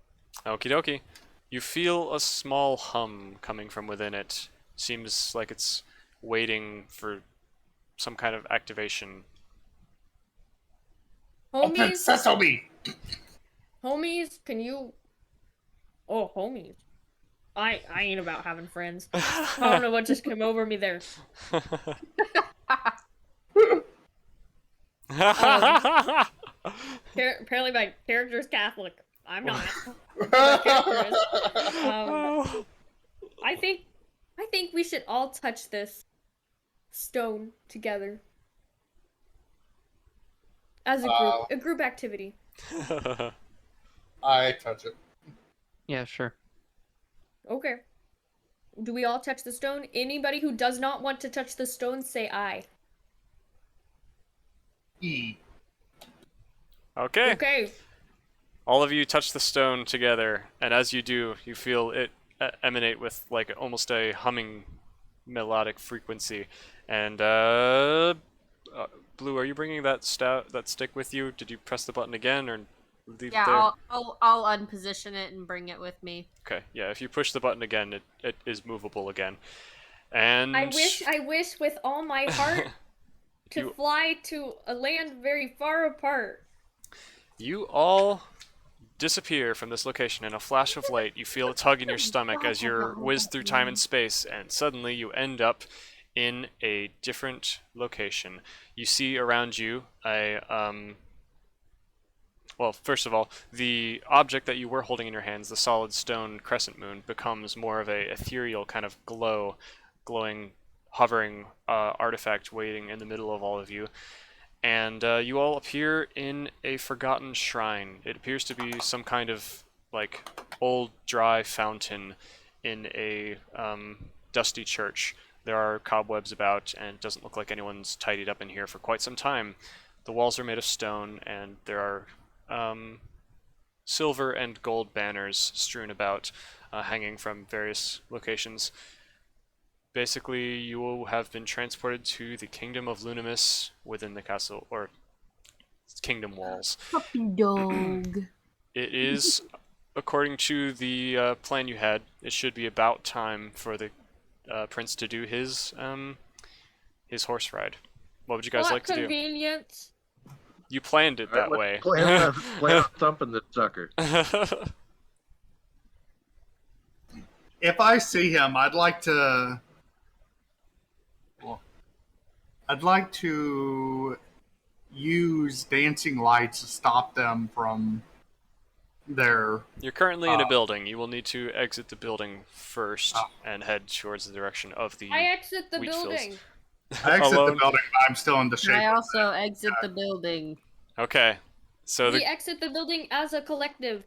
Okie dokie. You feel a small hum coming from within it. Seems like it's waiting for some kind of activation. Open Homies, sesame! homies, can you? Oh, homies. I ain't about having friends. I don't know what just came over me there. Apparently, my character's Catholic. I'm not. My character is. I think we should all touch this stone together as a group activity. I touch it. Yeah, sure. Okay. Do we all touch the stone? Anybody who does not want to touch the stone, say aye. E. Okay. Okay. All of you touch the stone together, and as you do, you feel it emanate with like almost a humming melodic frequency. And Blue, are you bringing that stick with you? Did you press the button again, or leave it there? Yeah, I'll unposition it and bring it with me. Okay, yeah. If you push the button again, it is movable again. And I wish with all my heart to You- fly to a land very far apart. you all disappear from this location in a flash of light. You feel a tug in your stomach as you're whizzed through time and space, and suddenly you end up in a different location. You see around you well, first of all, the object that you were holding in your hands, the solid stone crescent moon, becomes more of a ethereal kind of glowing, hovering artifact waiting in the middle of all of you. And you all appear in a forgotten shrine. It appears to be some kind of like old dry fountain in a dusty church. There are cobwebs about, and it doesn't look like anyone's tidied up in here for quite some time. The walls are made of stone, and there are silver and gold banners strewn about, hanging from various locations. Basically, you will have been transported to the Kingdom of Lunimus within the castle, or kingdom walls. Puppy dog. It is, according to the plan you had, it should be about time for the prince to do his horse ride. What would you guys like to do? Convenience. You planned it that way. Plan on thumping the sucker. If I see him, I'd like to use dancing lights to stop them from their. You're currently in a building. You will need to exit the building first and head towards the direction of the I exit the wheat building. fields. I exit the Alone? building, but I'm still in the shape. I of also that. exit the building. Okay. So We exit the building as a collective.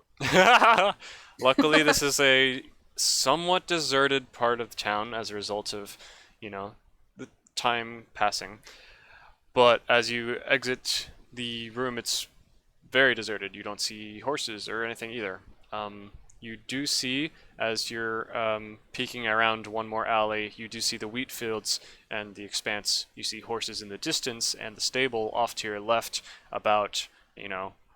luckily, this is a somewhat deserted part of the town as a result of, the time passing. But as you exit the room, it's very deserted. You don't see horses or anything either. You do see, as you're peeking around one more alley, you do see the wheat fields and the expanse. You see horses in the distance and the stable off to your left, about,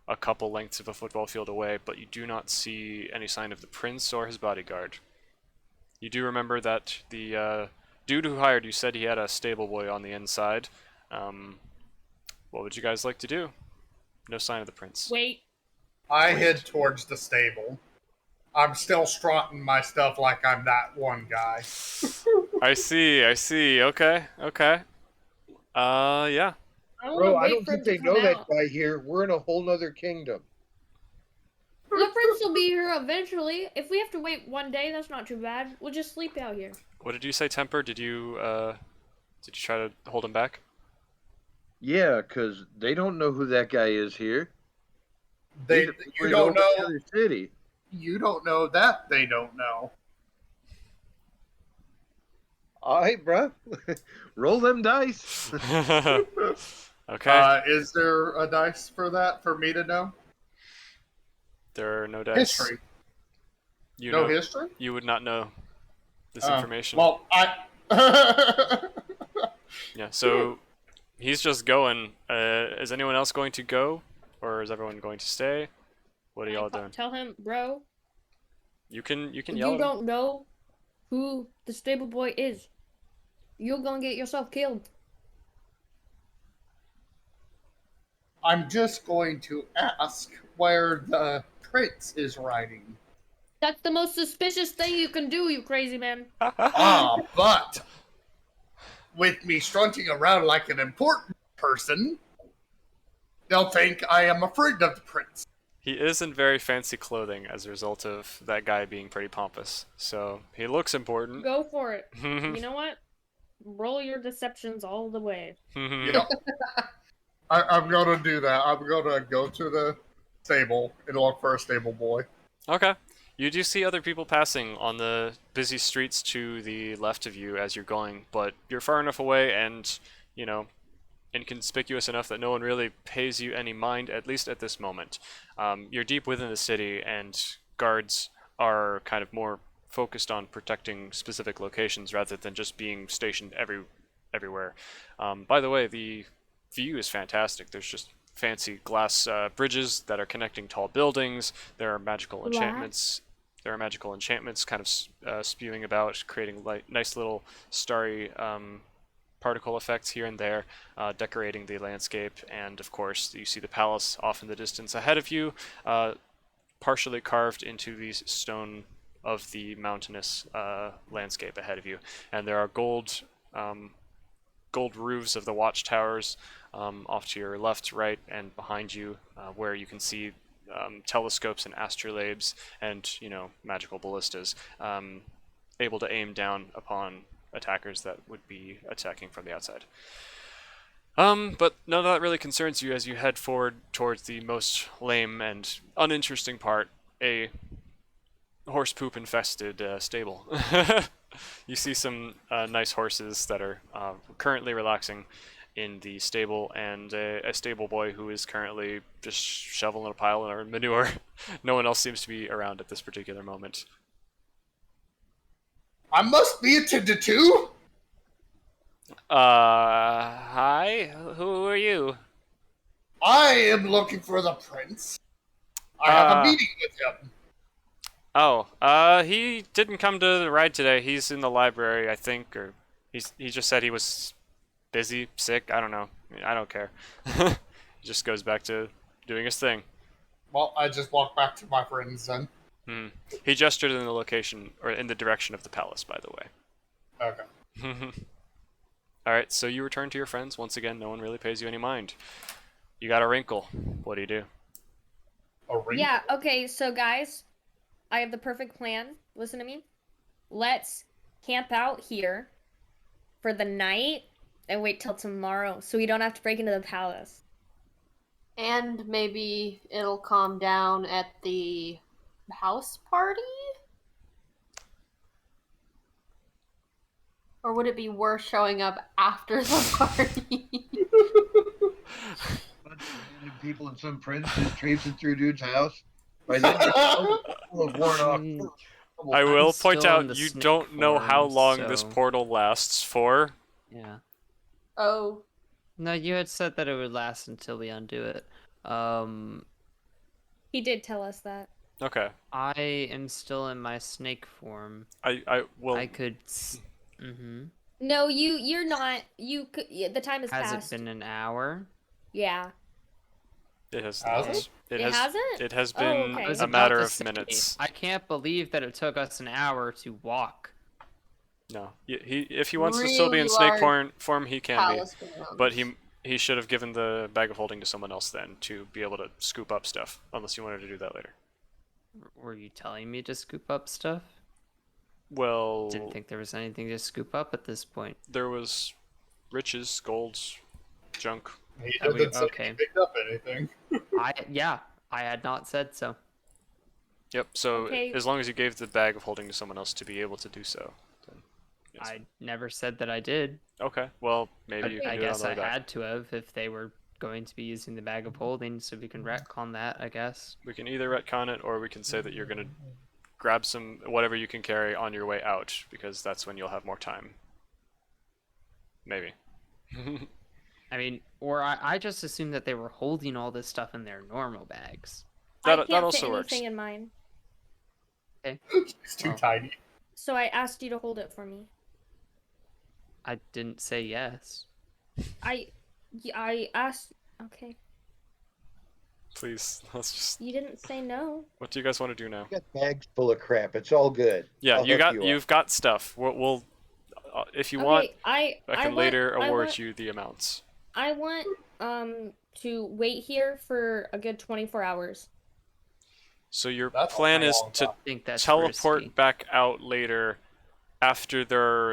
a couple lengths of a football field away, but you do not see any sign of the prince or his bodyguard. You do remember that the dude who hired you said he had a stable boy on the inside. What would you guys like to do? No sign of the prince. Wait. I head towards the stable. I'm still strutting my stuff like I'm that one guy. I see. Okay. Yeah. I wanna Bro, I wait don't for him think to they know come that out. guy here. We're in a whole nother kingdom. The prince will be here eventually. If we have to wait one day, that's not too bad. We'll just sleep out here. What did you say, Temper? Did you try to hold him back? Yeah, because they don't know who that guy is here. You We're don't over the know. other city. You don't know that they don't know. All right, bro. Roll them dice. Okay. Is there a dice for that for me to know? There are no dice. History. You No know, history? you would not know this information. Well, Yeah. So he's just going. Is anyone else going to go, or is everyone going to stay? What are y'all doing? Tell him, bro, You can if yell. you at him. don't know who the stable boy is, you're gonna get yourself killed. I'm just going to ask where the prince is riding. That's the most suspicious thing you can do, you crazy man. But with me strutting around like an important person, they'll think I am afraid of the prince. He is in very fancy clothing as a result of that guy being pretty pompous. So he looks important. Go for it. You know what? Roll your deceptions all the way. Yep. I'm gonna do that. I'm gonna go to the stable and look for a stable boy. Okay. You do see other people passing on the busy streets to the left of you as you're going, but you're far enough away and, inconspicuous enough that no one really pays you any mind, at least at this moment. You're deep within the city, and guards are kind of more focused on protecting specific locations rather than just being stationed everywhere. By the way, the view is fantastic. There's just fancy glass bridges that are connecting tall buildings. There are magical enchantments. There are magical enchantments kind of spewing about, creating nice little starry particle effects here and there, decorating the landscape. And of course, you see the palace off in the distance ahead of you, partially carved into the stone of the mountainous landscape ahead of you. And there are gold roofs of the watchtowers off to your left, right, and behind you, where you can see telescopes and astrolabes and magical ballistas, able to aim down upon attackers that would be attacking from the outside. But none of that really concerns you as you head forward towards the most lame and uninteresting part, a horse poop infested stable. You see some nice horses that are currently relaxing in the stable, and a stable boy who is currently just shoveling a pile of manure. No one else seems to be around at this particular moment. I must be attended to. Hi? Who are you? I am looking for the prince. I have a Uh, meeting with him. He didn't come to the ride today. He's in the library, I think, or he just said he was busy, sick. I don't know. I mean, I don't care. He just goes back to doing his thing. Well, I just walked back to my friends then. Hmm. He gestured in the location or in the direction of the palace, by the Okay. way. All right, so you return to your friends once again. No one really pays you any mind. You got a wrinkle. What do you do? A ring? Yeah, okay, so guys, I have the perfect plan. Listen to me. Let's camp out here for the night and wait till tomorrow so we don't have to break into the palace. And maybe it'll calm down at the house party? Or would it be worse showing up after the party? Bunch of random people and some prince just traipsing through dude's house. By then, you're full of worn off. Mm, I will I'm point still in out the you snake don't know how form, long this so- portal lasts for. Yeah. Oh. No, you had said that it would last until we undo it. He did tell us that. Okay. I am still in my snake form. I will. I could. Mm-hmm. No, you're not. You could. Yeah, the time has Has passed. it been an hour? Yeah. It has Has not. it? It It hasn't? It has Oh, been okay. I was a about matter to of say, minutes. I can't believe that it took us an hour to walk. No. If he wants to still be in Really snake large form, he can be. Palace grounds. But he should have given the bag of holding to someone else then to be able to scoop up stuff. Unless you wanted to do that later. Were you telling me to scoop up stuff? Well, Didn't think there was anything to scoop up at this point. there was riches, golds, junk. He Oh, didn't say okay. he picked up anything. I had not said so. Yep. So Okay. as long as you gave the bag of holding to someone else to be able to do so, then yes. I never said that I did. Okay. Well, maybe But you can I do it on guess the way I back. had to have if they were going to be using the bag of holding, so we can retcon that, I guess. We can either retcon it, or we can say that you're gonna grab some whatever you can carry on your way out, because that's when you'll have more time. Maybe. I mean, or I just assumed that they were holding all this stuff in their normal bags. I That can't also fit works. anything in mine, It's too Oh. tiny. so I asked you to hold it for me. I didn't say yes. I asked. Okay, Please, let's just. you didn't say no. What do you guys want to do now? I got bags full of crap. It's all good. Yeah, I'll you hook got you up. you've got stuff. We'll if you Okay, want, I I can want- later I award want- you the amounts. I want to wait here for a good 24 hours. So your That's a plan is long to time. I think that's teleport risky. back out later after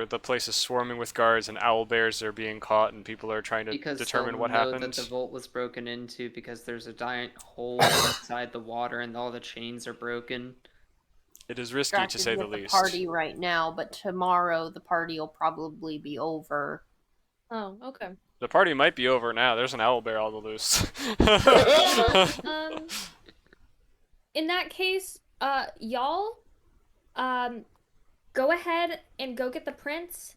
the place is swarming with guards and owl bears are being caught and people are trying to Because determine they'll what know happened. that the vault was broken into because there's a giant hole inside the water and all the chains are broken. It is risky to Distracted say the with least. party right now, but tomorrow the party will probably be over. Oh, okay. The party might be over now. There's an owl bear on the loose. Um, in that case, y'all, go ahead and go get the prince.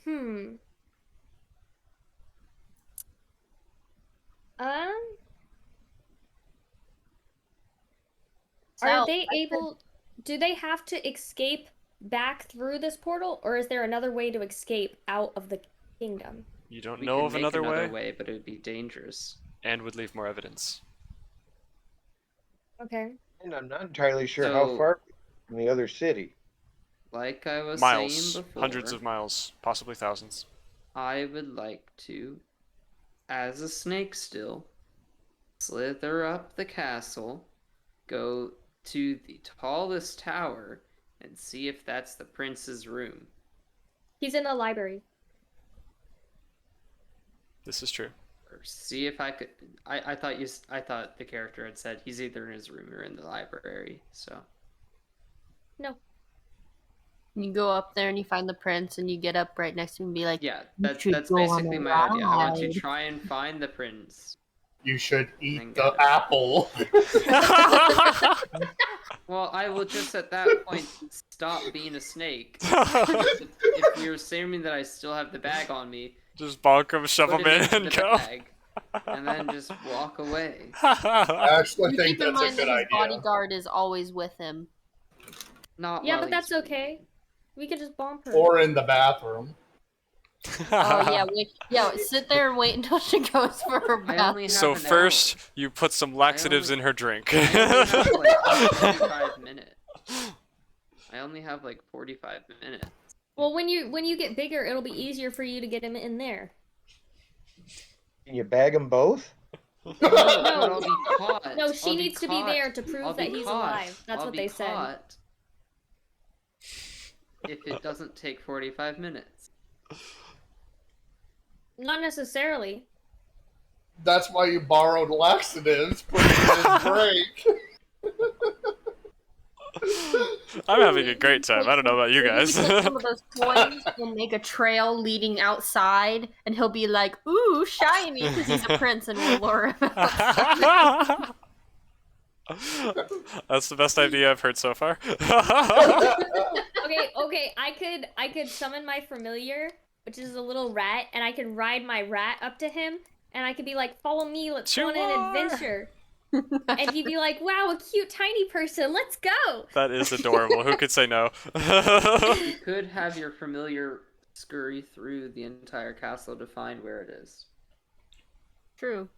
Hmm. Um, are Sal, they I could- able? Do they have to escape back through this portal, or is there another way to escape out of the kingdom? You don't We know could of make another way, but it would be dangerous. and would leave more evidence. Okay. And I'm not entirely sure how So- far from the other city. Like I was Miles, saying before, hundreds of miles, possibly thousands. I would like to, as a snake still, slither up the castle, go to the tallest tower, and see if that's the prince's room. He's in the library. This is true. Or see if I could. I thought I thought the character had said he's either in his room or in the library. So No. You go up there and you find the prince, and you get up right next to him and be like, Yeah, "You should that's go on basically a my idea. I want to ride." try and find the prince. You should Thank eat the God. apple. Well, I will just at that point stop being a snake. If we're assuming that I still have the bag on me, Just bonk him, shove put him it in, into and the go. bag, and then just walk away. I actually You think keep in that's a mind that good his idea. bodyguard is always with him. Not Yeah, while but that's he's- okay. We could just bomb her. Or in the bathroom. Oh yeah, sit there and wait until she goes for her I bath. only have So an first, you put some laxatives only- in her drink. hour. I only have like 45 minutes. I only have like 45 minutes. Well, when you get bigger, it'll be easier for you to get him in there. Can you bag them both? No, but I'll be caught. No, she I'll needs to be caught. there to prove I'll that be he's caught. alive. That's I'll what be they said. caught if it doesn't take 45 minutes. Not necessarily. That's why you borrowed laxatives for his break. I'm having a great time. I don't know about you Maybe guys. take some of those coins and make a trail leading outside, and he'll be like, "Ooh, shiny," because he's a prince, and we'll lure him out. That's the best idea I've heard so far. Okay. I could summon my familiar, which is a little rat, and I could ride my rat up to him, and I could be like, "Follow me, let's go on an Chua! adventure." And he'd be like, "Wow, a cute tiny person, let's go." That is adorable. Who could say no? You could have your familiar scurry through the entire castle to find where it is. True.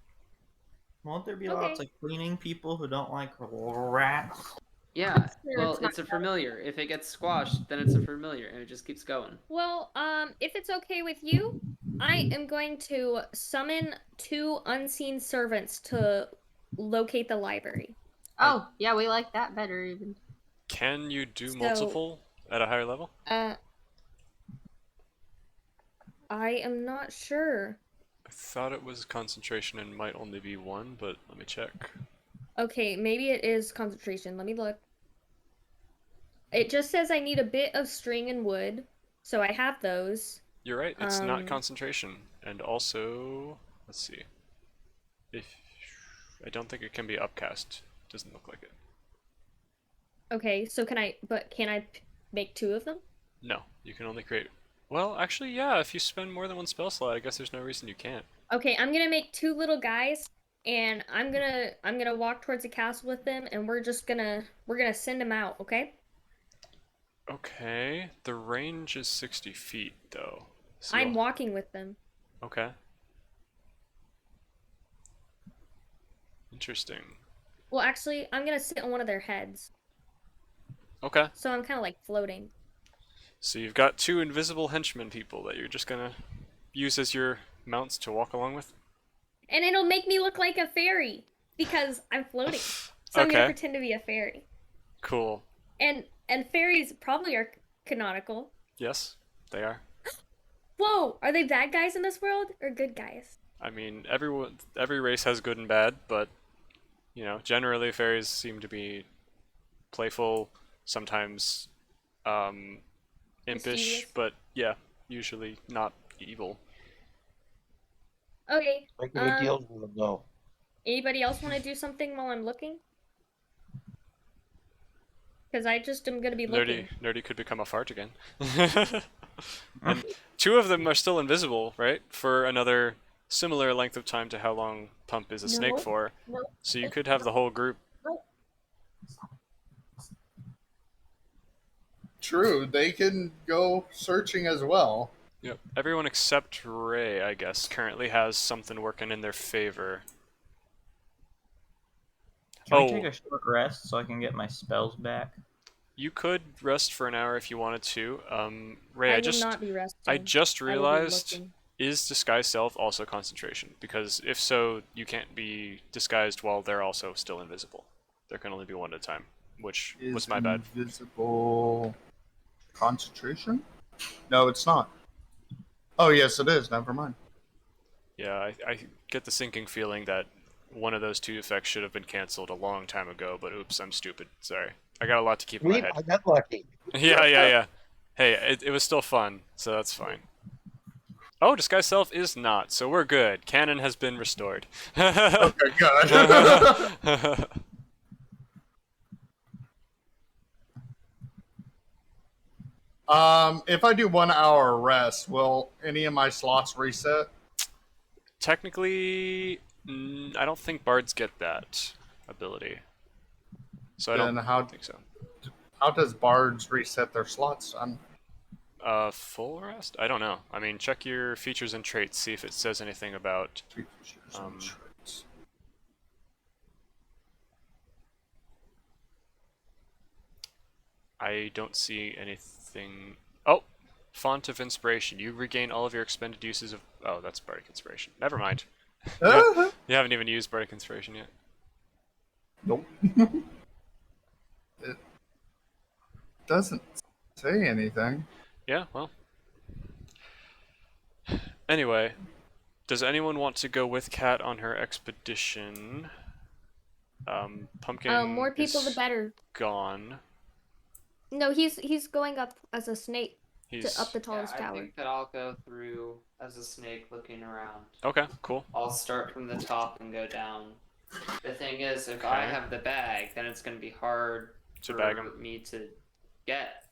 Won't there be Okay. lots of cleaning people who don't like rats? Yeah, Sure, well, it's not it's a familiar. If it gets squashed, then it's a familiar, and it just keeps going. Well, if it's okay with you, I am going to summon 2 unseen servants to locate the library. Oh, yeah, we like that better even. Can you do So- multiple at a higher level? I am not sure. I thought it was concentration and might only be one, but let me check. Okay, maybe it is concentration. Let me look. It just says I need a bit of string and wood, so I have those. You're right, it's not Um, concentration. And also, let's see. If I don't think it can be upcast. Doesn't look like it. Okay, so can I make 2 of them? No, you can only create. Well, actually, yeah. If you spend more than one spell slot, I guess there's no reason you can't. Okay, I'm gonna make 2 little guys, and I'm gonna walk towards the castle with them, and we're gonna send them out. Okay? Okay, the range is 60 feet though. So I'm walking with them. okay. Interesting. Well, actually, I'm gonna sit on one of their heads, Okay, so I'm kind of like floating. so you've got 2 invisible henchmen people that you're just gonna use as your mounts to walk along with. And it'll make me look like a fairy because I'm floating. So I'm gonna Okay. pretend to be a fairy. Cool. And fairies probably are canonical. Yes, they are. Whoa, are they bad guys in this world or good guys? I mean, every race has good and bad, but you know, generally fairies seem to be playful, sometimes impish, Mischievous. but yeah, usually not evil. Okay. Make any deals with them, though. Anybody else want to do something while I'm looking? Because I just am gonna be looking. Nerdy could become a fart again. And 2 of them are still invisible, right? For another similar length of time to how long Pump is a snake No. for. No. So you could have the whole group. True, they can go searching as well. Yep. Everyone except Ray, I guess, currently has something working in their favor. Can Oh. I take a short rest so I can get my spells back? You could rest for an hour if you wanted to. Ray, I I will just not be resting. I just I will be realized, looking. is disguise self also concentration? Because if so, you can't be disguised while they're also still invisible. There can only be one at a time, which was my bad. Invisible concentration? No, it's not. Oh, yes, it is. Never mind. Yeah, I get the sinking feeling that one of those 2 effects should have been canceled a long time ago, but oops, I'm stupid. Sorry. I got a lot to keep in my We head. I got lucky. Yeah. Hey, it was still fun, so that's fine. Oh, disguise self is not, so we're good. Canon has been restored. Okay, good. If I do 1 hour rest, will any of my slots reset? Technically, I don't think bards get that ability, so I don't Then how think so. does bards reset their slots? Full rest? I don't know. I mean, check your features and traits, see if it says anything about. Um, I don't see anything. Oh, font of inspiration. You regain all of your expended uses of. Oh, that's bardic inspiration. Never mind. Yeah, you haven't even used bardic inspiration yet. Nope. It doesn't say anything. Yeah, well. Anyway, does anyone want to go with Kat on her expedition? Pumpkin More people the is better. gone. No, he's going up as a snake to up He's the tallest I tower. think that I'll go through as a snake looking around. okay. Cool. I'll start from the top and go down. The thing is, if I Okay. have the bag, then it's going to be hard To for bag him. me to get.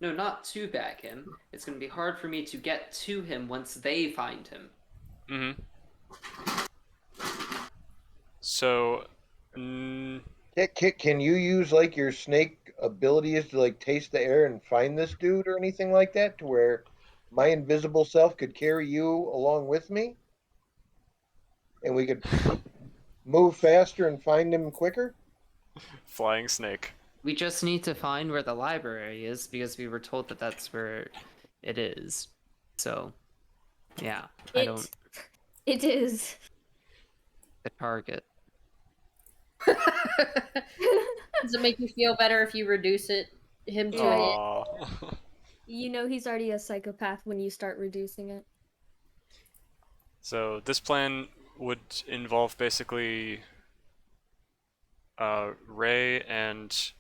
No, not to bag him. It's going to be hard for me to get to him once they find him. Mm-hmm. So, Can you use like your snake abilities to like taste the air and find this dude or anything like that, to where my invisible self could carry you along with me, and we could move faster and find him quicker? flying snake. We just need to find where the library is because we were told that that's where it is. So, yeah, I don't. It is. The target. Does it make you feel better if you reduce him to it? Aww. You know he's already a psychopath when you start reducing it. So this plan would involve basically Ray and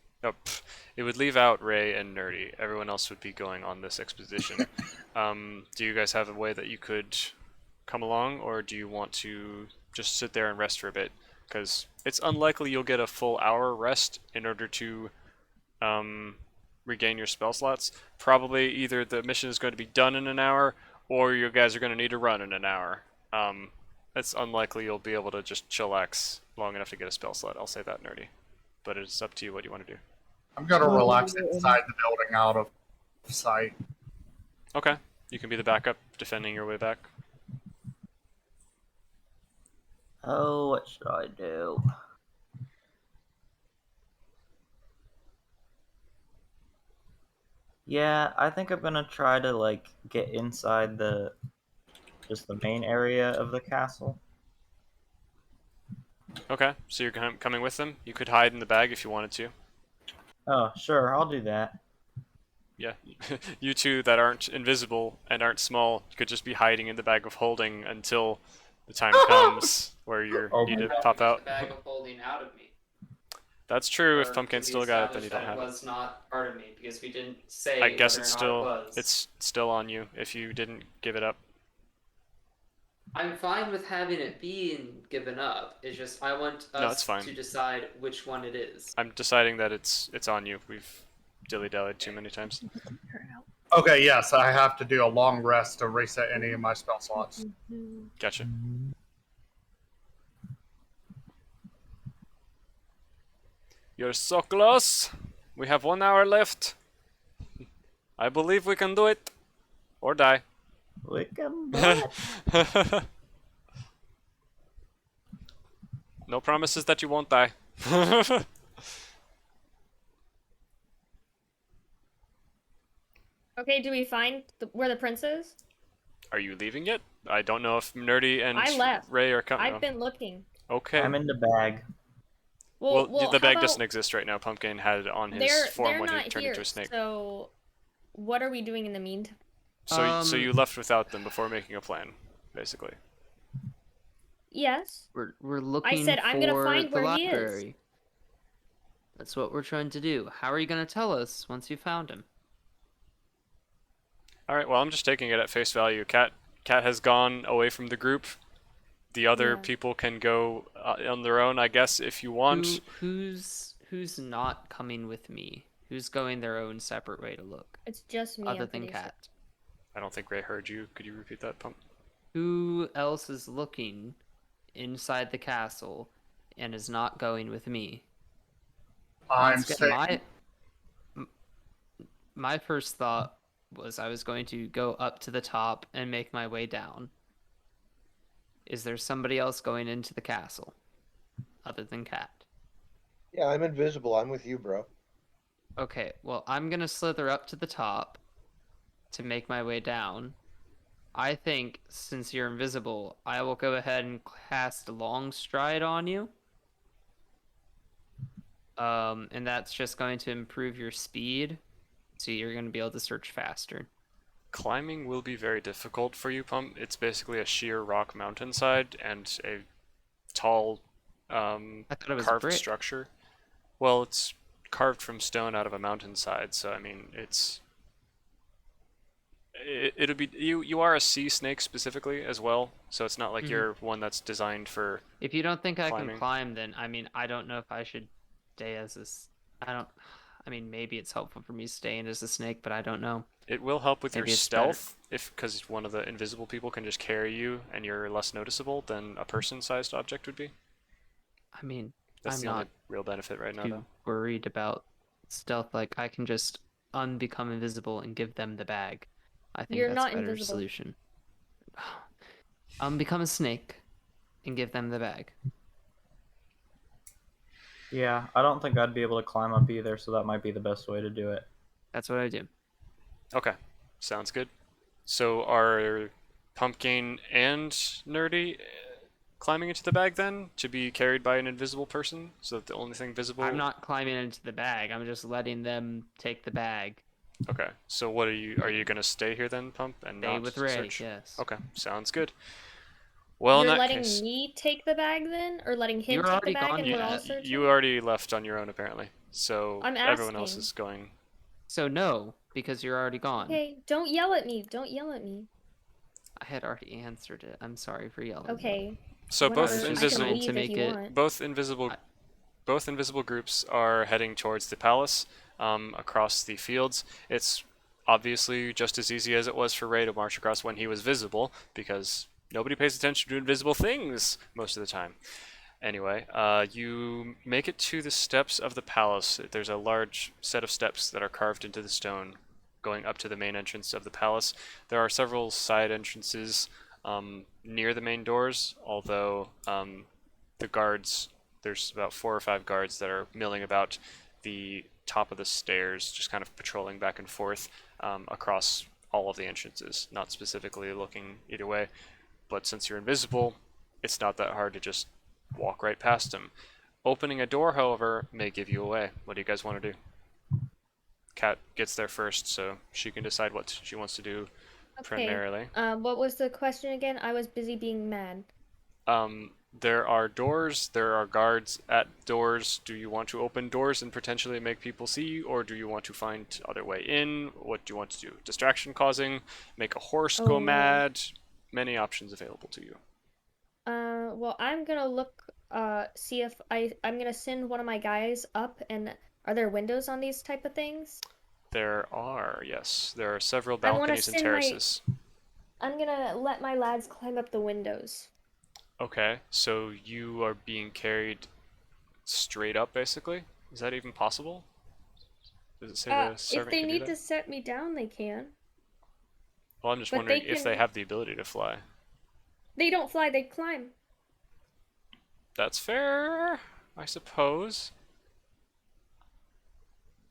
it would leave out Ray and Nerdy. Everyone else would be going on this expedition. Do you guys have a way that you could come along, or do you want to just sit there and rest for a bit? Because it's unlikely you'll get a full hour rest in order to regain your spell slots. Probably either the mission is going to be done in an hour, or you guys are going to need to run in an hour. It's unlikely you'll be able to just chillax long enough to get a spell slot. I'll say that, Nerdy. But it's up to you what you want to do. I'm gonna relax inside the building out of sight. Okay. You can be the backup, defending your way back. Oh, what should I do? Yeah, I think I'm gonna try to like get inside just the main area of the castle. Okay, so you're coming with them? You could hide in the bag if you wanted to. Oh, sure, I'll do that. Yeah. You two that aren't invisible and aren't small could just be hiding in the bag of holding until the time comes where you need to pop out. The bag of holding out of me. That's true. If Or Pumpkin did we still got it, then you establish don't that have it it. was not part of me because we didn't say I guess whether it's or still not it was. it's still on you if you didn't give it up. I'm fine with having it being given up. It's just I want No, it's us fine. to decide which one it is. I'm deciding that it's on you. We've dilly-dallied too many times. Okay, yes, I have to do a long rest to reset any of my spell slots. Gotcha. You're so close. We have 1 hour left. I believe we can do it. Or die. We can do it. No promises that you won't die. Okay, do we find where the prince is? Are you leaving yet? I don't know if Nerdy and I left. Ray are coming. I've been looking. Okay. I'm in the bag. Well, Well, the how bag about doesn't exist right now. Pumpkin had it on his they're form when he not turned here, into a snake. so what are we doing in the meantime? So you left without them before making a plan, basically. Yes. We're looking said I'm gonna for find the where he is. library. That's what we're trying to do. How are you gonna tell us once you found him? All right. Well, I'm just taking it at face value. Cat has gone away from the group. The other Yeah. people can go on their own, I guess, if you want. Who's not coming with me? Who's going their own separate way to look, It's just me, other I'm than pretty sure. Cat? I don't think Ray heard you. Could you repeat that, Pump? Who else is looking inside the castle and is not going with me? I'm Once again, saying my first thought was I was going to go up to the top and make my way down. Is there somebody else going into the castle other than Cat? Yeah, I'm invisible. I'm with you, bro. Okay, well, I'm gonna slither up to the top to make my way down. I think since you're invisible, I will go ahead and cast Long Stride on you. And that's just going to improve your speed, so you're going to be able to search faster. Climbing will be very difficult for you, Pump. It's basically a sheer rock mountainside and a tall I thought it was carved brick. structure. Well, it's carved from stone out of a mountainside, so I mean, it'll be you are a sea snake specifically as well, so it's not like Mhm. you're one that's designed for If you don't think I climbing. can climb, then I mean, I don't know if I should stay as this. I don't. I mean, maybe it's helpful for me staying as a snake, but I don't know. It will help with your Maybe it's better. stealth because one of the invisible people can just carry you and you're less noticeable than a person-sized object would be. I mean, That's I'm the only not real benefit right now, too though. worried about stealth. Like, I can just unbecome invisible and give them the bag. I think You're that's not a better invisible. solution. Become a snake and give them the bag. Yeah, I don't think I'd be able to climb up either, so that might be the best way to do it. That's what I do. Okay, sounds good. So are Pumpkin and Nerdy climbing into the bag then to be carried by an invisible person, so that the only thing visible. I'm not climbing into the bag. I'm just letting them take the bag. Okay, so what are you? Are you gonna stay here then, Pump, and Stay not with Ray, search? yes. Okay, sounds good. Well, in You're that letting case, me take the bag then? Or letting him You're take the already bag gone and you, we're all yet. searching? you already left on your own apparently. So I'm everyone else asking. is going. So no, because you're already gone. Okay, don't yell at me. Don't yell at me. I had already answered it. I'm sorry for yelling. Okay. So Whatever. both I was just invisible, trying to if make you it. want. both invisible groups are heading towards the palace, across the fields. It's obviously just as easy as it was for Ray to march across when he was visible, because nobody pays attention to invisible things most of the time. Anyway, you make it to the steps of the palace. There's a large set of steps that are carved into the stone going up to the main entrance of the palace. There are several side entrances near the main doors, although the guards, there's about 4 or 5 guards that are milling about the top of the stairs, just kind of patrolling back and forth across all of the entrances, not specifically looking either way. But since you're invisible, it's not that hard to just walk right past them. Opening a door, however, may give you away. What do you guys want to do? Kat gets there first, so she can decide what she wants to do primarily. What was the question again? I was busy being mad. There are doors, there are guards at doors. Do you want to open doors and potentially make people see you, or do you want to find other way in? What do you want to do? Distraction causing? Make a horse go Oh. mad? Many options available to you. Well, I'm gonna look, see if I'm gonna send one of my guys up, and are there windows on these type of things? There are, yes. There are several I wanna balconies and send my- terraces. I'm gonna let my lads climb up the windows. Okay, so you are being carried straight up, basically? Is that even possible? Does it say the If servant they can do need that? to set me down, they can. Well, I'm just but wondering they if they can- have the ability to fly. They don't fly, they climb. That's fair, I suppose.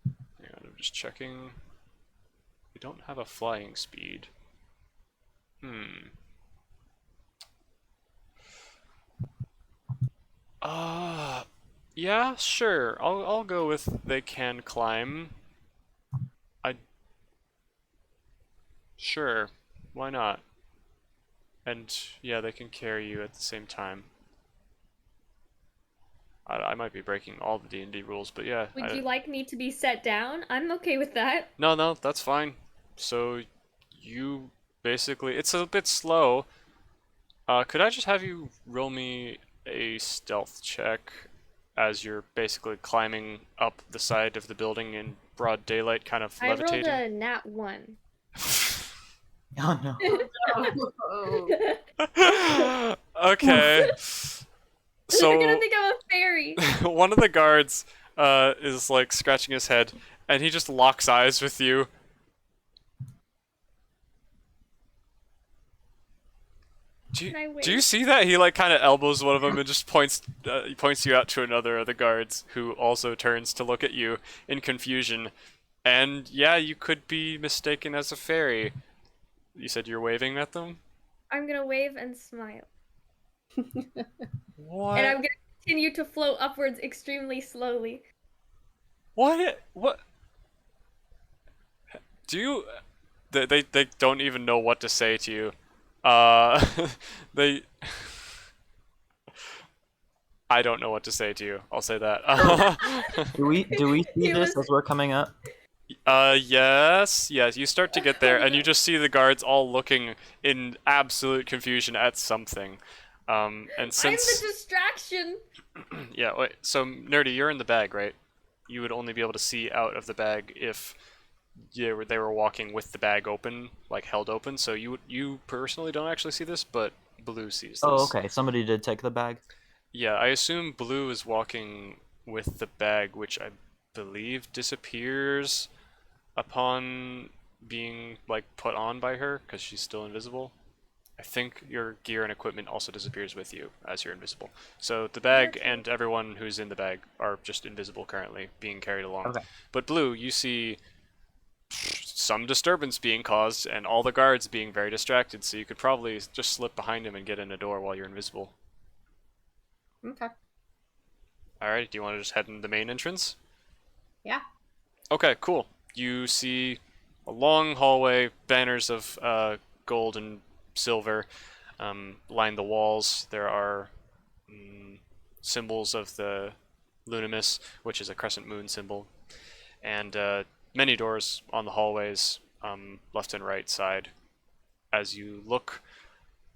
Hang on, I'm just checking. We don't have a flying speed. Yeah, sure. I'll go with they can climb. Sure. Why not? And yeah, they can carry you at the same time. I might be breaking all the D&D rules, but yeah. Would you like me to be set down? I'm okay with that. No, that's fine. So you basically, it's a bit slow. Could I just have you roll me a stealth check as you're basically climbing up the side of the building in broad daylight, kind of I rolled levitating? a nat 1. Oh no. Oh. Okay. They're gonna So think I'm a fairy. one of the guards is like scratching his head, and he just locks eyes with you. Can I wait? Do you see that? He like kind of elbows one of them and just points you out to another of the guards, who also turns to look at you in confusion. And yeah, you could be mistaken as a fairy. You said you're waving at them? I'm gonna wave and smile. What? And I'm gonna continue to float upwards extremely slowly. What? What? Do you? They don't even know what to say to you. Uh, they. I don't know what to say to you. I'll say that. Do we see It this was- as we're coming up? Yes. You start to get there, and you just see the guards all looking in absolute confusion at something. And I'm since the distraction. yeah, wait. So Nerdy, you're in the bag, right? You would only be able to see out of the bag if they were walking with the bag open, like held open. So you personally don't actually see this, but Blue sees this. Oh, okay. Somebody did take the bag. Yeah, I assume Blue is walking with the bag, which I believe disappears upon being like put on by her because she's still invisible. I think your gear and equipment also disappears with you as you're invisible. So the bag and everyone who's in the bag are just invisible currently, being carried along. Okay. But Blue, you see some disturbance being caused and all the guards being very distracted, so you could probably just slip behind him and get in a door while you're invisible. Okay. Alright, do you want to just head in the main entrance? Yeah. Okay, cool. You see a long hallway, banners of gold and silver line the walls. There are symbols of the Lunimus, which is a crescent moon symbol, and many doors on the hallways, left and right side. As you look,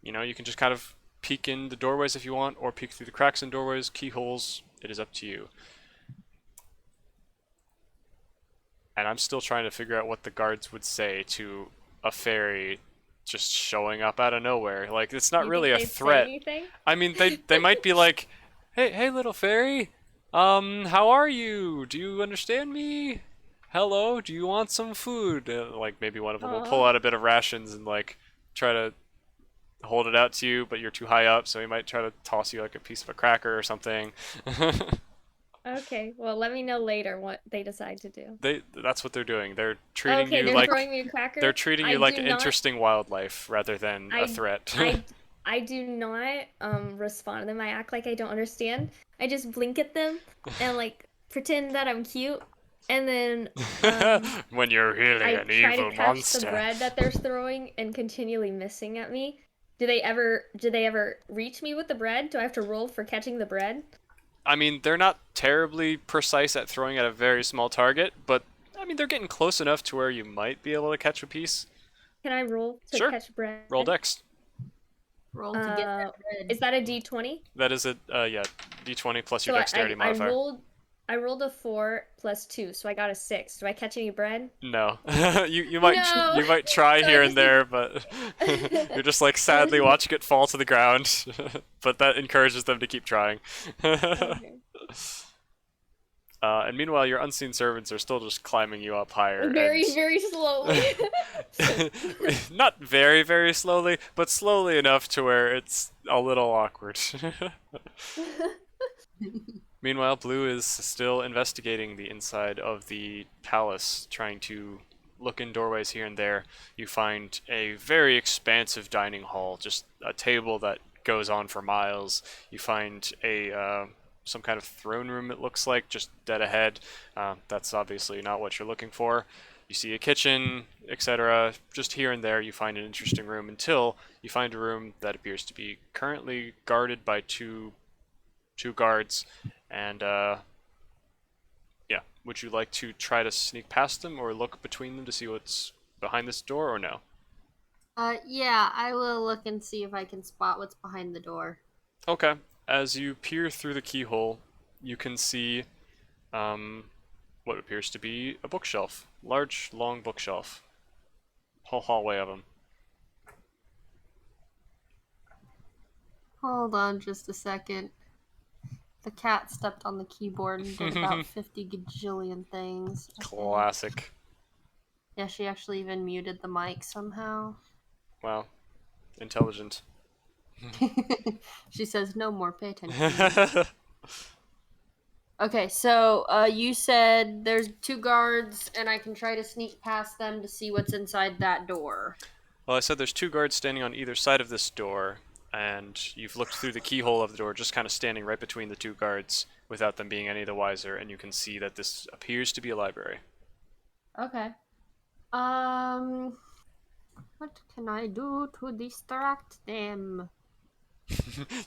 you can just kind of peek in the doorways if you want, or peek through the cracks in doorways, keyholes. It is up to you. And I'm still trying to figure out what the guards would say to a fairy just showing up out of nowhere. Like, it's not You really think a they'd say threat. anything? I mean, they might be like, hey little fairy, how are you? Do you understand me? Hello, do you want some food? Like, maybe one of them will pull Aw. out a bit of rations and like try to hold it out to you, but you're too high up, so he might try to toss you like a piece of a cracker or something. Okay, well, let me know later what they decide to do. That's what they're doing. They're treating Okay, you they're like throwing me a cracker. they're treating I you like do an not- interesting wildlife rather than a threat. I do not respond to them. I act like I don't understand. I just blink at them and like pretend that I'm cute, and then When you're really I an try evil to catch monster. the bread that they're throwing and continually missing at me. Do they ever reach me with the bread? Do I have to roll for catching the bread? I mean, they're not terribly precise at throwing at a very small target, but I mean, they're getting close enough to where you might be able to catch a piece. Can I roll to Sure. catch bread? Roll dex. Roll to get that red. Is that a D20? That is a d20 plus your So dexterity I modifier. rolled a 4 plus 2, so I got a 6. Do I catch any bread? No, you might No. you might try So I here just and there, but you're just like sadly watching it fall to the ground. But that encourages them to keep trying. Okay. And meanwhile, your unseen servants are still just climbing you up higher. Very, and- very slowly. Not very, very slowly, but slowly enough to where it's a little awkward. Meanwhile, Blue is still investigating the inside of the palace, trying to look in doorways here and there. You find a very expansive dining hall, just a table that goes on for miles. You find a some kind of throne room, it looks like, just dead ahead. That's obviously not what you're looking for. You see a kitchen, etc. Just here and there you find an interesting room until you find a room that appears to be currently guarded by two guards. And yeah, would you like to try to sneak past them or look between them to see what's behind this door, or no? Yeah, I will look and see if I can spot what's behind the door. Okay. As you peer through the keyhole, you can see what appears to be a bookshelf. Large, long bookshelf. Whole hallway of them. Hold on just a second. The cat stepped on the keyboard and did about 50 gajillion things. Okay. Classic. Yeah, she actually even muted the mic somehow. Wow. Intelligent. She says, no more, pay attention. Okay, so you said there's 2 guards, and I can try to sneak past them to see what's inside that door. Well, I said there's 2 guards standing on either side of this door, and you've looked through the keyhole of the door, just kind of standing right between the 2 guards without them being any the wiser, and you can see that this appears to be a library. Okay. What can I do to distract them?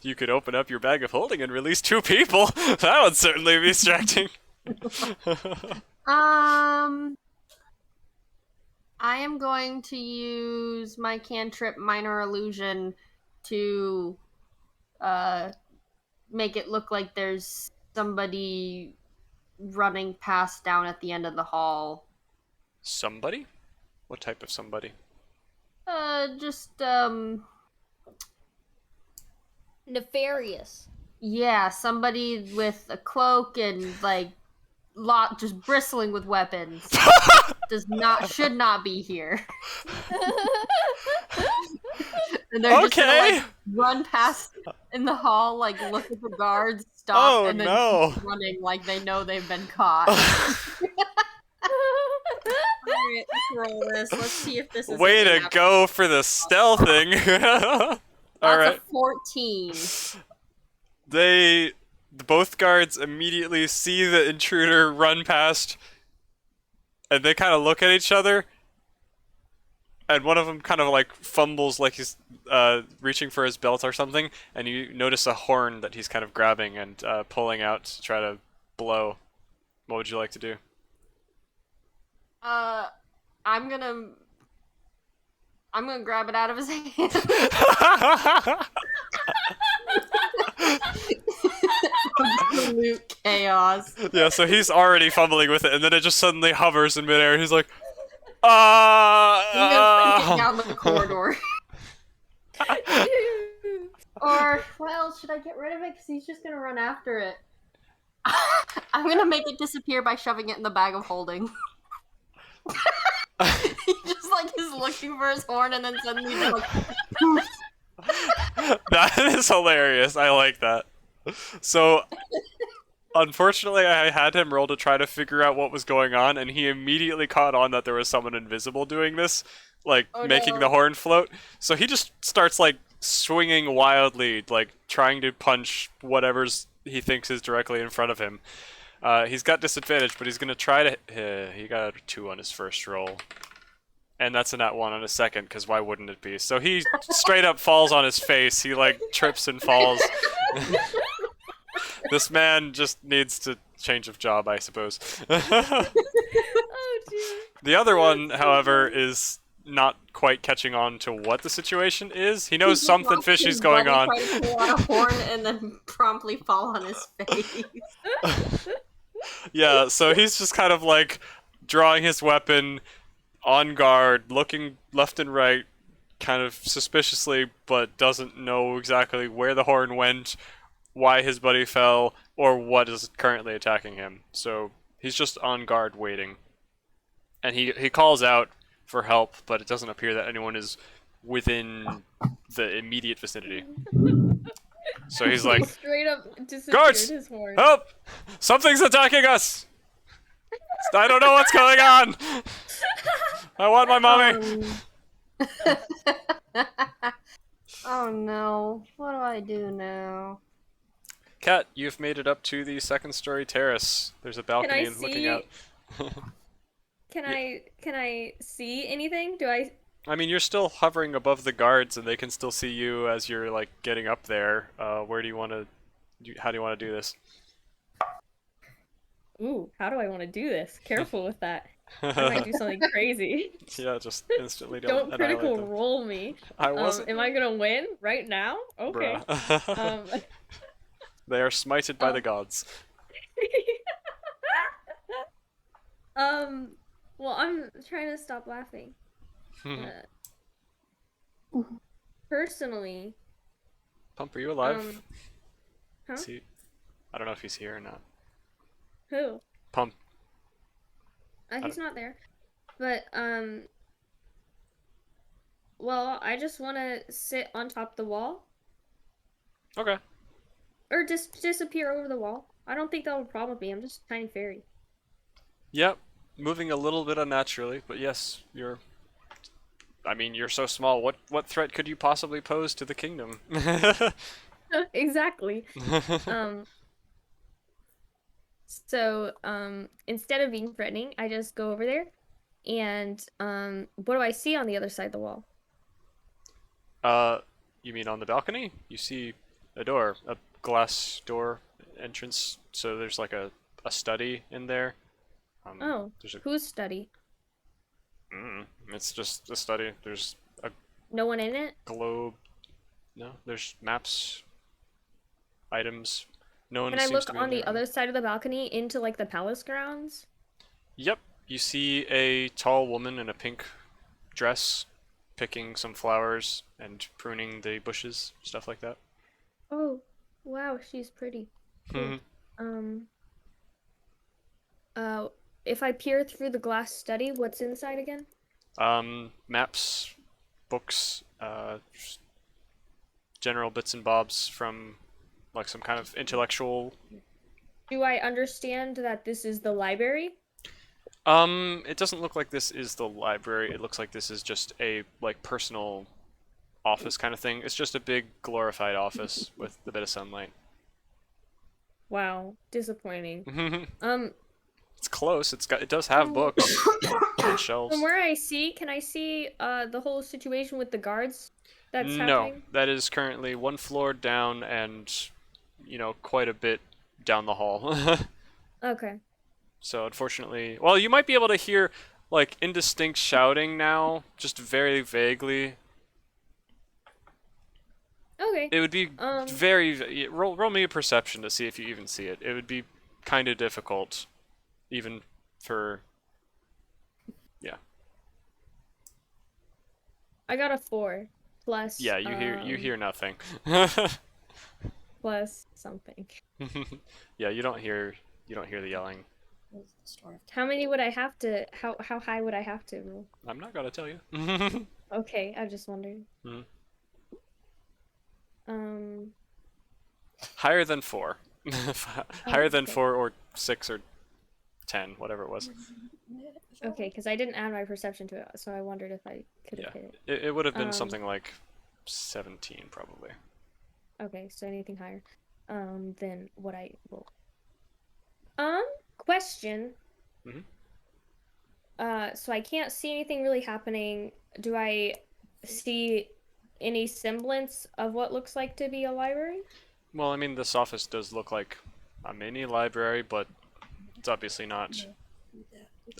You could open up your bag of holding and release 2 people. That would certainly be distracting. I am going to use my cantrip Minor Illusion to make it look like there's somebody running past down at the end of the hall. Somebody? What type of somebody? Nefarious. Yeah, somebody with a cloak and just bristling with weapons. Should not be here. And they're just gonna run past in the hall, look at the guards, stop, and then keep running like they know they've been caught. Alright, let's roll this. Let's see if this is Way to go for the stealthing. That's a 14. Both guards immediately see the intruder run past, and they kind of look at each other, and one of them kind of fumbles like he's reaching for his belt or something, and you notice a horn that he's kind of grabbing and pulling out to try to blow. What would you like to do? I'm gonna grab it out of his hand. Absolute chaos. Yeah, so he's already fumbling with it, and then it just suddenly hovers in midair, and he's like, I'm gonna push it down the corridor. Or, well, should I get rid of it? Because he's just gonna run after it. I'm gonna make it disappear by shoving it in the bag of holding. He just is looking for his horn, and then suddenly just poof. That is hilarious. I like that. So, unfortunately, I had him roll to try to figure out what was going on, and he immediately caught on that there was someone invisible doing this, making the horn float. So he just starts swinging wildly, trying to punch whatever's he thinks is directly in front of him. He's got disadvantage, but he's gonna try to. He got a 2 on his first roll. And that's a nat 1 on his second, because why wouldn't it be? So he straight up falls on his face. He trips and falls. This man just needs to change of job, I suppose. Oh dear. The other one, however, is not quite catching on to what the situation is. He knows something fishy's going on. Try to pull out a horn and then promptly fall on his face. Yeah, so he's just kind of drawing his weapon, on guard, looking left and right, kind of suspiciously, but doesn't know exactly where the horn went, why his buddy fell, or what is currently attacking him. So he's just on guard waiting. And he calls out for help, but it doesn't appear that anyone is within the immediate vicinity. So he's like, straight up disappeared guards, his horn. help! Something's attacking us! I don't know what's going on! I want my mommy! Oh no. What do I do now? Kat, you've made it up to the 2nd story terrace. There's a balcony and looking out. Can I see anything? I mean, you're still hovering above the guards, and they can still see you as you're getting up there. Where do you want to? How do you want to do this? Ooh, how do I want to do this? Careful with that. I might do something crazy. Yeah, just instantly Don't annihilate critical them. roll me. I wasn't. Am I gonna win right now? Okay. Bruh. Um, They are smited by the um, gods. um, well, I'm trying to stop laughing. Personally, Pump, are you alive? huh? Is he... I don't know if he's here or not. Who? Pump. He's not there. But, well, I just want to sit on top of the wall. Okay. Or just disappear over the wall. I don't think that would problem me. I'm just a tiny fairy. Yep. Moving a little bit unnaturally, but yes, you're... I mean, you're so small. What threat could you possibly pose to the kingdom? Exactly. So, instead of being threatening, I just go over there, and, what do I see on the other side of the wall? You mean on the balcony? You see a door, a glass door entrance. So there's like a study in there. Oh, There's a... whose study? It's just a study. There's a No one in it? globe. No, there's maps, items. No one Can I seems look to be on in the there. other side of the balcony into, like, the palace grounds? Yep. You see a tall woman in a pink dress picking some flowers and pruning the bushes, stuff like that. Oh, wow, she's pretty. Cool. Um, if I peer through the glass study, what's inside again? Maps, books, just general bits and bobs from like some kind of intellectual. Do I understand that this is the library? It doesn't look like this is the library. It looks like this is just a like personal office kind of thing. It's just a big glorified office with a bit of sunlight. Wow, disappointing. It's close. It does have books and shelves. From where I see, can I see the whole situation with the guards that's No, happening? that is currently one floor down and quite a bit down the hall. Okay. So unfortunately, well, you might be able to hear like indistinct shouting now, just very vaguely. Okay. It would be roll me a perception to see if you even see it. It would be kind of difficult, even for I got a 4 plus. Yeah, you hear nothing. Plus something. Yeah, you don't hear the yelling. How many would I have to? How high would I have to roll? I'm not gonna tell you. Okay, I just wondered. Higher than 4. Higher than okay. 4 or 6 or 10, whatever it was. Okay, because I didn't add my perception to it, so I wondered if I could have Yeah, hit it. it would have been something like 17 probably. Okay, so anything higher, than what I roll. Question. So I can't see anything really happening. Do I see any semblance of what looks like to be a library? Well, I mean, this office does look like a mini library, but it's obviously not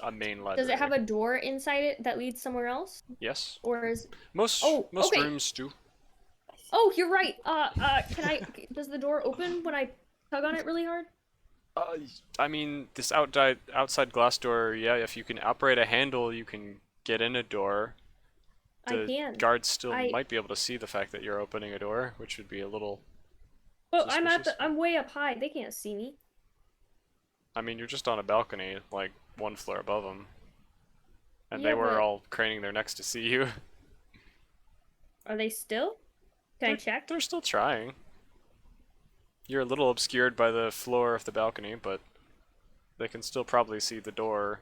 a main library. Does it have a door inside it that leads somewhere else? Yes. Or is... Most okay. rooms do. Oh, you're right. Does the door open when I tug on it really hard? I mean, this outside glass door, yeah, if you can operate a handle, you can get in a door. I can. Guards still might be able to see the fact that you're opening a door, which would be a little But suspicious. I'm way up high. They can't see me. I mean, you're just on a balcony, like one floor above them. And Yeah, they were but... all craning their necks to see you. Are they still? Can I check? They're still trying. You're a little obscured by the floor of the balcony, but they can still probably see the door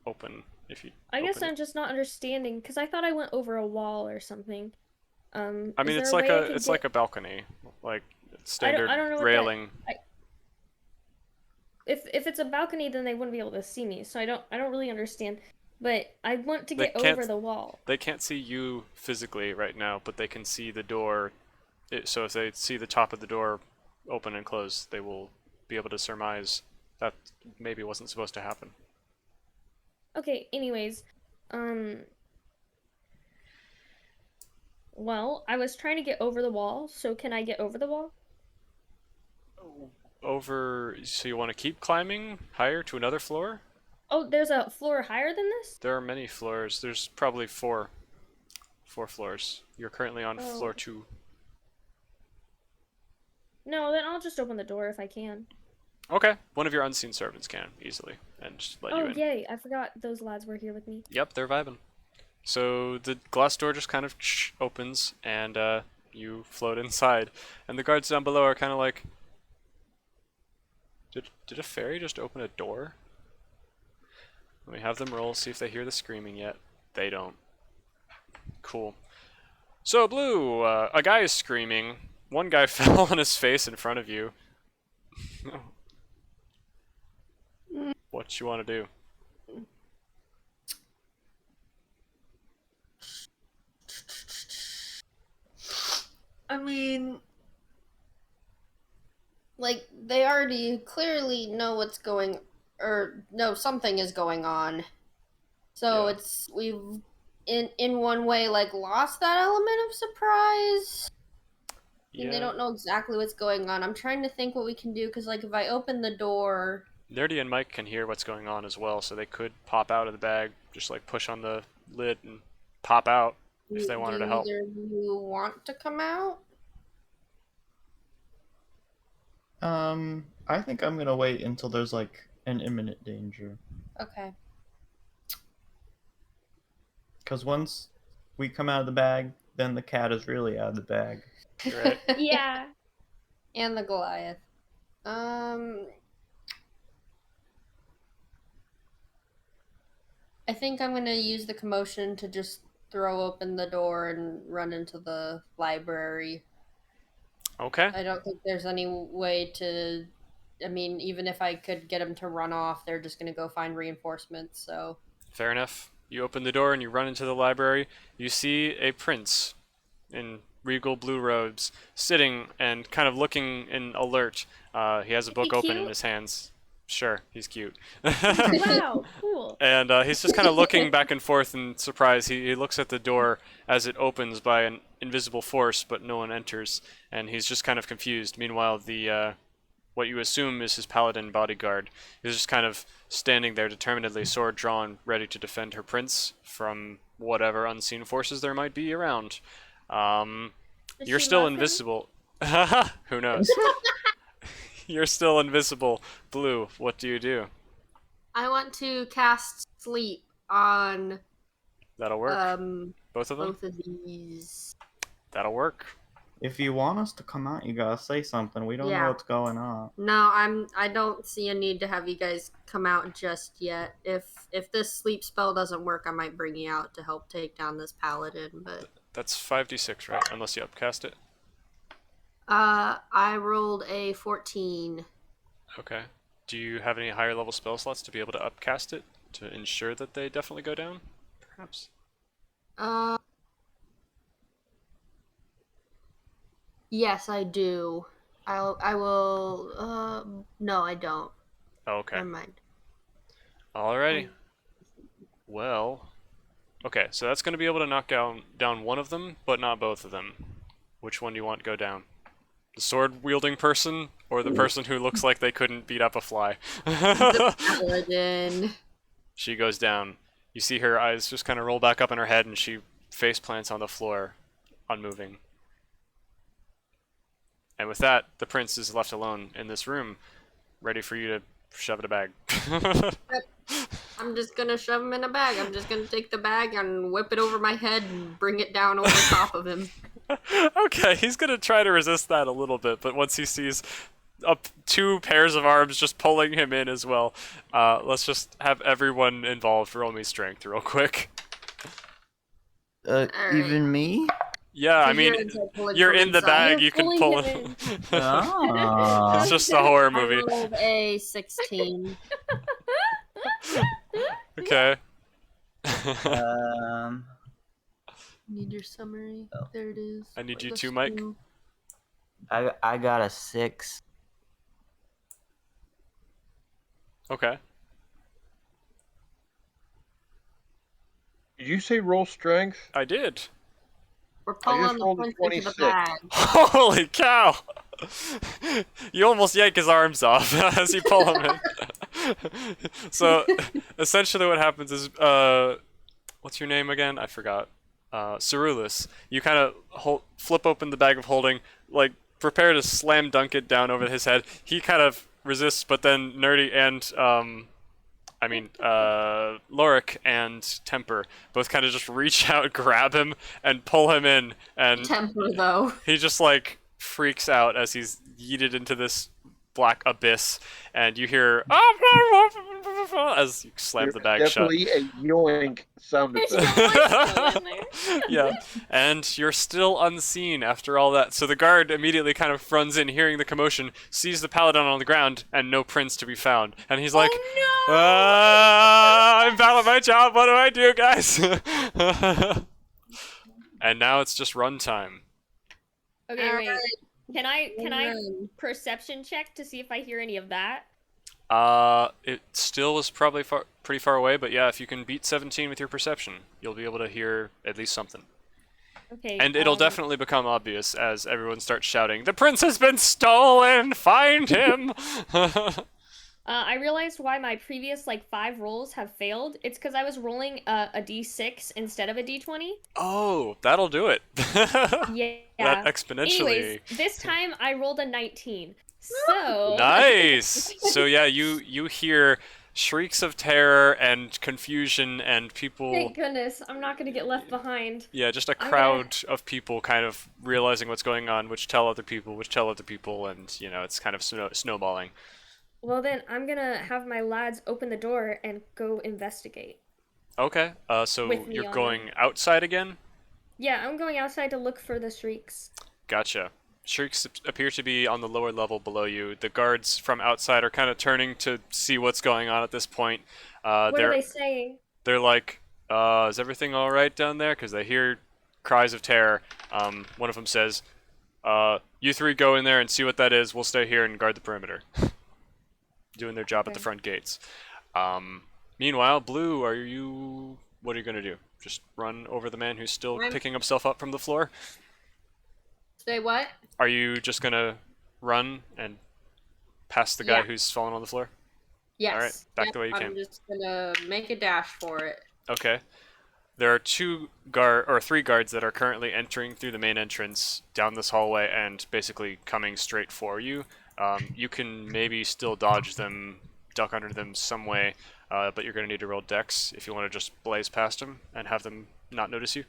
open if you. I guess I'm just not understanding because I thought I went over a wall or something. I mean, is it's there like way I could it's get... like a balcony, like standard I don't know what railing. If it's a balcony, then they wouldn't be able to see me. So I don't really understand. But I want to get over the wall. They can't see you physically right now, but they can see the door. So if they see the top of the door open and close, they will be able to surmise that maybe wasn't supposed to happen. Okay, anyways, um, well, I was trying to get over the wall, so can I get over the wall? Over, so you want to keep climbing higher to another floor? Oh, there's a floor higher than this? There are many floors. There's probably four floors. You're currently on floor Oh, 2. no, then I'll just open the door if I can. Okay, one of your unseen servants can easily and just let you Oh, in. yay, I forgot those lads were here with me. Yep, they're vibing. So the glass door just kind of opens and you float inside, and the guards down below are kind of like, did a fairy just open a door? Let me have them roll, see if they hear the screaming yet. They don't. Cool. So Blue, a guy is screaming. One guy fell on his face in front of you. What you want to do? I mean, like, they already clearly know what's going, or no, something is going on. So Yeah. we've in one way like lost that element of surprise. I mean, they Yeah. don't know exactly what's going on. I'm trying to think what we can do because, like, if I open the door, Nerdy and Mike can hear what's going on as well, so they could pop out of the bag, just like push on the lid and pop out if they do wanted to help. either of you want to come out? I think I'm gonna wait until there's like an imminent danger. Okay. Because once we come out of the bag, then the cat is really out of the bag. Right. Yeah. And the Goliath. I think I'm gonna use the commotion to just throw open the door and run into the library. Okay. I don't think there's any way to. I mean, even if I could get them to run off, they're just gonna go find reinforcements. So. Fair enough. You open the door and you run into the library. You see a prince in regal blue robes sitting and kind of looking in alert. He has a Is he book open in cute? his hands. Sure, he's cute. Wow, cool. And he's just kind of looking back and forth in surprise. He looks at the door as it opens by an invisible force, but no one enters, and he's just kind of confused. Meanwhile, the what you assume is his paladin bodyguard is just kind of standing there determinedly, sword drawn, ready to defend her prince from whatever unseen forces there might be around. Does You're she still love him? invisible. Who knows? You're still invisible. Blue, what do you do? I want to cast sleep on That'll work. Both of them? both of these. That'll work. If you want us to come out, you gotta say something. We don't Yeah. know what's going on. No, I don't see a need to have you guys come out just yet. If this sleep spell doesn't work, I might bring you out to help take down this paladin, but That's 5d6, right? Unless you upcast it. I rolled a 14. Okay. Do you have any higher level spell slots to be able to upcast it to ensure that they definitely go down? Perhaps. Yes, I do. I will no, I don't. Oh, okay. Never mind. Alrighty. Well. Okay, so that's going to be able to knock down one of them, but not both of them. Which one do you want to go down? The sword wielding person, or the person who looks like they couldn't beat up a fly? The paladin. She goes down. You see her eyes just kind of roll back up in her head, and she face plants on the floor, unmoving. And with that, the prince is left alone in this room, ready for you to shove in a bag. I'm just gonna shove him in a bag. I'm just gonna take the bag and whip it over my head and bring it down over top of him. Okay, he's gonna try to resist that a little bit, but once he sees two pairs of arms just pulling him in as well, let's just have everyone involved roll me strength real quick. Alright. Even me? Yeah, I Because mean, pulling you're from in the inside. bag, You're you can pulling pull him him. Ah. It's just a horror I movie. rolled a 16. Okay. Need your summary. Oh. There it is. I need you The too, Mike. screw. I got a 6. Okay. Did you say roll strength? I did. We're I pulling just the rolled a prince into the 26. bag. Holy cow! You almost yank his arms off as you pull him in. So, essentially what happens is, what's your name again? I forgot. Cerulus. You kind of flip open the bag of holding, like, prepare to slam dunk it down over his head. He kind of resists, but then Nerdy and, Lorik and Temper both kind of just reach out, grab him, and pull him in, and Temper, though. he just like freaks out as he's yeeted into this black abyss, and you hear as you slam There's the bag shut. definitely a yoink sound There's effect. no voice in there. Yeah, and you're still unseen after all that. So the guard immediately kind of runs in, hearing the commotion, sees the paladin on the ground, and no prince to be found. And he's like, Oh no! I'm bad at my job. What do I do, guys? And now it's just run time. Okay, wait. Alright. Can I Run. perception check to see if I hear any of that? It still is probably pretty far away, but yeah, if you can beat 17 with your perception, you'll be able to hear at least something. Okay. And it'll definitely become obvious as everyone starts shouting, "The prince has been stolen! Find him!" I realized why my previous 5 rolls have failed. It's because I was rolling a d6 instead of a d20. Oh, that'll do it. Yeah. That exponentially. Anyways, this time I rolled a 19. So. Nice. So yeah, you hear shrieks of terror and confusion and people. Thank goodness, I'm not gonna get left behind. Yeah, just a I'm crowd of people kind of realizing what's going on, which tell other people, and it's kind of snowballing. Well then, I'm gonna have my lads open the door and go investigate. Okay. So With me you're on going outside again? Yeah, I'm going outside to look for the shrieks. Gotcha. Shrieks appear to be on the lower level below you. The guards from outside are kind of turning to see what's going on at this point. What are they saying? They're like, is everything all right down there? Because they hear cries of terror. One of them says, you three go in there and see what that is. We'll stay here and guard the perimeter. Doing their job at the Okay. front gates. Meanwhile, Blue, what are you going to do? Just run over the man who's still picking himself up from the floor? Say what? Are you just going to run and past the guy Yeah. who's fallen on the floor? Yes. All right, back the way you I'm came. just gonna make a dash for it. Okay. There are three guards that are currently entering through the main entrance down this hallway and basically coming straight for you. You can maybe still dodge them, duck under them some way, but you're going to need to roll dex if you want to just blaze past them and have them not notice you.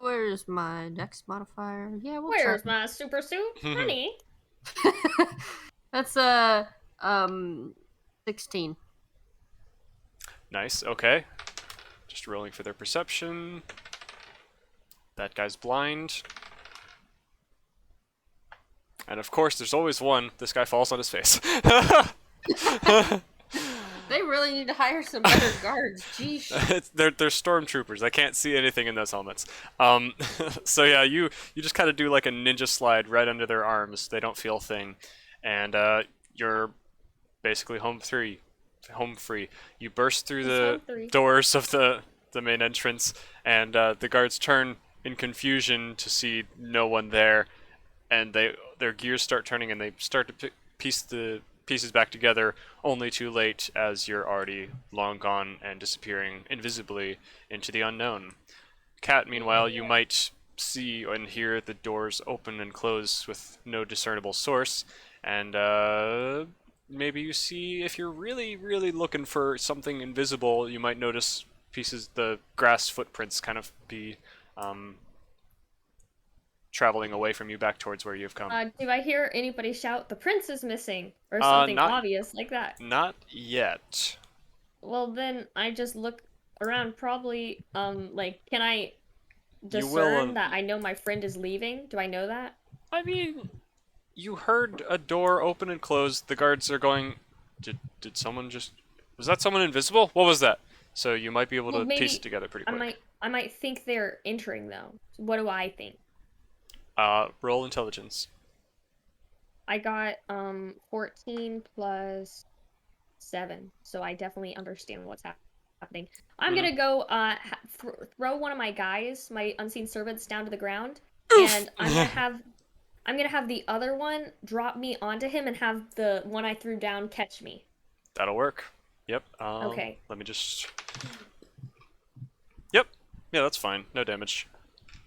Where's my dex modifier? Yeah, we'll Where's try. my super suit, honey? That's 16. Nice, okay. Just rolling for their perception. That guy's blind. And of course, there's always one. This guy falls on his face. They really need to hire some better guards. Jeez. They're stormtroopers. They can't see anything in those helmets. So yeah, you just kind of do like a ninja slide right under their arms. They don't feel a thing, and you're basically home free. You burst through the doors of the main entrance, and the guards turn in confusion to see no one there, and their gears start turning, and they start to piece the pieces back together, only too late as you're already long gone and disappearing invisibly into the unknown. Cat, meanwhile, you might see and hear the doors open and close with no discernible source, and maybe you see, if you're really, really looking for something invisible, you might notice the grass footprints kind of be traveling away from you back towards where you've come. Do I hear anybody shout, "The prince is missing," or something obvious like that? Not yet. Well, then I just look around. Probably, can I You will, discern that I know my friend is leaving? Do I know that? I mean, you heard a door open and close. The guards are going, did someone just... Was that someone invisible? What was that? So you might be able Well, to maybe piece it together pretty quick. I might think they're entering though. What do I think? Roll intelligence. I got 14 plus 7, so I definitely understand what's happening. happening. I'm gonna go throw one of my guys, my unseen servants, down to the ground, and I'm gonna have the other one drop me onto him and have the one I threw down catch me. That'll work. Yep. Okay. Let me just. Yep. Yeah, that's fine. No damage.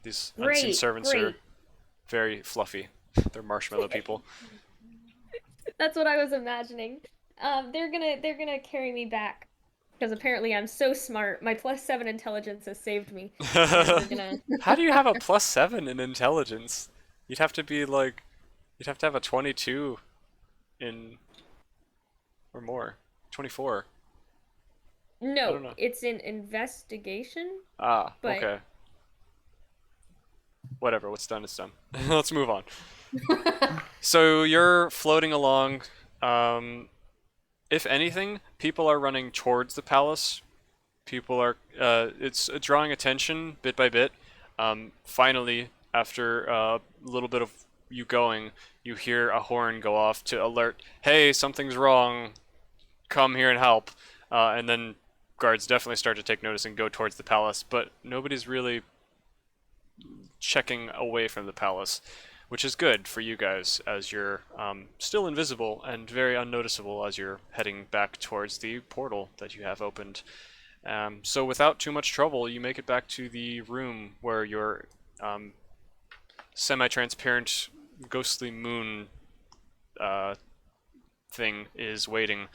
These unseen Great, servants are great. very fluffy. They're marshmallow people. That's what I was imagining. They're gonna carry me back because apparently I'm so smart. My +7 intelligence has saved me. And they're gonna. How do you have a +7 in intelligence? You'd have to be like, you'd have to have a 22 in, or more. 24. I don't know. No, it's in investigation. Ah, But- okay. Whatever, what's done is done. Let's move on. So you're floating along. If anything, people are running towards the palace. People are, it's drawing attention bit by bit. Finally, after a little bit of you going, you hear a horn go off to alert, hey, something's wrong, come here and help. And then guards definitely start to take notice and go towards the palace, but nobody's really checking away from the palace, which is good for you guys as you're still invisible and very unnoticeable as you're heading back towards the portal that you have opened. So without too much trouble, you make it back to the room where your semi-transparent ghostly moon thing is waiting.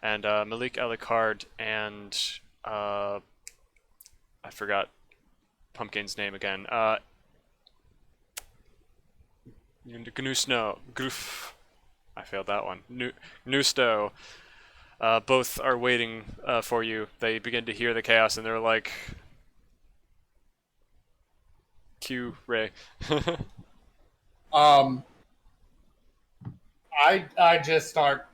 And Malik Alicard and I forgot Pumpkin's name again. Gnusno. Groof. I failed that one. Gnusto. Both are waiting for you. They begin to hear the chaos and they're like, Q, Ray. I just start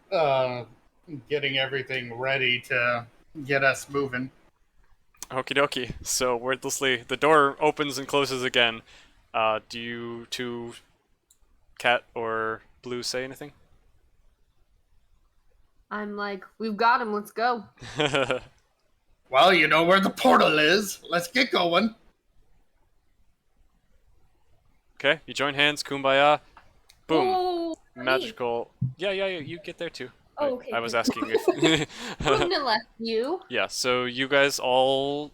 getting everything ready to get us moving. Okie dokie. So wordlessly, the door opens and closes again. Do you two, Cat or Blue, say anything? I'm like, we've got him. Let's go. Well, you know where the portal is. Let's get going. Okay, you join hands, kumbaya. Boom. Oh, Magical. Yeah, you get there too. Oh, okay. I was good. asking if. Wouldn't have left you. Yeah, so you guys all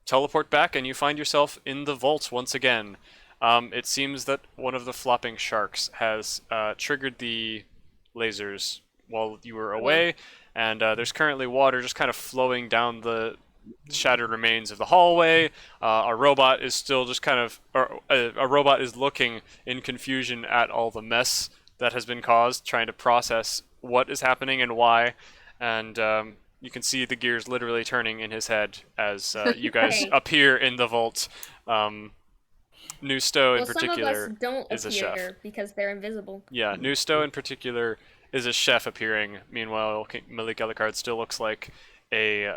teleport back and you find yourself in the vault once again. It seems that one of the flopping sharks has triggered the lasers while you were away, and there's currently water just kind of flowing down the shattered remains of the hallway. A robot is still just kind of, or a robot is looking in confusion at all the mess that has been caused, trying to process what is happening and why, and you can see the gears literally turning in his head as you guys Right. appear in the vault. Nusto in Well, some of particular us don't is a chef. appear because they're invisible. Yeah, Nusto in particular is a chef appearing. Meanwhile, Malik Alicard still looks like a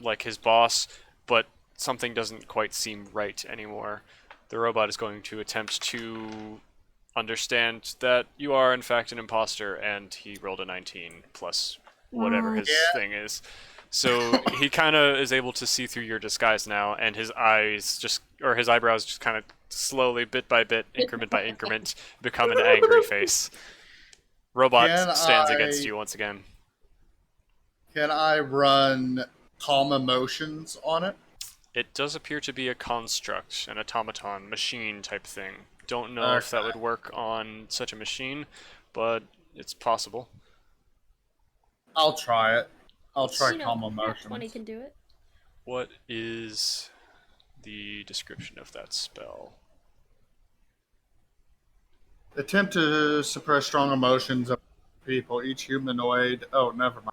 like his boss, but something doesn't quite seem right anymore. The robot is going to attempt to understand that you are in fact an imposter, and he rolled a 19 plus whatever his thing is. So he kind of is able to see through your disguise now, and his eyes just, or his eyebrows just kind of slowly, bit by bit, increment by increment, become an angry face. Robot Can stands I- against you once again. Can I run calm emotions on it? It does appear to be a construct, an automaton, machine type thing. Don't know if that would work on such a machine, but it's possible. I'll try it. I'll try You know, calm Nat emotions. 20 can do it. What is the description of that spell? Attempt to suppress strong emotions of people. Each humanoid. Oh, never mind.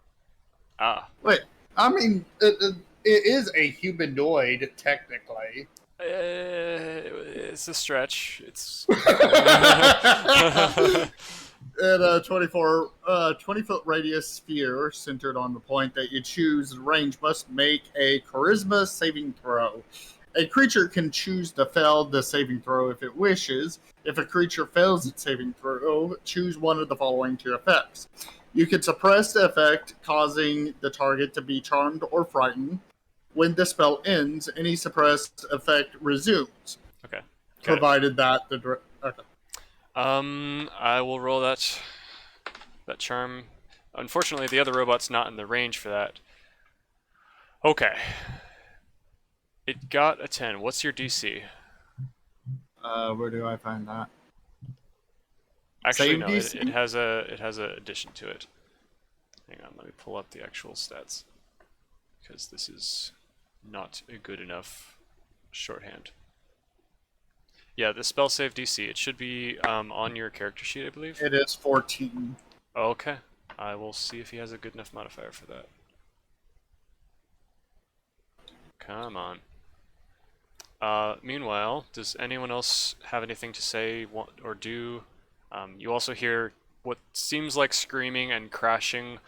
Ah. Wait. I mean, it is a humanoid technically. It's a stretch. It's At a 20-foot radius sphere centered on the point that you choose, the range must make a charisma saving throw. A creature can choose to fail the saving throw if it wishes. If a creature fails its saving throw, choose one of the following two effects. You can suppress the effect, causing the target to be charmed or frightened. When the spell ends, any suppressed effect resumes, Okay. Got it. provided that the okay. I will roll that charm. Unfortunately, the other robot's not in the range for that. Okay. It got a 10. What's your DC? Where do I find that? Actually, Save no. DC? It has a addition to it. Hang on, let me pull up the actual stats because this is not a good enough shorthand. Yeah, the spell save DC. It should be on your character sheet, I believe. It is 14. Okay. I will see if he has a good enough modifier for that. Come on. Meanwhile, does anyone else have anything to say or do? You also hear what seems like screaming and crashing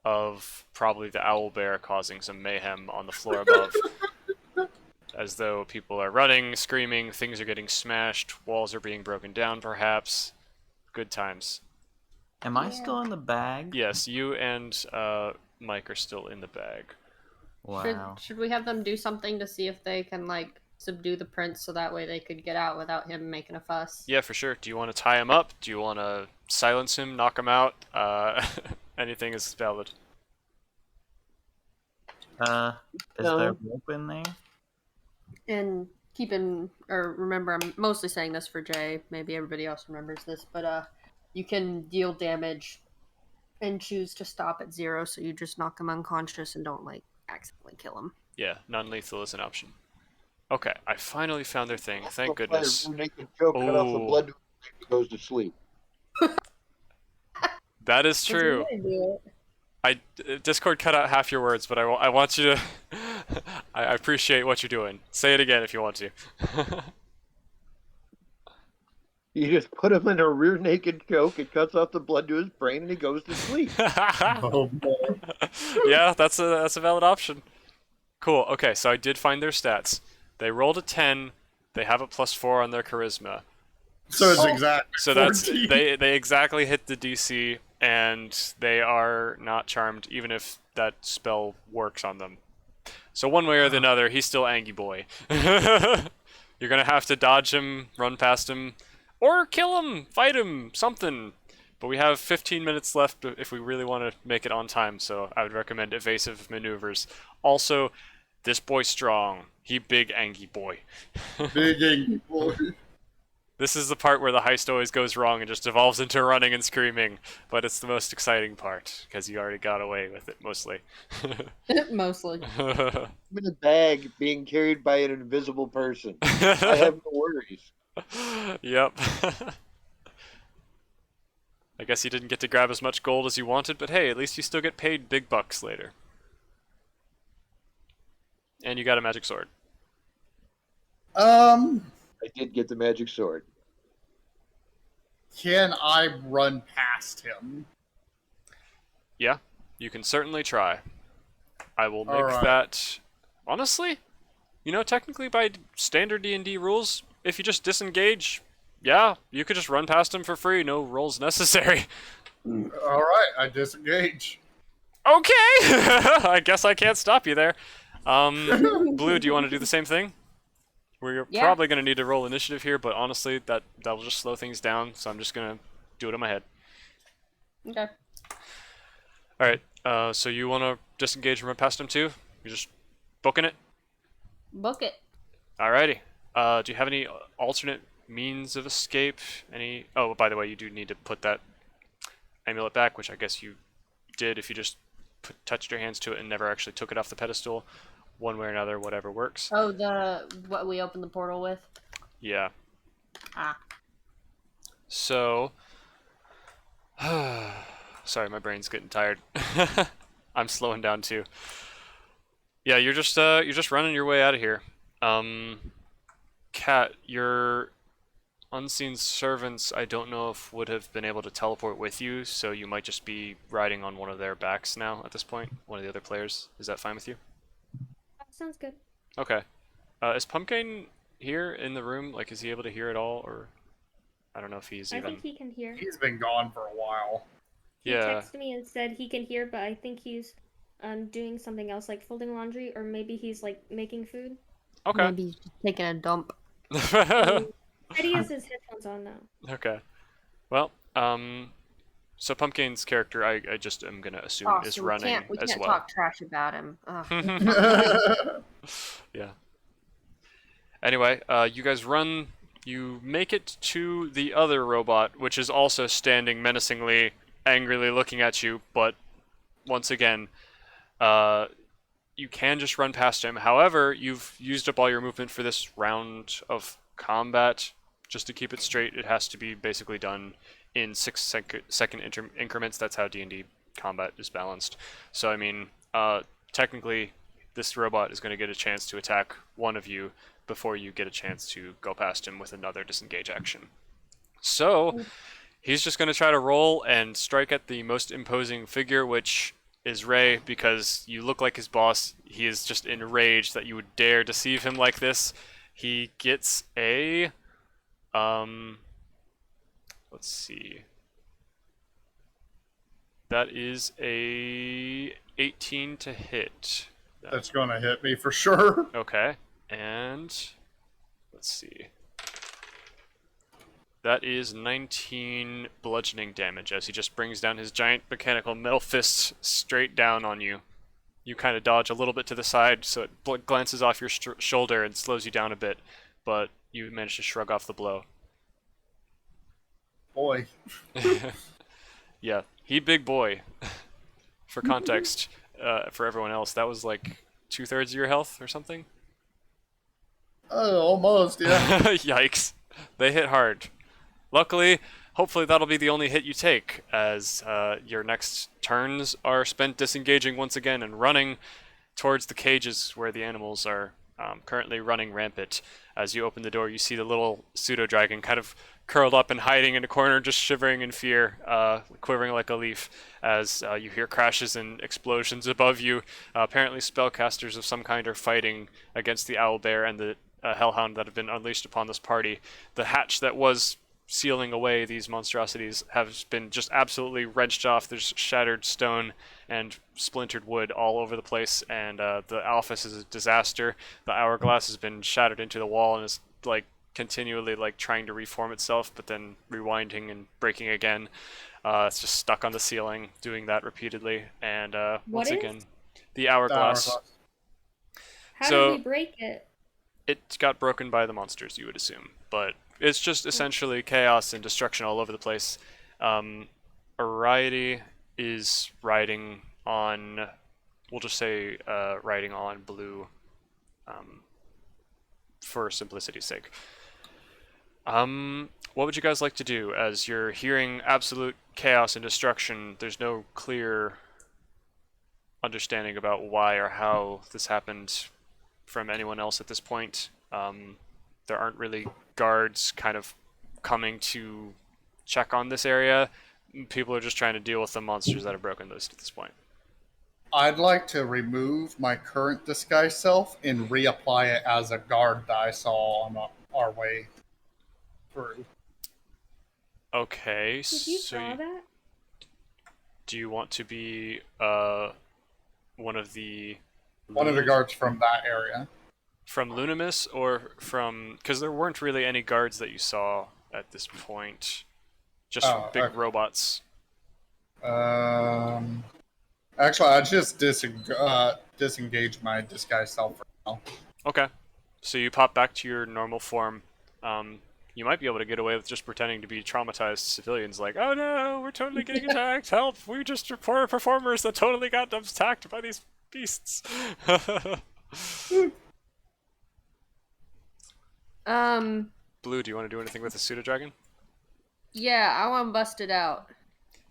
of probably the owlbear causing some mayhem on the floor above. As though people are running, screaming, things are getting smashed, walls are being broken down perhaps. Good times. Am I still in the bag? Yes, you and Mike are still in the bag. Wow. Should we have them do something to see if they can like subdue the prince so that way they could get out without him making a fuss? Yeah, for sure. Do you want to tie him up? Do you want to silence him, knock him out? Anything is valid. Is No. there rope in there? And remember, I'm mostly saying this for Jay. Maybe everybody else remembers this, but you can deal damage and choose to stop at 0, so you just knock him unconscious and don't like accidentally kill him. Yeah, non-lethal is an option. Okay, I finally found their thing. Thank goodness. Naked choke, cut off the Oh. blood, he goes to sleep. That is true. Discord cut out half your words, but I want you to. I appreciate what you're doing. Say it again if you want to. You just put him in a rear naked choke, it cuts off the blood to his brain, and he goes to sleep. Oh, boy. Yeah, that's a valid option. Cool. Okay, so I did find their stats. They rolled a 10. They have a +4 on their charisma. So it's exactly So that's 14. they exactly hit the DC, and they are not charmed, even if that spell works on them. So one way or the other, he's still Angie Boy. You're gonna have to dodge him, run past him, or kill him, fight him, something. But we have 15 minutes left if we really want to make it on time, so I would recommend evasive maneuvers. Also, this boy's strong. He big Angie Boy. Big Angie Boy. This is the part where the heist always goes wrong and just devolves into running and screaming, but it's the most exciting part, because you already got away with it, mostly. Mostly. I'm in a bag being carried by an invisible person. I have no worries. Yep. I guess you didn't get to grab as much gold as you wanted, but hey, at least you still get paid big bucks later. And you got a magic sword. I did get the magic sword. Can I run past him? Yeah, you can certainly try. I will make Alright. that... Honestly, you know, technically by standard D&D rules, if you just disengage, yeah, you could just run past him for free, no rolls necessary. Alright, I disengage. Okay! I guess I can't stop you there. Blue, do you want to do the same thing? We're Yeah. probably going to need to roll initiative here, but honestly, that'll just slow things down, so I'm just going to do it in my head. Okay. Alright, so you want to disengage and run past him too? You're just booking it? Book it. Alrighty. Do you have any alternate means of escape? Any... Oh, by the way, you do need to put that amulet back, which I guess you did if you just touched your hands to it and never actually took it off the pedestal. One way or another, whatever works. Oh, what we opened the portal with? Yeah. Ah. So... Sorry, my brain's getting tired. I'm slowing down too. Yeah, you're just running your way out of here. Kat, your unseen servants, I don't know if would have been able to teleport with you, so you might just be riding on one of their backs now at this point. One of the other players. Is that fine with you? Sounds good. Okay. Is Pumpkin here in the room? Like, is he able to hear at all, or I don't know if he's I even. think he can hear. He's been gone for a while. He Yeah. texted me and said he can hear, but I think he's doing something else, like folding laundry, or maybe he's like making food. Okay. Maybe he's just taking a dump. He said he has his headphones on now. Okay. Well, so Pumpkin's character, I just am gonna assume Oh, is so running we as can't well. talk trash about him. Ugh. Yeah. Anyway, you guys run. You make it to the other robot, which is also standing menacingly, angrily looking at you. But once again, you can just run past him. However, you've used up all your movement for this round of combat. Just to keep it straight, it has to be basically done in 6-second increments. That's how D&D combat is balanced. So I mean, technically, this robot is going to get a chance to attack one of you before you get a chance to go past him with another disengage action. So he's just going to try to roll and strike at the most imposing figure, which is Ray, because you look like his boss. He is just enraged that you would dare deceive him like this. He gets a let's see. That is a 18 to hit. That's gonna hit me for sure. Okay, and let's see. That is 19 bludgeoning damage as he just brings down his giant mechanical metal fists straight down on you. You kind of dodge a little bit to the side, so it glances off your shoulder and slows you down a bit, but you manage to shrug off the blow. Boy. Yeah, he big boy. For context, for everyone else, that was like 2/3 of your health or something? Oh, almost, yeah. Yikes. They hit hard. Luckily, hopefully that'll be the only hit you take, as your next turns are spent disengaging once again and running towards the cages where the animals are currently running rampant. As you open the door, you see the little pseudo-dragon kind of curled up and hiding in a corner, just shivering in fear, quivering like a leaf, as you hear crashes and explosions above you. Apparently spellcasters of some kind are fighting against the owlbear and the hellhound that have been unleashed upon this party. The hatch that was sealing away these monstrosities has been just absolutely wrenched off. There's shattered stone and splintered wood all over the place, and the office is a disaster. The hourglass has been shattered into the wall and is like continually like trying to reform itself, but then rewinding and breaking again. It's just stuck on the ceiling, doing that repeatedly. And once is? again, the hourglass. How So- did we break it? It got broken by the monsters, you would assume, but it's just essentially chaos and destruction all over the place. Ariety is riding on, we'll just say riding on blue, for simplicity's sake. What would you guys like to do as you're hearing absolute chaos and destruction? There's no clear understanding about why or how this happened from anyone else at this point. There aren't really guards kind of coming to check on this area. People are just trying to deal with the monsters that have broken loose at this point. I'd like to remove my current disguise self and reapply it as a guard that I saw on our way through. Okay, Did you so draw that? do you want to be one of the guards from that area. from Lunimus, or from, because there weren't really any guards that you saw at this point, just big okay. robots. Actually, I just disengage my disguise self for now. Okay, so you pop back to your normal form. You might be able to get away with just pretending to be traumatized civilians, like, oh no, we're totally getting attacked, help, we just report performers that totally got attacked by these beasts. Blue, do you want to do anything with the pseudo-dragon? Yeah, I want to bust it out.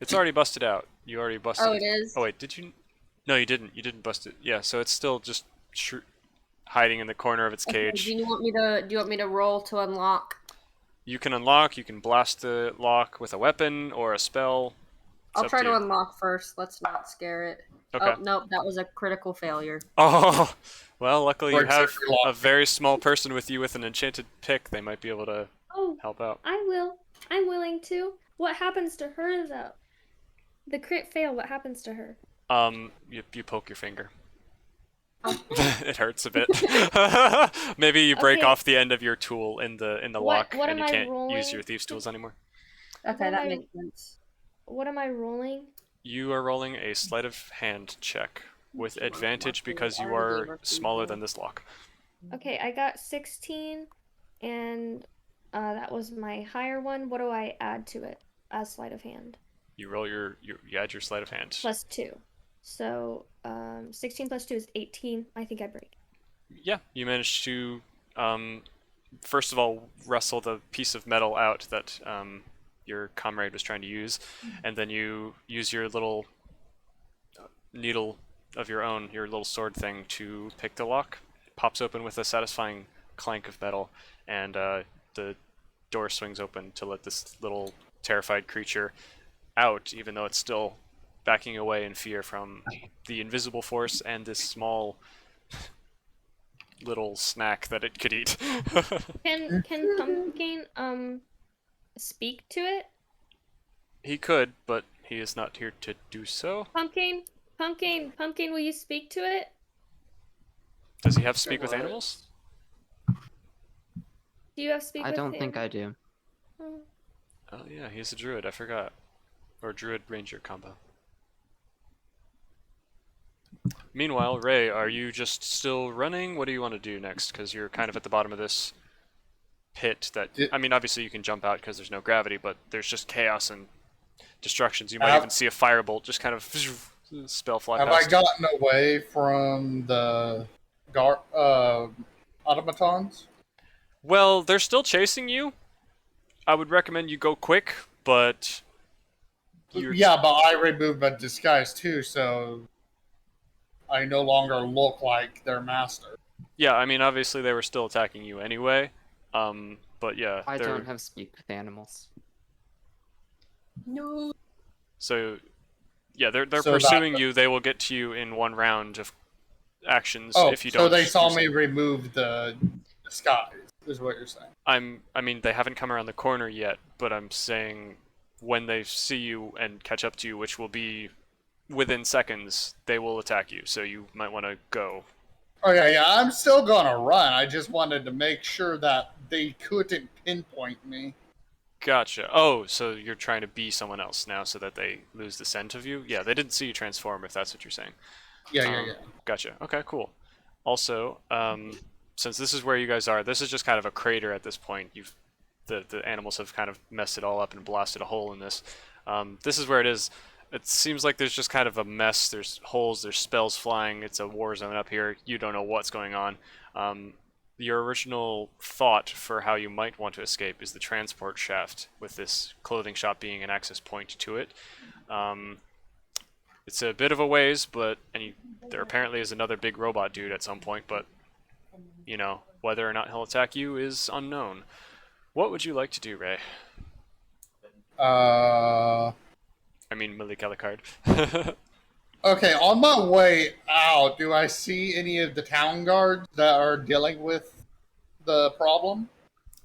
It's already busted out. You already busted Oh, it is? Oh wait, did you? No, you didn't. You didn't bust it. Yeah, so it's still just hiding in the corner of its Okay, cage. do you want me to roll to unlock? You can unlock, you can blast the lock with a weapon or a spell. It's I'll up try to you. unlock first. Let's not scare it. Okay. Oh, nope, that was a critical failure. Oh, well, luckily you Works have every lock. a very small person with you with an enchanted pick. They might be able to Oh, help out. I will. I'm willing to. What happens to her though? The crit fail, what happens to her? You poke your finger. It hurts a bit. Maybe you break Okay. off the end of your tool in the lock, What and you am I can't use rolling? your thieves' tools anymore. Okay, What that am I- makes sense. What am I rolling? You are rolling a sleight of hand check with Sure, advantage luckily, because you already gave are her smaller food, than this lock. Okay, I got 16, and that was my higher one. What do I add to it as sleight of hand? You roll you add your sleight of hand. Plus 2. So 16 plus 2 is 18. I think I break. Yeah, you managed to first of all wrestle the piece of metal out that your comrade was trying to use, and then you use your little needle of your own, your little sword thing, to pick the lock. It pops open with a satisfying clank of metal, and the door swings open to let this little terrified creature out, even though it's still backing away in fear from the invisible force and this small little snack that it could eat. Can Pumpkin speak to it? He could, but he is not here to do so. Pumpkin, will you speak to it? Does he have speak with animals? Do you have speak I with don't him? think I do. Oh. Oh yeah, he's a druid, I forgot. Or druid ranger combo. Meanwhile, Ray, are you just still running? What do you want to do next? Because you're kind of at the bottom of this pit that... I mean, obviously you can jump out because there's no gravity, but there's just chaos and destructions. You might even see a firebolt just kind of spell fly Have past. I gotten away from the automatons? Well, they're still chasing you. I would recommend you go quick, but... Yeah, but I removed my disguise too, so I no longer look like their master. Yeah, I mean, obviously they were still attacking you anyway. But yeah, I they're... don't have speak with animals. No. So, yeah, they're So pursuing you. They will get to you in one round of actions Oh, if you so don't. they saw do me something. remove the disguise, is what you're saying. I mean, they haven't come around the corner yet, but I'm saying when they see you and catch up to you, which will be within seconds, they will attack you. So you might want to go. Oh yeah, I'm still gonna run. I just wanted to make sure that they couldn't pinpoint me. Gotcha. Oh, so you're trying to be someone else now so that they lose the scent of you? Yeah, they didn't see you transform, if that's what you're saying. Yeah. Gotcha. Okay, cool. Also, since this is where you guys are, this is just kind of a crater at this point. The animals have kind of messed it all up and blasted a hole in this. This is where it is. It seems like there's just kind of a mess. There's holes, there's spells flying. It's a war zone up here. You don't know what's going on. Your original thought for how you might want to escape is the transport shaft, with this clothing shop being an access point to it. It's a bit of a ways, but there apparently is another big robot dude at some point, but you know, whether or not he'll attack you is unknown. What would you like to do, Ray? I mean, Malik Alucard. Okay, on my way out, do I see any of the town guards that are dealing with the problem?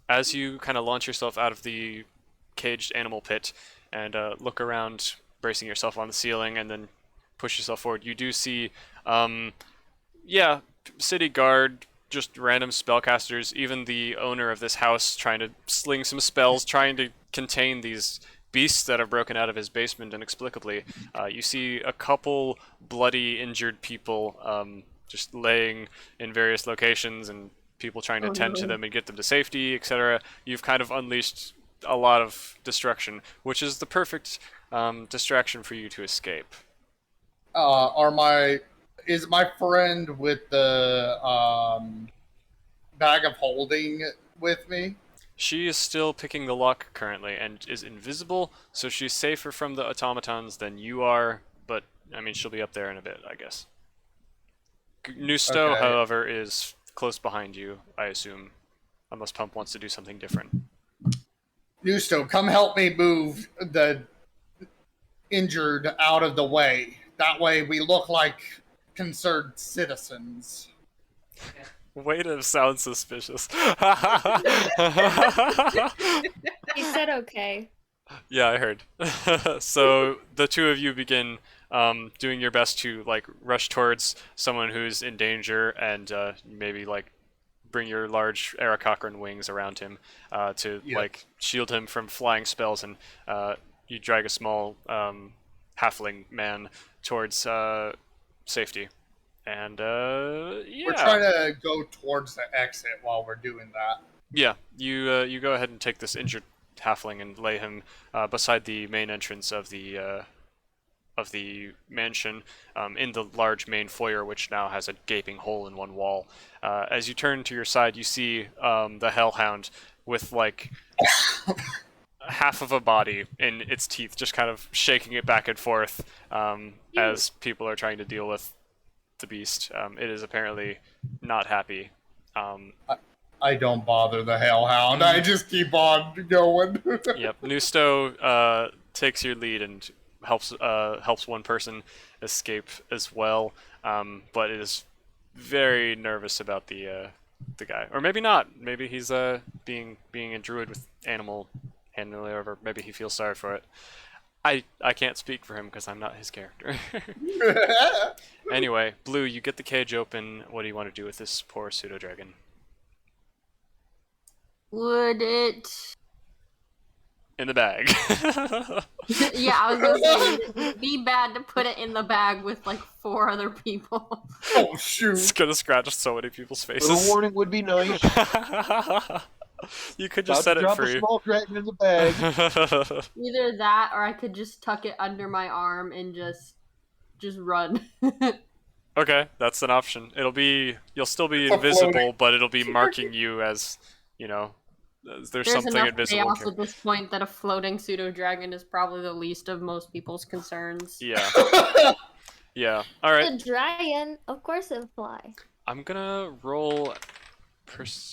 As you kind of launch yourself out of the caged animal pit and look around, bracing yourself on the ceiling, and then push yourself forward, you do see, city guard, just random spellcasters, even the owner of this house trying to sling some spells, trying to contain these beasts that have broken out of his basement inexplicably. You see a couple bloody, injured people just laying in various locations, and people trying to tend to them and get them to safety, etc. You've kind of unleashed a lot of destruction, which is the perfect distraction for you to escape. Is my friend with the bag of holding with me? She is still picking the lock currently and is invisible, so she's safer from the automatons than you are, but I mean, she'll be up there in a bit, I guess. Nusto, Okay. however, is close behind you, I assume, unless Pump wants to do something different. Nusto, come help me move the injured out of the way. That way we look like concerned citizens. Way to sound suspicious. He said okay. Yeah, I heard. So the two of you begin doing your best to like rush towards someone who's in danger and maybe like bring your large Aarakocran wings around him to Yep. like shield him from flying spells, and you drag a small halfling man towards safety. And We're yeah, trying to go towards the exit while we're doing that. yeah, you go ahead and take this injured halfling and lay him beside the main entrance of the mansion in the large main foyer, which now has a gaping hole in one wall. As you turn to your side, you see the hellhound with like half of a body in its teeth, just kind of shaking it back and forth as people are trying to deal with the beast. It is apparently not happy. I don't bother the hellhound. I just keep on going. Yep, Nusto takes your lead and helps one person escape as well, but is very nervous about the guy, or maybe not. Maybe he's being a druid with animal handling, or maybe he feels sorry for it. I can't speak for him because I'm not his character. Anyway, Blue, you get the cage open. What do you want to do with this poor pseudo dragon? Would it? In the bag. Yeah, I was gonna say, would it be bad to put it in the bag with like 4 other people? Oh shoot! It's gonna scratch so many people's A faces. warning would be nice. You could just About set to it drop free. a small dragon in the bag. Either that, or I could just tuck it under my arm and just run. Okay, that's an option. You'll still be It's a invisible, floating- but it'll be marking you as, there's There's something enough invisible. chaos at this point that a floating pseudo dragon is probably the least of most people's concerns. Yeah. Yeah. All right. The dragon, of course it'll fly. I'm gonna roll.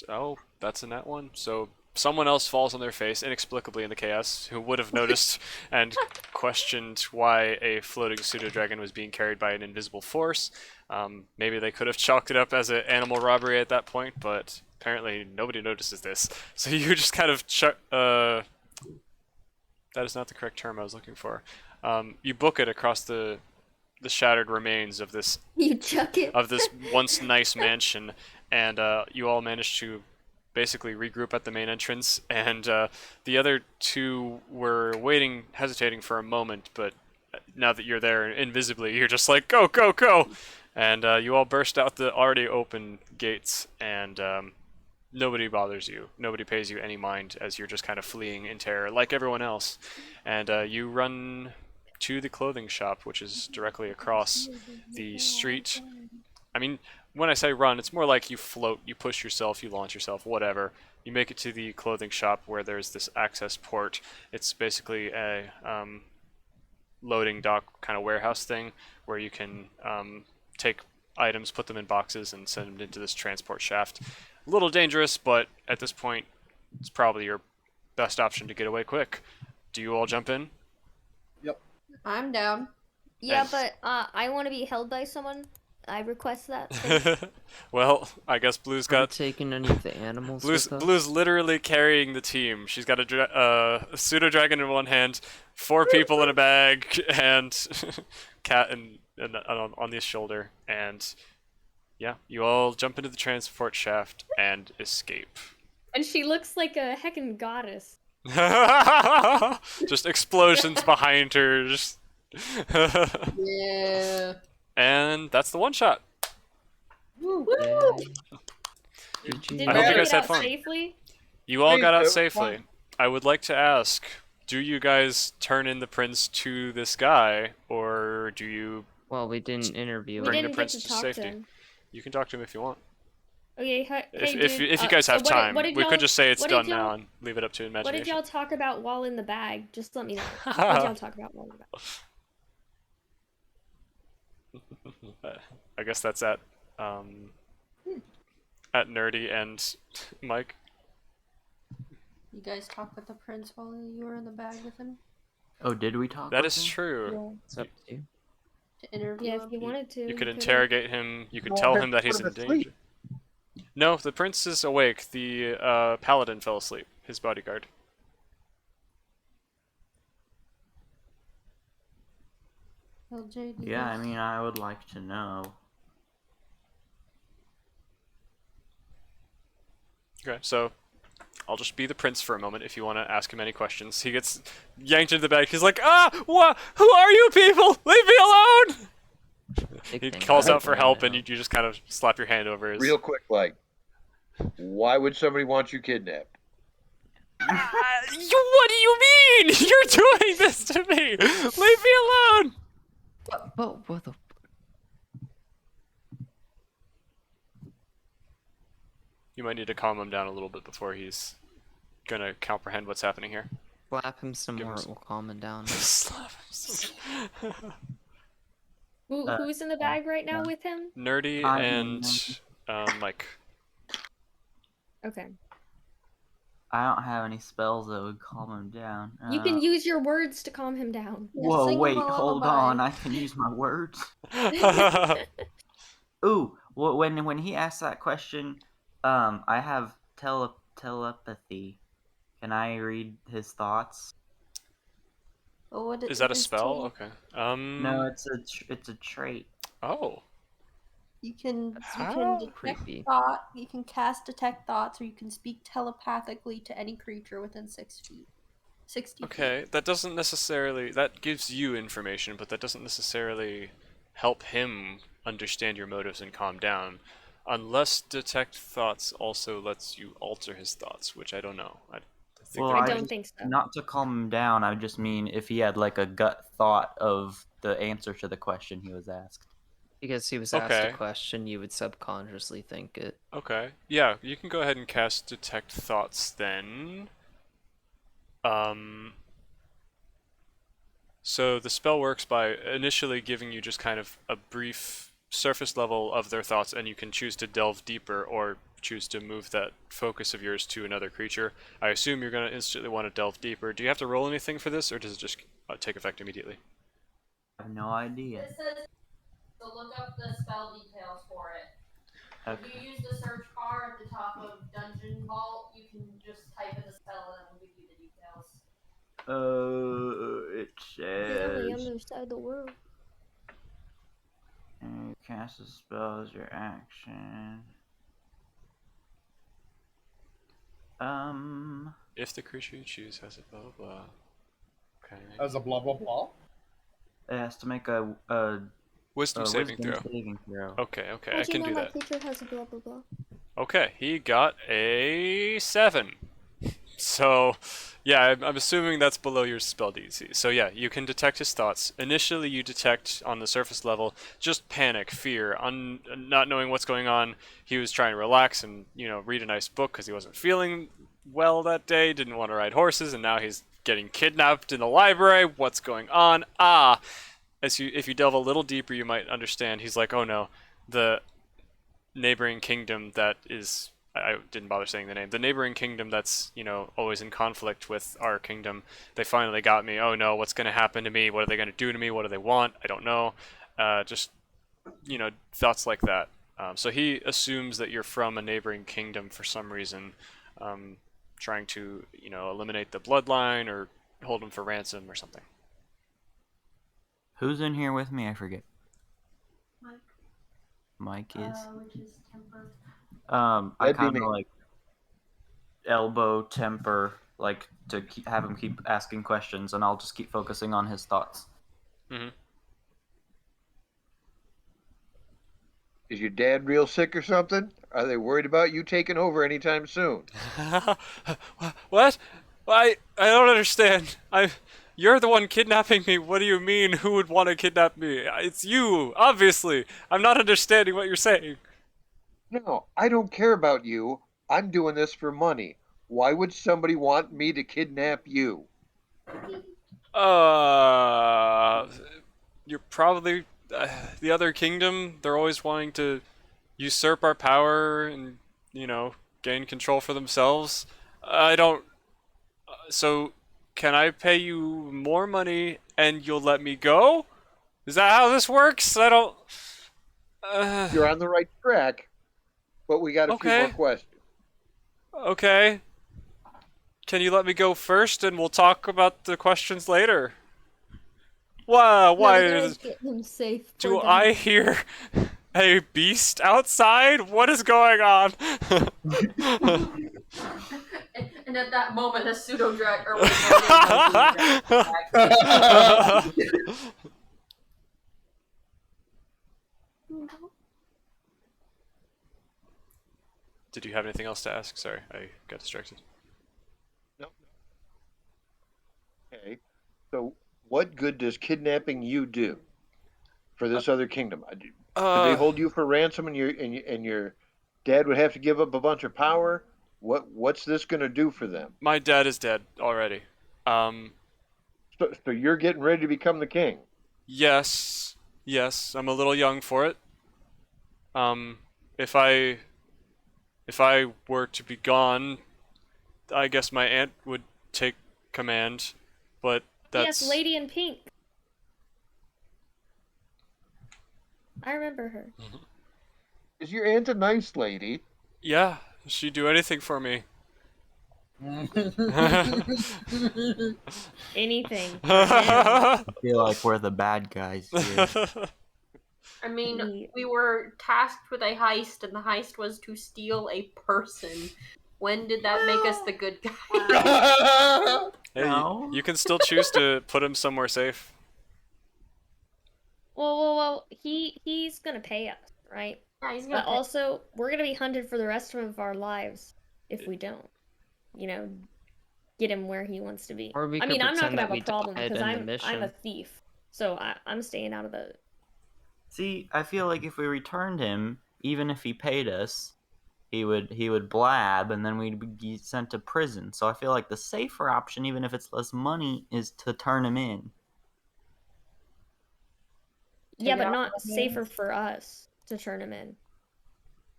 Oh, that's a net one. So someone else falls on their face inexplicably in the chaos, who would have noticed and questioned why a floating pseudo dragon was being carried by an invisible force. Maybe they could have chalked it up as an animal robbery at that point, but apparently nobody notices this. So you just kind of that is not the correct term I was looking for. You book it across the shattered remains of this You chuck it. once nice mansion, and you all managed to basically regroup at the main entrance, and the other two were waiting, hesitating for a moment, but now that you're there invisibly, you're just like, go, go, go! And you all burst out the already open gates, and nobody bothers you. Nobody pays you any mind as you're just kind of fleeing in terror, like everyone else. And you run to the clothing shop, which is directly across the street. I mean, when I say run, it's more like you float, you push yourself, you launch yourself, whatever. You make it to the clothing shop where there's this access port. It's basically a loading dock kind of warehouse thing where you can take items, put them in boxes, and send them into this transport shaft. A little dangerous, but at this point, it's probably your best option to get away quick. Do you all jump in? I'm down. Yeah, And- but I want to be held by someone. I request that. Well, I guess Blue's Are we got taking any of the animals Blue's with us? Blue's literally carrying the team. She's got a pseudo dragon in one hand, 4 people in a bag, and cat and on the shoulder. And yeah, you all jump into the transport shaft and escape. And she looks like a heckin' goddess. Just explosions behind her. Just Yeah. and that's the one shot. Woo! GG. Did I we hope you make guys it had out fun. safely? You all got out It was safely. fun. I would like to ask, do you guys turn in the prince to this guy, or do you Well, we didn't interview We bring him. the didn't get prince to to talk safety? to him. You can talk to him if you want. Okay, hey, If dude, you guys have so time, what did we y'all- could just say it's what did done y'all- now and leave it up to What imagination. did y'all talk about while in the bag? Just let me know. What did y'all talk about while in the bag? I guess that's at Nerdy and Mike. You guys talk with the prince while you were in the bag with him Oh, did we talk? That with is him? true. It's up to you. to interview Yeah, him? if you wanted to. You could could've- interrogate him. You could Well, tell then him that he's put in him danger. asleep. No, the prince is awake. The paladin fell asleep. His bodyguard. LJ, do you Yeah, I think- mean, I would like to know. Okay, so I'll just be the prince for a moment if you want to ask him any questions. He gets yanked into the bag. He's like, what? Who are you people? Leave me alone! Big He thing calls about out for it help, right and now. you just kind of slap your hand over his... Real quick, like, why would somebody want you kidnapped? What do you mean? You're doing this to me! Leave me alone! What the? You might need to calm him down a little bit before he's gonna comprehend what's happening here. Slap him some Give him more, it some- will calm him down. Slap him some- Who's in the bag right now with him? Nerdy I and am Mike. Okay. I don't have any spells that would calm him down. You can use your words to calm him down. Yeah, Whoa, sing him wait, a hold lullaby. on. I can use my words. Ooh, when he asked that question, I have telepathy. Can I read his thoughts? Oh, what Is that a is spell? tele- Okay. No, it's a trait. Oh. You can How detect creepy. thought. You can cast detect thoughts, or you can speak telepathically to any creature within 6 feet. 60 feet. Okay, that doesn't necessarily... That gives you information, but that doesn't necessarily help him understand your motives and calm down. Unless detect thoughts also lets you alter his thoughts, which I don't know. I think Well, I that- don't just- think so. Not to calm him down, I just mean if he had like a gut thought of the answer to the question he was asked. Because he was asked Okay. a question, you would subconsciously think it. Okay. Yeah, you can go ahead and cast detect thoughts then. So the spell works by initially giving you just kind of a brief surface level of their thoughts, and you can choose to delve deeper or choose to move that focus of yours to another creature. I assume you're going to instantly want to delve deeper. Do you have to roll anything for this, or does it just take effect immediately? I have no idea. It says to look up the spell details for it. Okay. If you use the search bar at the top of Dungeon Vault, you can just type in the spell and it will give you the details. It He's on the says other side of the world. you cast a spell as your action. If the creature you choose has a blah blah blah. Okay. As a blah blah blah. It has to make a Wisdom saving wisdom throw. saving throw. Okay, okay, I How'd you can know do my that. creature has a blah blah blah? Okay, he got a 7. So, yeah, I'm assuming that's below your spell DC. So yeah, you can detect his thoughts. Initially, you detect on the surface level just panic, fear, not knowing what's going on. He was trying to relax and read a nice book because he wasn't feeling well that day. Didn't want to ride horses, and now he's getting kidnapped in the library. What's going on? If you delve a little deeper, you might understand. He's like, oh no, the neighboring kingdom that is... I didn't bother saying the name. The neighboring kingdom that's, always in conflict with our kingdom. They finally got me. Oh no, what's going to happen to me? What are they going to do to me? What do they want? I don't know. Just, thoughts like that. So he assumes that you're from a neighboring kingdom for some reason, trying to, eliminate the bloodline or hold him for ransom or something. Who's in here with me? I forget. Mike. Mike is. Which is temper. I That'd be kind of me. like elbow temper, like to have him keep asking questions, and I'll just keep focusing on his thoughts. Mm-hmm. Is your dad real sick or something? Are they worried about you taking over anytime soon? What? I don't understand. You're the one kidnapping me. What do you mean? Who would want to kidnap me? It's you, obviously. I'm not understanding what you're saying. No, I don't care about you. I'm doing this for money. Why would somebody want me to kidnap you? You're probably the other kingdom. They're always wanting to usurp our power and, gain control for themselves. I don't. So, can I pay you more money and you'll let me go? Is that how this works? I don't. You're on the right track, but we got a few Okay. more questions. Okay. Can you let me go first and we'll talk about the questions later? Why? No, we Is, gotta get him safe. do Poor I guy. hear a beast outside? What is going on? And at that moment, a pseudo drag or wait, no, Did you have anything else to ask? Sorry, I got distracted. No. Okay. So, what good does kidnapping you do for this other kingdom? Could they hold you for ransom, and your dad would have to give up a bunch of power? What's this going to do for them? My dad is dead already. So you're getting ready to become the king. Yes, I'm a little young for it. If I were to be gone, I guess my aunt would take command, but that's... Yes, Lady in Pink. I remember her. Is your aunt a nice lady? Yeah, she'd do anything for me. Anything. I feel like we're the bad guys here. I mean, we were tasked with a heist, and the heist was to steal a person. When did that make us the good guy? Hey, No. you can still choose to put him somewhere safe. Well, he's gonna pay us, right? Yeah, he's gonna But also, we're gonna be hunted for the rest of our lives if we don't, get him where he wants to be. Or we I could mean, I'm not pretend gonna that have a we problem died because in the I'm mission. a thief, so I'm staying out of the. See, I feel like if we returned him, even if he paid us, he would blab, and then we'd be sent to prison. So I feel like the safer option, even if it's less money, is to turn him in. Yeah, it but off not our safer hands. for us to turn him in.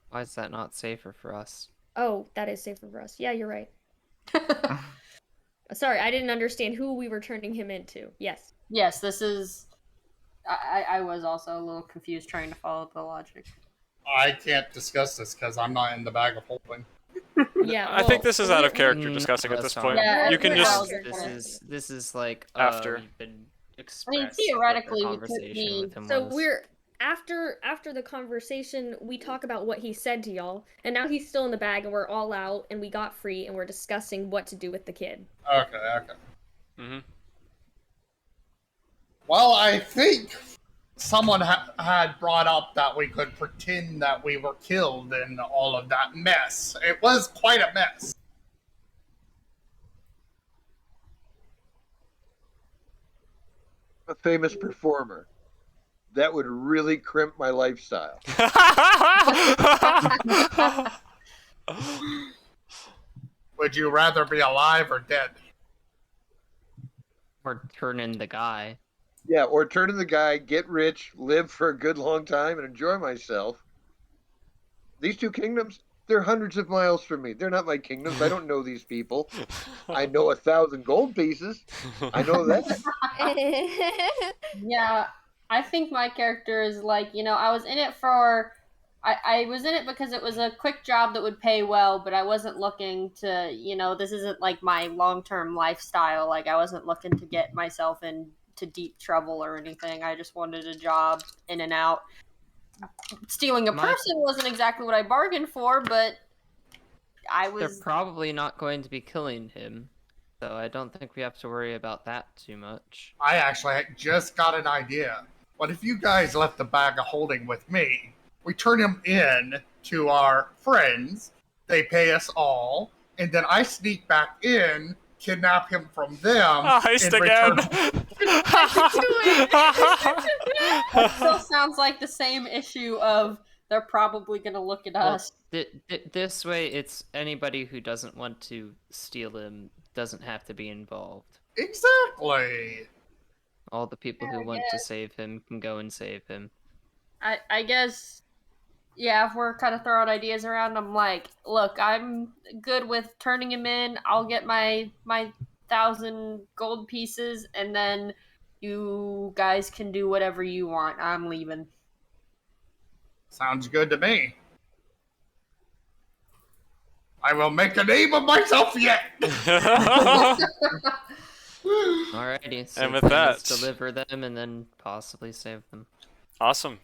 Why is that not safer for us? Oh, that is safer for us. Yeah, you're right. Sorry, I didn't understand who we were turning him into. Yes. Yes, this is. I was also a little confused trying to follow the logic. I can't discuss this because I'm not in the bag of holding. Yeah. I think well, this is out of we're- character Mm, discussing at that's this fine. point. Yeah, You can we're just... all- This is like After. we've been expressed theoretically, what we the could conversation be- with him So was. we're after the conversation, we talk about what he said to y'all, and now he's still in the bag, and we're all out, and we got free, and we're discussing what to do with the kid. Okay. Mm-hmm. Well, I think someone had brought up that we could pretend that we were killed in all of that mess. It was quite a mess. A famous performer. That would really crimp my lifestyle. Would you rather be alive or dead? Or turn in the guy. Yeah, or turn to the guy, get rich, live for a good long time, and enjoy myself. These two kingdoms, they're hundreds of miles from me. They're not my kingdoms. I don't know these people. I know 1,000 gold pieces. I know that. Yeah, I think my character is like, I was in it for. I was in it because it was a quick job that would pay well, but I wasn't looking to, this isn't like my long term lifestyle. Like, I wasn't looking to get myself into deep trouble or anything. I just wanted a job in and out. Stealing a person wasn't exactly what I bargained for, but I They're was. probably not going to be killing him, so I don't think we have to worry about that too much. I actually just got an idea. What if you guys left the bag of holding with me? We turn him in to our friends. They pay us all, and then I sneak back in, kidnap him from them. Heist and again! It still sounds like the same issue of they're probably going to look at us. This way, it's anybody who doesn't want to steal him doesn't have to be involved. Exactly. All the people who want to save him can go and save him. I guess, yeah, if we're kind of throwing ideas around, I'm like, look, I'm good with turning him in. I'll get my 1,000 gold pieces, and then you guys can do whatever you want. I'm leaving. Sounds good to me. I will make a name of myself yet. Alrighty, so And with plan is that- deliver them and then possibly save them. Awesome.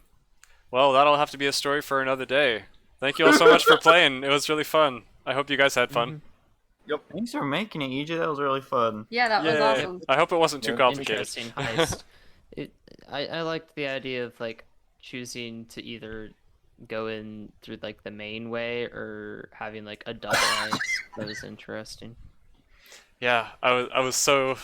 Well, that'll have to be a story for another day. Thank you all so much for playing. It was really fun. I hope you guys had fun. Thanks for making it, EJ. That was really fun. Yeah, that was Yay. awesome. I hope it wasn't too Yeah. complicated. Interesting heist. I liked the idea of like choosing to either go in through like the main way or having like a double heist. That was interesting. Yeah, I was so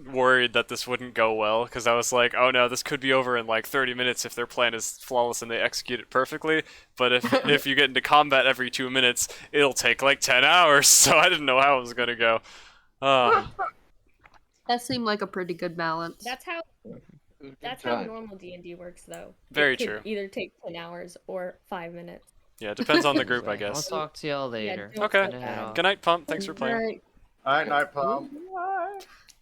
worried that this wouldn't go well because I was like, oh no, this could be over in like 30 minutes if their plan is flawless and they execute it perfectly. But if you get into combat every 2 minutes, it'll take like 10 hours. So I didn't know how it was gonna go. That seemed like a pretty good balance. That's how normal D&D works, though. Very it could true. Either take 10 hours or 5 minutes. Yeah, it depends on the group, I I'll guess. talk to y'all later. don't Okay. feel bad. Good night, Pump. Thanks for playing. Alright. Night, Pump.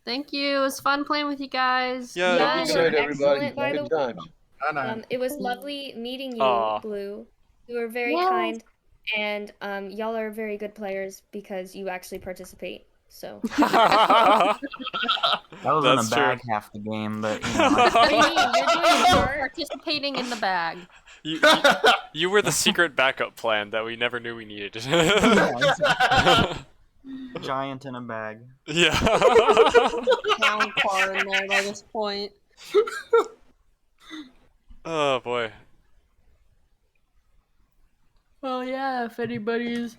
Thank you. It was fun playing with you guys. Yeah, Y'all you Good too. were night, everybody. excellent, by the Good way. times. Night. It was lovely meeting you, Aw. Blue. You were very Yes. kind, and y'all are very good players because you actually participate. So. That was in That's the true. bag half the game, but you know. I- What do you mean? You're doing more participating in the bag. You were the secret backup plan that we never knew we needed. Giant in a bag. Yeah. Sound car in there by this point. Oh boy. Well, yeah, if anybody's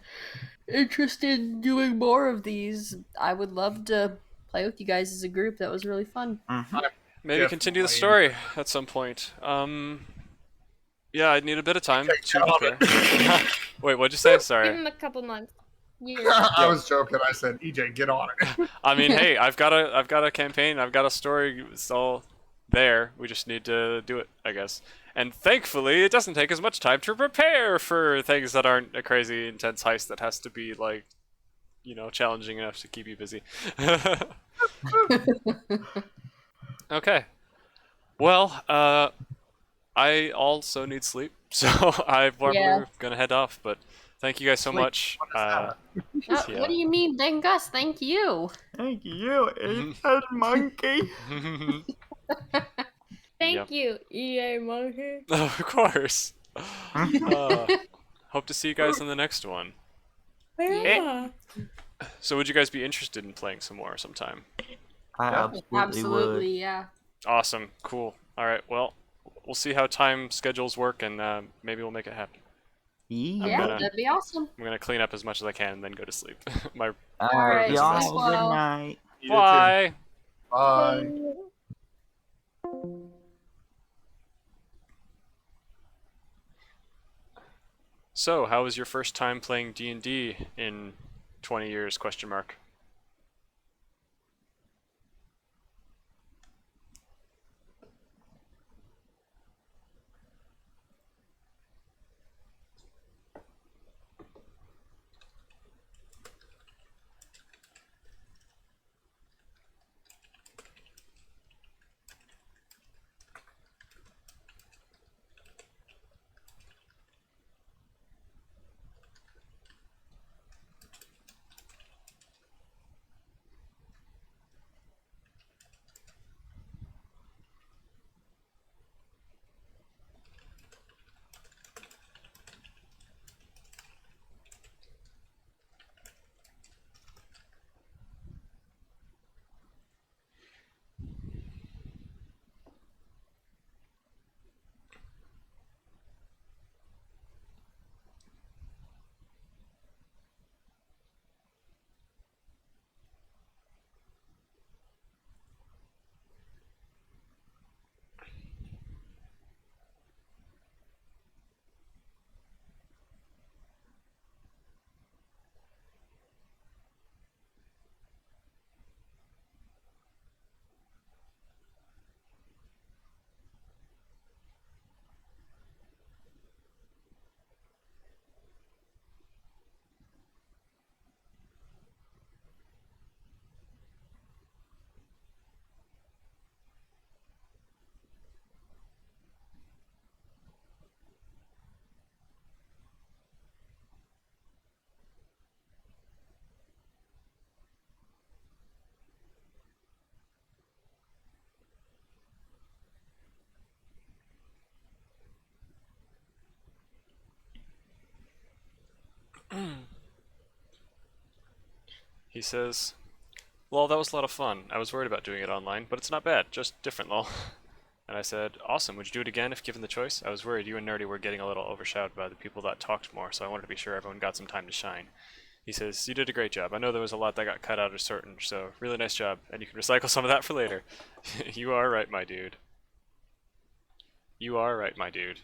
interested in doing more of these, I would love to play with you guys as a group. That was really fun. Maybe continue the Definitely. story at some point. Yeah, I'd need a bit of time to got prepare. Wait, what'd you say? Give Sorry. him a couple months. I was joking. I said, EJ, get on it. I mean, hey, I've got a campaign. I've got a story. It's all there. We just need to do it, I guess. And thankfully, it doesn't take as much time to prepare for things that aren't a crazy intense heist that has to be like, challenging enough to keep you busy. Okay. Well, I also need sleep, so I'm probably Yeah. gonna head off. But thank you guys so much. that? Yeah. What do you mean, then Gus? Thank you. Thank you, ape-head monkey. Thank you, EA Monkey. Of course. Hope to see you guys in the next one. Yeah. So, would you guys be interested in playing some more sometime? I absolutely, Absolutely, yeah. Awesome. Cool. All right. Well, we'll see how time schedules work, and maybe we'll make it happen. would. Yeah, Yeah. gonna- that'd be awesome. I'm gonna clean up as much as I can and then go to sleep. My Alright, y'all have sleep a good well. night. You too. bye. Bye. So, how was your first time playing D&D in 20 years? Question mark. He says, "Lol, that was a lot of fun. I was worried about doing it online, but it's not bad, just different, lol." And I said, "Awesome, would you do it again if given the choice? I was worried you and Nerdy were getting a little overshadowed by the people that talked more, so I wanted to be sure everyone got some time to shine." He says, "You did a great job. I know there was a lot that got cut out or certain, so really nice job, and you can recycle some of that for later." You are right, my dude. You are right, my dude.